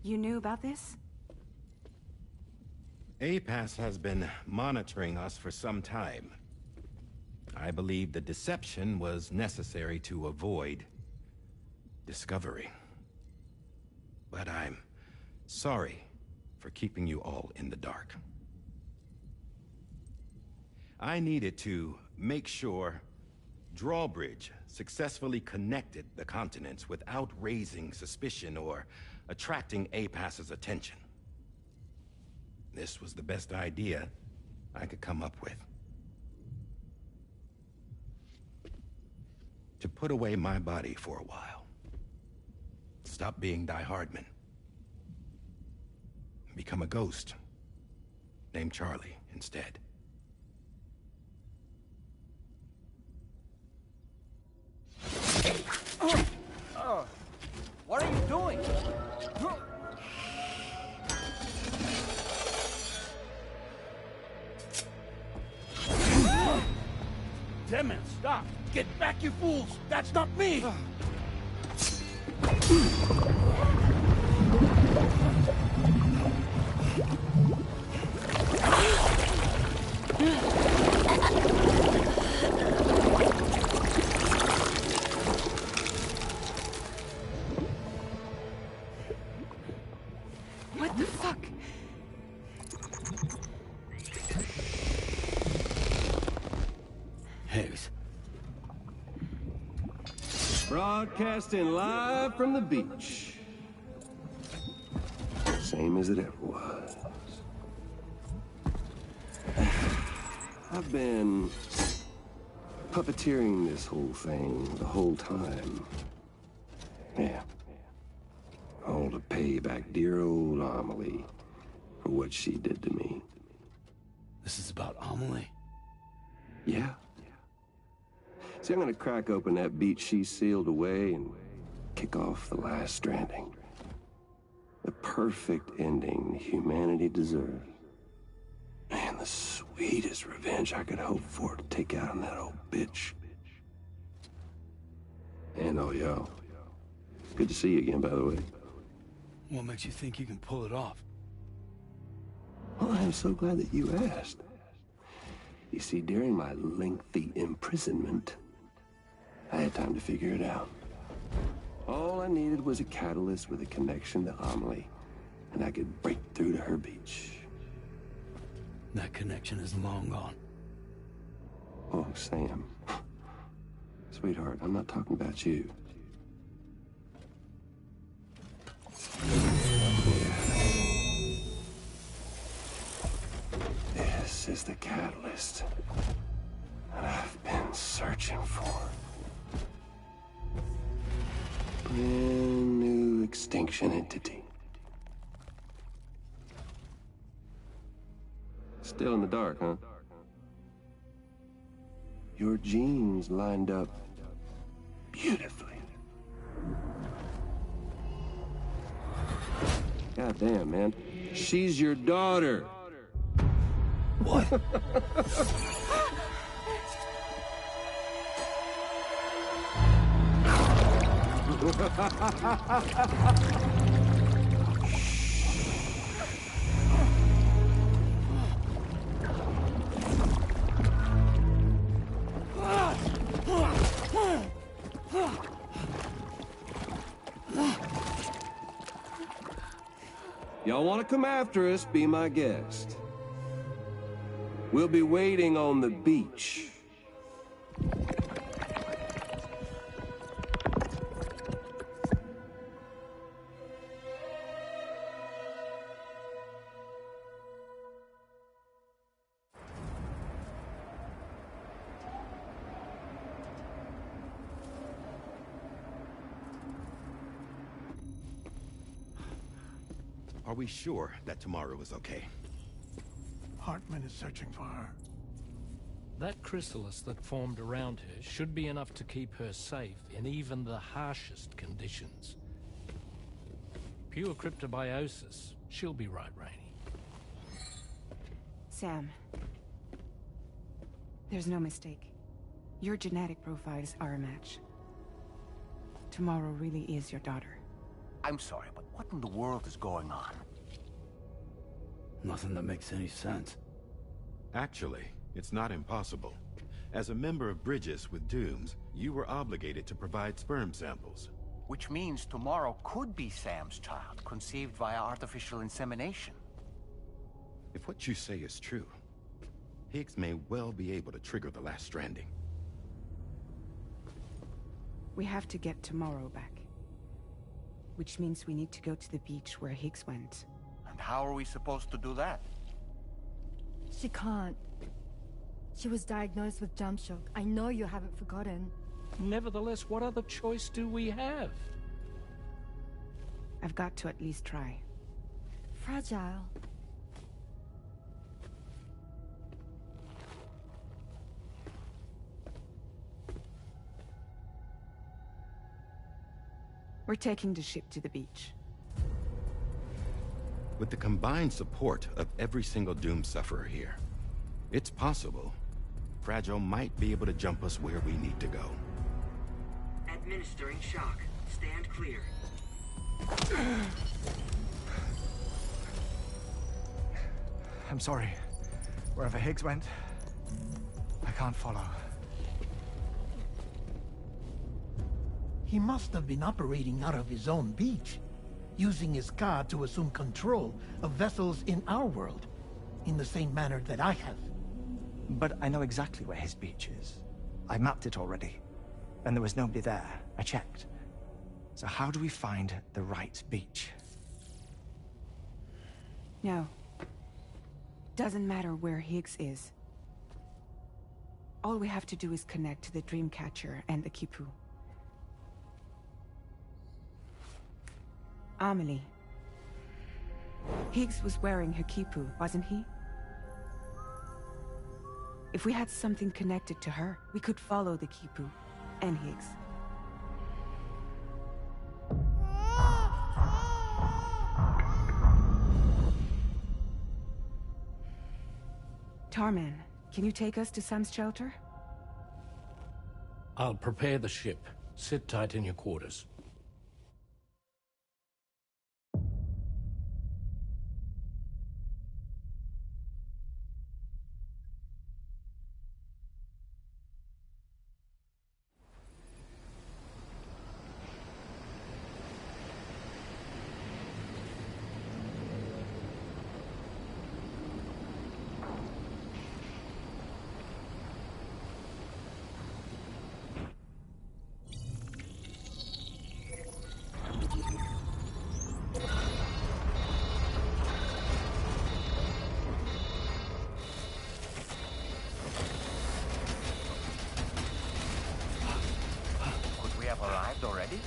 You knew about this? APAS has been monitoring us for some time. I believe the deception was necessary to avoid discovery. But I'm sorry for keeping you all in the dark. I needed to make sure Drawbridge successfully connected the continents without raising suspicion or attracting APAS's attention. This was the best idea I could come up with. To put away my body for a while. Stop being Die Hardman. Become a ghost. Named Charlie instead. What are you doing? Damn it, stop! Get back, you fools! That's not me! What the fuck? Higgs. Broadcasting live from the beach. Same as it ever was. I've been puppeteering this whole thing the whole time. Yeah. All to pay back dear old Amelie for what she did to me. This is about Amelie? Yeah. See, I'm gonna crack open that beach she sealed away and kick off the last stranding. The perfect ending humanity deserves. Man, the sweetest revenge I could hope for to take out on that old bitch. And all y'all. Good to see you again, by the way. What makes you think you can pull it off? Well, I'm so glad that you asked. You see, during my lengthy imprisonment, I had time to figure it out. All I needed was a catalyst with a connection to Amelie, and I could break through to her beach. That connection is long gone. Oh, Sam. Sweetheart, I'm not talking about you. This is the catalyst that I've been searching for. Brand new extinction entity. Still in the dark, huh? Your genes lined up beautifully. God damn, man. She's your daughter. What? Y'all want to come after us, be my guest. We'll be waiting on the beach. Are we sure that tomorrow is okay? Hartman is searching for her. That chrysalis that formed around her should be enough to keep her safe in even the harshest conditions. Pure cryptobiosis. She'll be right, Rainey. Sam. There's no mistake. Your genetic profiles are a match. Tomorrow really is your daughter. I'm sorry, but what in the world is going on? Nothing that makes any sense. Actually, it's not impossible. As a member of Bridges with Dooms, you were obligated to provide sperm samples. Which means tomorrow could be Sam's child, conceived via artificial insemination. If what you say is true, Higgs may well be able to trigger the last stranding. We have to get tomorrow back. Which means we need to go to the beach where Higgs went. And how are we supposed to do that? She can't. She was diagnosed with jump shock. I know you haven't forgotten. Nevertheless, what other choice do we have? I've got to at least try. Fragile. We're taking the ship to the beach. With the combined support of every single Doom sufferer here, it's possible Fragile might be able to jump us where we need to go. Administering shock. Stand clear. I'm sorry. Wherever Higgs went, I can't follow. He must have been operating out of his own beach, using his car to assume control of vessels in our world, in the same manner that I have. But I know exactly where his beach is. I mapped it already, and there was nobody there. I checked. So how do we find the right beach? No. Doesn't matter where Higgs is. All we have to do is connect to the Dreamcatcher and the Kipu. Amelie. Higgs was wearing her Kipu, wasn't he? If we had something connected to her, we could follow the Kipu and Higgs. Tarman, can you take us to Sam's shelter? I'll prepare the ship. Sit tight in your quarters. Arrived already?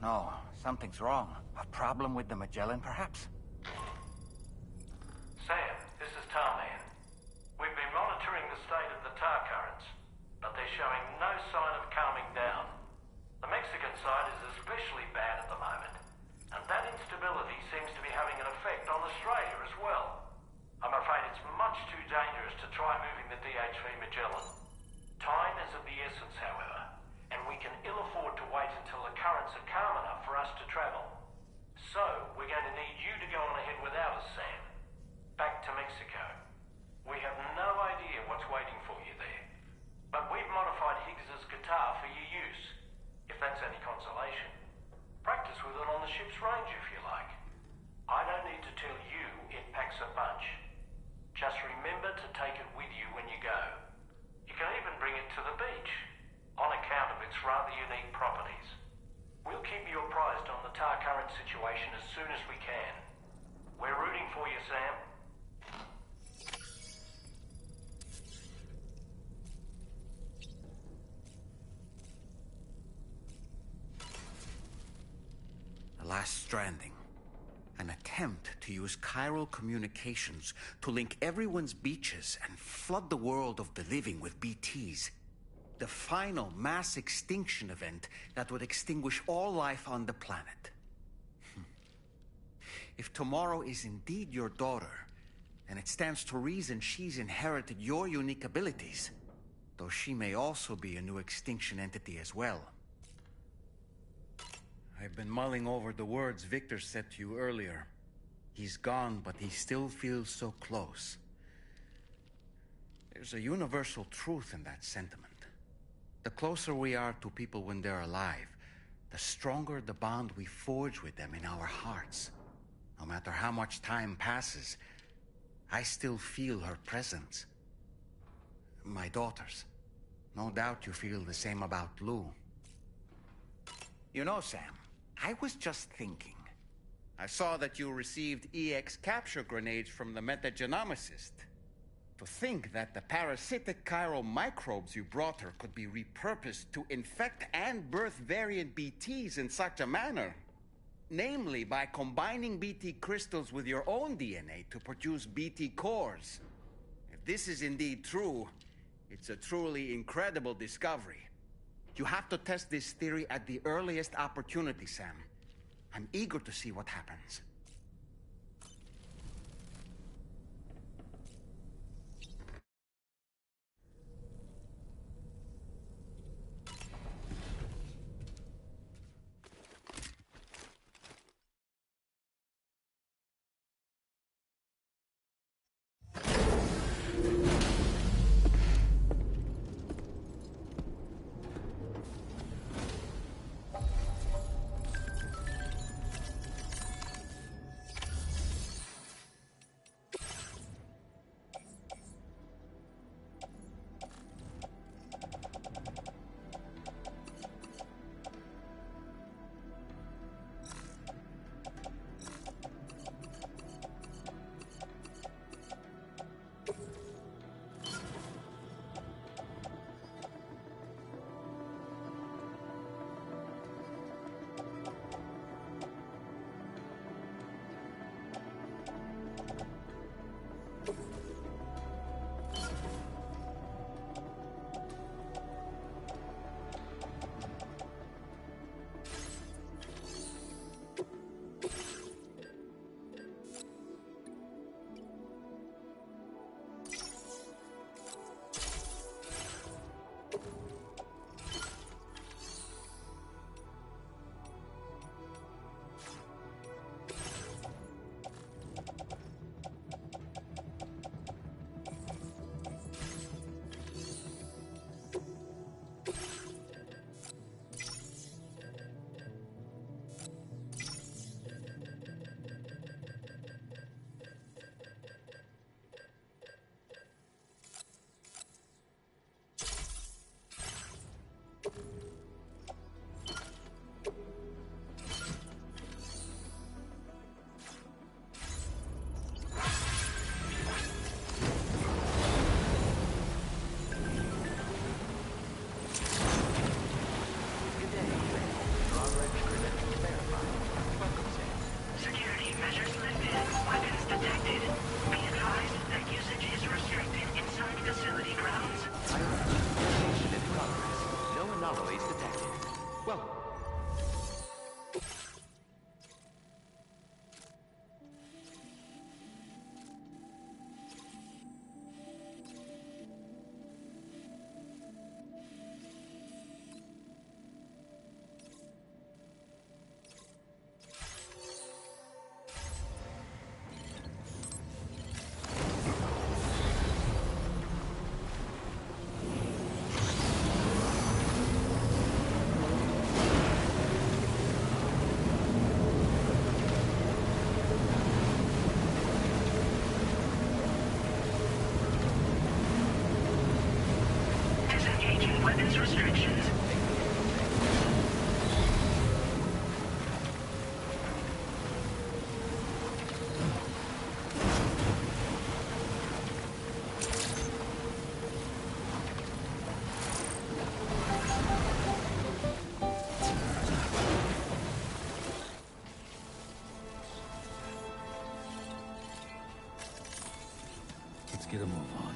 No, something's wrong. A problem with the Magellan, perhaps? Sam, this is Tarman. We've been monitoring the state of the tar currents, but they're showing no sign of calming down. The Mexican side is especially bad at the moment, and that instability seems to be having an effect on Australia as well. I'm afraid it's much too dangerous to try moving the DHV Magellan. Time is of the essence, however, and we can ill afford to wait until the currents are calm enough for us to travel. So, we're going to need you to go on ahead without us, Sam. Back to Mexico. We have no idea what's waiting for you there, but we've modified Higgs's guitar for your use. If that's any consolation. Practice with it on the ship's range if you like. I don't need to tell you it packs a punch. Just remember to take it with you when you go. You can even bring it to the beach, on account of its rather unique properties. We'll keep you apprised on the tar current situation as soon as we can. We're rooting for you, Sam. Last Stranding. An attempt to use chiral communications to link everyone's beaches and flood the world of the living with BTs. The final mass extinction event that would extinguish all life on the planet. If tomorrow is indeed your daughter, then it stands to reason she's inherited your unique abilities, though she may also be a new extinction entity as well. I've been mulling over the words Victor said to you earlier. He's gone, but he still feels so close. There's a universal truth in that sentiment. The closer we are to people when they're alive, the stronger the bond we forge with them in our hearts. No matter how much time passes, I still feel her presence. My daughters. No doubt you feel the same about Lou. You know, Sam, I was just thinking. I saw that you received EX capture grenades from the metagenomicist. To think that the parasitic chiral microbes you brought her could be repurposed to infect and birth variant BTs in such a manner. Namely, by combining BT crystals with your own DNA to produce BT cores. If this is indeed true, it's a truly incredible discovery. You have to test this theory at the earliest opportunity, Sam. I'm eager to see what happens. access restrictions. Let's get a move on.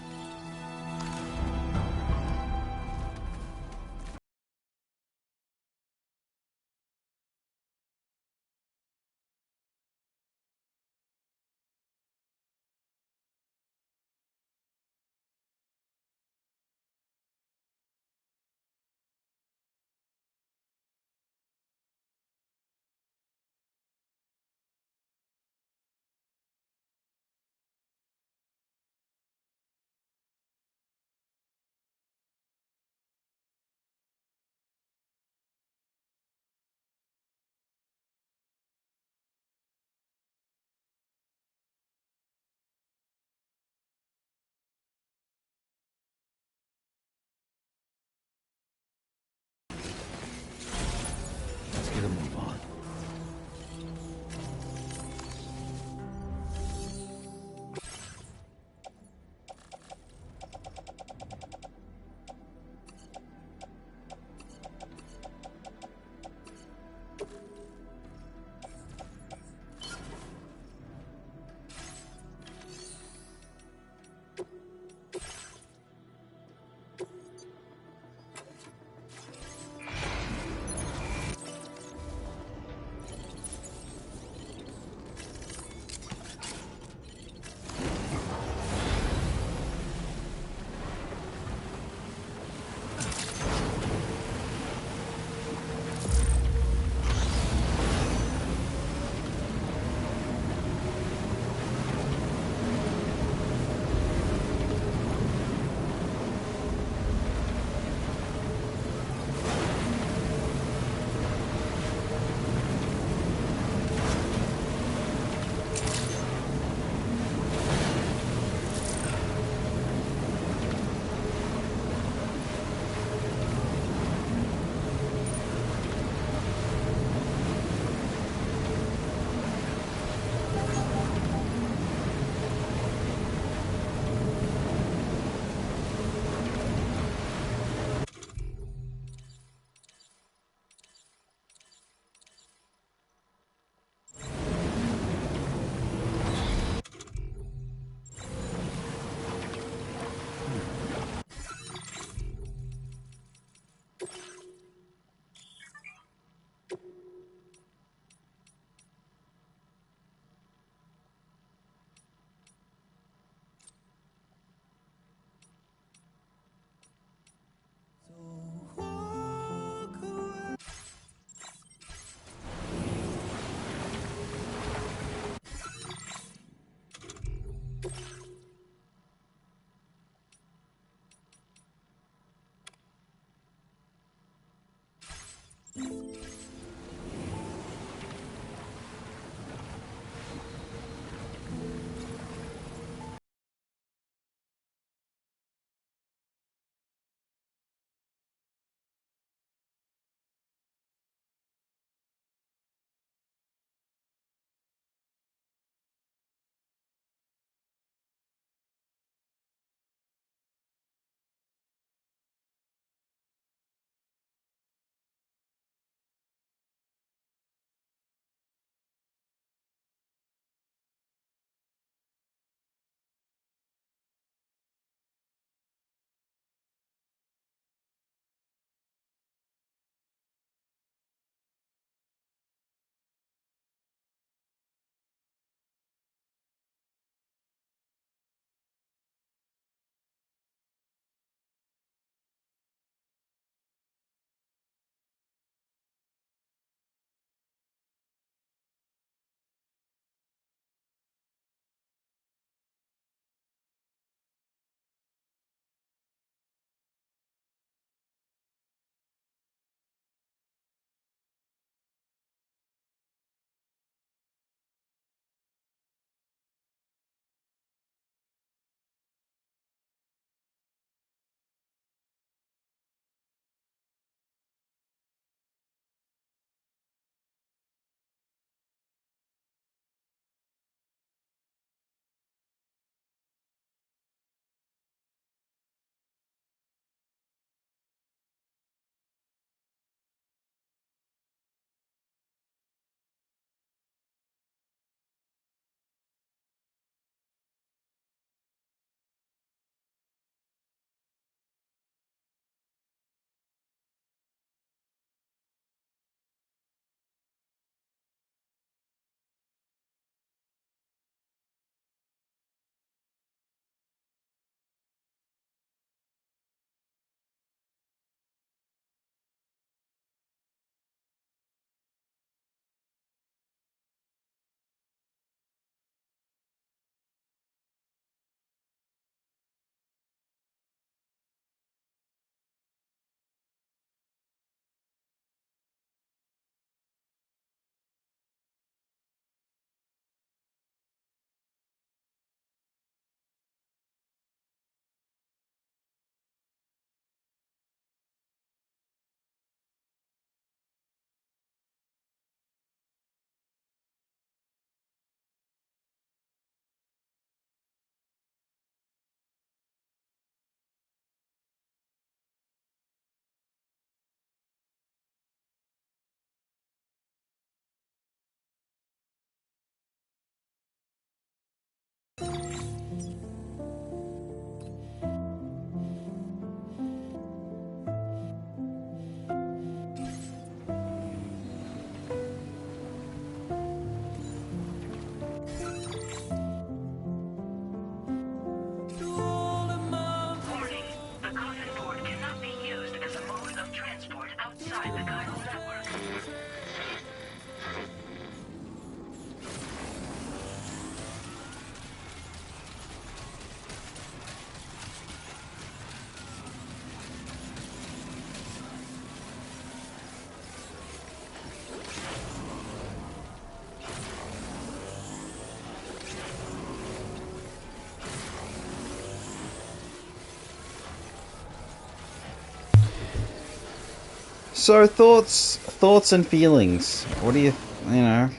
So thoughts and feelings. What do you know?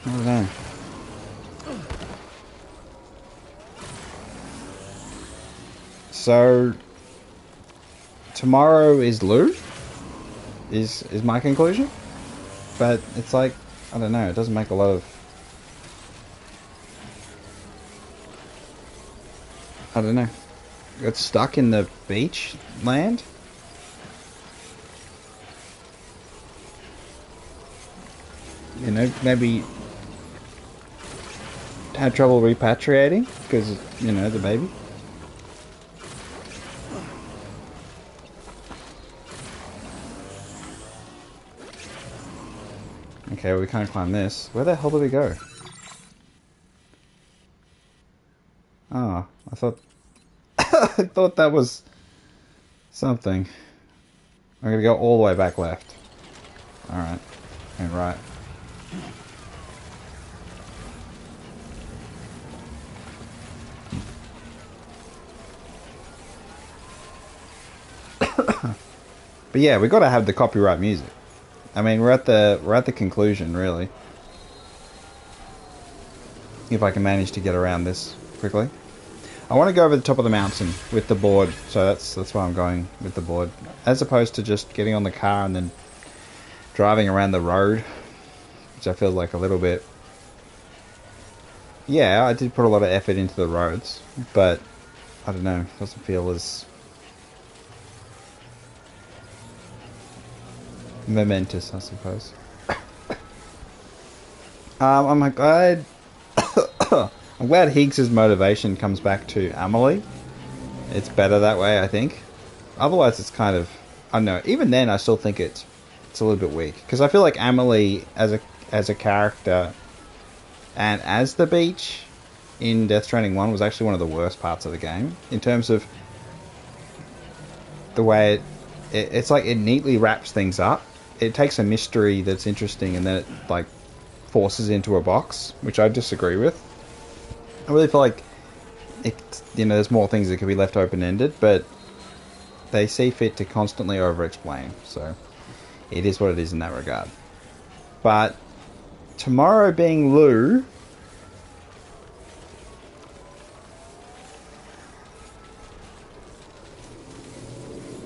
I don't know. So tomorrow is Lou. Is my conclusion, but it's like I don't know. It doesn't make a lot of. I don't know. Got stuck in the beach land. You know, maybe had trouble repatriating because, you know, the baby. Okay, well, we can't climb this. Where the hell do we go? Oh, I thought I thought that was something. I'm gonna go all the way back left. Alright. And right. But yeah, we gotta have the copyright music. I mean, we're at the conclusion, really. If I can manage to get around this quickly. I want to go over the top of the mountain with the board, so that's why I'm going with the board. As opposed to just getting on the car and then driving around the road, which I feel like a little bit... Yeah, I did put a lot of effort into the roads, but I don't know, it doesn't feel as momentous, I suppose. I'm glad I'm glad Higgs's motivation comes back to Amelie. It's better that way, I think. Otherwise, it's kind of, I don't know. Even then, I still think it's a little bit weak because I feel like Amelie as a character and as the beach in Death Stranding 1 was actually one of the worst parts of the game in terms of the way it's like it neatly wraps things up. It takes a mystery that's interesting and then it like forces into a box, which I disagree with. I really feel like there's more things that could be left open-ended, but they see fit to constantly over-explain, so it is what it is in that regard. But tomorrow being Lou,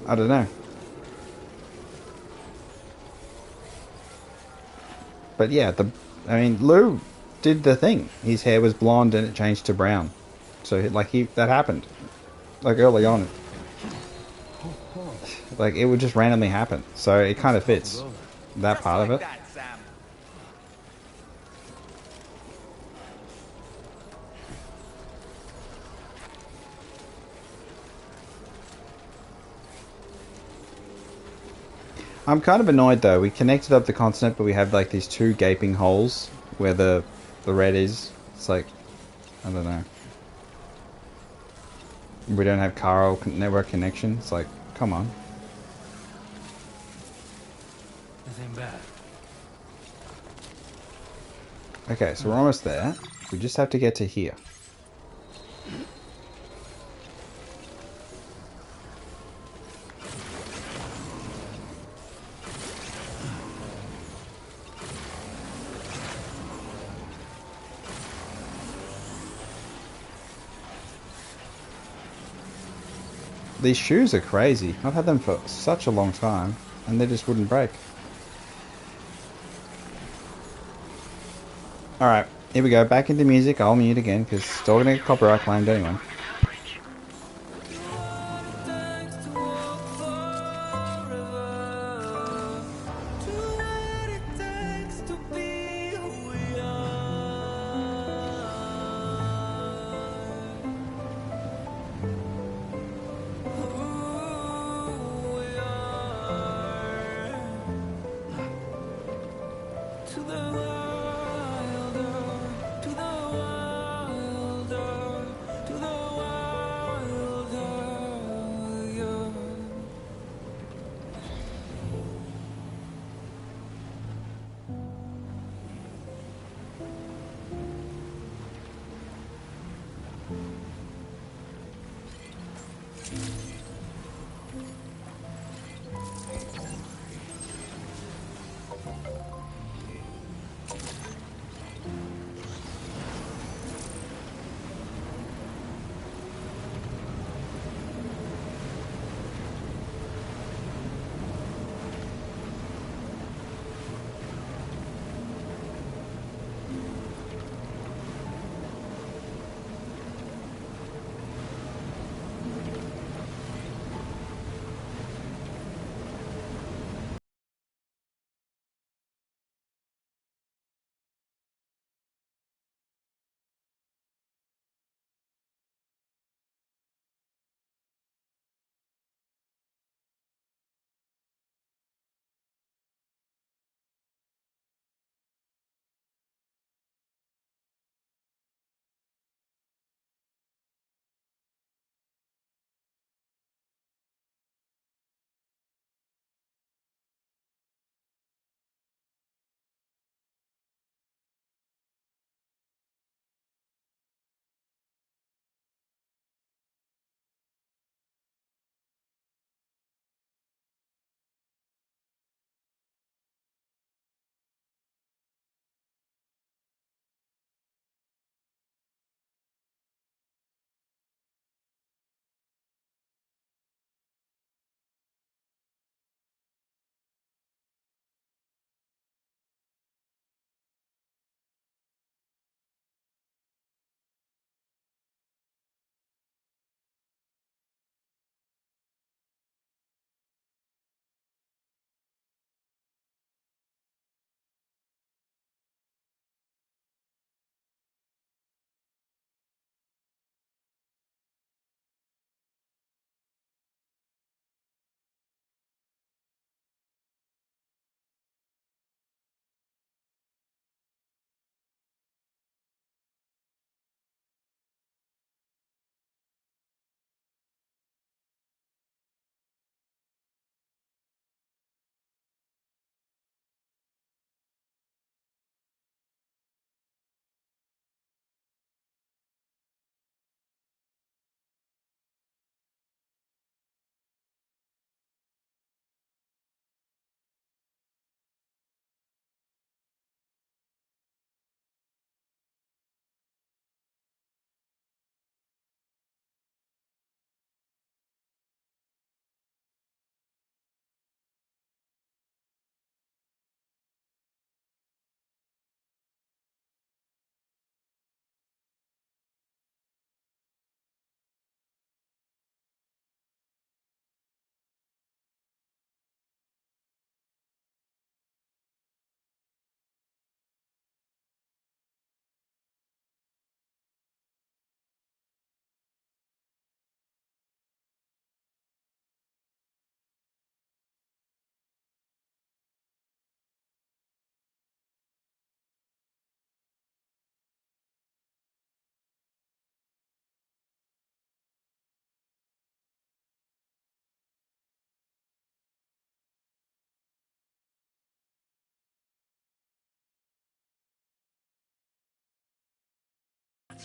I don't know. But yeah, Lou did the thing. His hair was blonde and it changed to brown. So that happened. Like early on. Like it would just randomly happen. So it kind of fits that part of it. I'm kind of annoyed though. We connected up the continent, but we have like these two gaping holes where the red is. It's like, I don't know. We don't have car network connection. It's like, come on. Nothing bad. Okay, so we're almost there. We just have to get to here. These shoes are crazy. I've had them for such a long time, and they just wouldn't break. Alright, here we go. Back into music. I'll mute again, because it's still going to get copyright claimed anyway.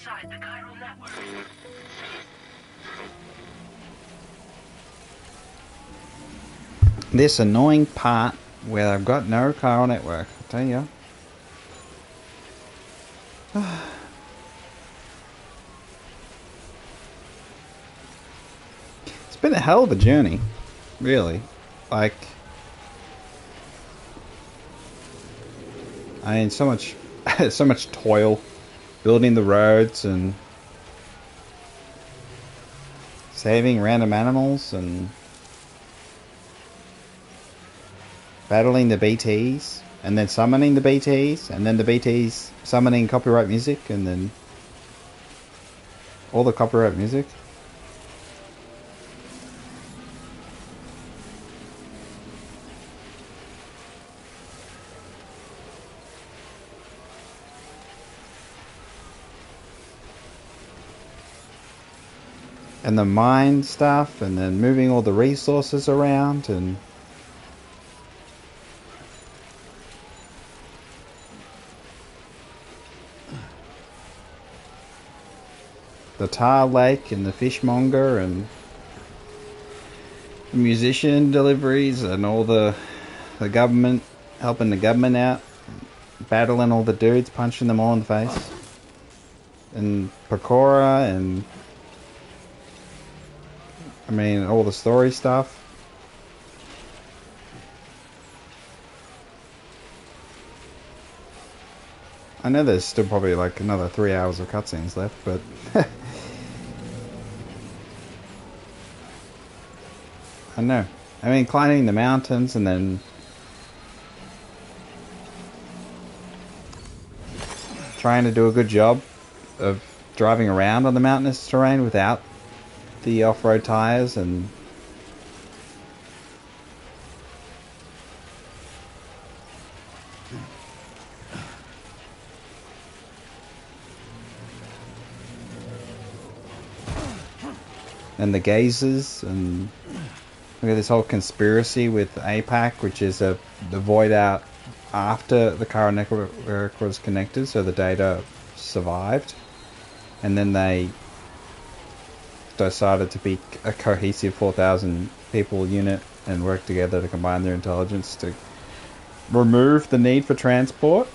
inside the chiral network. This annoying part where I've got no chiral network, I tell you. It's been a hell of a journey, really. Like, I mean, so much, so much toil building the roads and saving random animals and battling the BTs and then summoning the BTs and then the BTs summoning copyright music and then all the copyright music. And the mine stuff, and then moving all the resources around, and the tar lake, and the fishmonger, and the musician deliveries, and all the government, helping the government out, battling all the dudes, punching them all in the face, and Pecora, and I mean, all the story stuff. I know there's still probably like another 3 hours of cutscenes left, but I know. I mean, climbing the mountains and then trying to do a good job of driving around on the mountainous terrain without the off-road tires and the gazers, and look at this whole conspiracy with APAC, which is the void out after the chiral network was connected, so the data survived, and then they decided to be a cohesive 4,000 people unit and work together to combine their intelligence to remove the need for transport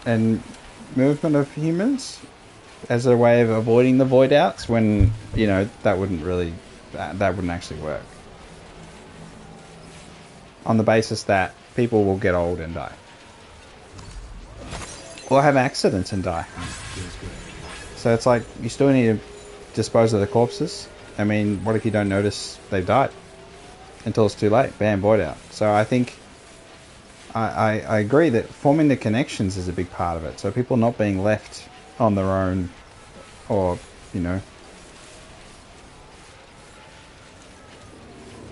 and movement of humans as a way of avoiding the void outs, when, you know, that wouldn't actually work, on the basis that people will get old and die or have accidents and die. So it's like, you still need to dispose of the corpses. I mean, what if you don't notice they've died until it's too late? Bam, void out. So I think I agree that forming the connections is a big part of it. So people not being left on their own, or, you know,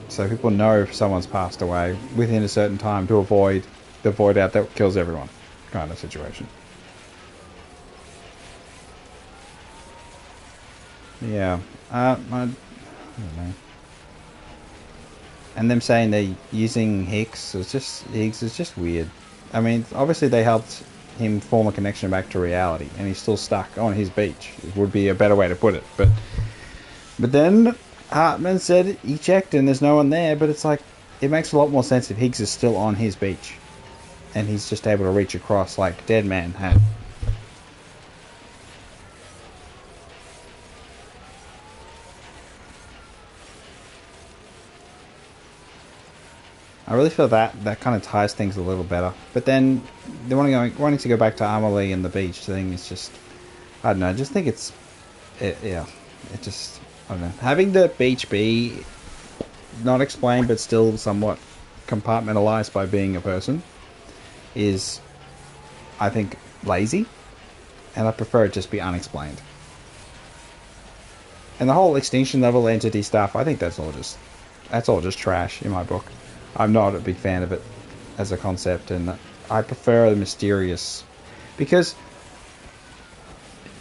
so people know if someone's passed away within a certain time to avoid the void out that kills everyone kind of situation. Yeah, I don't know. And them saying they're using Higgs is just weird. I mean, obviously they helped him form a connection back to reality, and he's still stuck on his beach. It would be a better way to put it. But then Hartman said he checked and there's no one there, but it's like, it makes a lot more sense if Higgs is still on his beach and he's just able to reach across like Dead Man had. I really feel that kind of ties things a little better. But then they wanting to go back to Amelie and the beach thing is just, I don't know. I just think I don't know. Having the beach be not explained but still somewhat compartmentalized by being a person is, I think, lazy, and I prefer it just be unexplained. And the whole extinction level entity stuff, I think that's all just trash in my book. I'm not a big fan of it as a concept, and I prefer the mysterious, because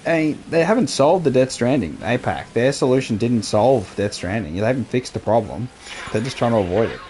I mean, they haven't solved the Death Stranding, APAC. Their solution didn't solve Death Stranding. They haven't fixed the problem. They're just trying to avoid it.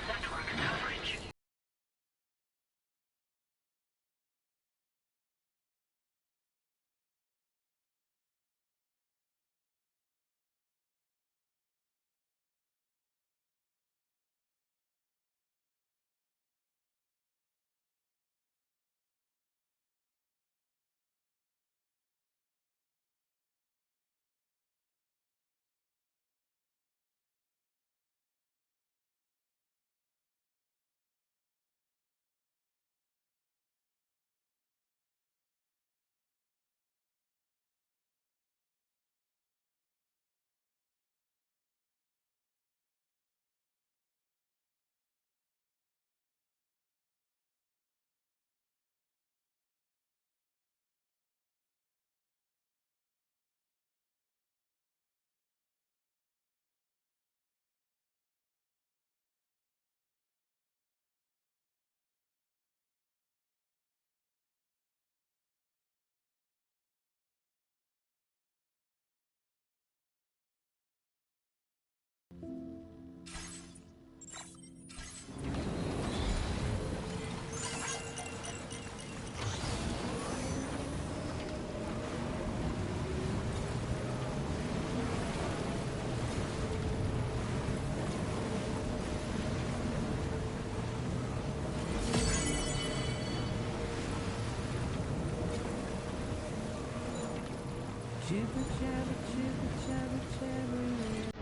Jibber jabber, jibber jabber, jabbering.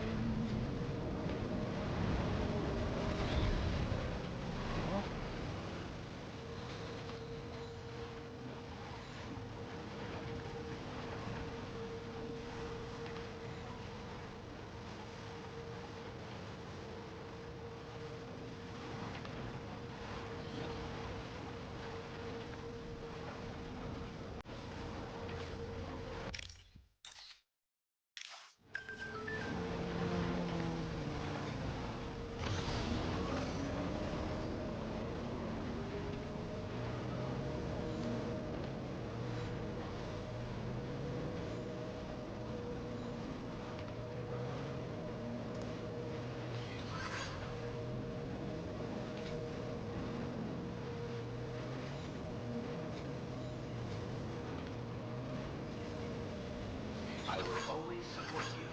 I will always support you.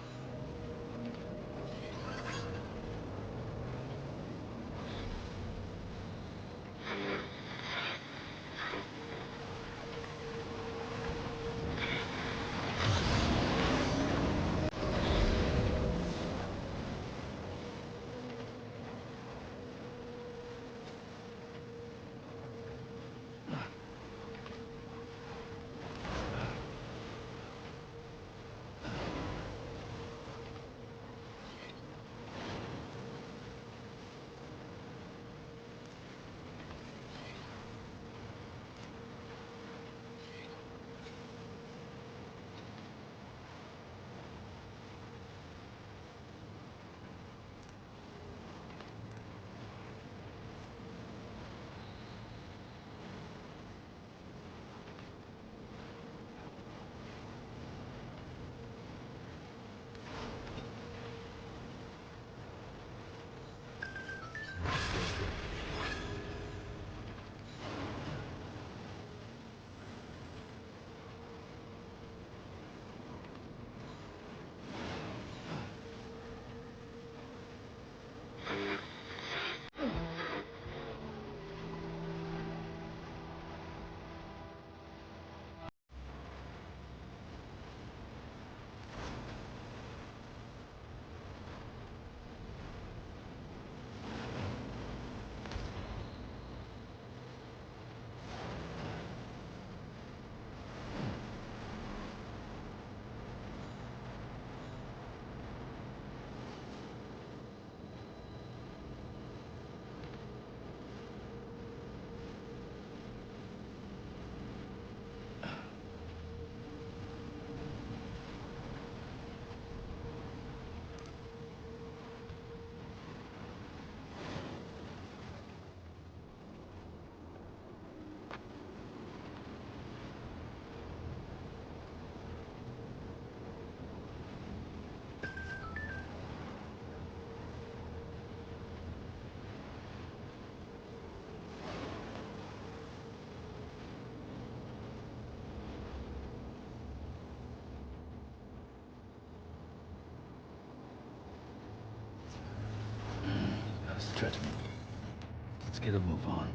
Let's get a move on.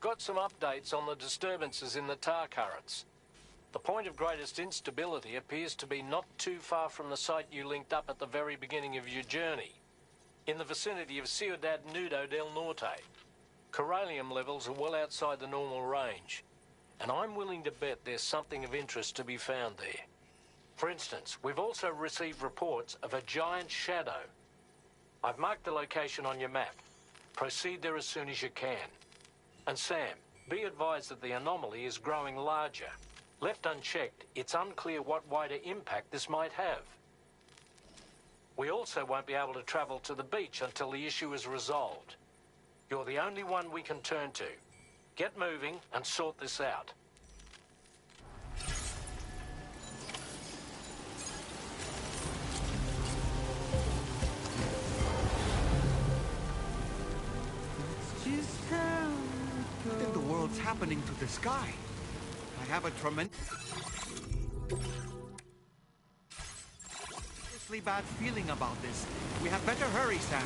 got some updates on the disturbances in the tar currents. The point of greatest instability appears to be not too far from the site you linked up at the very beginning of your journey, in the vicinity of Ciudad Nudo del Norte. Corallium levels are well outside the normal range, and I'm willing to bet there's something of interest to be found there. For instance, we've also received reports of a giant shadow. I've marked the location on your map. Proceed there as soon as you can. And Sam, be advised that the anomaly is growing larger. Left unchecked, it's unclear what wider impact this might have. We also won't be able to travel to the beach until the issue is resolved. You're the only one we can turn to. Get moving and sort this out. What in the world's happening to the sky? I have a tremendously bad feeling about this. We had better hurry, Sam.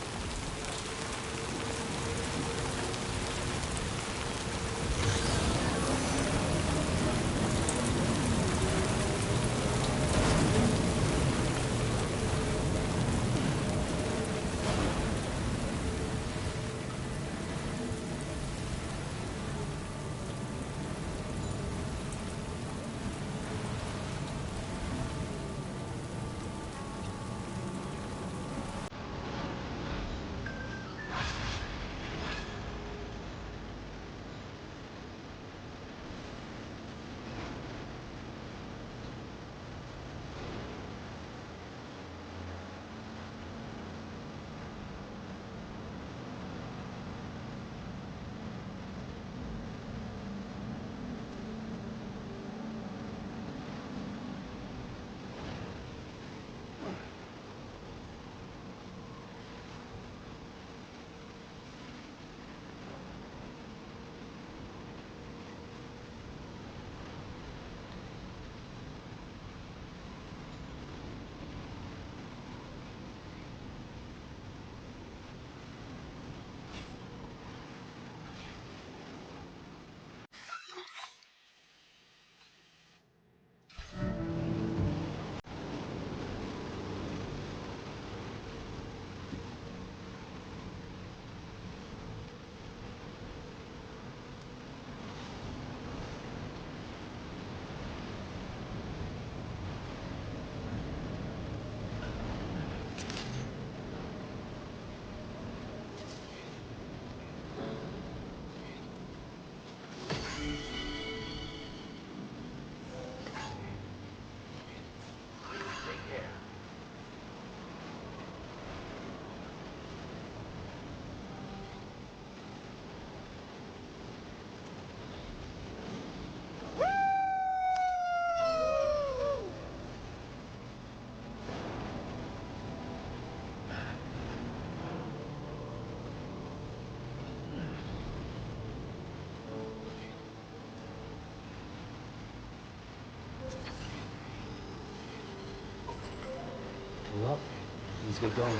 Well, let's get going.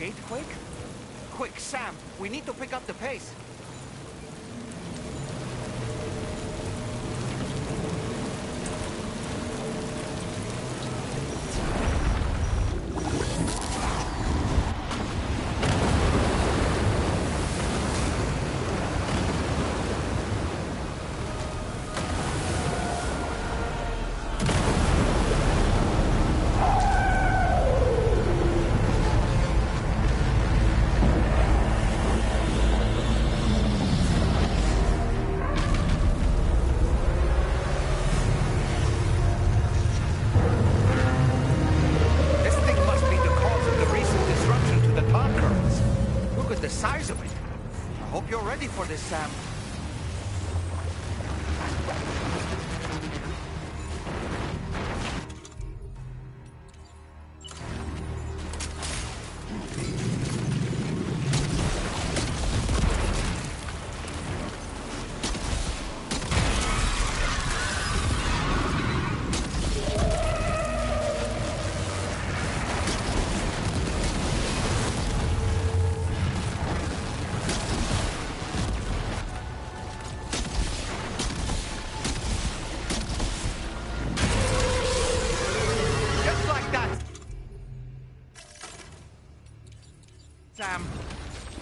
skate quick? Quick, Sam, we need to pick up the pace. For this, Sam. Sam,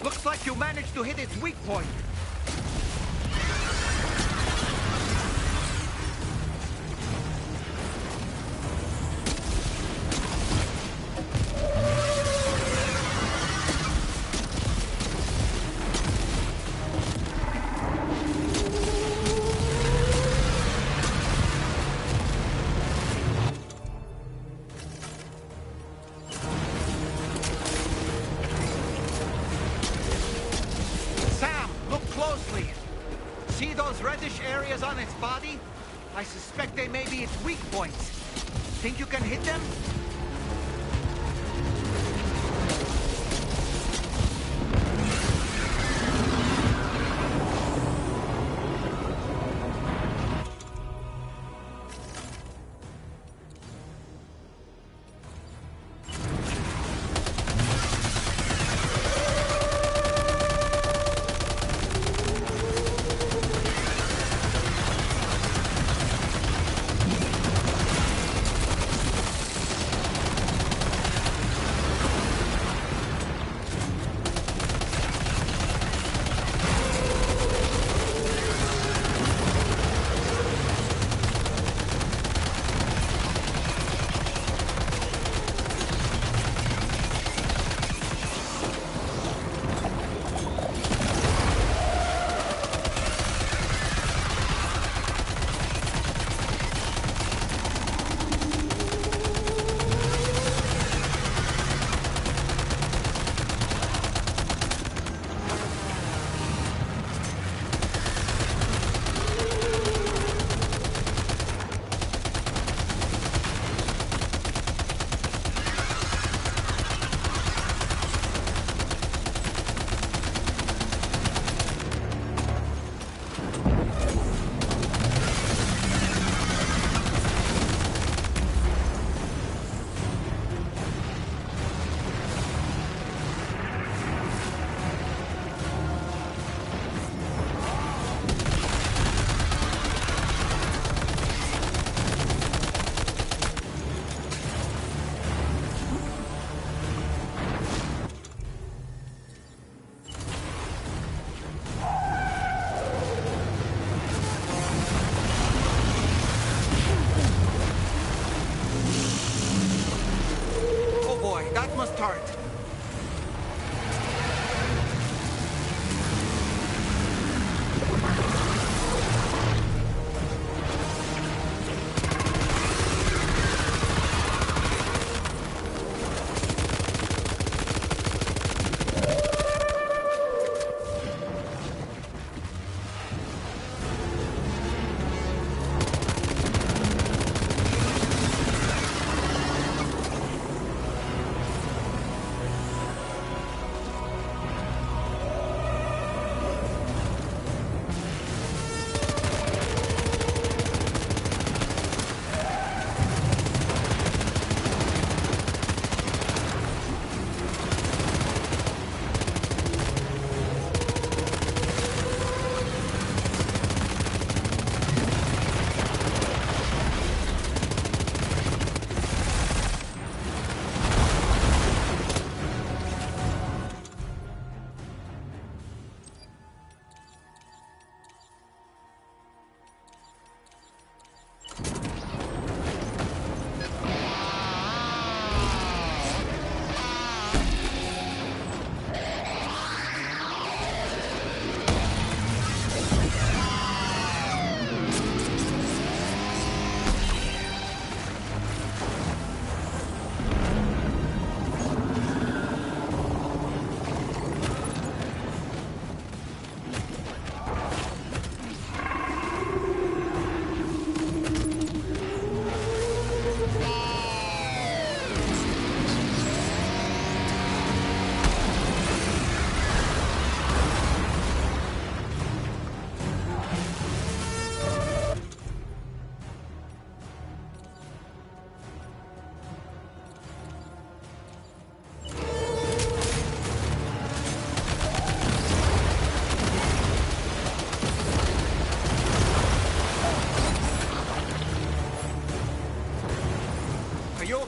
looks like you managed to hit its weak point. See those reddish areas on its body? I suspect they may be its weak points. Think you can hit them?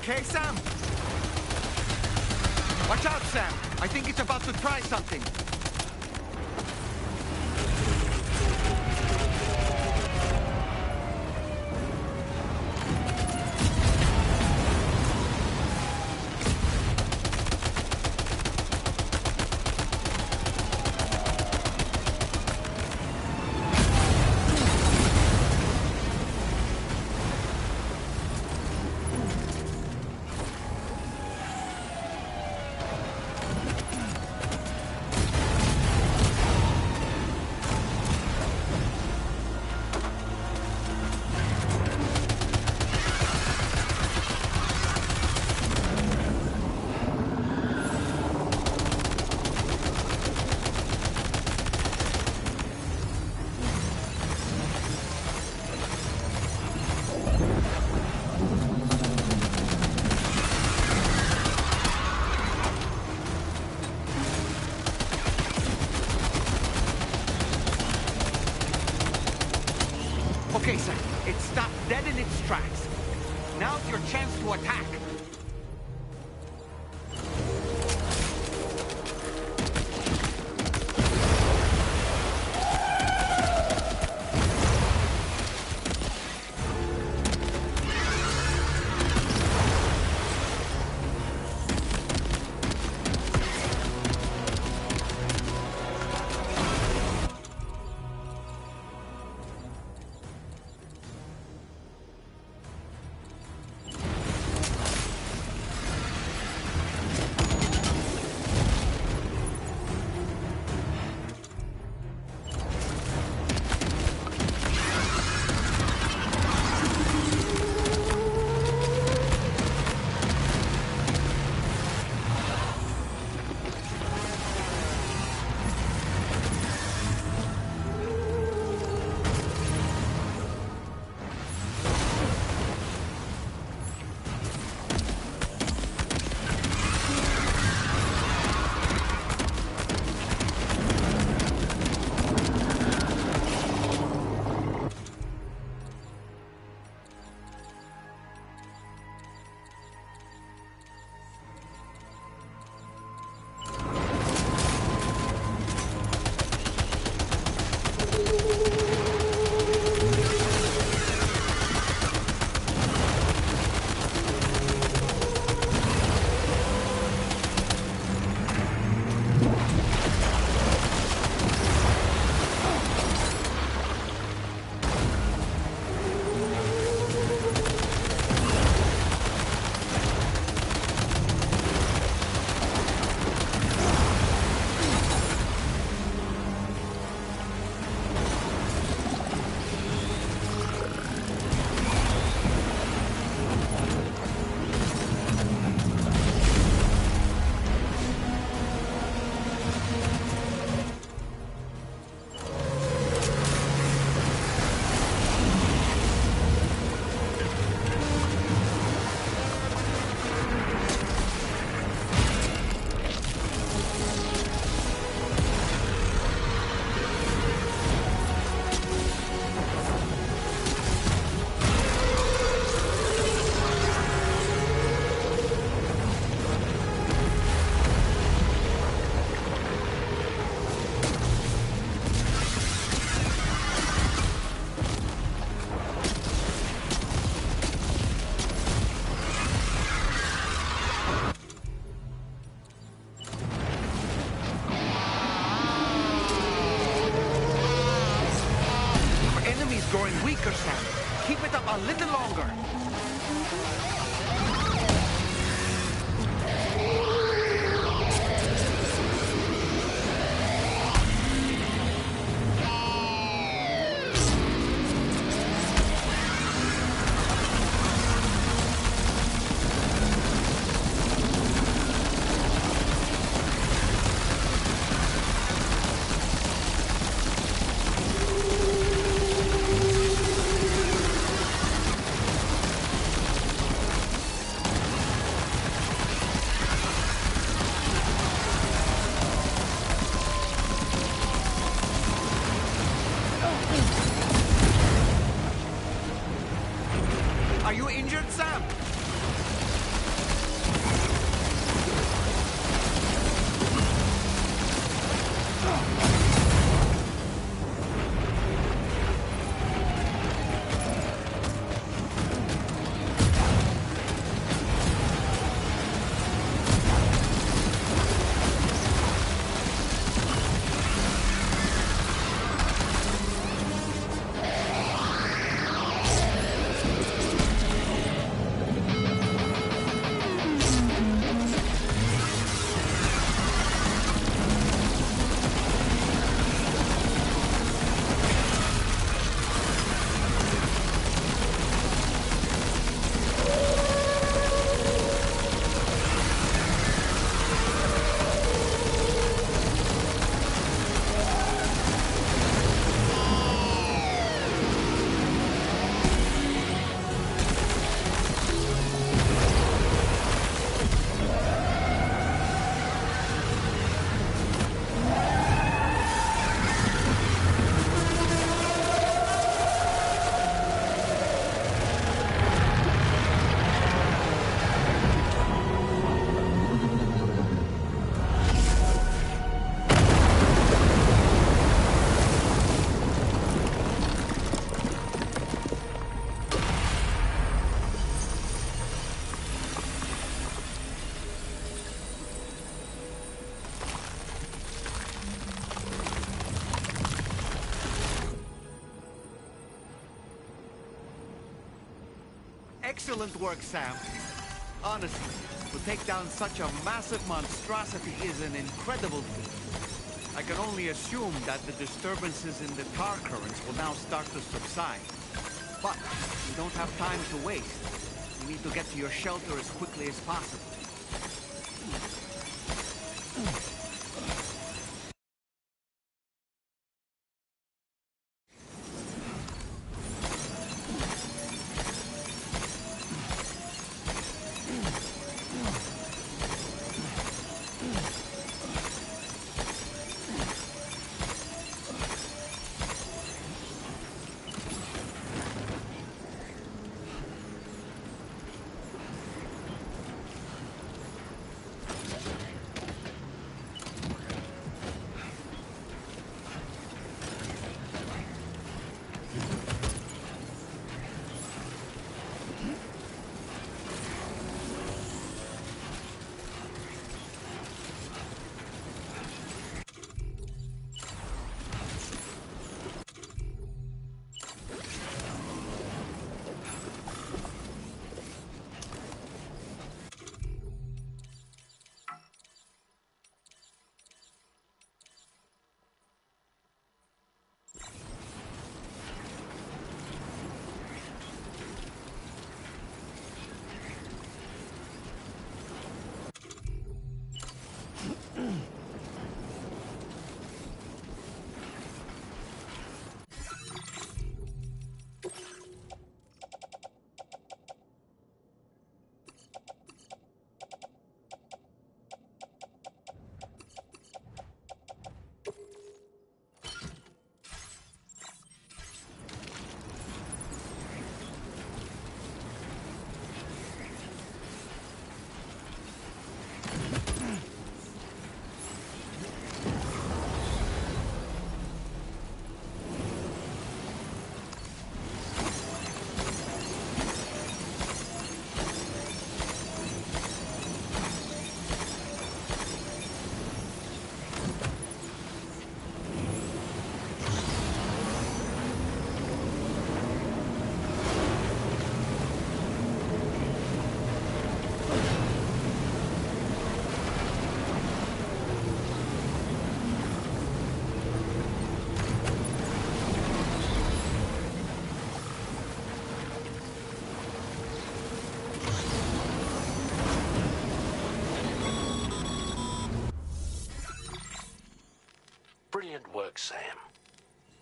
okay, Sam? Watch out, Sam. I think it's about to try something. Okay, sir. It stopped dead in its tracks. Now's your chance to attack. Growing weaker, Sam. Keep it up a little longer. Excellent work, Sam. Honestly, to take down such a massive monstrosity is an incredible feat. I can only assume that the disturbances in the tar currents will now start to subside. But we don't have time to waste. We need to get to your shelter as quickly as possible. Brilliant work, Sam.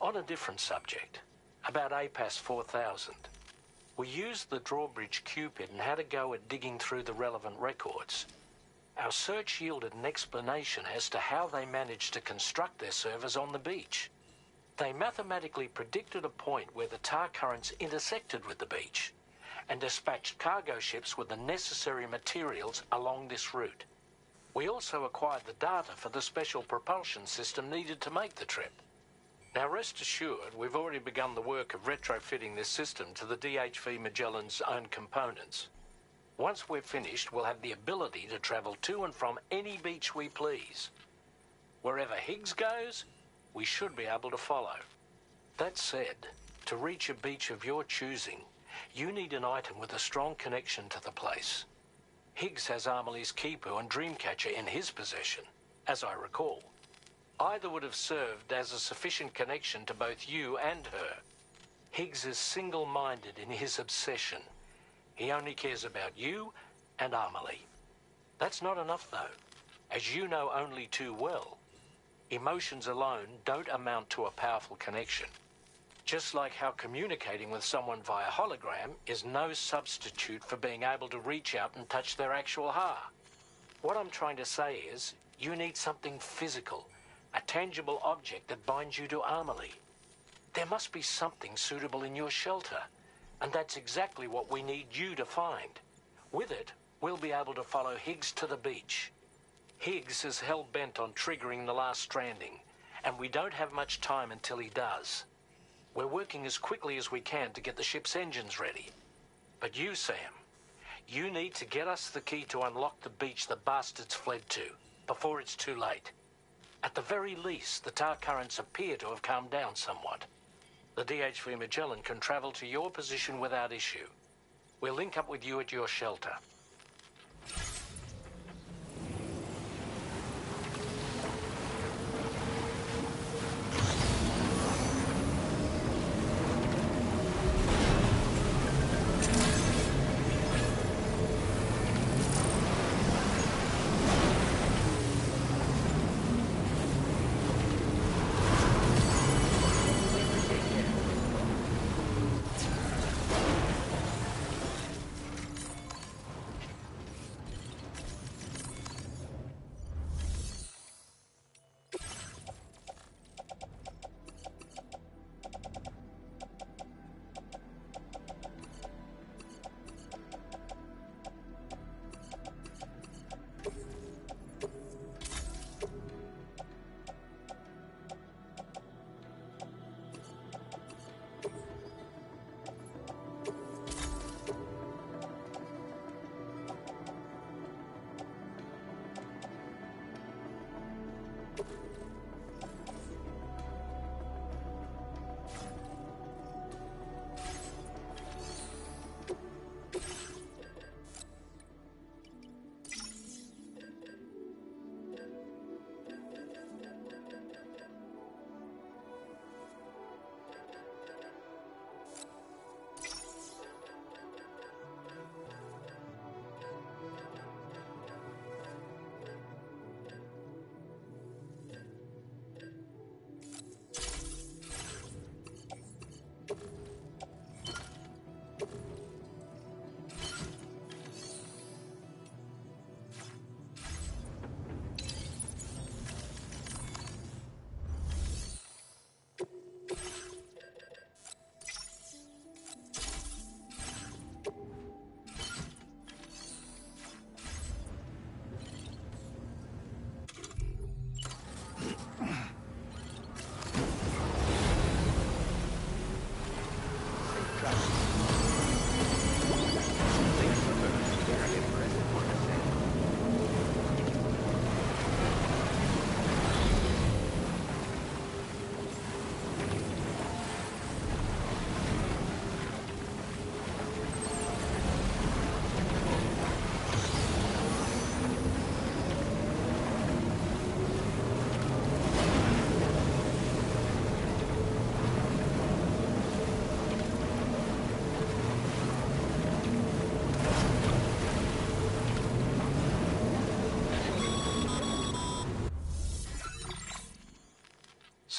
On a different subject, about APAS 4000. We used the drawbridge Cupid and had a go at digging through the relevant records. Our search yielded an explanation as to how they managed to construct their servers on the beach. They mathematically predicted a point where the tar currents intersected with the beach and dispatched cargo ships with the necessary materials along this route. We also acquired the data for the special propulsion system needed to make the trip. Now rest assured, we've already begun the work of retrofitting this system to the DHV Magellan's own components. Once we're finished, we'll have the ability to travel to and from any beach we please. Wherever Higgs goes, we should be able to follow. That said, to reach a beach of your choosing, you need an item with a strong connection to the place. Higgs has Amelie's Kipu and Dreamcatcher in his possession, as I recall. Either would have served as a sufficient connection to both you and her. Higgs is single-minded in his obsession. He only cares about you and Amelie. That's not enough, though. As you know only too well, emotions alone don't amount to a powerful connection. Just like how communicating with someone via hologram is no substitute for being able to reach out and touch their actual heart. What I'm trying to say is, you need something physical, a tangible object that binds you to Amelie. There must be something suitable in your shelter, and that's exactly what we need you to find. With it, we'll be able to follow Higgs to the beach. Higgs is hell-bent on triggering the last stranding, and we don't have much time until he does. We're working as quickly as we can to get the ship's engines ready. But you, Sam, you need to get us the key to unlock the beach the bastards fled to, before it's too late. At the very least, the tar currents appear to have calmed down somewhat. The DHV Magellan can travel to your position without issue. We'll link up with you at your shelter.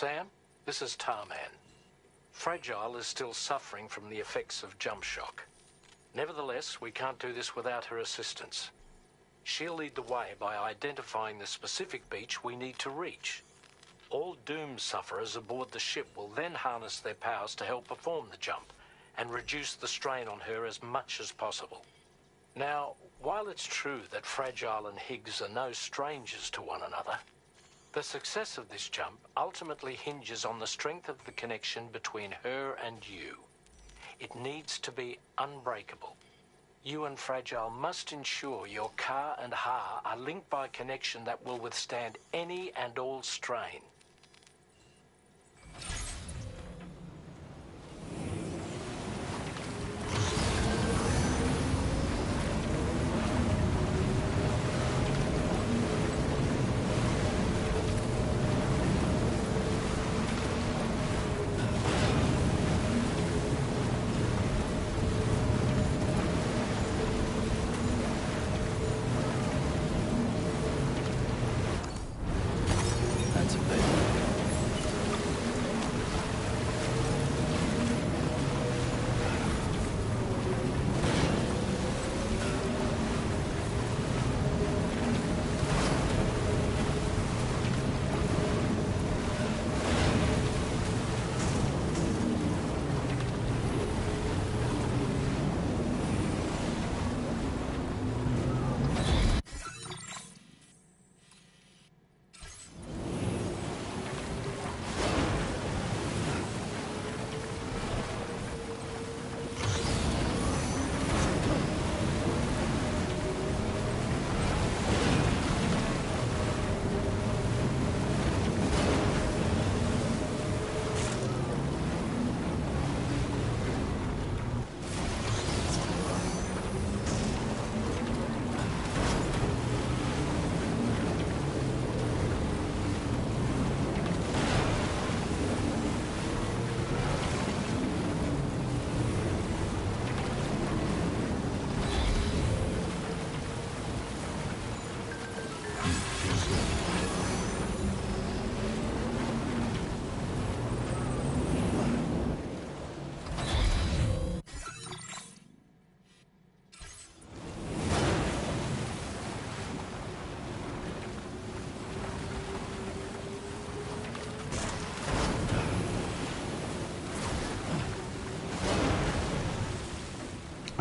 Sam, this is Tarman. Fragile is still suffering from the effects of jump shock. Nevertheless, we can't do this without her assistance. She'll lead the way by identifying the specific beach we need to reach. All Doom sufferers aboard the ship will then harness their powers to help perform the jump and reduce the strain on her as much as possible. Now, while it's true that Fragile and Higgs are no strangers to one another, the success of this jump ultimately hinges on the strength of the connection between her and you. It needs to be unbreakable. You and Fragile must ensure your Ka and Ha are linked by a connection that will withstand any and all strain. That's a bit.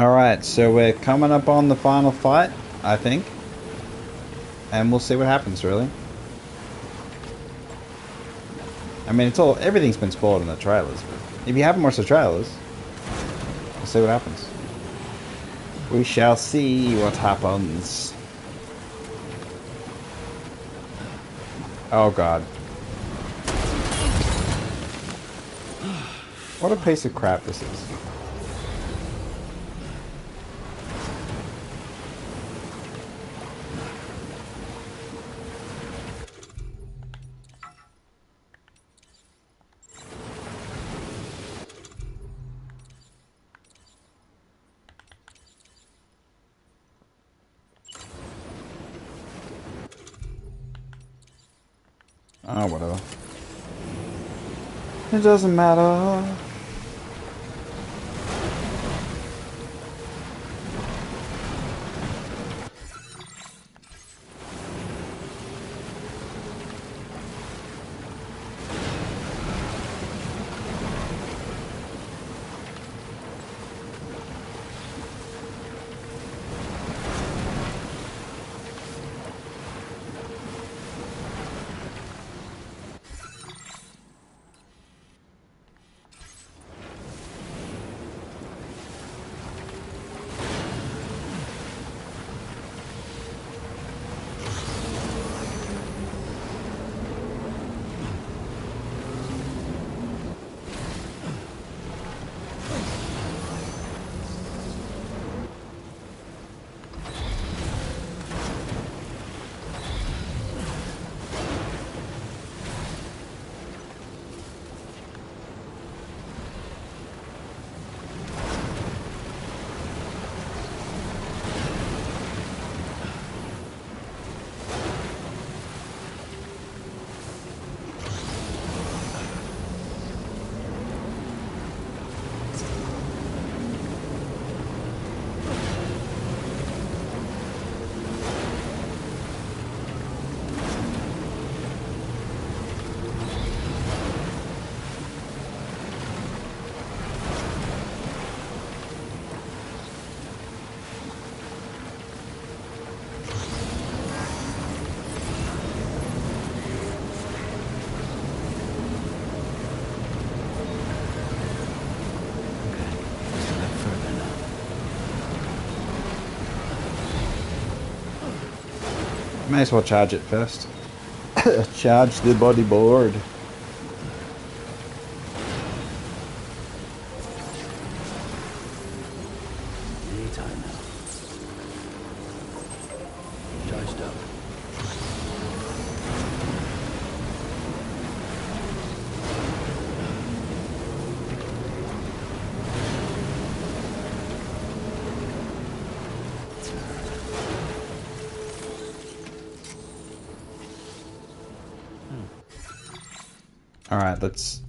Alright, so we're coming up on the final fight, I think. And we'll see what happens, really. I mean, everything's been spoiled in the trailers. But if you haven't watched the trailers, we'll see what happens. We shall see what happens. Oh god. What a piece of crap this is. Oh, whatever. It doesn't matter. May as well charge it first. Charge the bodyboard. Anytime now. Charged up. Alright, let's...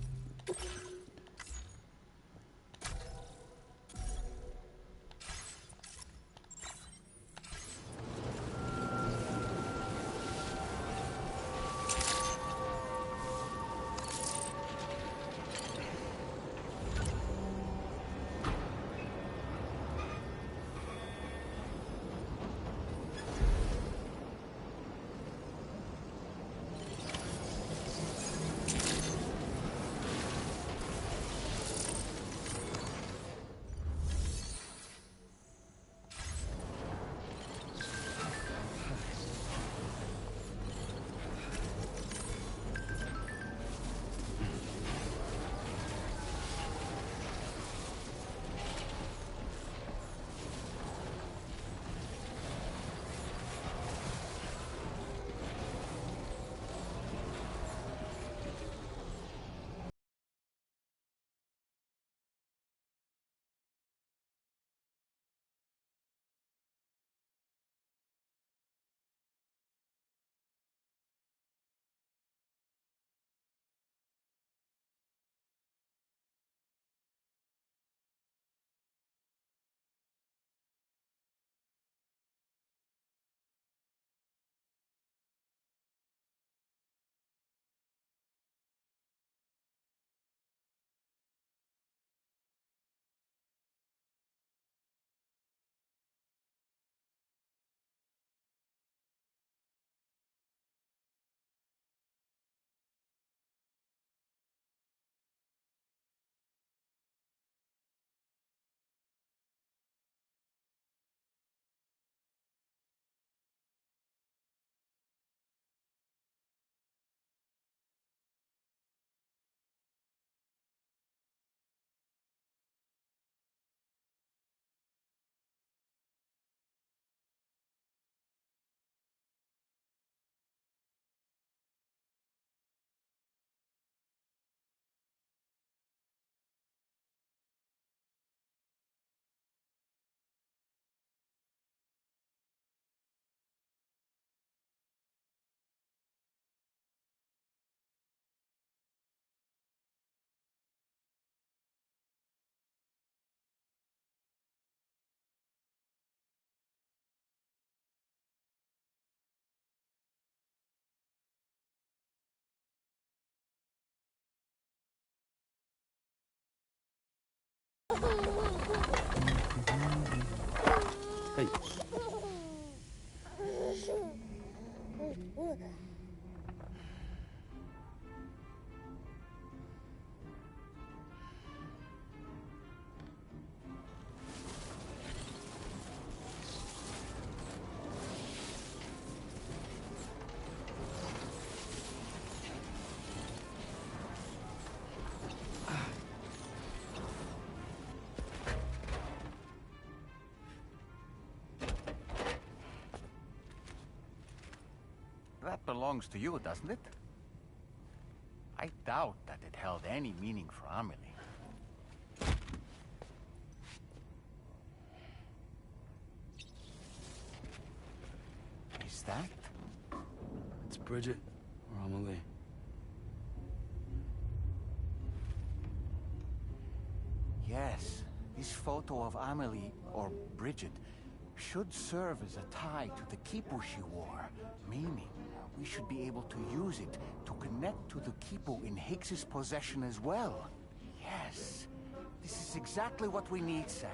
Hey. That belongs to you, doesn't it? I doubt that it held any meaning for Amelie. Is that? It's Bridget or Amelie. Yes, this photo of Amelie, or Bridget, should serve as a tie to the kipu she wore, meaning we should be able to use it to connect to the kipu in Higgs's possession as well. Yes, this is exactly what we need, Sam.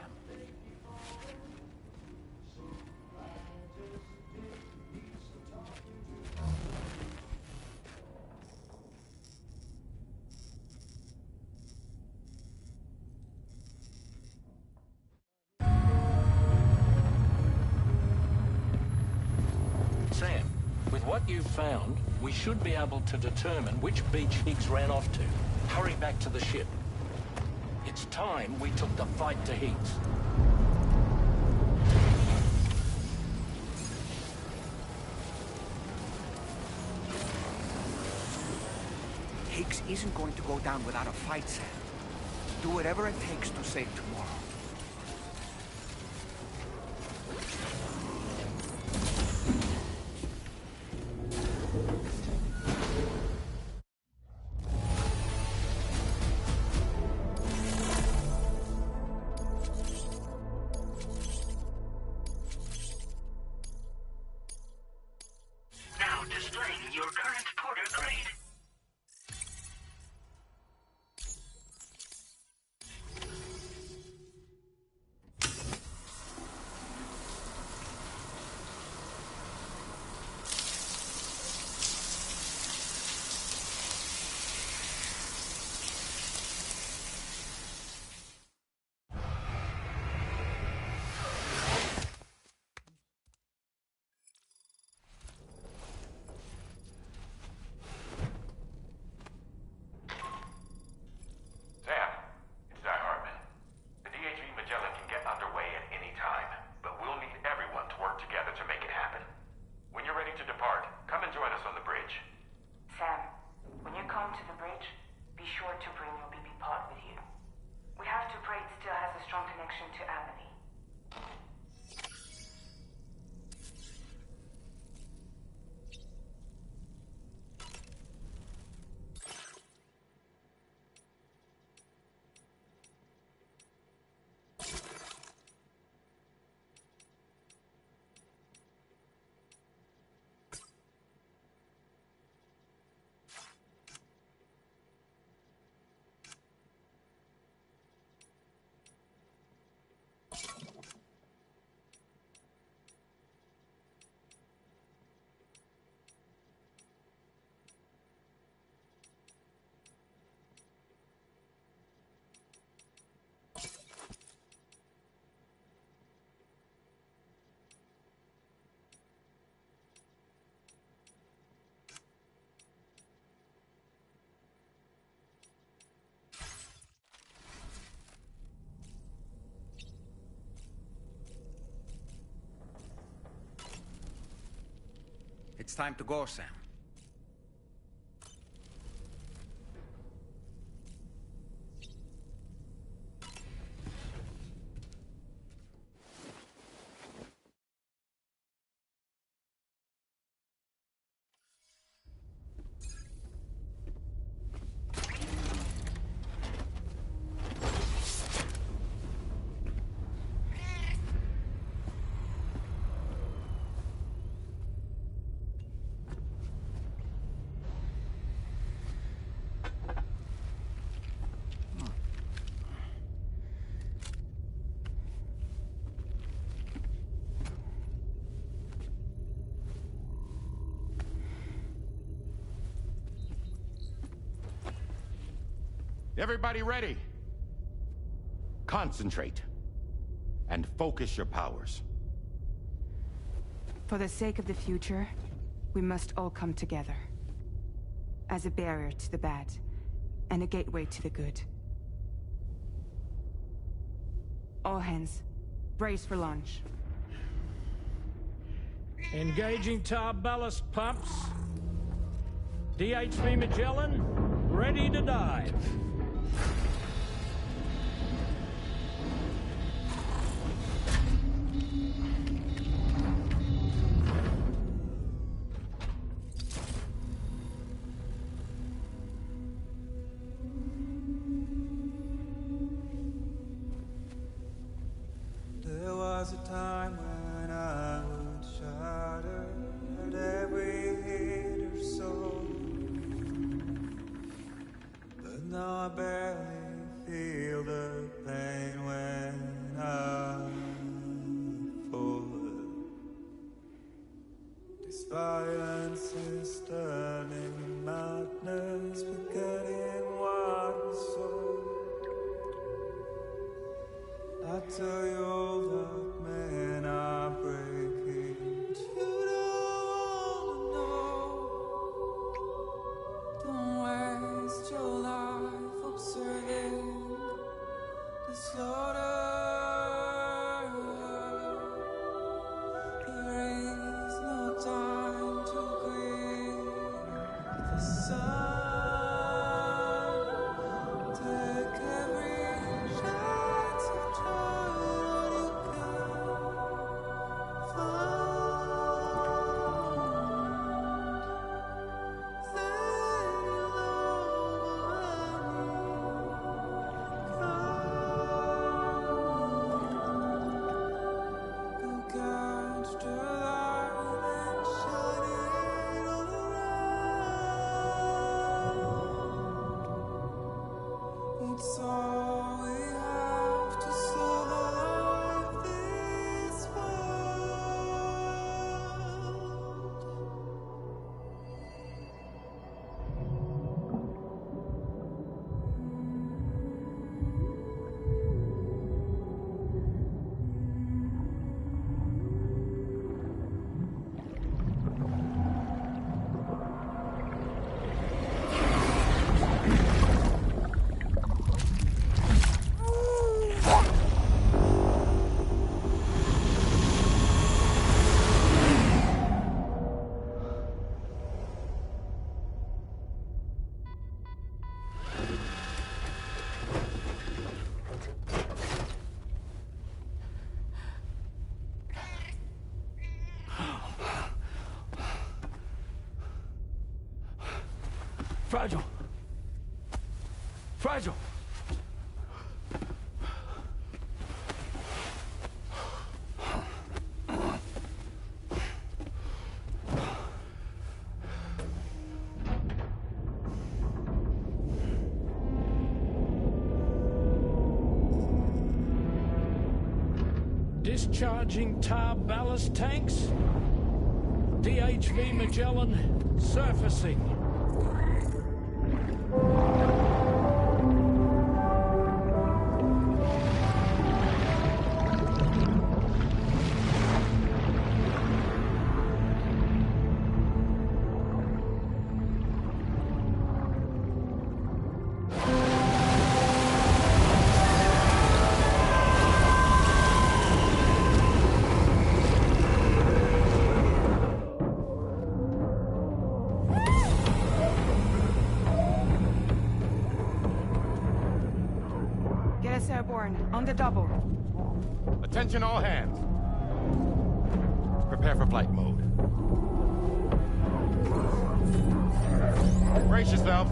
Sam, with what you've found, we should be able to determine which beach Higgs ran off to. Hurry back to the ship. It's time we took the fight to Higgs. Higgs isn't going to go down without a fight, Sam. Do whatever it takes to save tomorrow. Now displaying your current porter grade. Sam, it's Zach Hartman. The DHV Magellan can get underway at any time, but we'll need everyone to work together to make it happen. When you're ready to depart, come and join us on the bridge. Sam, when you come to the bridge, be sure to bring your BB pod with you. We have to pray it still has a strong connection to Amelie. It's time to go, Sam. Everybody ready? Concentrate. And focus your powers. For the sake of the future, we must all come together. As a barrier to the bad, and a gateway to the good. All hands, brace for launch. Engaging tar ballast pumps. DHV Magellan, ready to dive. There was a time when I would shatter at every hit or so, but now I barely feel the pain when I fall. This violence is turning madness, forgetting what was so. I tell you all that men are breaking, but you don't know. Don't waste your life observing the slaughter. There is no time to grieve the sun. Take every chance of trying all you can find. Then you'll go catch the light and shine it all around. It's all we have to survive this world. Fragile. Fragile. Discharging tar ballast tanks. DHV Magellan surfacing. Get us airborne, on the double. Attention all hands. Prepare for flight mode. Brace yourselves.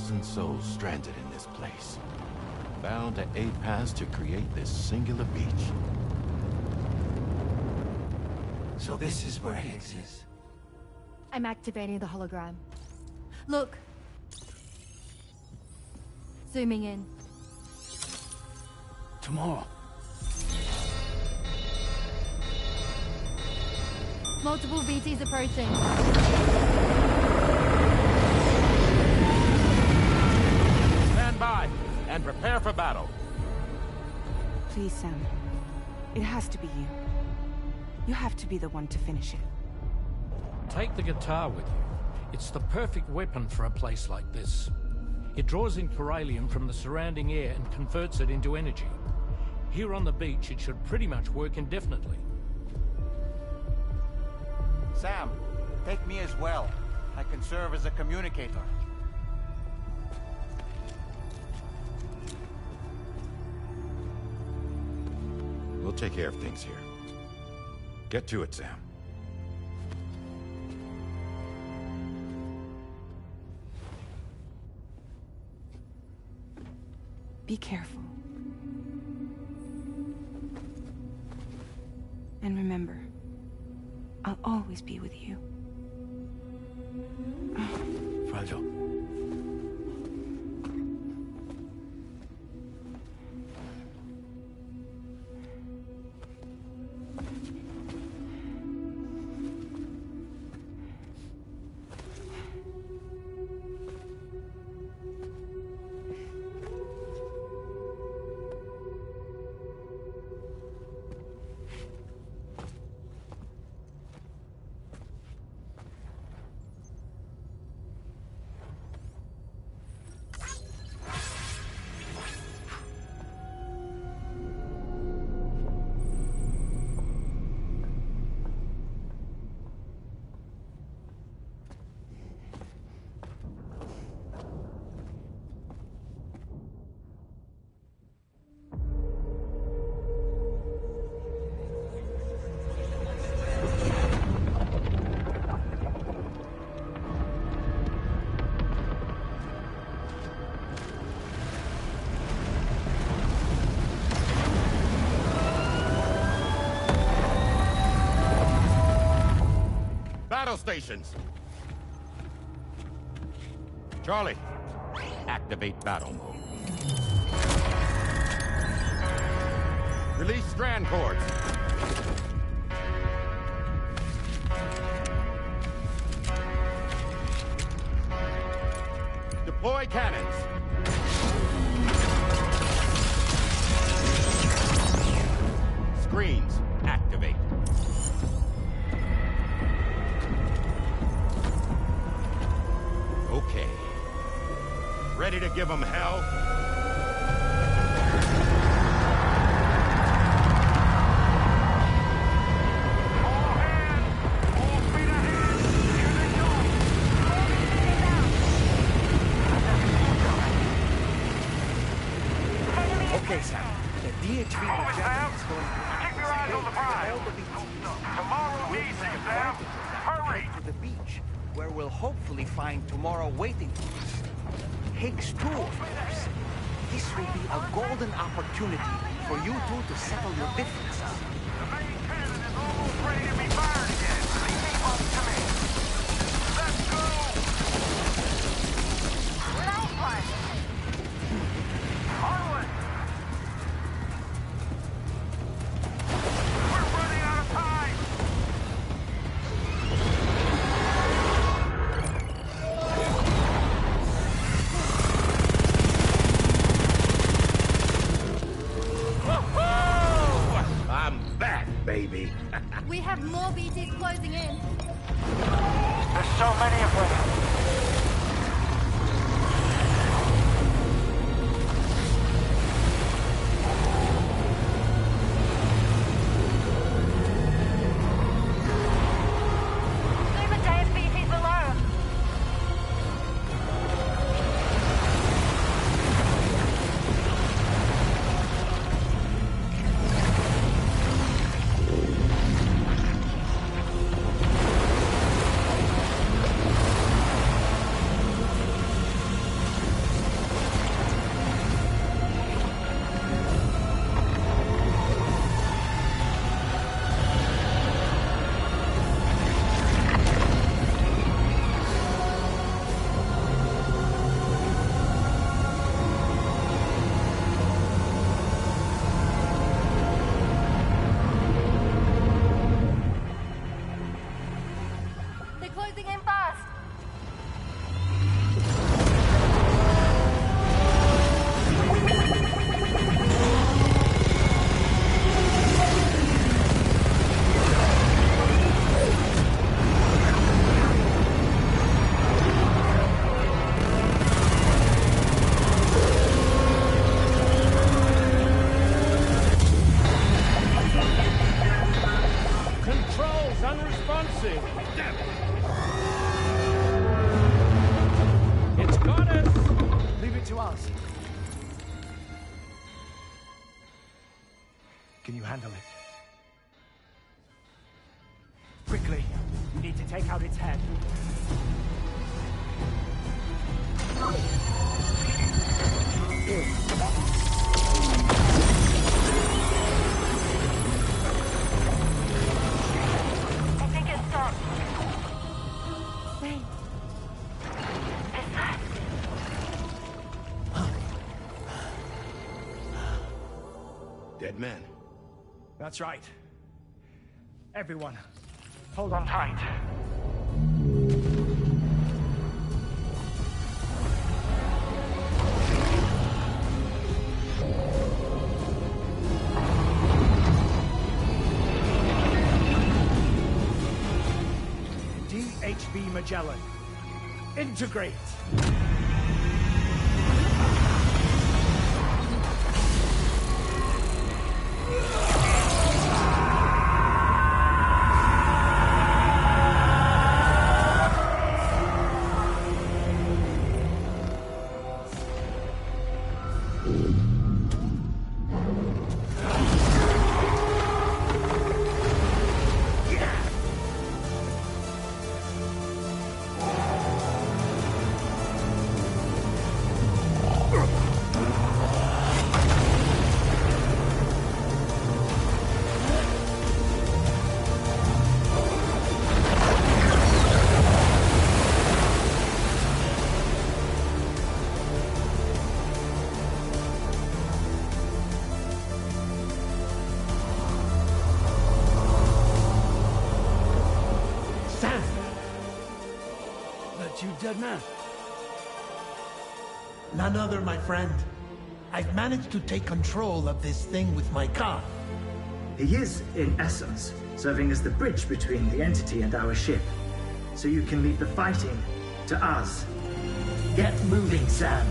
1,000 souls stranded in this place, bound to 8 paths to create this singular beach. So this is where Higgs is. I'm activating the hologram. Look. Zooming in. Tomorrow. Multiple BTs approaching. Stand by and prepare for battle. Please, Sam. It has to be you. You have to be the one to finish it. Take the guitar with you. It's the perfect weapon for a place like this. It draws in chiralium from the surrounding air and converts it into energy. Here on the beach, it should pretty much work indefinitely. Sam, take me as well. I can serve as a communicator. We'll take care of things here. Get to it, Sam. Be careful. And remember, I'll always be with you. Fragile. Battle stations! Charlie, activate battle mode. Release strand cords. Deploy cannons. Screens, activate. Okay. Ready to give them hell? Okay, Sam. The DHV projector is going to Keep your eyes on the prize. Tomorrow needs you, Sam. Hurry! To the beach, where we'll hopefully find tomorrow waiting for us. Higgs 2, of course. This will be a golden opportunity for you two to settle your differences. The main cannon is almost ready to be fired again. Keep up to me. Let's go! Nice one! Onward! We're running out of time! I'm back, baby. We have more BTs closing in. There's so many of them. Super giant BTs below. Can you handle it? Quickly, you need to take out its head. I think it stopped. Wait. Is that... Dead man. That's right. Everyone, hold on tight. DHV Magellan, integrate! You dead man? None other, my friend. I've managed to take control of this thing with my car. He is, in essence, serving as the bridge between the entity and our ship. So you can leave the fighting to us. Get moving, Sam.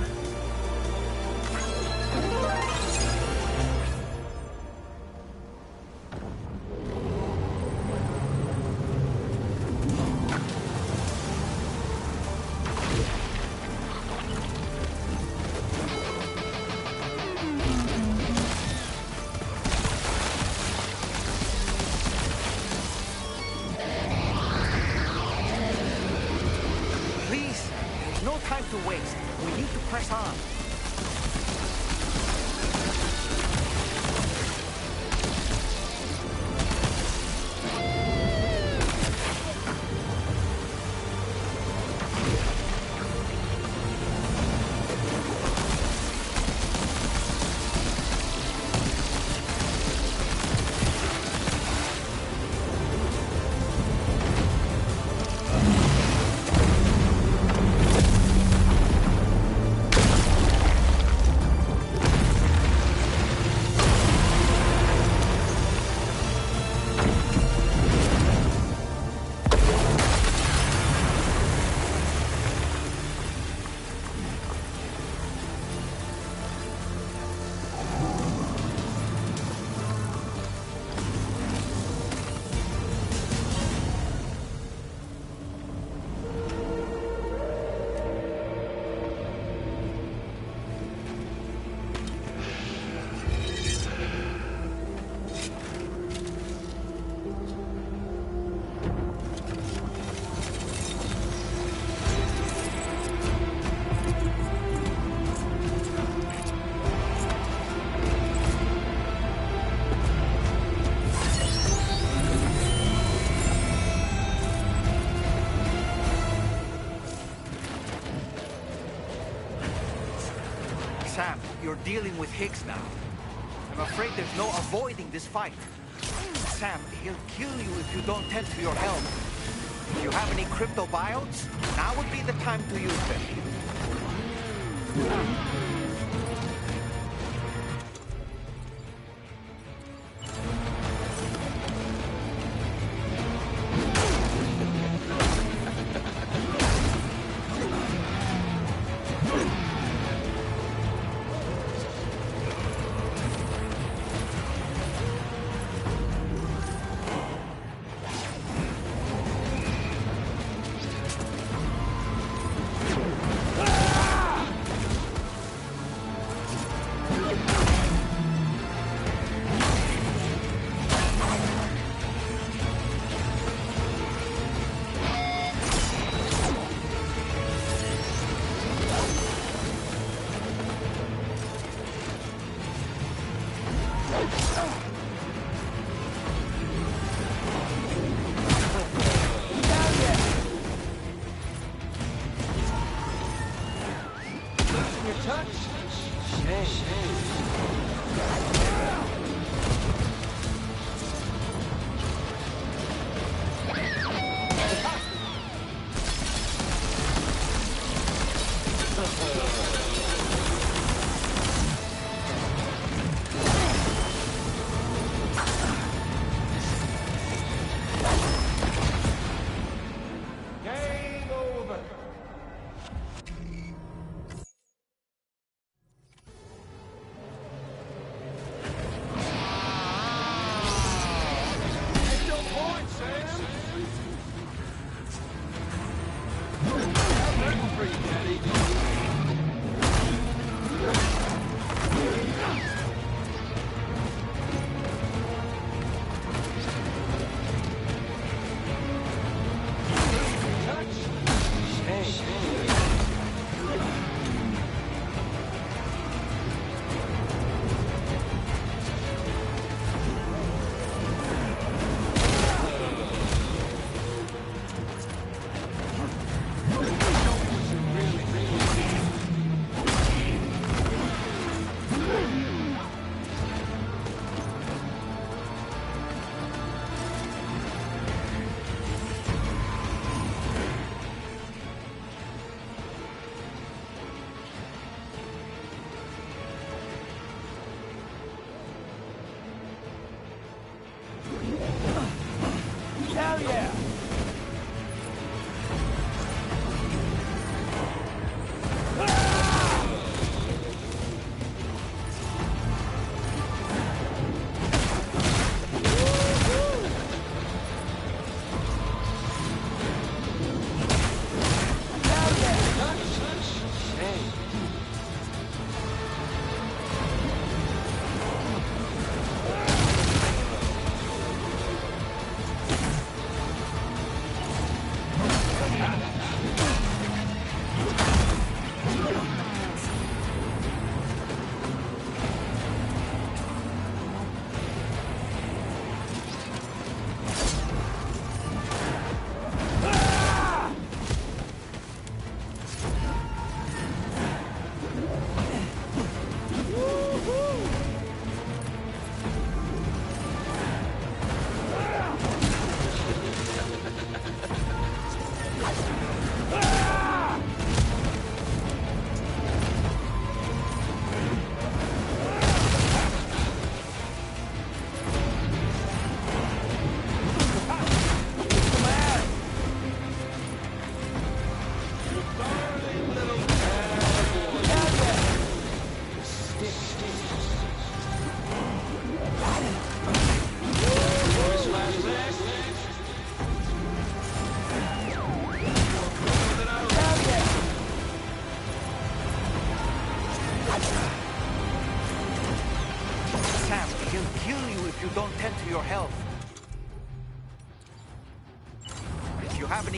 To waste. We need to press on. Sam, you're dealing with Higgs now. I'm afraid there's no avoiding this fight. Sam, he'll kill you if you don't tend to your helm. If you have any crypto biotes, now would be the time to use them.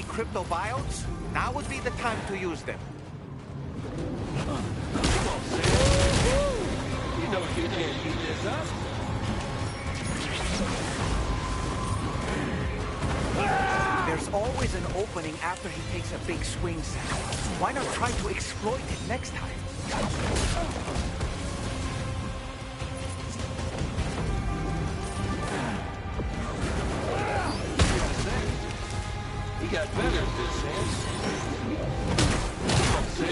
Crypto biotes? Now would be the time to use them. Come on, Sam. You know you can't beat this up. There's always an opening after he takes a big swing, Sam. Why not try to exploit it next time? He got better at this, Sam. Come on, Sam.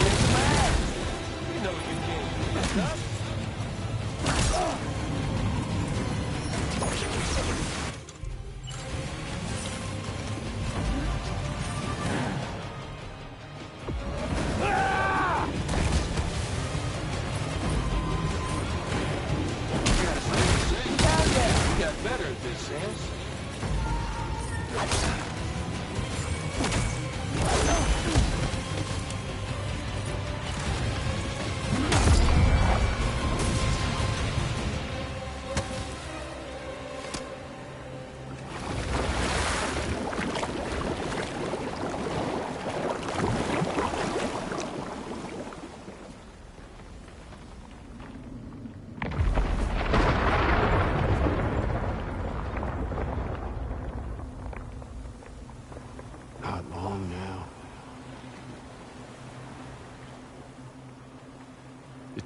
You know you can't beat this up. You got better at this, Sam.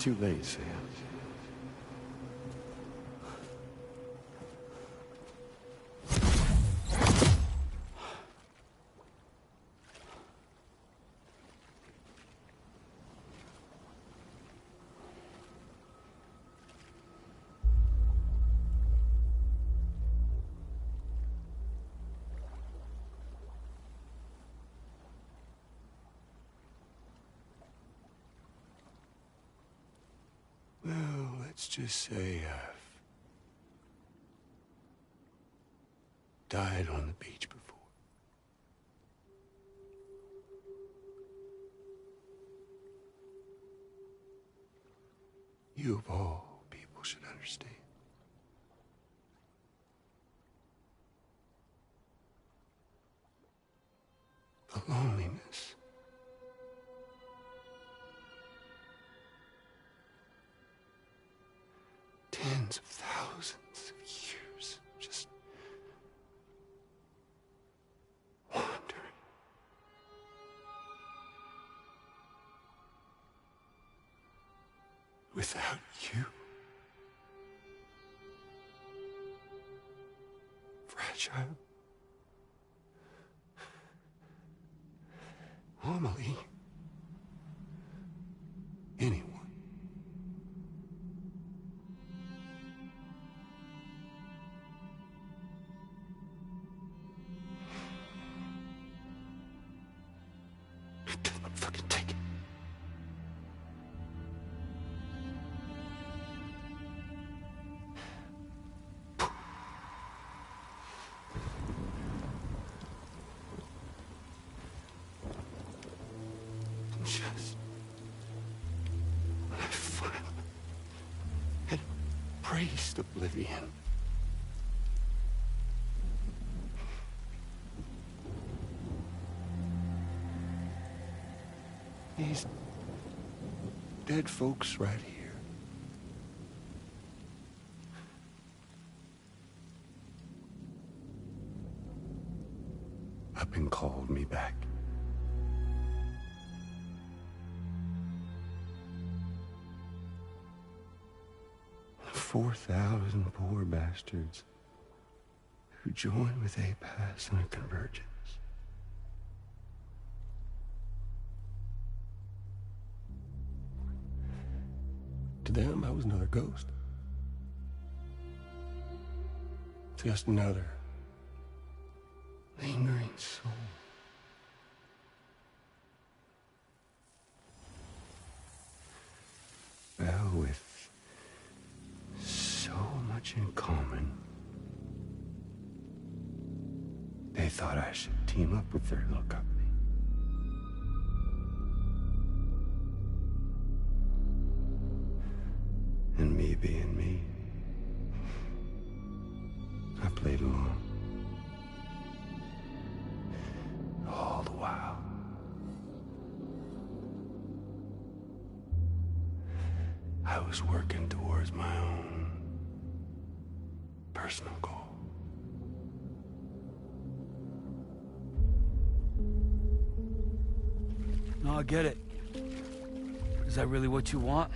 too late, Sam. Well, let's just say I've died on the beach before. You of all people should understand. The loneliness. Tens of thousands of years just wandering. Without you. Fragile. Amelie. Anyone. Fucking take it. Just I finally had embraced oblivion. These dead folks right here. Up and called me back. The 4,000 poor bastards who joined with APAS in a convergence. To them, I was another ghost. Just another lingering soul. Well, with so much in common, they thought I should team up with their little company. And me being me, I played along. All the while. I was working towards my own personal goal. No, I get it. Is that really what you want?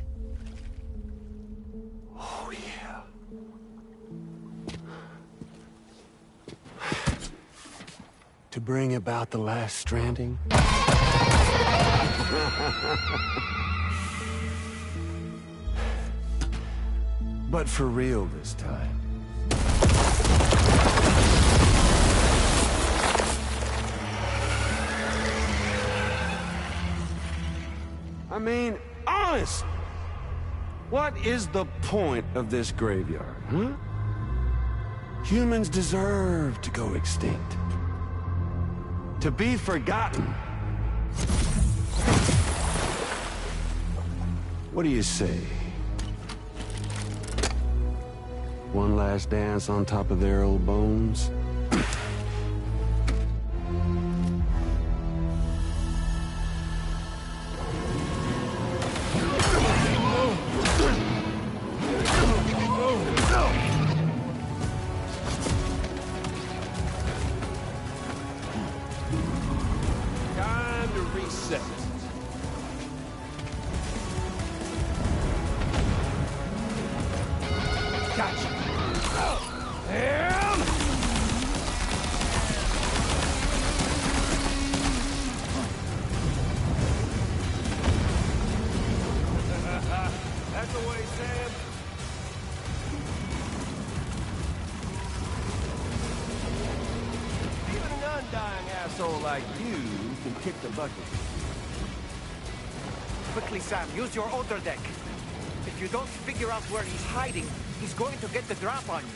Oh, yeah. To bring about the last stranding? But for real this time. I mean, honestly, what is the point of this graveyard, huh? Humans deserve to go extinct. To be forgotten. What do you say? One last dance on top of their old bones? Time to reset. That's the way, Sam. Even an undying asshole like you can kick the bucket. Quickly, Sam, use your outer deck. If you don't figure out where he's hiding, he's going to get the drop on you.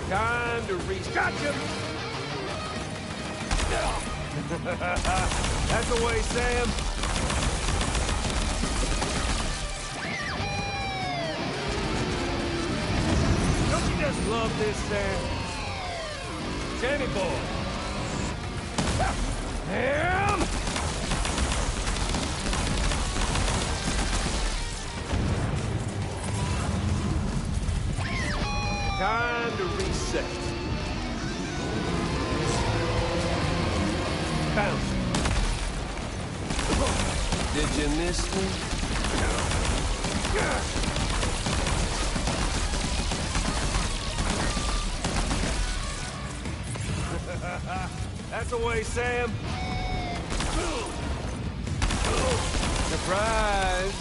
Time to reach. Gotcha! That's the way, Sam. Don't you just love this, Sam? Sammy boy. Sam! Time to reset. Bounce. Did you miss me? That's the way, Sam. Surprise!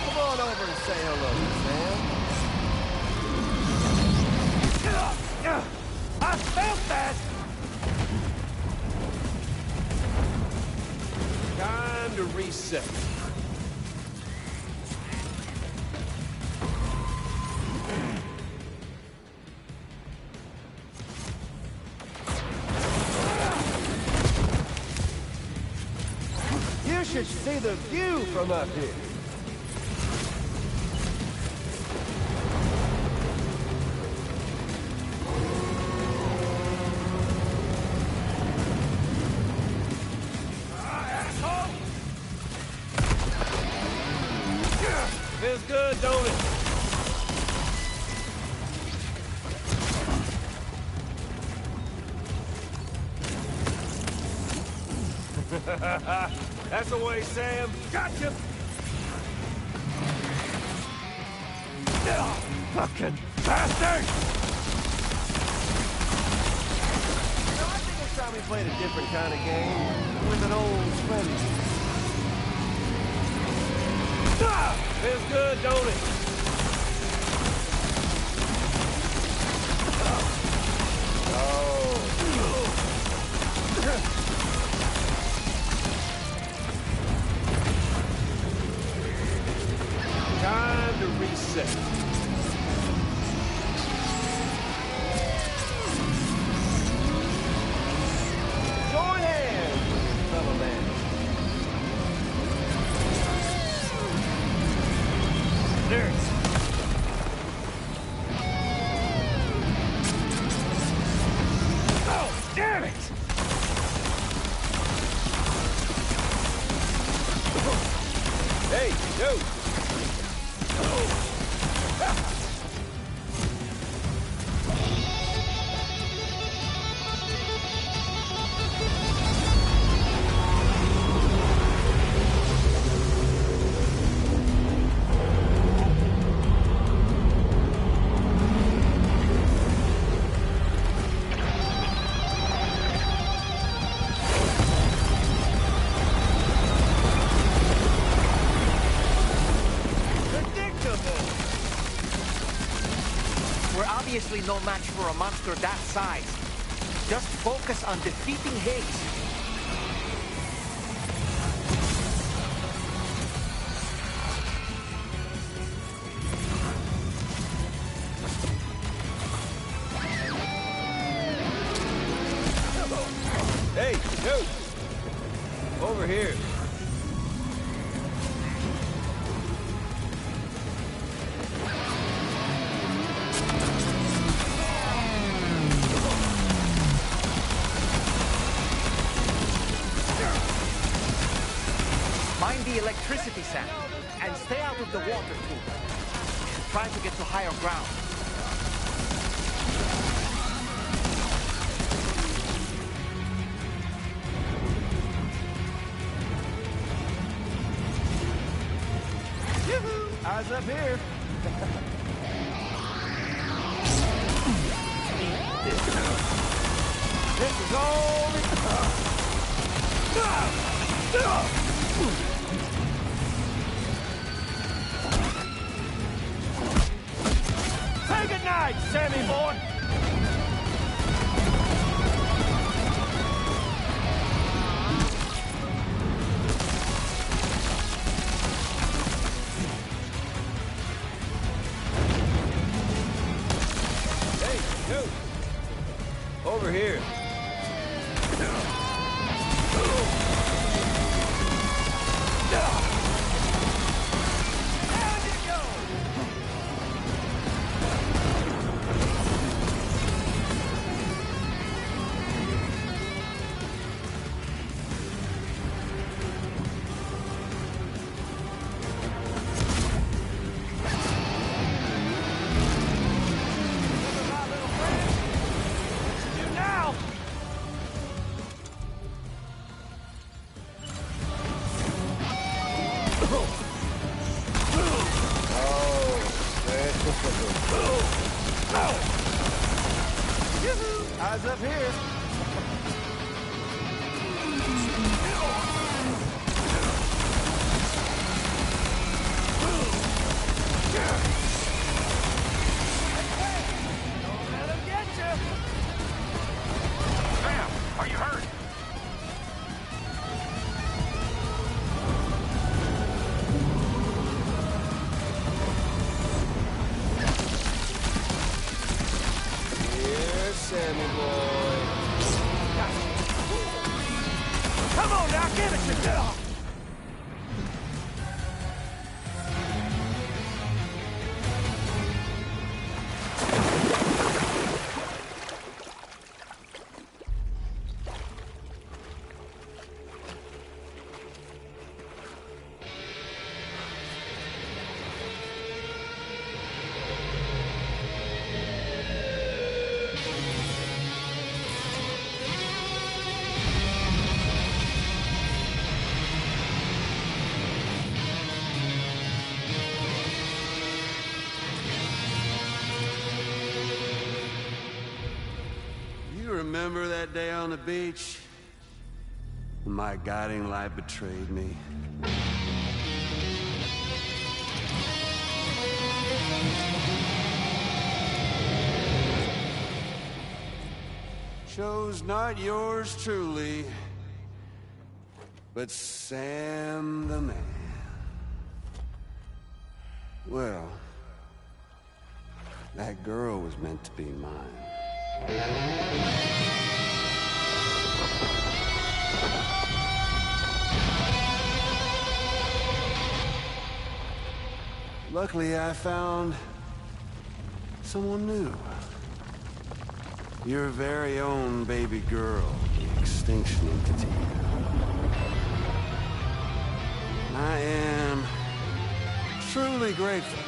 Come on over and say hello, Sam. I felt that! Time to reset. You should see the view from up here. Feels good, don't it? That's the way, Sam. Gotcha! Fucking bastard! Now, I think it's time we played a different kind of game with an old friend. Feels good, don't it? Time to reset. Join hands, fellow man. There. Oh, damn it! Hey, yo! Obviously no match for a monster that size. Just focus on defeating Higgs. Hey, yo! Over here. electricity, Sam. And stay out of the water, too. Try to get to higher ground. Yoo-hoo! Eyes up here. This is all Say goodnight, Sammy boy. Hey, you! Over here. Eyes up here. Don't let him get you. Sam, are you hurt? Here, Sammy boy. Come on now, give it to me. You remember that day on the beach? When my guiding light betrayed me? Chose not yours truly, but Sam the man. Well, that girl was meant to be mine. Luckily, I found someone new. Your very own baby girl, the Extinction Entity. I am truly grateful.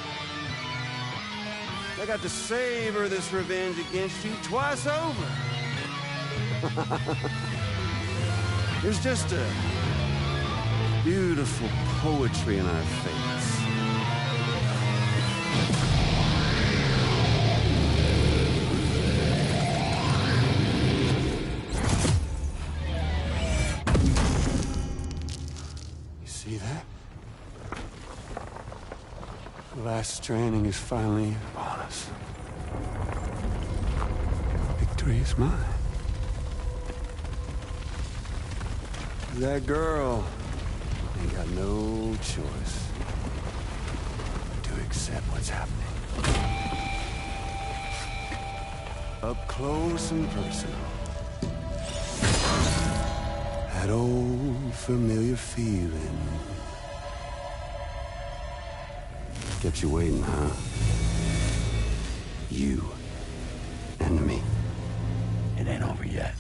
I got to savor this revenge against you twice over. There's just a beautiful poetry in our fates. You see that? The last stranding is finally upon us. Victory is mine. That girl ain't got no choice to accept what's happening. Up close and personal. That old familiar feeling. Kept you waiting, huh? You and me. It ain't over yet.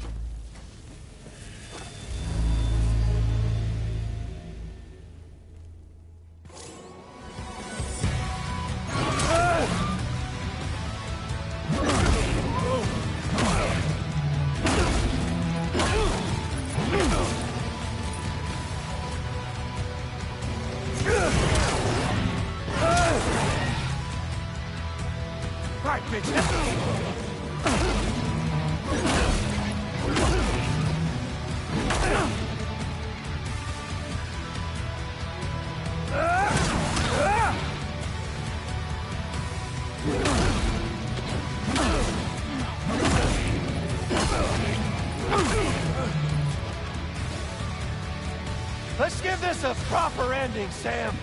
Give this a proper ending, Sam.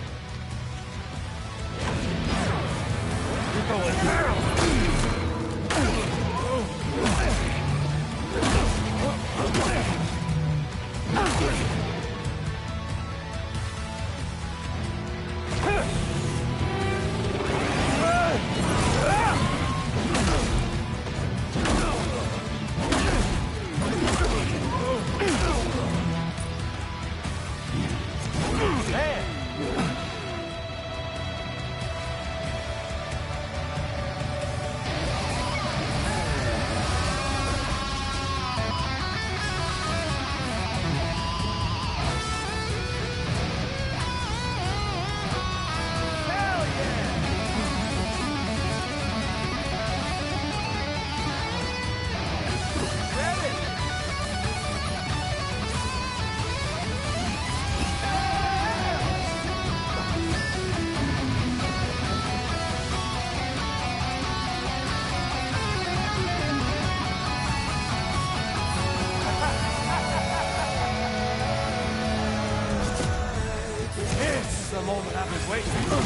You're going down. The moment I've been waiting for.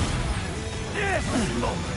This moment.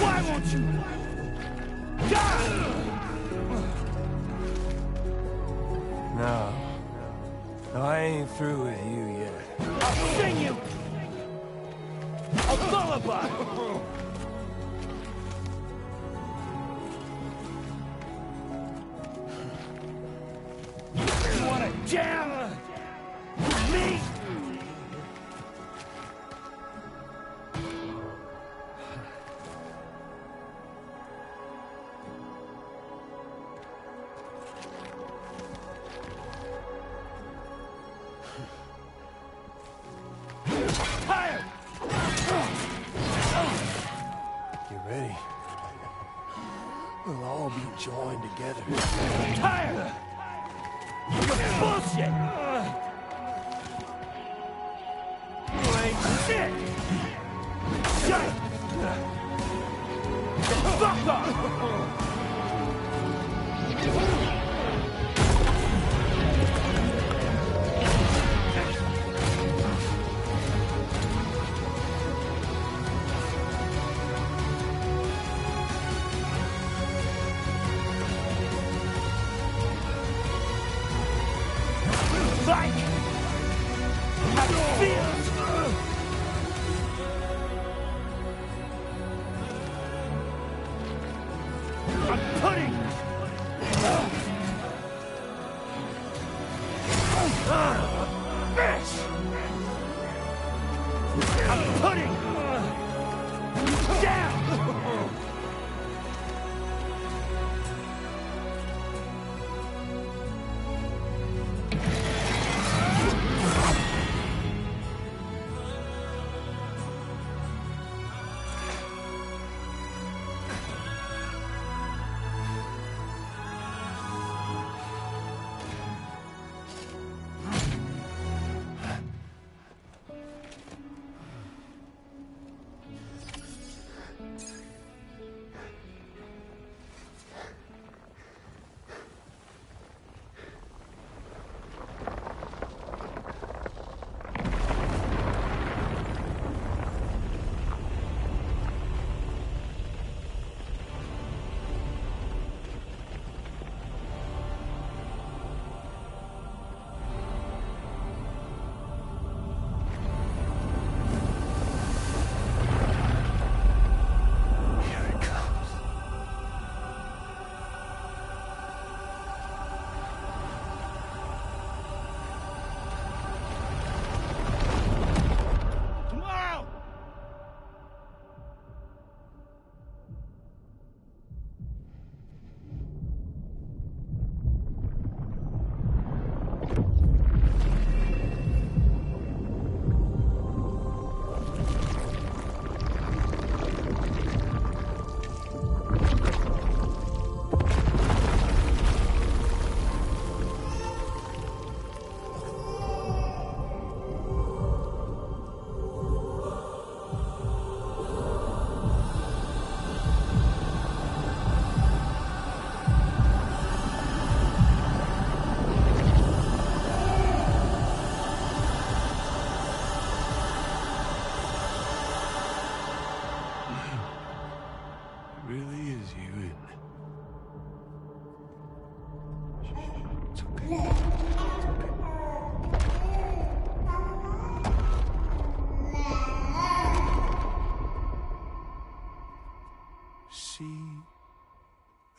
Why won't you? No. No, I ain't through with you yet. I'll sing you a lullaby! You wanna jam with me? Ready? We'll all be joined together. I'm tired! Bullshit! You ain't shit! Shut it! Fuck off! Like how it feels. I'm putting bitch. I'm putting down.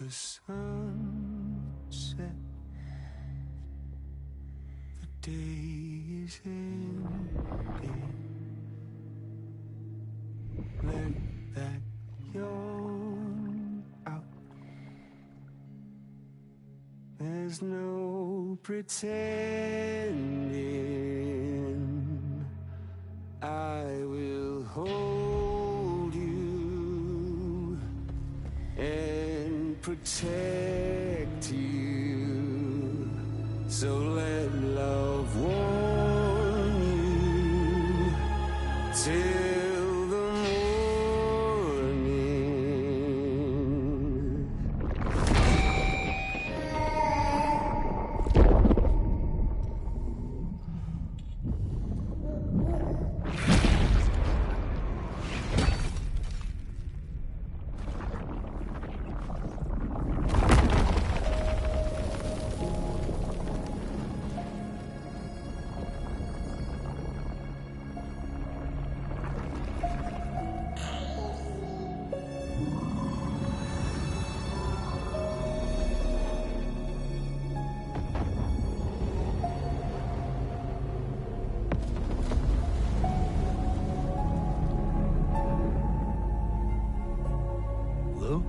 the sunset. The day is ending. Let that yawn out. There's no pretending. I will hold you and protect you. So let love warm you till the morning. Lou?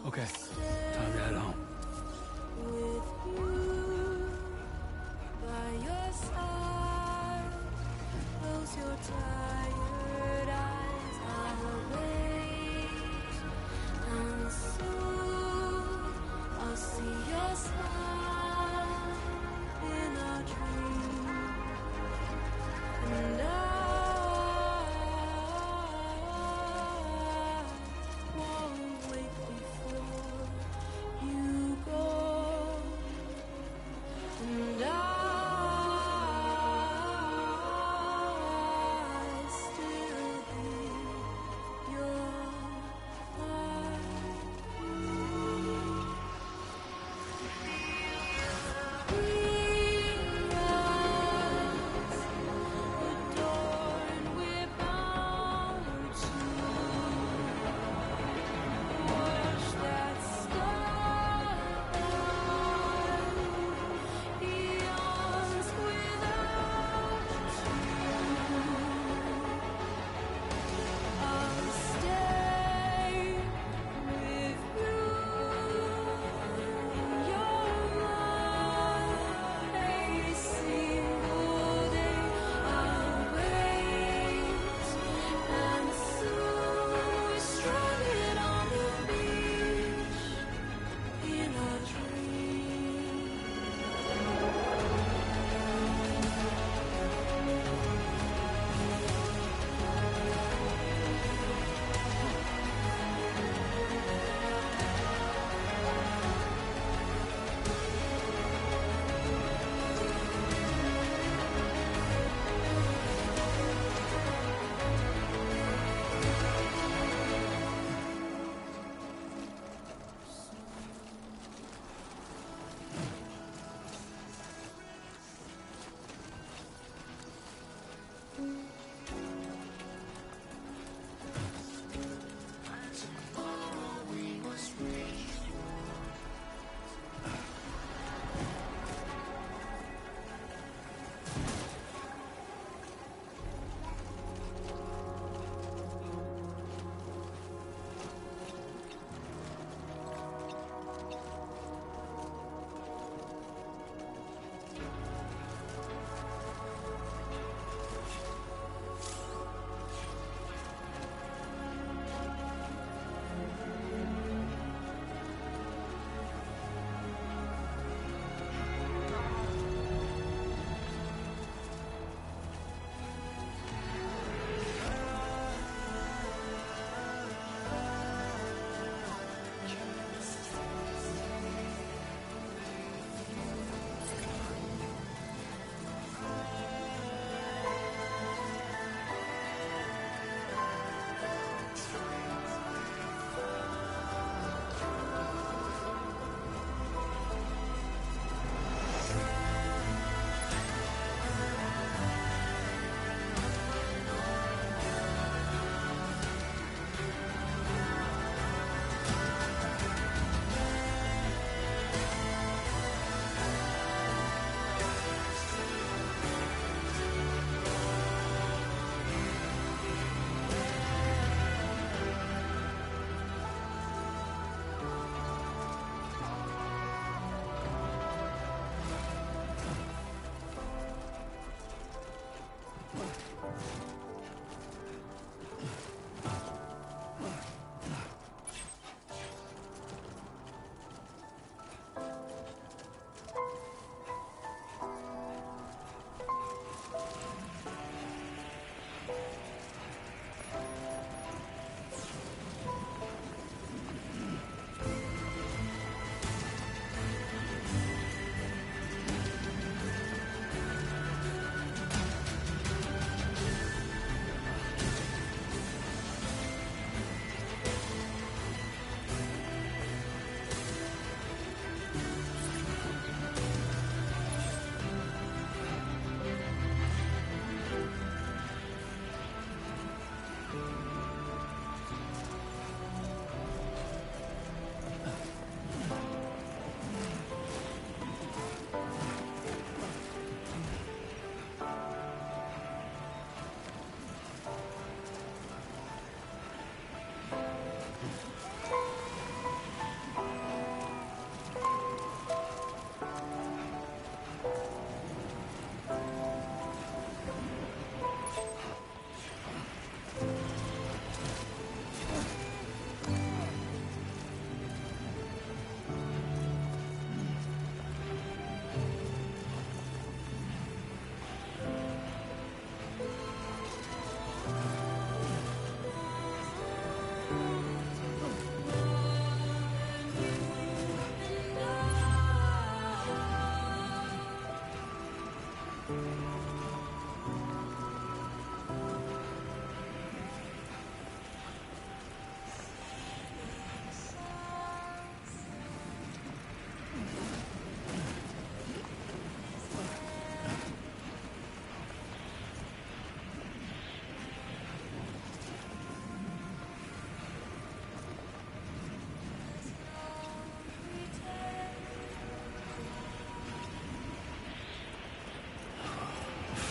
Okay, time to head home.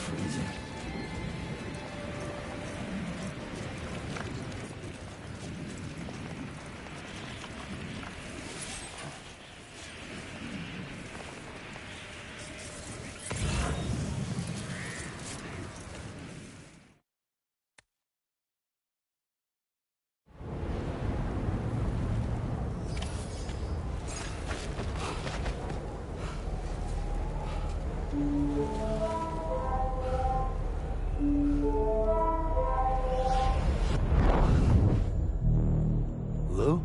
freezing. Lou?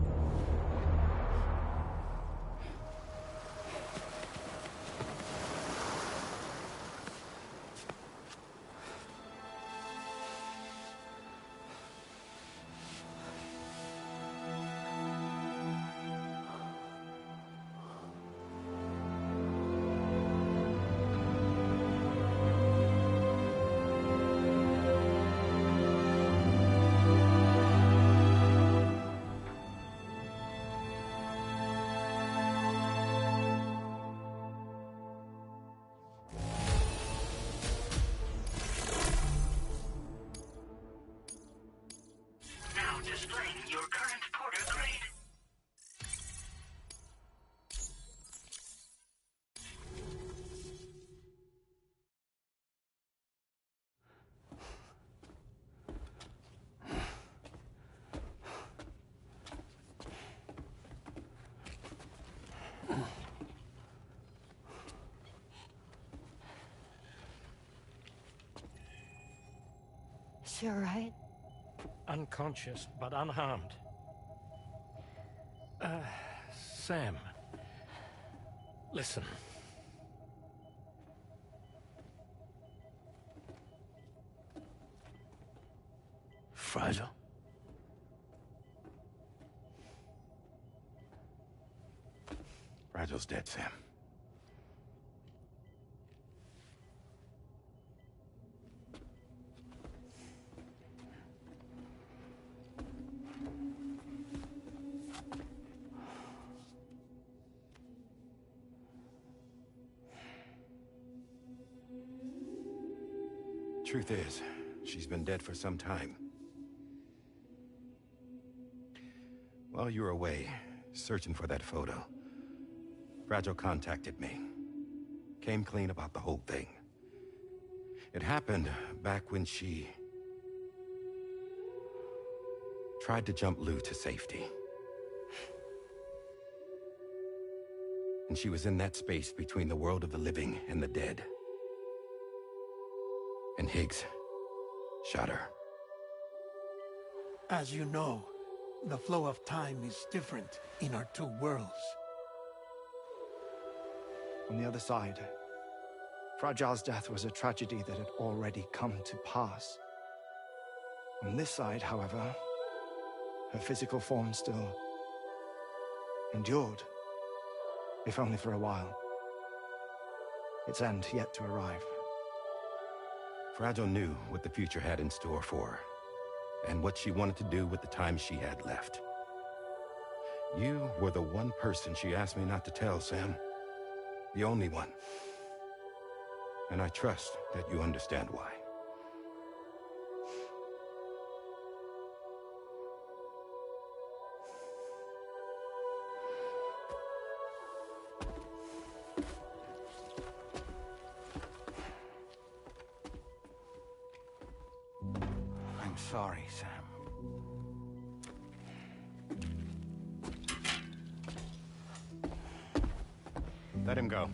Now displaying your current porter grade. She alright? Unconscious, but unharmed. Sam. Listen. Fragile? Fragile's dead, Sam. Truth is, she's been dead for some time. While you were away, searching for that photo, Fragile contacted me. Came clean about the whole thing. It happened back when she tried to jump Lou to safety. And she was in that space between the world of the living and the dead. And Higgs shot her. As you know, the flow of time is different in our two worlds. On the other side, Fragile's death was a tragedy that had already come to pass. On this side, however, her physical form still endured, if only for a while. Its end yet to arrive. Fragile knew what the future had in store for her, and what she wanted to do with the time she had left. You were the one person she asked me not to tell, Sam. The only one. And I trust that you understand why. I'm sorry, Sam. Let him go.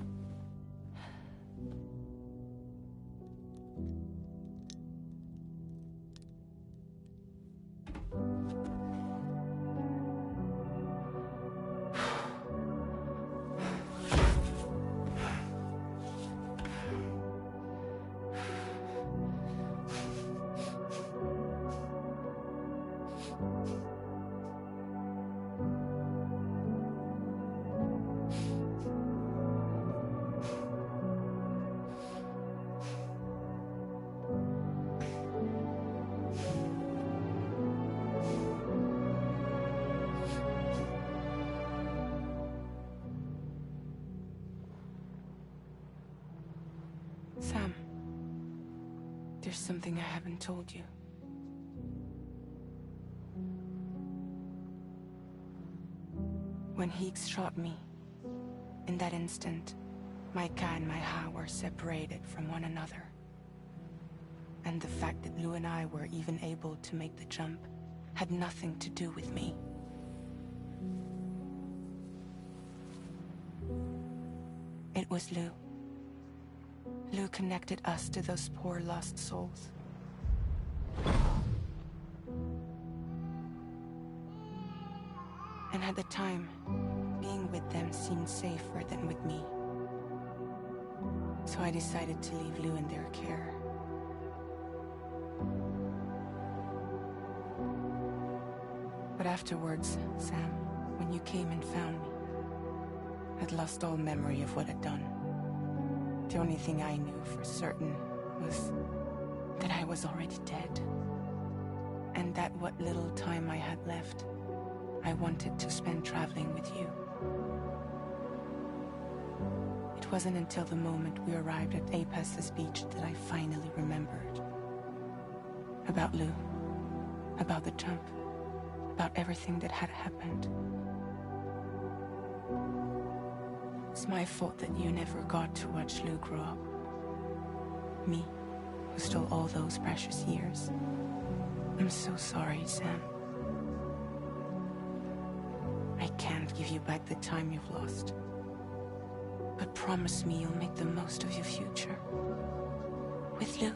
There's something I haven't told you. When Heeks shot me, in that instant, my Ka and my Ha were separated from one another. And the fact that Lou and I were even able to make the jump had nothing to do with me. It was Lou. Lou connected us to those poor lost souls. And at the time, being with them seemed safer than with me. So I decided to leave Lou in their care. But afterwards, Sam, when you came and found me, I'd lost all memory of what I'd done. The only thing I knew for certain was that I was already dead. And that what little time I had left, I wanted to spend traveling with you. It wasn't until the moment we arrived at Apes's beach that I finally remembered. About Lou, about the jump, about everything that had happened. It's my fault that you never got to watch Lou grow up. Me, who stole all those precious years. I'm so sorry, Sam. I can't give you back the time you've lost. But promise me you'll make the most of your future. With Lou.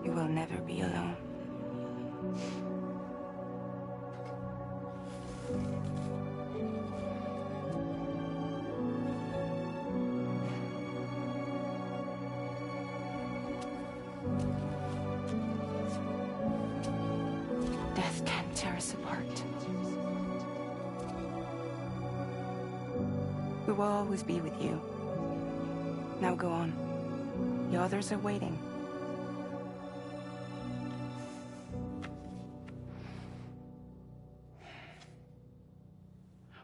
You will never be alone. Death can't tear us apart. We will always be with you. Now go on. The others are waiting.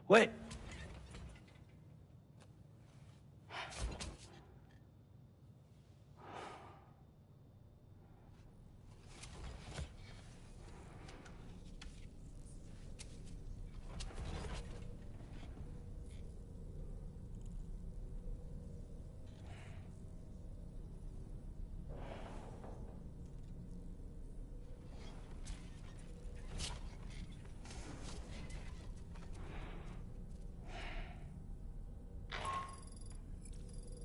Wait!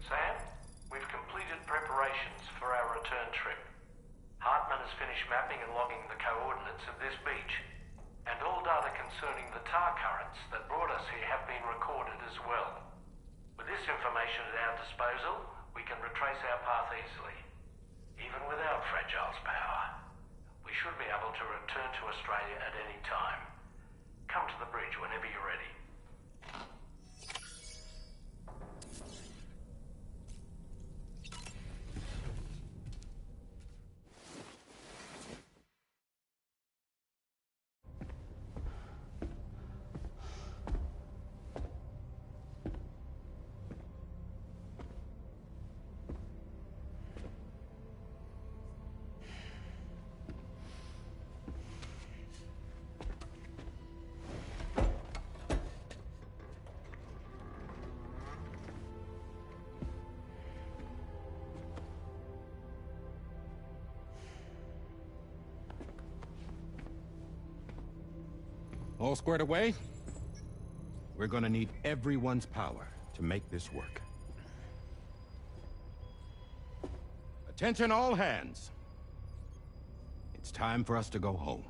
Sam, we've completed preparations for our return trip. Hartman has finished mapping and logging the coordinates of this beach, and all data concerning the tar currents that brought us here have been recorded as well. With this information at our disposal, we can retrace our path easily. Even without Fragile's power, we should be able to return to Australia at any time. Come to the bridge whenever you're ready. All squared away? We're gonna need everyone's power to make this work. Attention all hands. It's time for us to go home.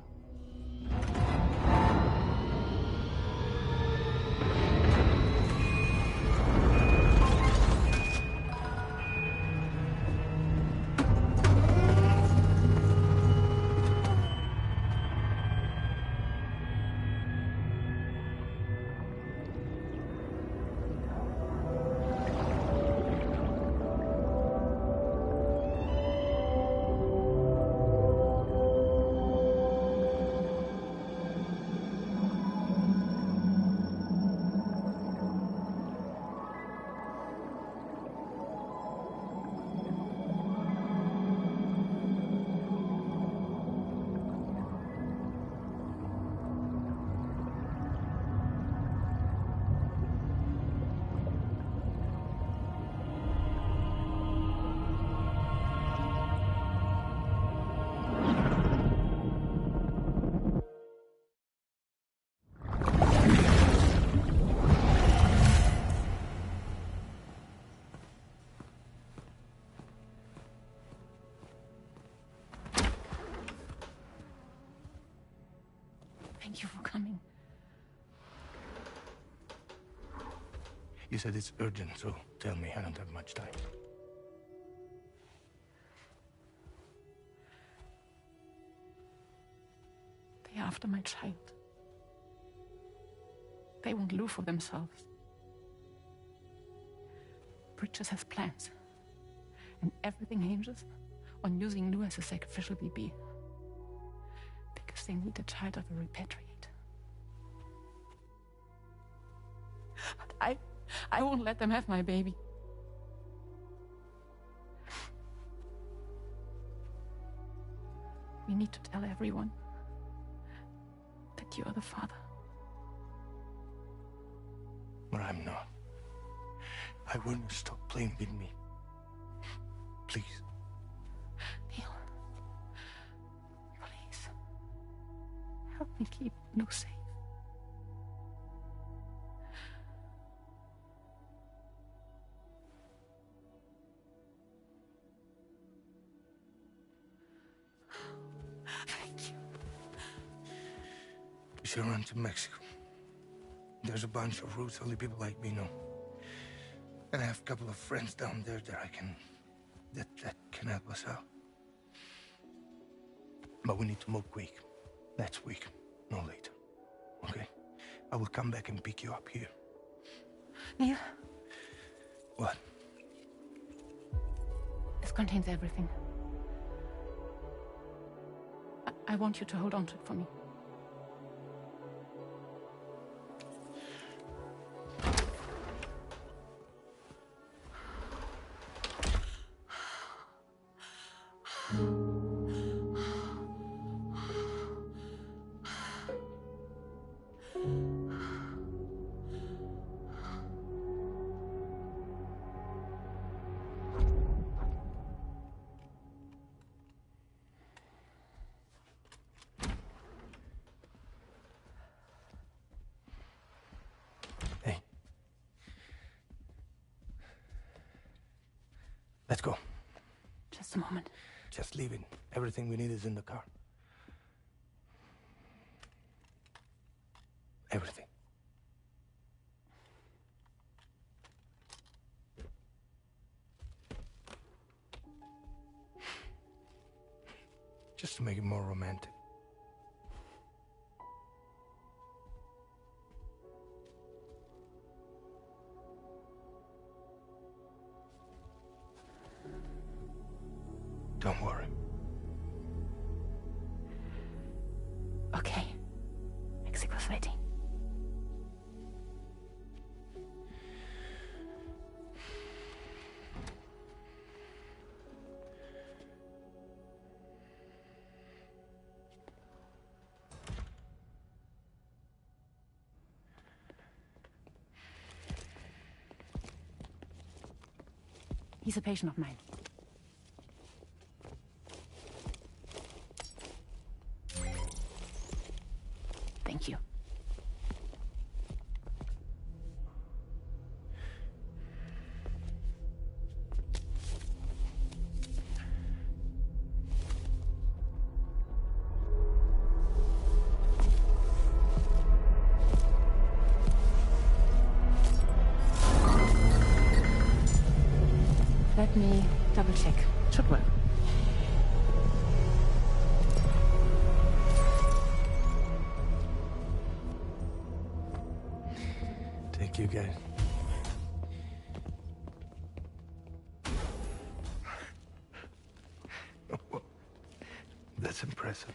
Thank you for coming. You said it's urgent, so tell me. I don't have much time. They're after my child. They want Lou for themselves. Bridges has plans. And everything hinges on using Lou as a sacrificial BB. Because they need the child of a repatriate. But I won't let them have my baby. We need to tell everyone that you are the father. But I'm not. I want you to stop playing with me. Please. Neil. Please. Help me keep Lou safe. Thank you. We should run to Mexico. There's a bunch of routes only people like me know. And I have a couple of friends down there that can help us out. But we need to move quick. Next week, no later. Okay? I will come back and pick you up here. Neil. What? This contains everything. I want you to hold on to it for me. Let's go. Just a moment. Just leave it. Everything we need is in the car. Everything. Just to make it more romantic. Don't worry. Okay. Mexico's waiting. He's a patient of mine. Thank you. Let me double check. Should work. Thank you, guys. That's impressive.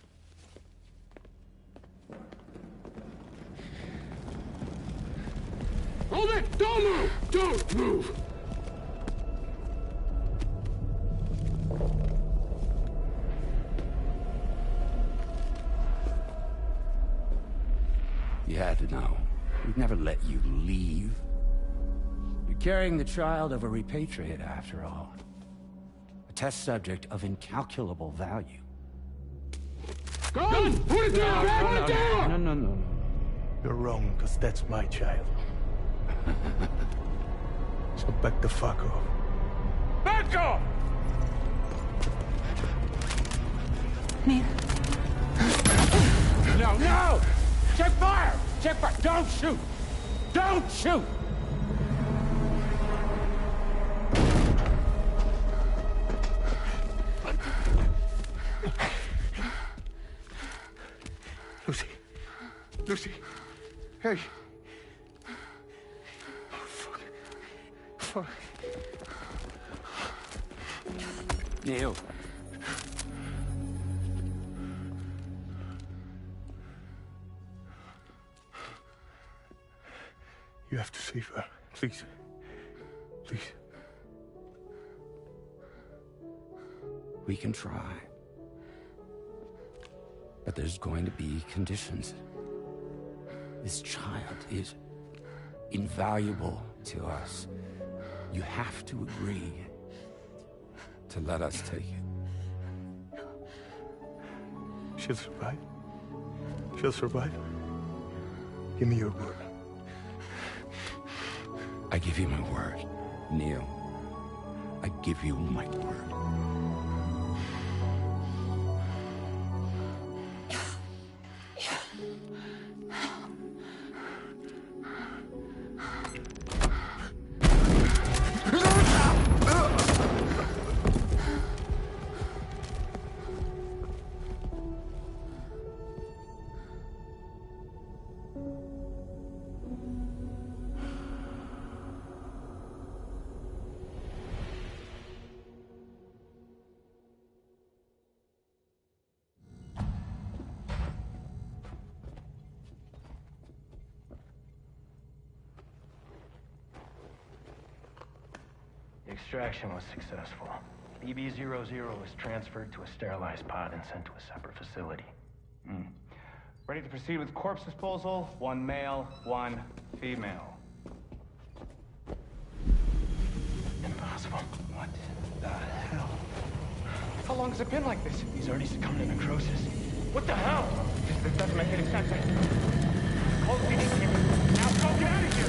Hold it! Don't move! Don't move! You had to know. We'd never let you leave. You're carrying the child of a repatriate, after all. A test subject of incalculable value. Gun! Put it down! Put it down! No. You're wrong, because that's my child. So back the fuck off. Back off! Neil. No! Check fire! Check fire! Don't shoot! Don't shoot! Lucy. Lucy. Hey. Oh, fuck. Fuck. Neil. You have to save her. Please. Please. We can try. But there's going to be conditions. This child is invaluable to us. You have to agree to let us take it. She'll survive. She'll survive. Give me your word. I give you my word, Neil. I give you my word. The extraction was successful. BB-00 was transferred to a sterilized pod and sent to a separate facility. Ready to proceed with corpse disposal. 1 male, 1 female. Impossible. What the hell? How long has it been like this? He's already succumbed to necrosis. What the hell? This doesn't make any sense. Call the PD. Now go get out of here!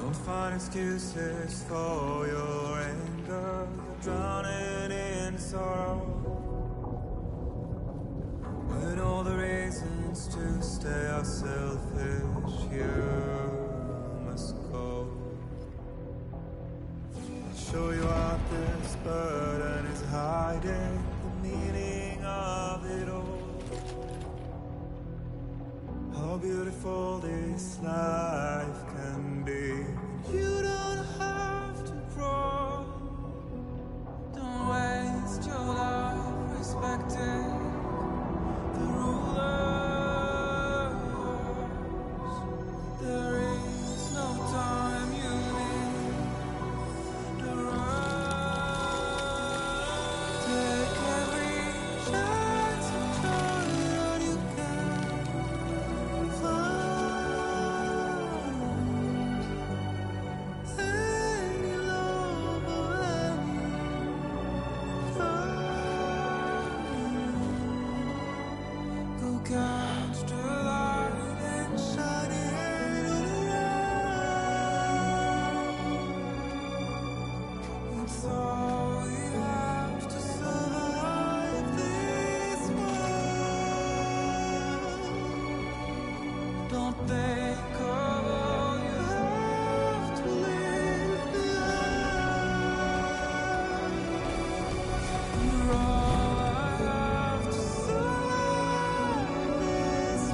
Don't find excuses for your anger. You're drowning in sorrow. When all the reasons to stay are selfish, you must go. I'll show you out this burden is hiding the meaning of it all. How beautiful this life can be. You don't have to grow. Don't waste your life respecting the rulers. There is no time you need to run. Take every chance and joy that you can find. Any love or any time. Go catch the light and shine it all around. It's all we have to survive this world. Don't think of all you have to leave behind. You're all I have to survive this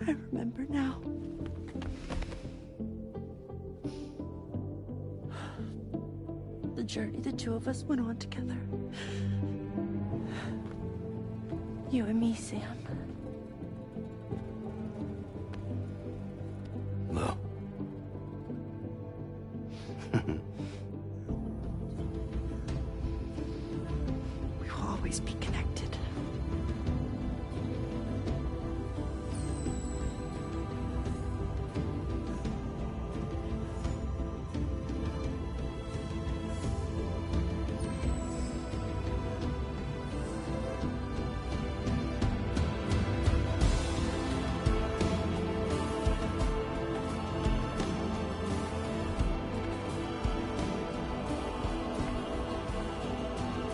I remember now. The journey the two of us went on together. You and me, Sam. No. We will always be connected.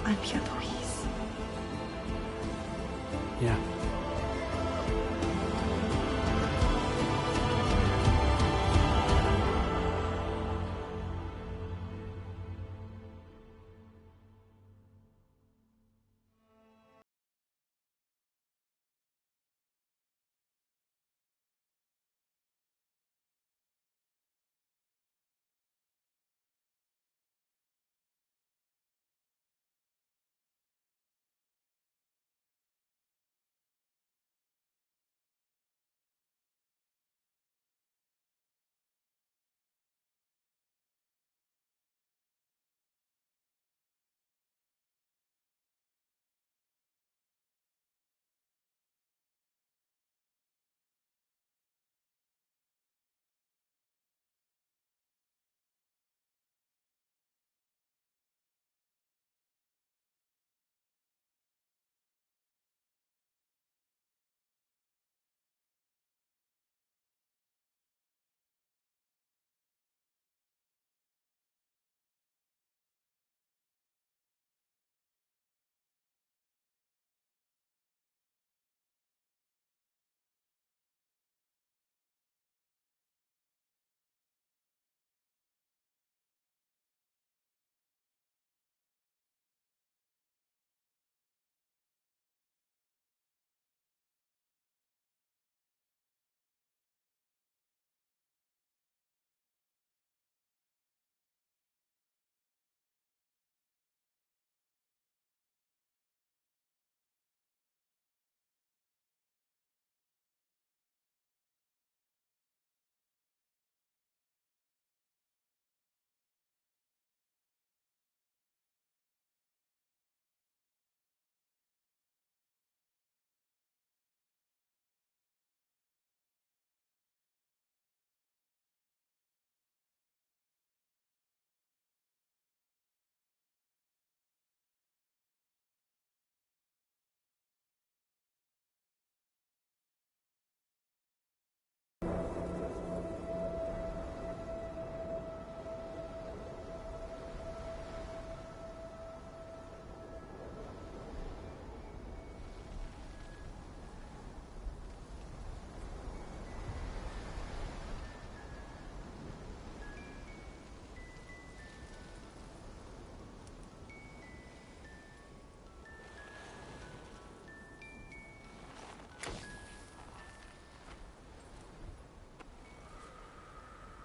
I'm Pierre Louise. Yeah.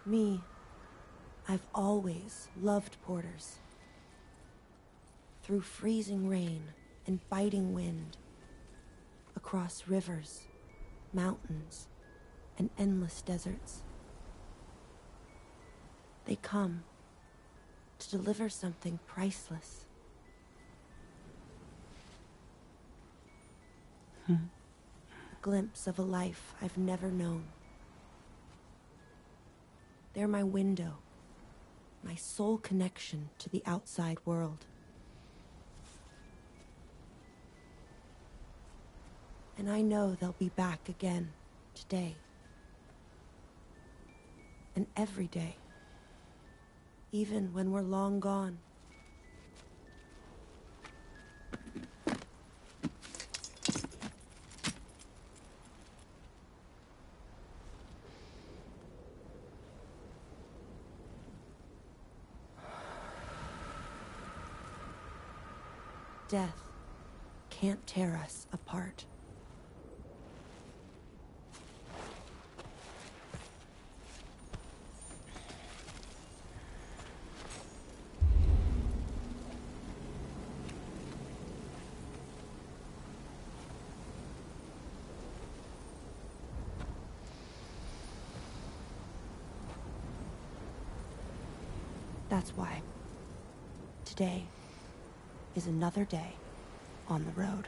Me, I've always loved porters. Through freezing rain and biting wind, across rivers, mountains, and endless deserts. They come to deliver something priceless. A glimpse of a life I've never known. They're my window, my sole connection to the outside world. And I know they'll be back again today. And every day. Even when we're long gone. Death can't tear us apart. That's why today is another day on the road.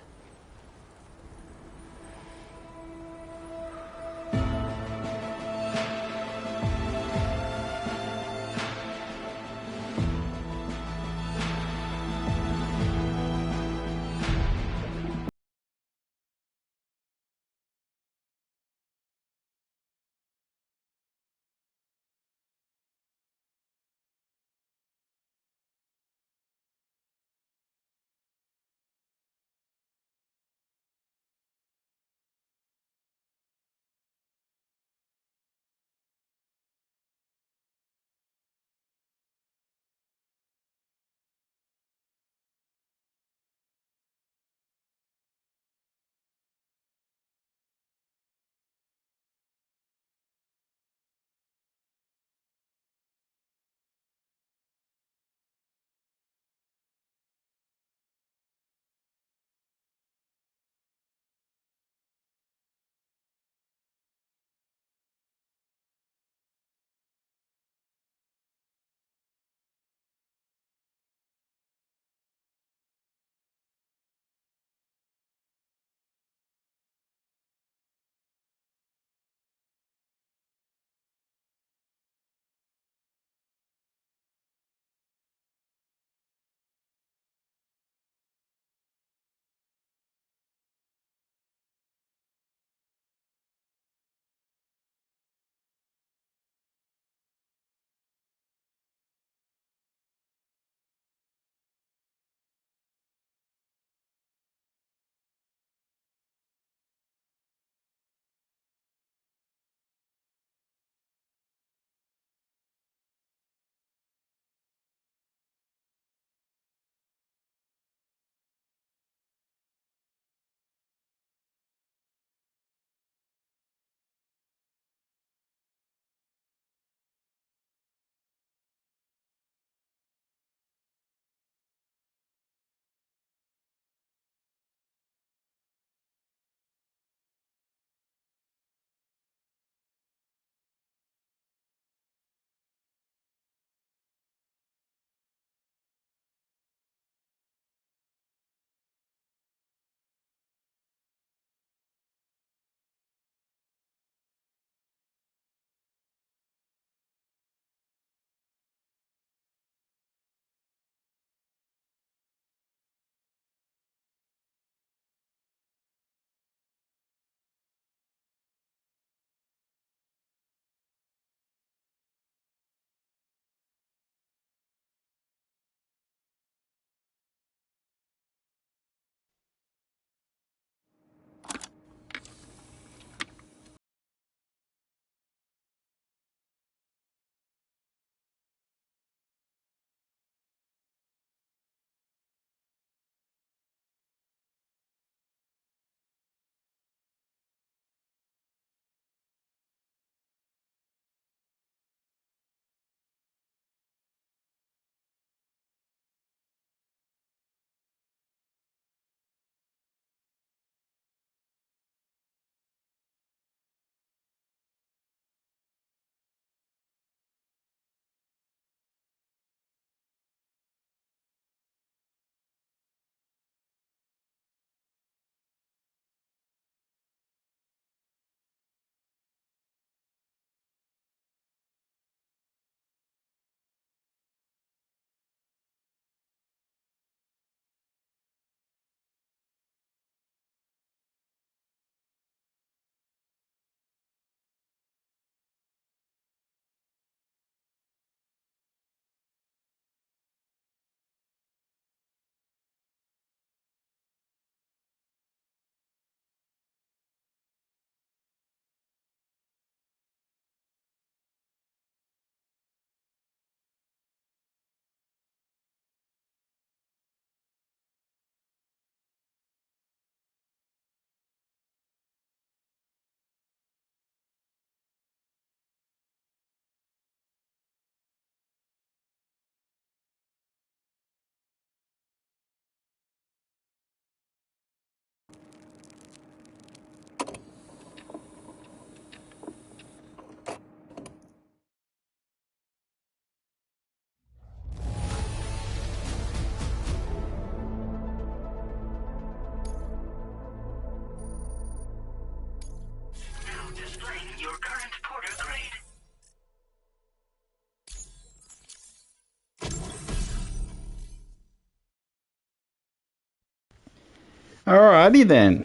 Alrighty then.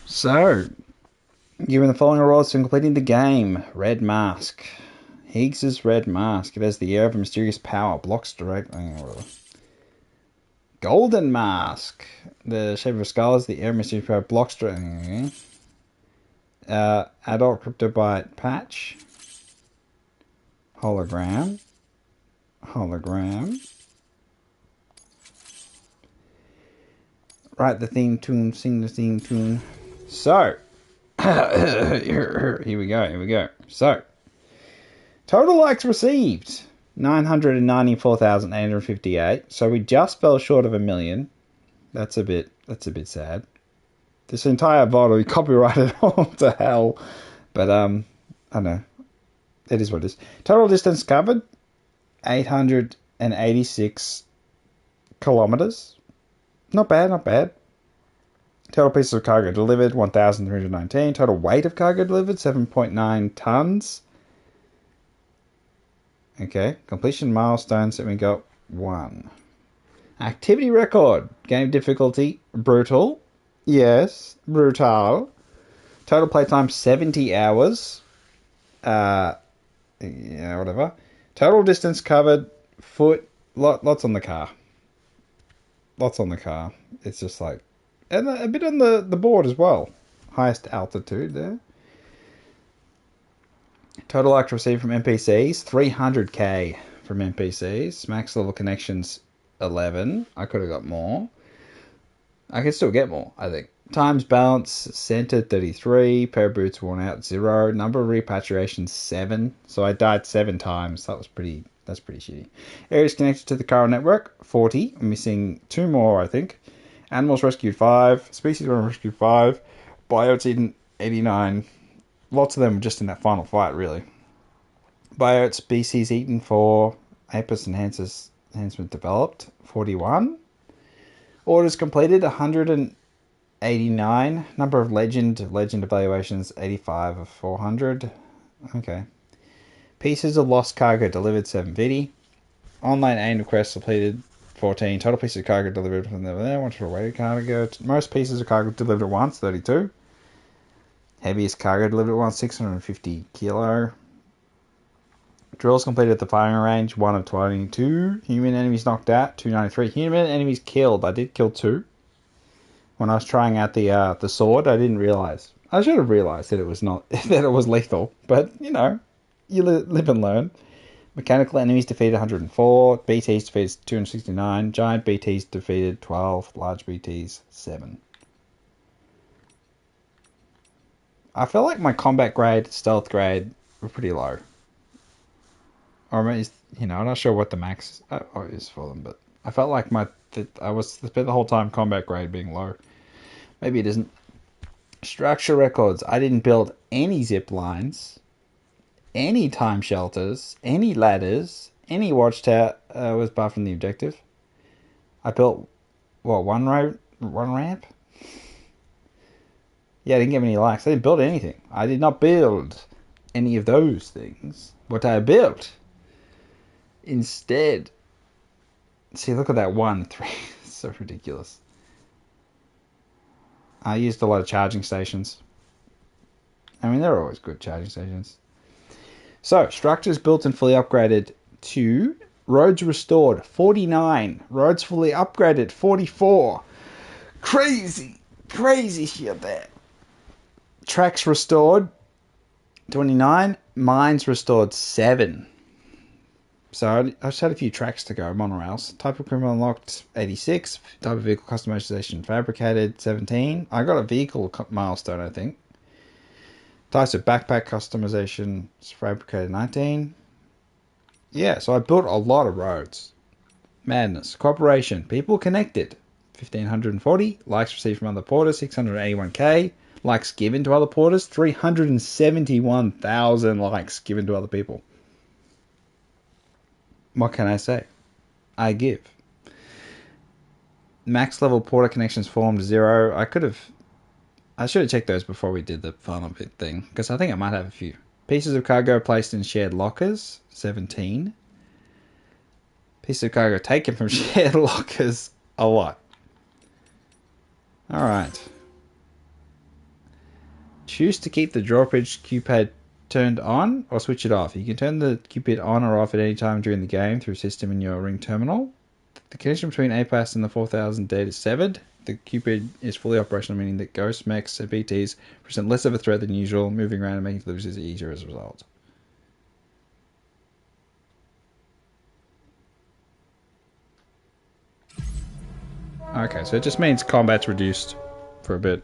So, given the following rewards for completing the game. Red Mask. Higgs's Red Mask. It has the air of a mysterious power. Blocks directly. Golden Mask. The shape of a skull is the air of mysterious power. Blocks directly. Adult Cryptobite Patch. Hologram. Write the theme tune, sing the theme tune. So, here we go. So, total likes received 994,858. So we just fell short of 1 million. That's a bit sad. This entire VOD will be copyrighted all to hell. But I don't know. It is what it is. Total distance covered 886 kilometers. Not bad. Total pieces of cargo delivered 1,319. Total weight of cargo delivered 7.9 tons. Okay, completion milestones, and we got 1. Activity record. Game difficulty, brutal. Yes, brutal. Total playtime 70 hours. Yeah, whatever. Total distance covered, foot, lots on the car. It's just like, and a bit on the board as well. Highest altitude there. Total likes received from NPCs, 300k from NPCs. Max level connections, 11. I could have got more. I can still get more, I think. Times balance, centered, 33. Pair of boots worn out, 0. Number of repatriations, 7. So I died 7 times. That's pretty shitty. Areas connected to the chiral network, 40. I'm missing 2 more, I think. Animals rescued, 5. Species rescued, 5. Biotes eaten, 89. Lots of them just in that final fight, really. Biote species eaten, 4. Apis enhancement developed, 41. Orders completed, 189. Number of legend evaluations, 85 of 400. Okay. Pieces of lost cargo delivered, 750. Online aim quests completed, 14. Total pieces of cargo delivered from there. Once for awaited cargo. Most pieces of cargo delivered at once, 32. Heaviest cargo delivered at once, 650 kilo. Drills completed at the firing range, 1 of 22. Human enemies knocked out, 293. Human enemies killed. I did kill 2. When I was trying out the sword, I didn't realize. I should have realized that it was not that it was lethal. But you know, you live and learn. Mechanical enemies defeated 104. BTs defeated 269. Giant BTs defeated 12. Large BTs 7. I feel like my combat grade, stealth grade were pretty low. Or maybe, I'm not sure what the max is for them, but I felt like I was spent the whole time combat grade being low. Maybe it isn't. Structure records. I didn't build any zip lines, any time shelters, any ladders, any watchtower was apart from the objective. I built, one ramp? Yeah, I didn't get any likes. I didn't build anything. I did not build any of those things. What I built instead... See, look at that 1, 3. It's so ridiculous. I used a lot of charging stations. I mean, they're always good charging stations. So, structures built and fully upgraded to... Roads restored, 49. Roads fully upgraded, 44. Crazy shit there. Tracks restored, 29. Mines restored, 7. So I just had a few tracks to go, monorails. Type of criminal unlocked, 86. Type of vehicle customization fabricated, 17. I got a vehicle milestone, I think. Types of backpack customization fabricated, 19. Yeah, so I built a lot of roads. Madness. Cooperation. People connected, 1,540. Likes received from other porters, 681k. Likes given to other porters, 371,000 likes given to other people. What can I say? I give. Max level porter connections formed, 0. I should have checked those before we did the final bit thing, because I think I might have a few. Pieces of cargo placed in shared lockers, 17. Pieces of cargo taken from shared lockers, a lot. Alright. Choose to keep the drawbridge keypad turned on or switch it off. You can turn the keypad on or off at any time during the game through system in your ring terminal. The connection between APAS and the 4000 data is severed. The keypad is fully operational, meaning that ghosts, mechs, and BTs present less of a threat than usual, moving around and making deliveries easier as a result. Okay, so it just means combat's reduced for a bit.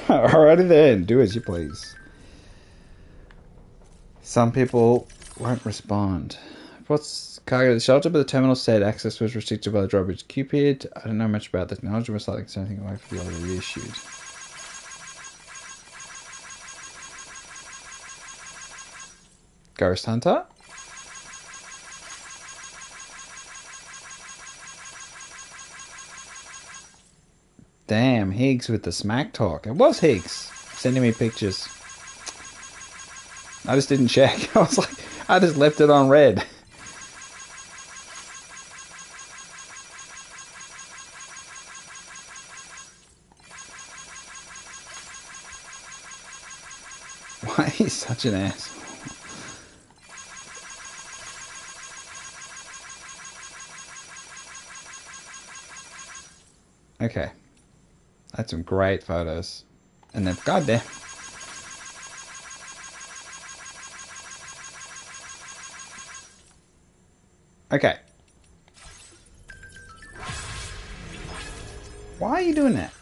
Alrighty then, do as you please. Some people won't respond. What's cargo to the shelter, but the terminal said access was restricted by the drawbridge Cupid. I don't know much about the technology, but slightly concerned anything away from the other reissued. Ghost Hunter? Damn, Higgs with the smack talk. It was Higgs sending me pictures. I just didn't check. I was like, I just left it on red. Why he's such an asshole. Okay. That's some great photos. And then, goddamn. Okay. Why are you doing that?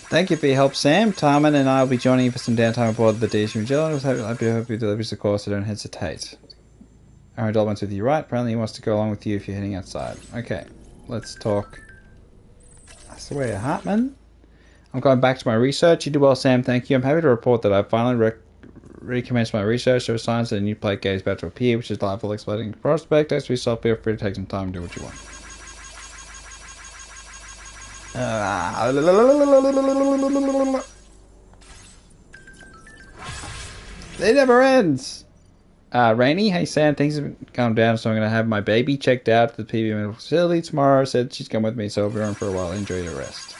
Thank you for your help, Sam. Tarman and I will be joining you for some downtime aboard the DH Magellan. I'd be happy to deliver the course, so don't hesitate. Aaron Dolman's with you, right? Apparently he wants to go along with you if you're heading outside. Okay, let's talk. I swear, Hartman. I'm going back to my research. You did well, Sam. Thank you. I'm happy to report that I've finally recommenced my research. There are signs that a new plate gate is about to appear, which is liable exploding prospect. As for yourself, feel free to take some time and do what you want. It never ends. Rainy, hey Sam, things have calmed down, so I'm going to have my baby checked out at the PB medical facility tomorrow. Said she's come with me, so I'll be around for a while. Enjoy your rest.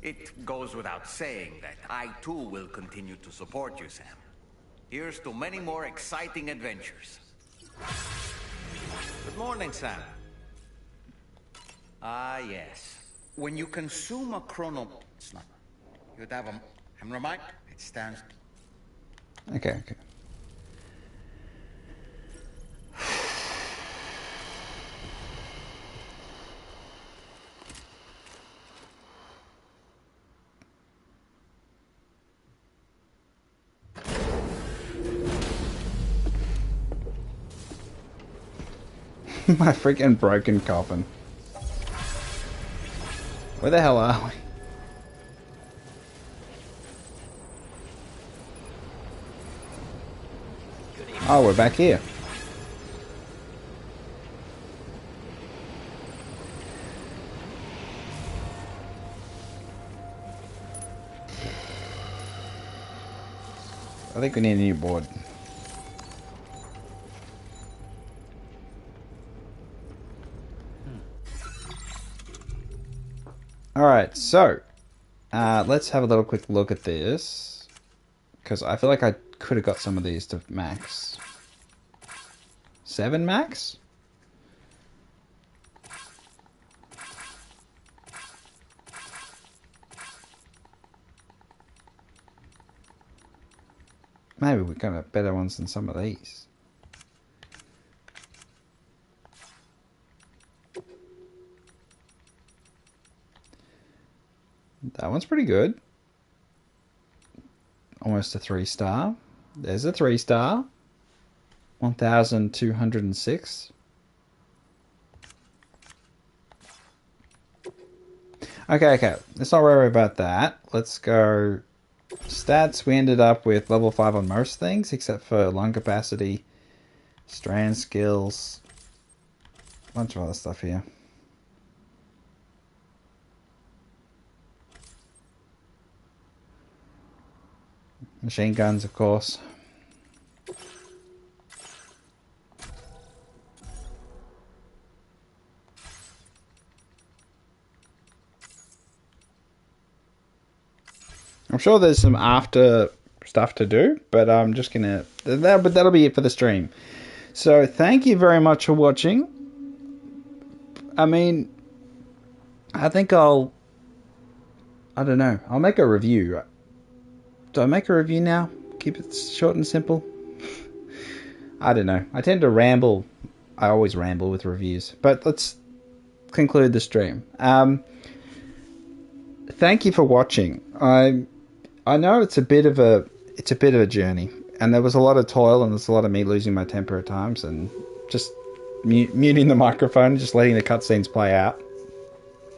It goes without saying that I too will continue to support you, Sam. Here's to many more exciting adventures. Good morning, Sam. Ah, yes. When you consume a chrono... It's not... You'd have a... Never mind. It stands... Okay. My freaking broken coffin. Where the hell are we? Oh, we're back here. I think we need a new board. Alright, so let's have a little quick look at this, because I feel like I could have got some of these to max. 7 max? Maybe we got better ones than some of these. That one's pretty good. Almost a 3-star. There's a 3-star. 1,206. Okay. Let's not worry about that. Let's go stats. We ended up with level 5 on most things, except for lung capacity, strand skills, a bunch of other stuff here. Machine guns, of course. I'm sure there's some after stuff to do, but I'm just gonna... That'll be it for the stream. So, thank you very much for watching. I mean, I think I don't know. I'll make a review. Do I make a review now? Keep it short and simple? I don't know. I tend to ramble. I always ramble with reviews. But let's conclude the stream. Thank you for watching. I know it's a bit of a journey, and there was a lot of toil, and there's a lot of me losing my temper at times, and just muting the microphone, and just letting the cutscenes play out.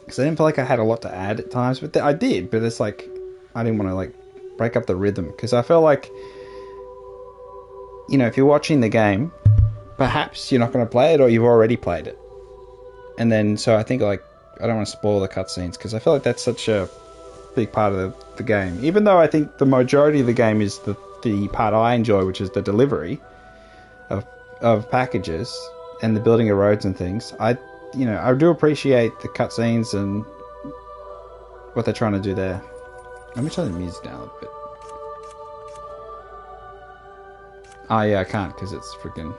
Because I didn't feel like I had a lot to add at times, but I did. But it's like I didn't want to like break up the rhythm, because I felt like, you know, if you're watching the game, perhaps you're not going to play it, or you've already played it, and then so I think like I don't want to spoil the cutscenes, because I feel like that's such a big part of the game. Even though I think the majority of the game is the part I enjoy, which is the delivery of packages and the building of roads and things. I do appreciate the cutscenes and what they're trying to do there. Let me turn the music down a little bit. Oh yeah, I can't because it's freaking...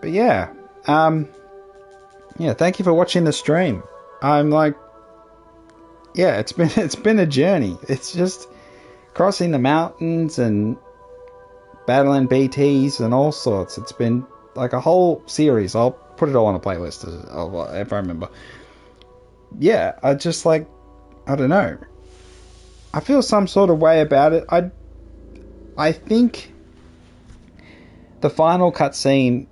But yeah, thank you for watching the stream. I'm like, yeah, it's been a journey. It's just crossing the mountains and battling BTs and all sorts. It's been like a whole series. I'll put it all on a playlist if I remember. Yeah, I just like, I don't know. I feel some sort of way about it. I think the final cutscene,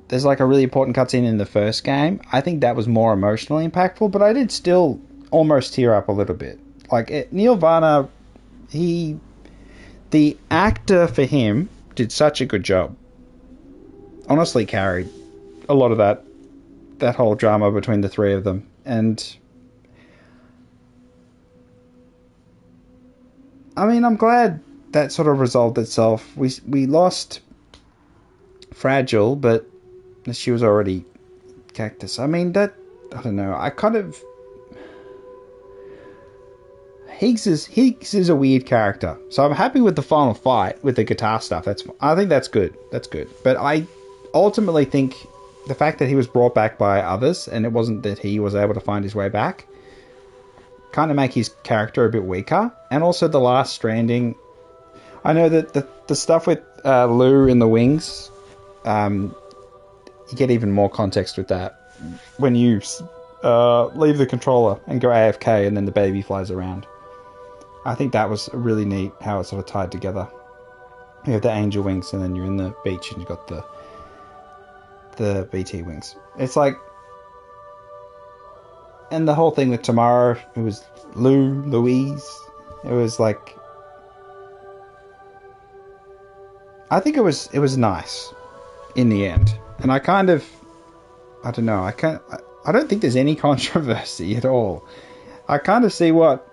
there's like a really important cutscene in the first game. I think that was more emotionally impactful, but I did still almost tear up a little bit. Like Neil Varner, the actor for him did such a good job. Honestly, carried a lot of that whole drama between the three of them, and I mean, I'm glad that sort of resolved itself. We lost Fragile, but she was already Cactus. I mean, I don't know. I kind of... Higgs is a weird character. So I'm happy with the final fight, with the guitar stuff. I think that's good. That's good. But I ultimately think the fact that he was brought back by others, and it wasn't that he was able to find his way back, kind of make his character a bit weaker. And also the last Stranding... I know that the stuff with Lou in the wings... you get even more context with that when you leave the controller and go AFK and then the baby flies around. I think that was really neat how it sort of tied together. You have the angel wings and then you're in the beach and you've got the BT wings. It's like... And the whole thing with Tomorrow, it was Louise. It was like... I think it was nice in the end. And I kind of, I don't know, I don't think there's any controversy at all. I kind of see what,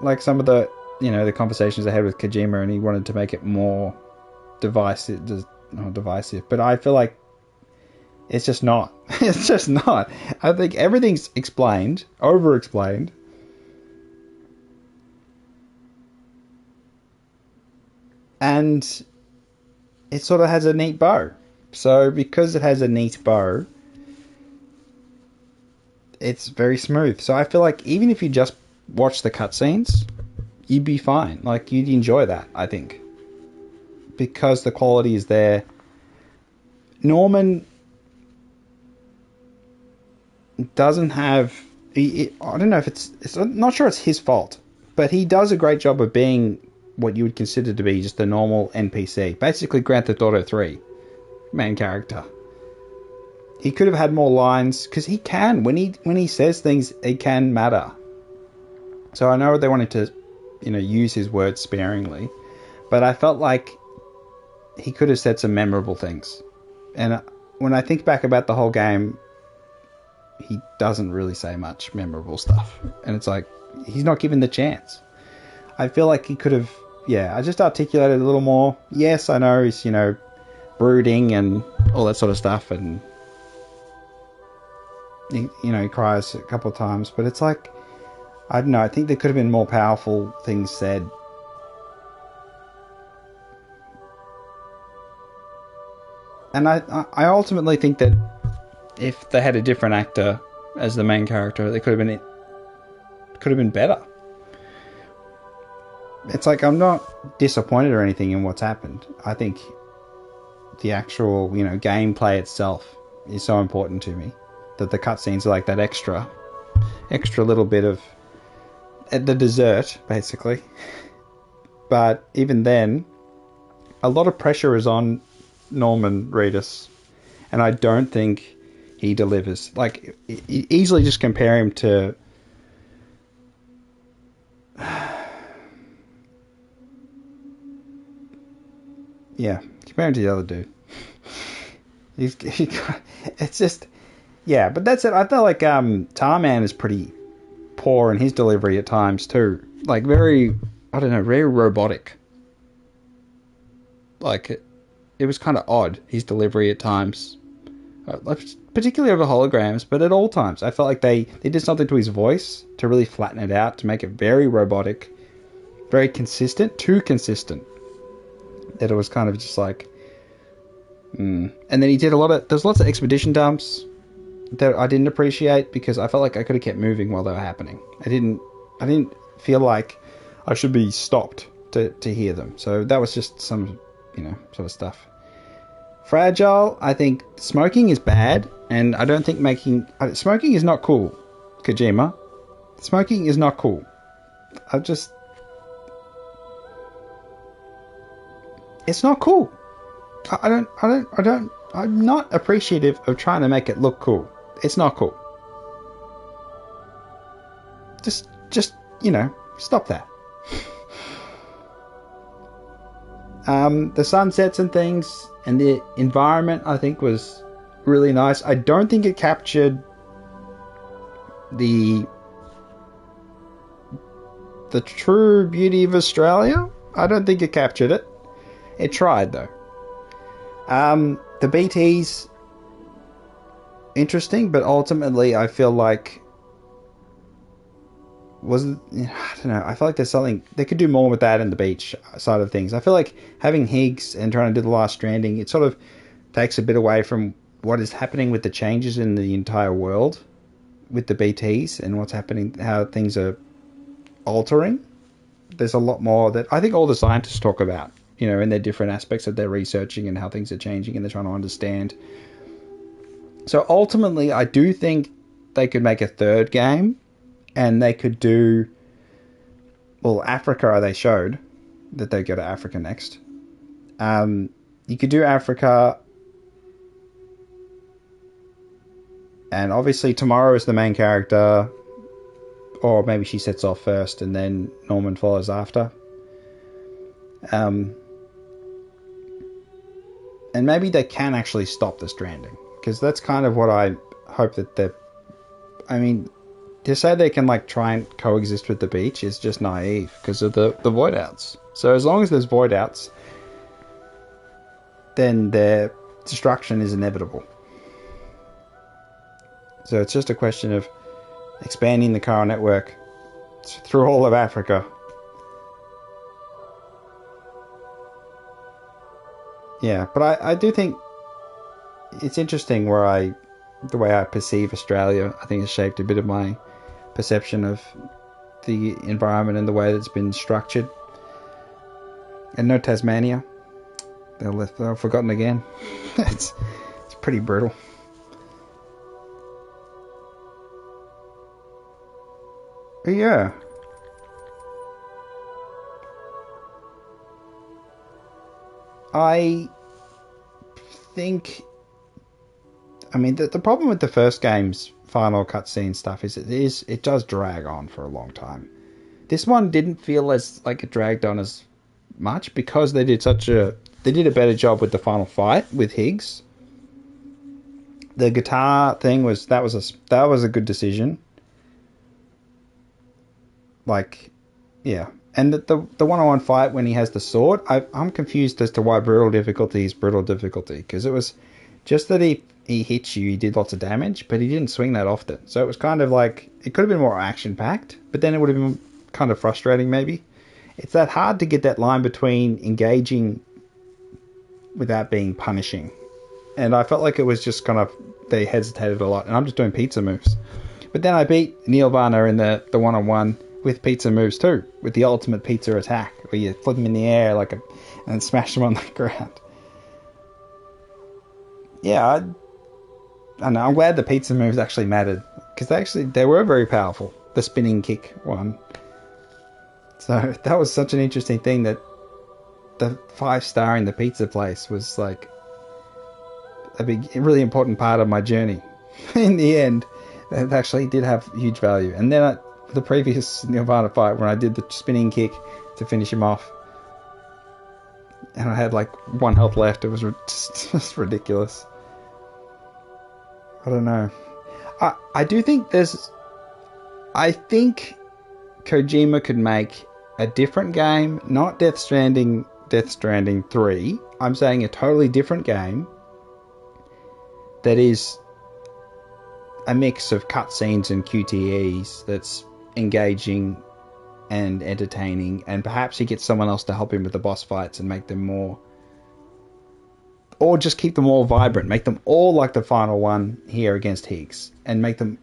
like some of the, the conversations I had with Kojima, and he wanted to make it more divisive, or divisive, but I feel like it's just not. It's just not. I think everything's explained, over-explained. And it sort of has a neat bow. So because it has a neat bow, it's very smooth. So I feel like even if you just watch the cutscenes, you'd be fine. Like, you'd enjoy that, I think. Because the quality is there. Norman doesn't have... I don't know if it's... I'm not sure it's his fault. But he does a great job of being what you would consider to be just a normal NPC. Basically, Grand Theft Auto 3 main character. He could have had more lines, because he can. When he says things, it can matter. So I know they wanted to, use his words sparingly, but I felt like he could have said some memorable things. And when I think back about the whole game, he doesn't really say much memorable stuff. And it's like, he's not given the chance. I feel like he could have, I just articulated a little more. Yes, I know he's, brooding and all that sort of stuff, and he cries a couple of times, but it's like, I don't know, I think there could have been more powerful things said. And I ultimately think that if they had a different actor as the main character, they could have been better. It's like, I'm not disappointed or anything in what's happened. I think the actual, gameplay itself is so important to me that the cutscenes are like that extra little bit of the dessert, basically. But even then, a lot of pressure is on Norman Reedus, and I don't think he delivers. Like, easily just compare him to compare him to the other dude. It's just, but that's it. I feel like Tarman is pretty poor in his delivery at times too. Like, very, I don't know, very robotic. Like, it was kind of odd, his delivery at times. Particularly over holograms, but at all times. I felt like they did something to his voice to really flatten it out, to make it very robotic, very consistent, too consistent. That it was kind of just like... And then he did there's lots of expedition dumps that I didn't appreciate, because I felt like I could have kept moving while they were happening. I didn't feel like I should be stopped to hear them. So that was just some, sort of stuff. Fragile, I think smoking is bad, and I don't think smoking is not cool, Kojima. Smoking is not cool. It's not cool. I'm not appreciative of trying to make it look cool. It's not cool. Just, stop that. The sunsets and things, and the environment, I think, was really nice. I don't think it captured the true beauty of Australia. I don't think it captured it. It tried, though. The BT's interesting, but ultimately I feel like I don't know, I feel like there's something they could do more with that in the beach side of things. I feel like having Higgs and trying to do the last Stranding, it sort of takes a bit away from what is happening with the changes in the entire world with the BTs and what's happening, how things are altering. There's a lot more that I think all the scientists talk about, in their different aspects that they're researching and how things are changing and they're trying to understand. So ultimately, I do think they could make a third game, and they could do... Well, Africa, they showed that they go to Africa next. You could do Africa, and obviously Tomorrow is the main character, or maybe she sets off first and then Norman follows after. And maybe they can actually stop the Stranding, because that's kind of what I hope that they're... I mean, to say they can try and coexist with the beach is just naive because of the void outs. So as long as there's void outs, then their destruction is inevitable. So it's just a question of expanding the chiral network through all of Africa. Yeah, but I do think it's interesting the way I perceive Australia. I think has shaped a bit of my perception of the environment and the way that it's been structured. And no Tasmania. They're forgotten again. It's pretty brutal. But yeah. I think... I mean, the problem with the first game's final cutscene stuff is it does drag on for a long time. This one didn't feel as like it dragged on as much because they did a better job with the final fight with Higgs. The guitar thing was a good decision. Like, yeah. And the one-on-one fight when he has the sword, I'm confused as to why brutal difficulty is brutal difficulty, because it was just that he hits you, he did lots of damage, but he didn't swing that often. So it was kind of like, it could have been more action-packed, but then it would have been kind of frustrating maybe. It's that hard to get that line between engaging without being punishing. And I felt like it was just kind of, they hesitated a lot, and I'm just doing pizza moves. But then I beat Nirvana in the one-on-one with pizza moves too, with the ultimate pizza attack, where you flip them in the air and smash them on the ground. Yeah, I know. I'm glad the pizza moves actually mattered, because they were very powerful. The spinning kick one. So that was such an interesting thing, that the 5-star in the pizza place was like a really important part of my journey. In the end, it actually did have huge value. And then the previous Nirvana fight, when I did the spinning kick to finish him off, and I had like 1 health left, it was just ridiculous. I don't know. I do think I think Kojima could make a different game, not Death Stranding 3. I'm saying a totally different game that is a mix of cutscenes and QTEs that's engaging and entertaining, and perhaps he gets someone else to help him with the boss fights and make them more, or just keep them all vibrant, make them all like the final one here against Higgs, and make them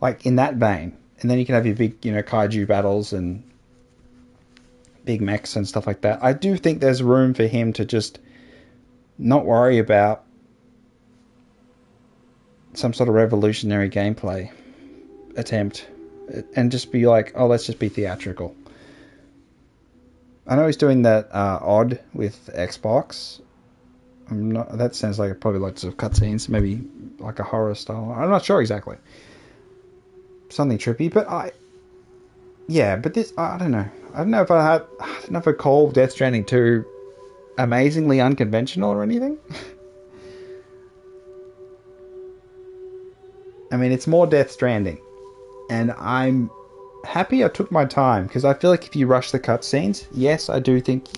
like in that vein. And then you can have your big, kaiju battles and big mechs and stuff like that. I do think there's room for him to just not worry about some sort of revolutionary gameplay attempt and just be like, oh, let's just be theatrical. I know he's doing that odd with Xbox. That sounds like probably lots of cutscenes, maybe like a horror style. I'm not sure exactly. Something trippy, but this, I don't know. I don't know if I call Death Stranding 2 amazingly unconventional or anything. I mean, it's more Death Stranding, and I'm happy I took my time, because I feel like if you rush the cutscenes, yes, I do think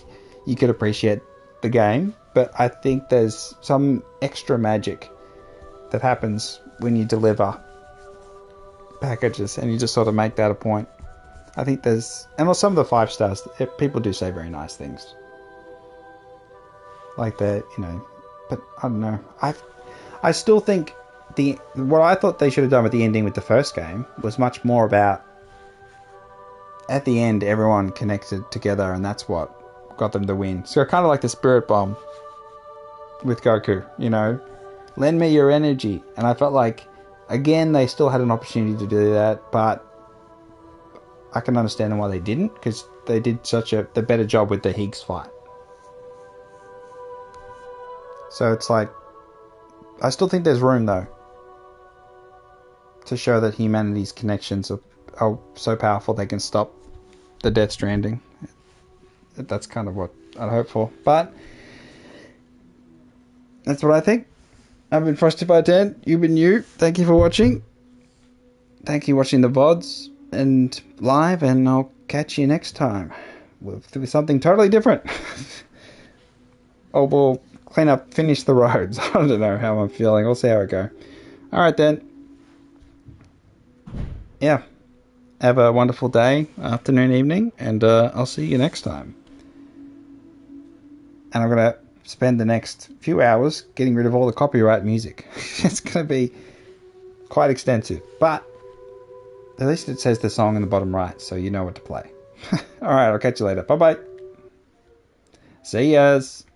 you could appreciate the game, but I think there's some extra magic that happens when you deliver packages, and you just sort of make that a point. I think there's, and on some of the 5 stars, people do say very nice things, like that, but I don't know. I still think what I thought they should have done with the ending with the first game was much more about, at the end, everyone connected together, and that's what got them the win. So kind of like the Spirit Bomb with Goku, lend me your energy. And I felt like, again, they still had an opportunity to do that, but I can understand why they didn't, because they did the better job with the Higgs fight. So it's like, I still think there's room though to show that humanity's connections are so powerful they can stop the Death Stranding. That's kind of what I'd hope for. But that's what I think. I've been FrostyFire10. You've been you. Thank you for watching. Thank you for watching the VODs and live, and I'll catch you next time with something totally different. Oh, well, clean up, finish the roads. I don't know how I'm feeling. We'll see how it go. Alright then. Yeah. Have a wonderful day, afternoon, evening, and I'll see you next time. And I'm going to spend the next few hours getting rid of all the copyright music. It's going to be quite extensive, but at least it says the song in the bottom right, so you know what to play. Alright, I'll catch you later. Bye-bye. See yas.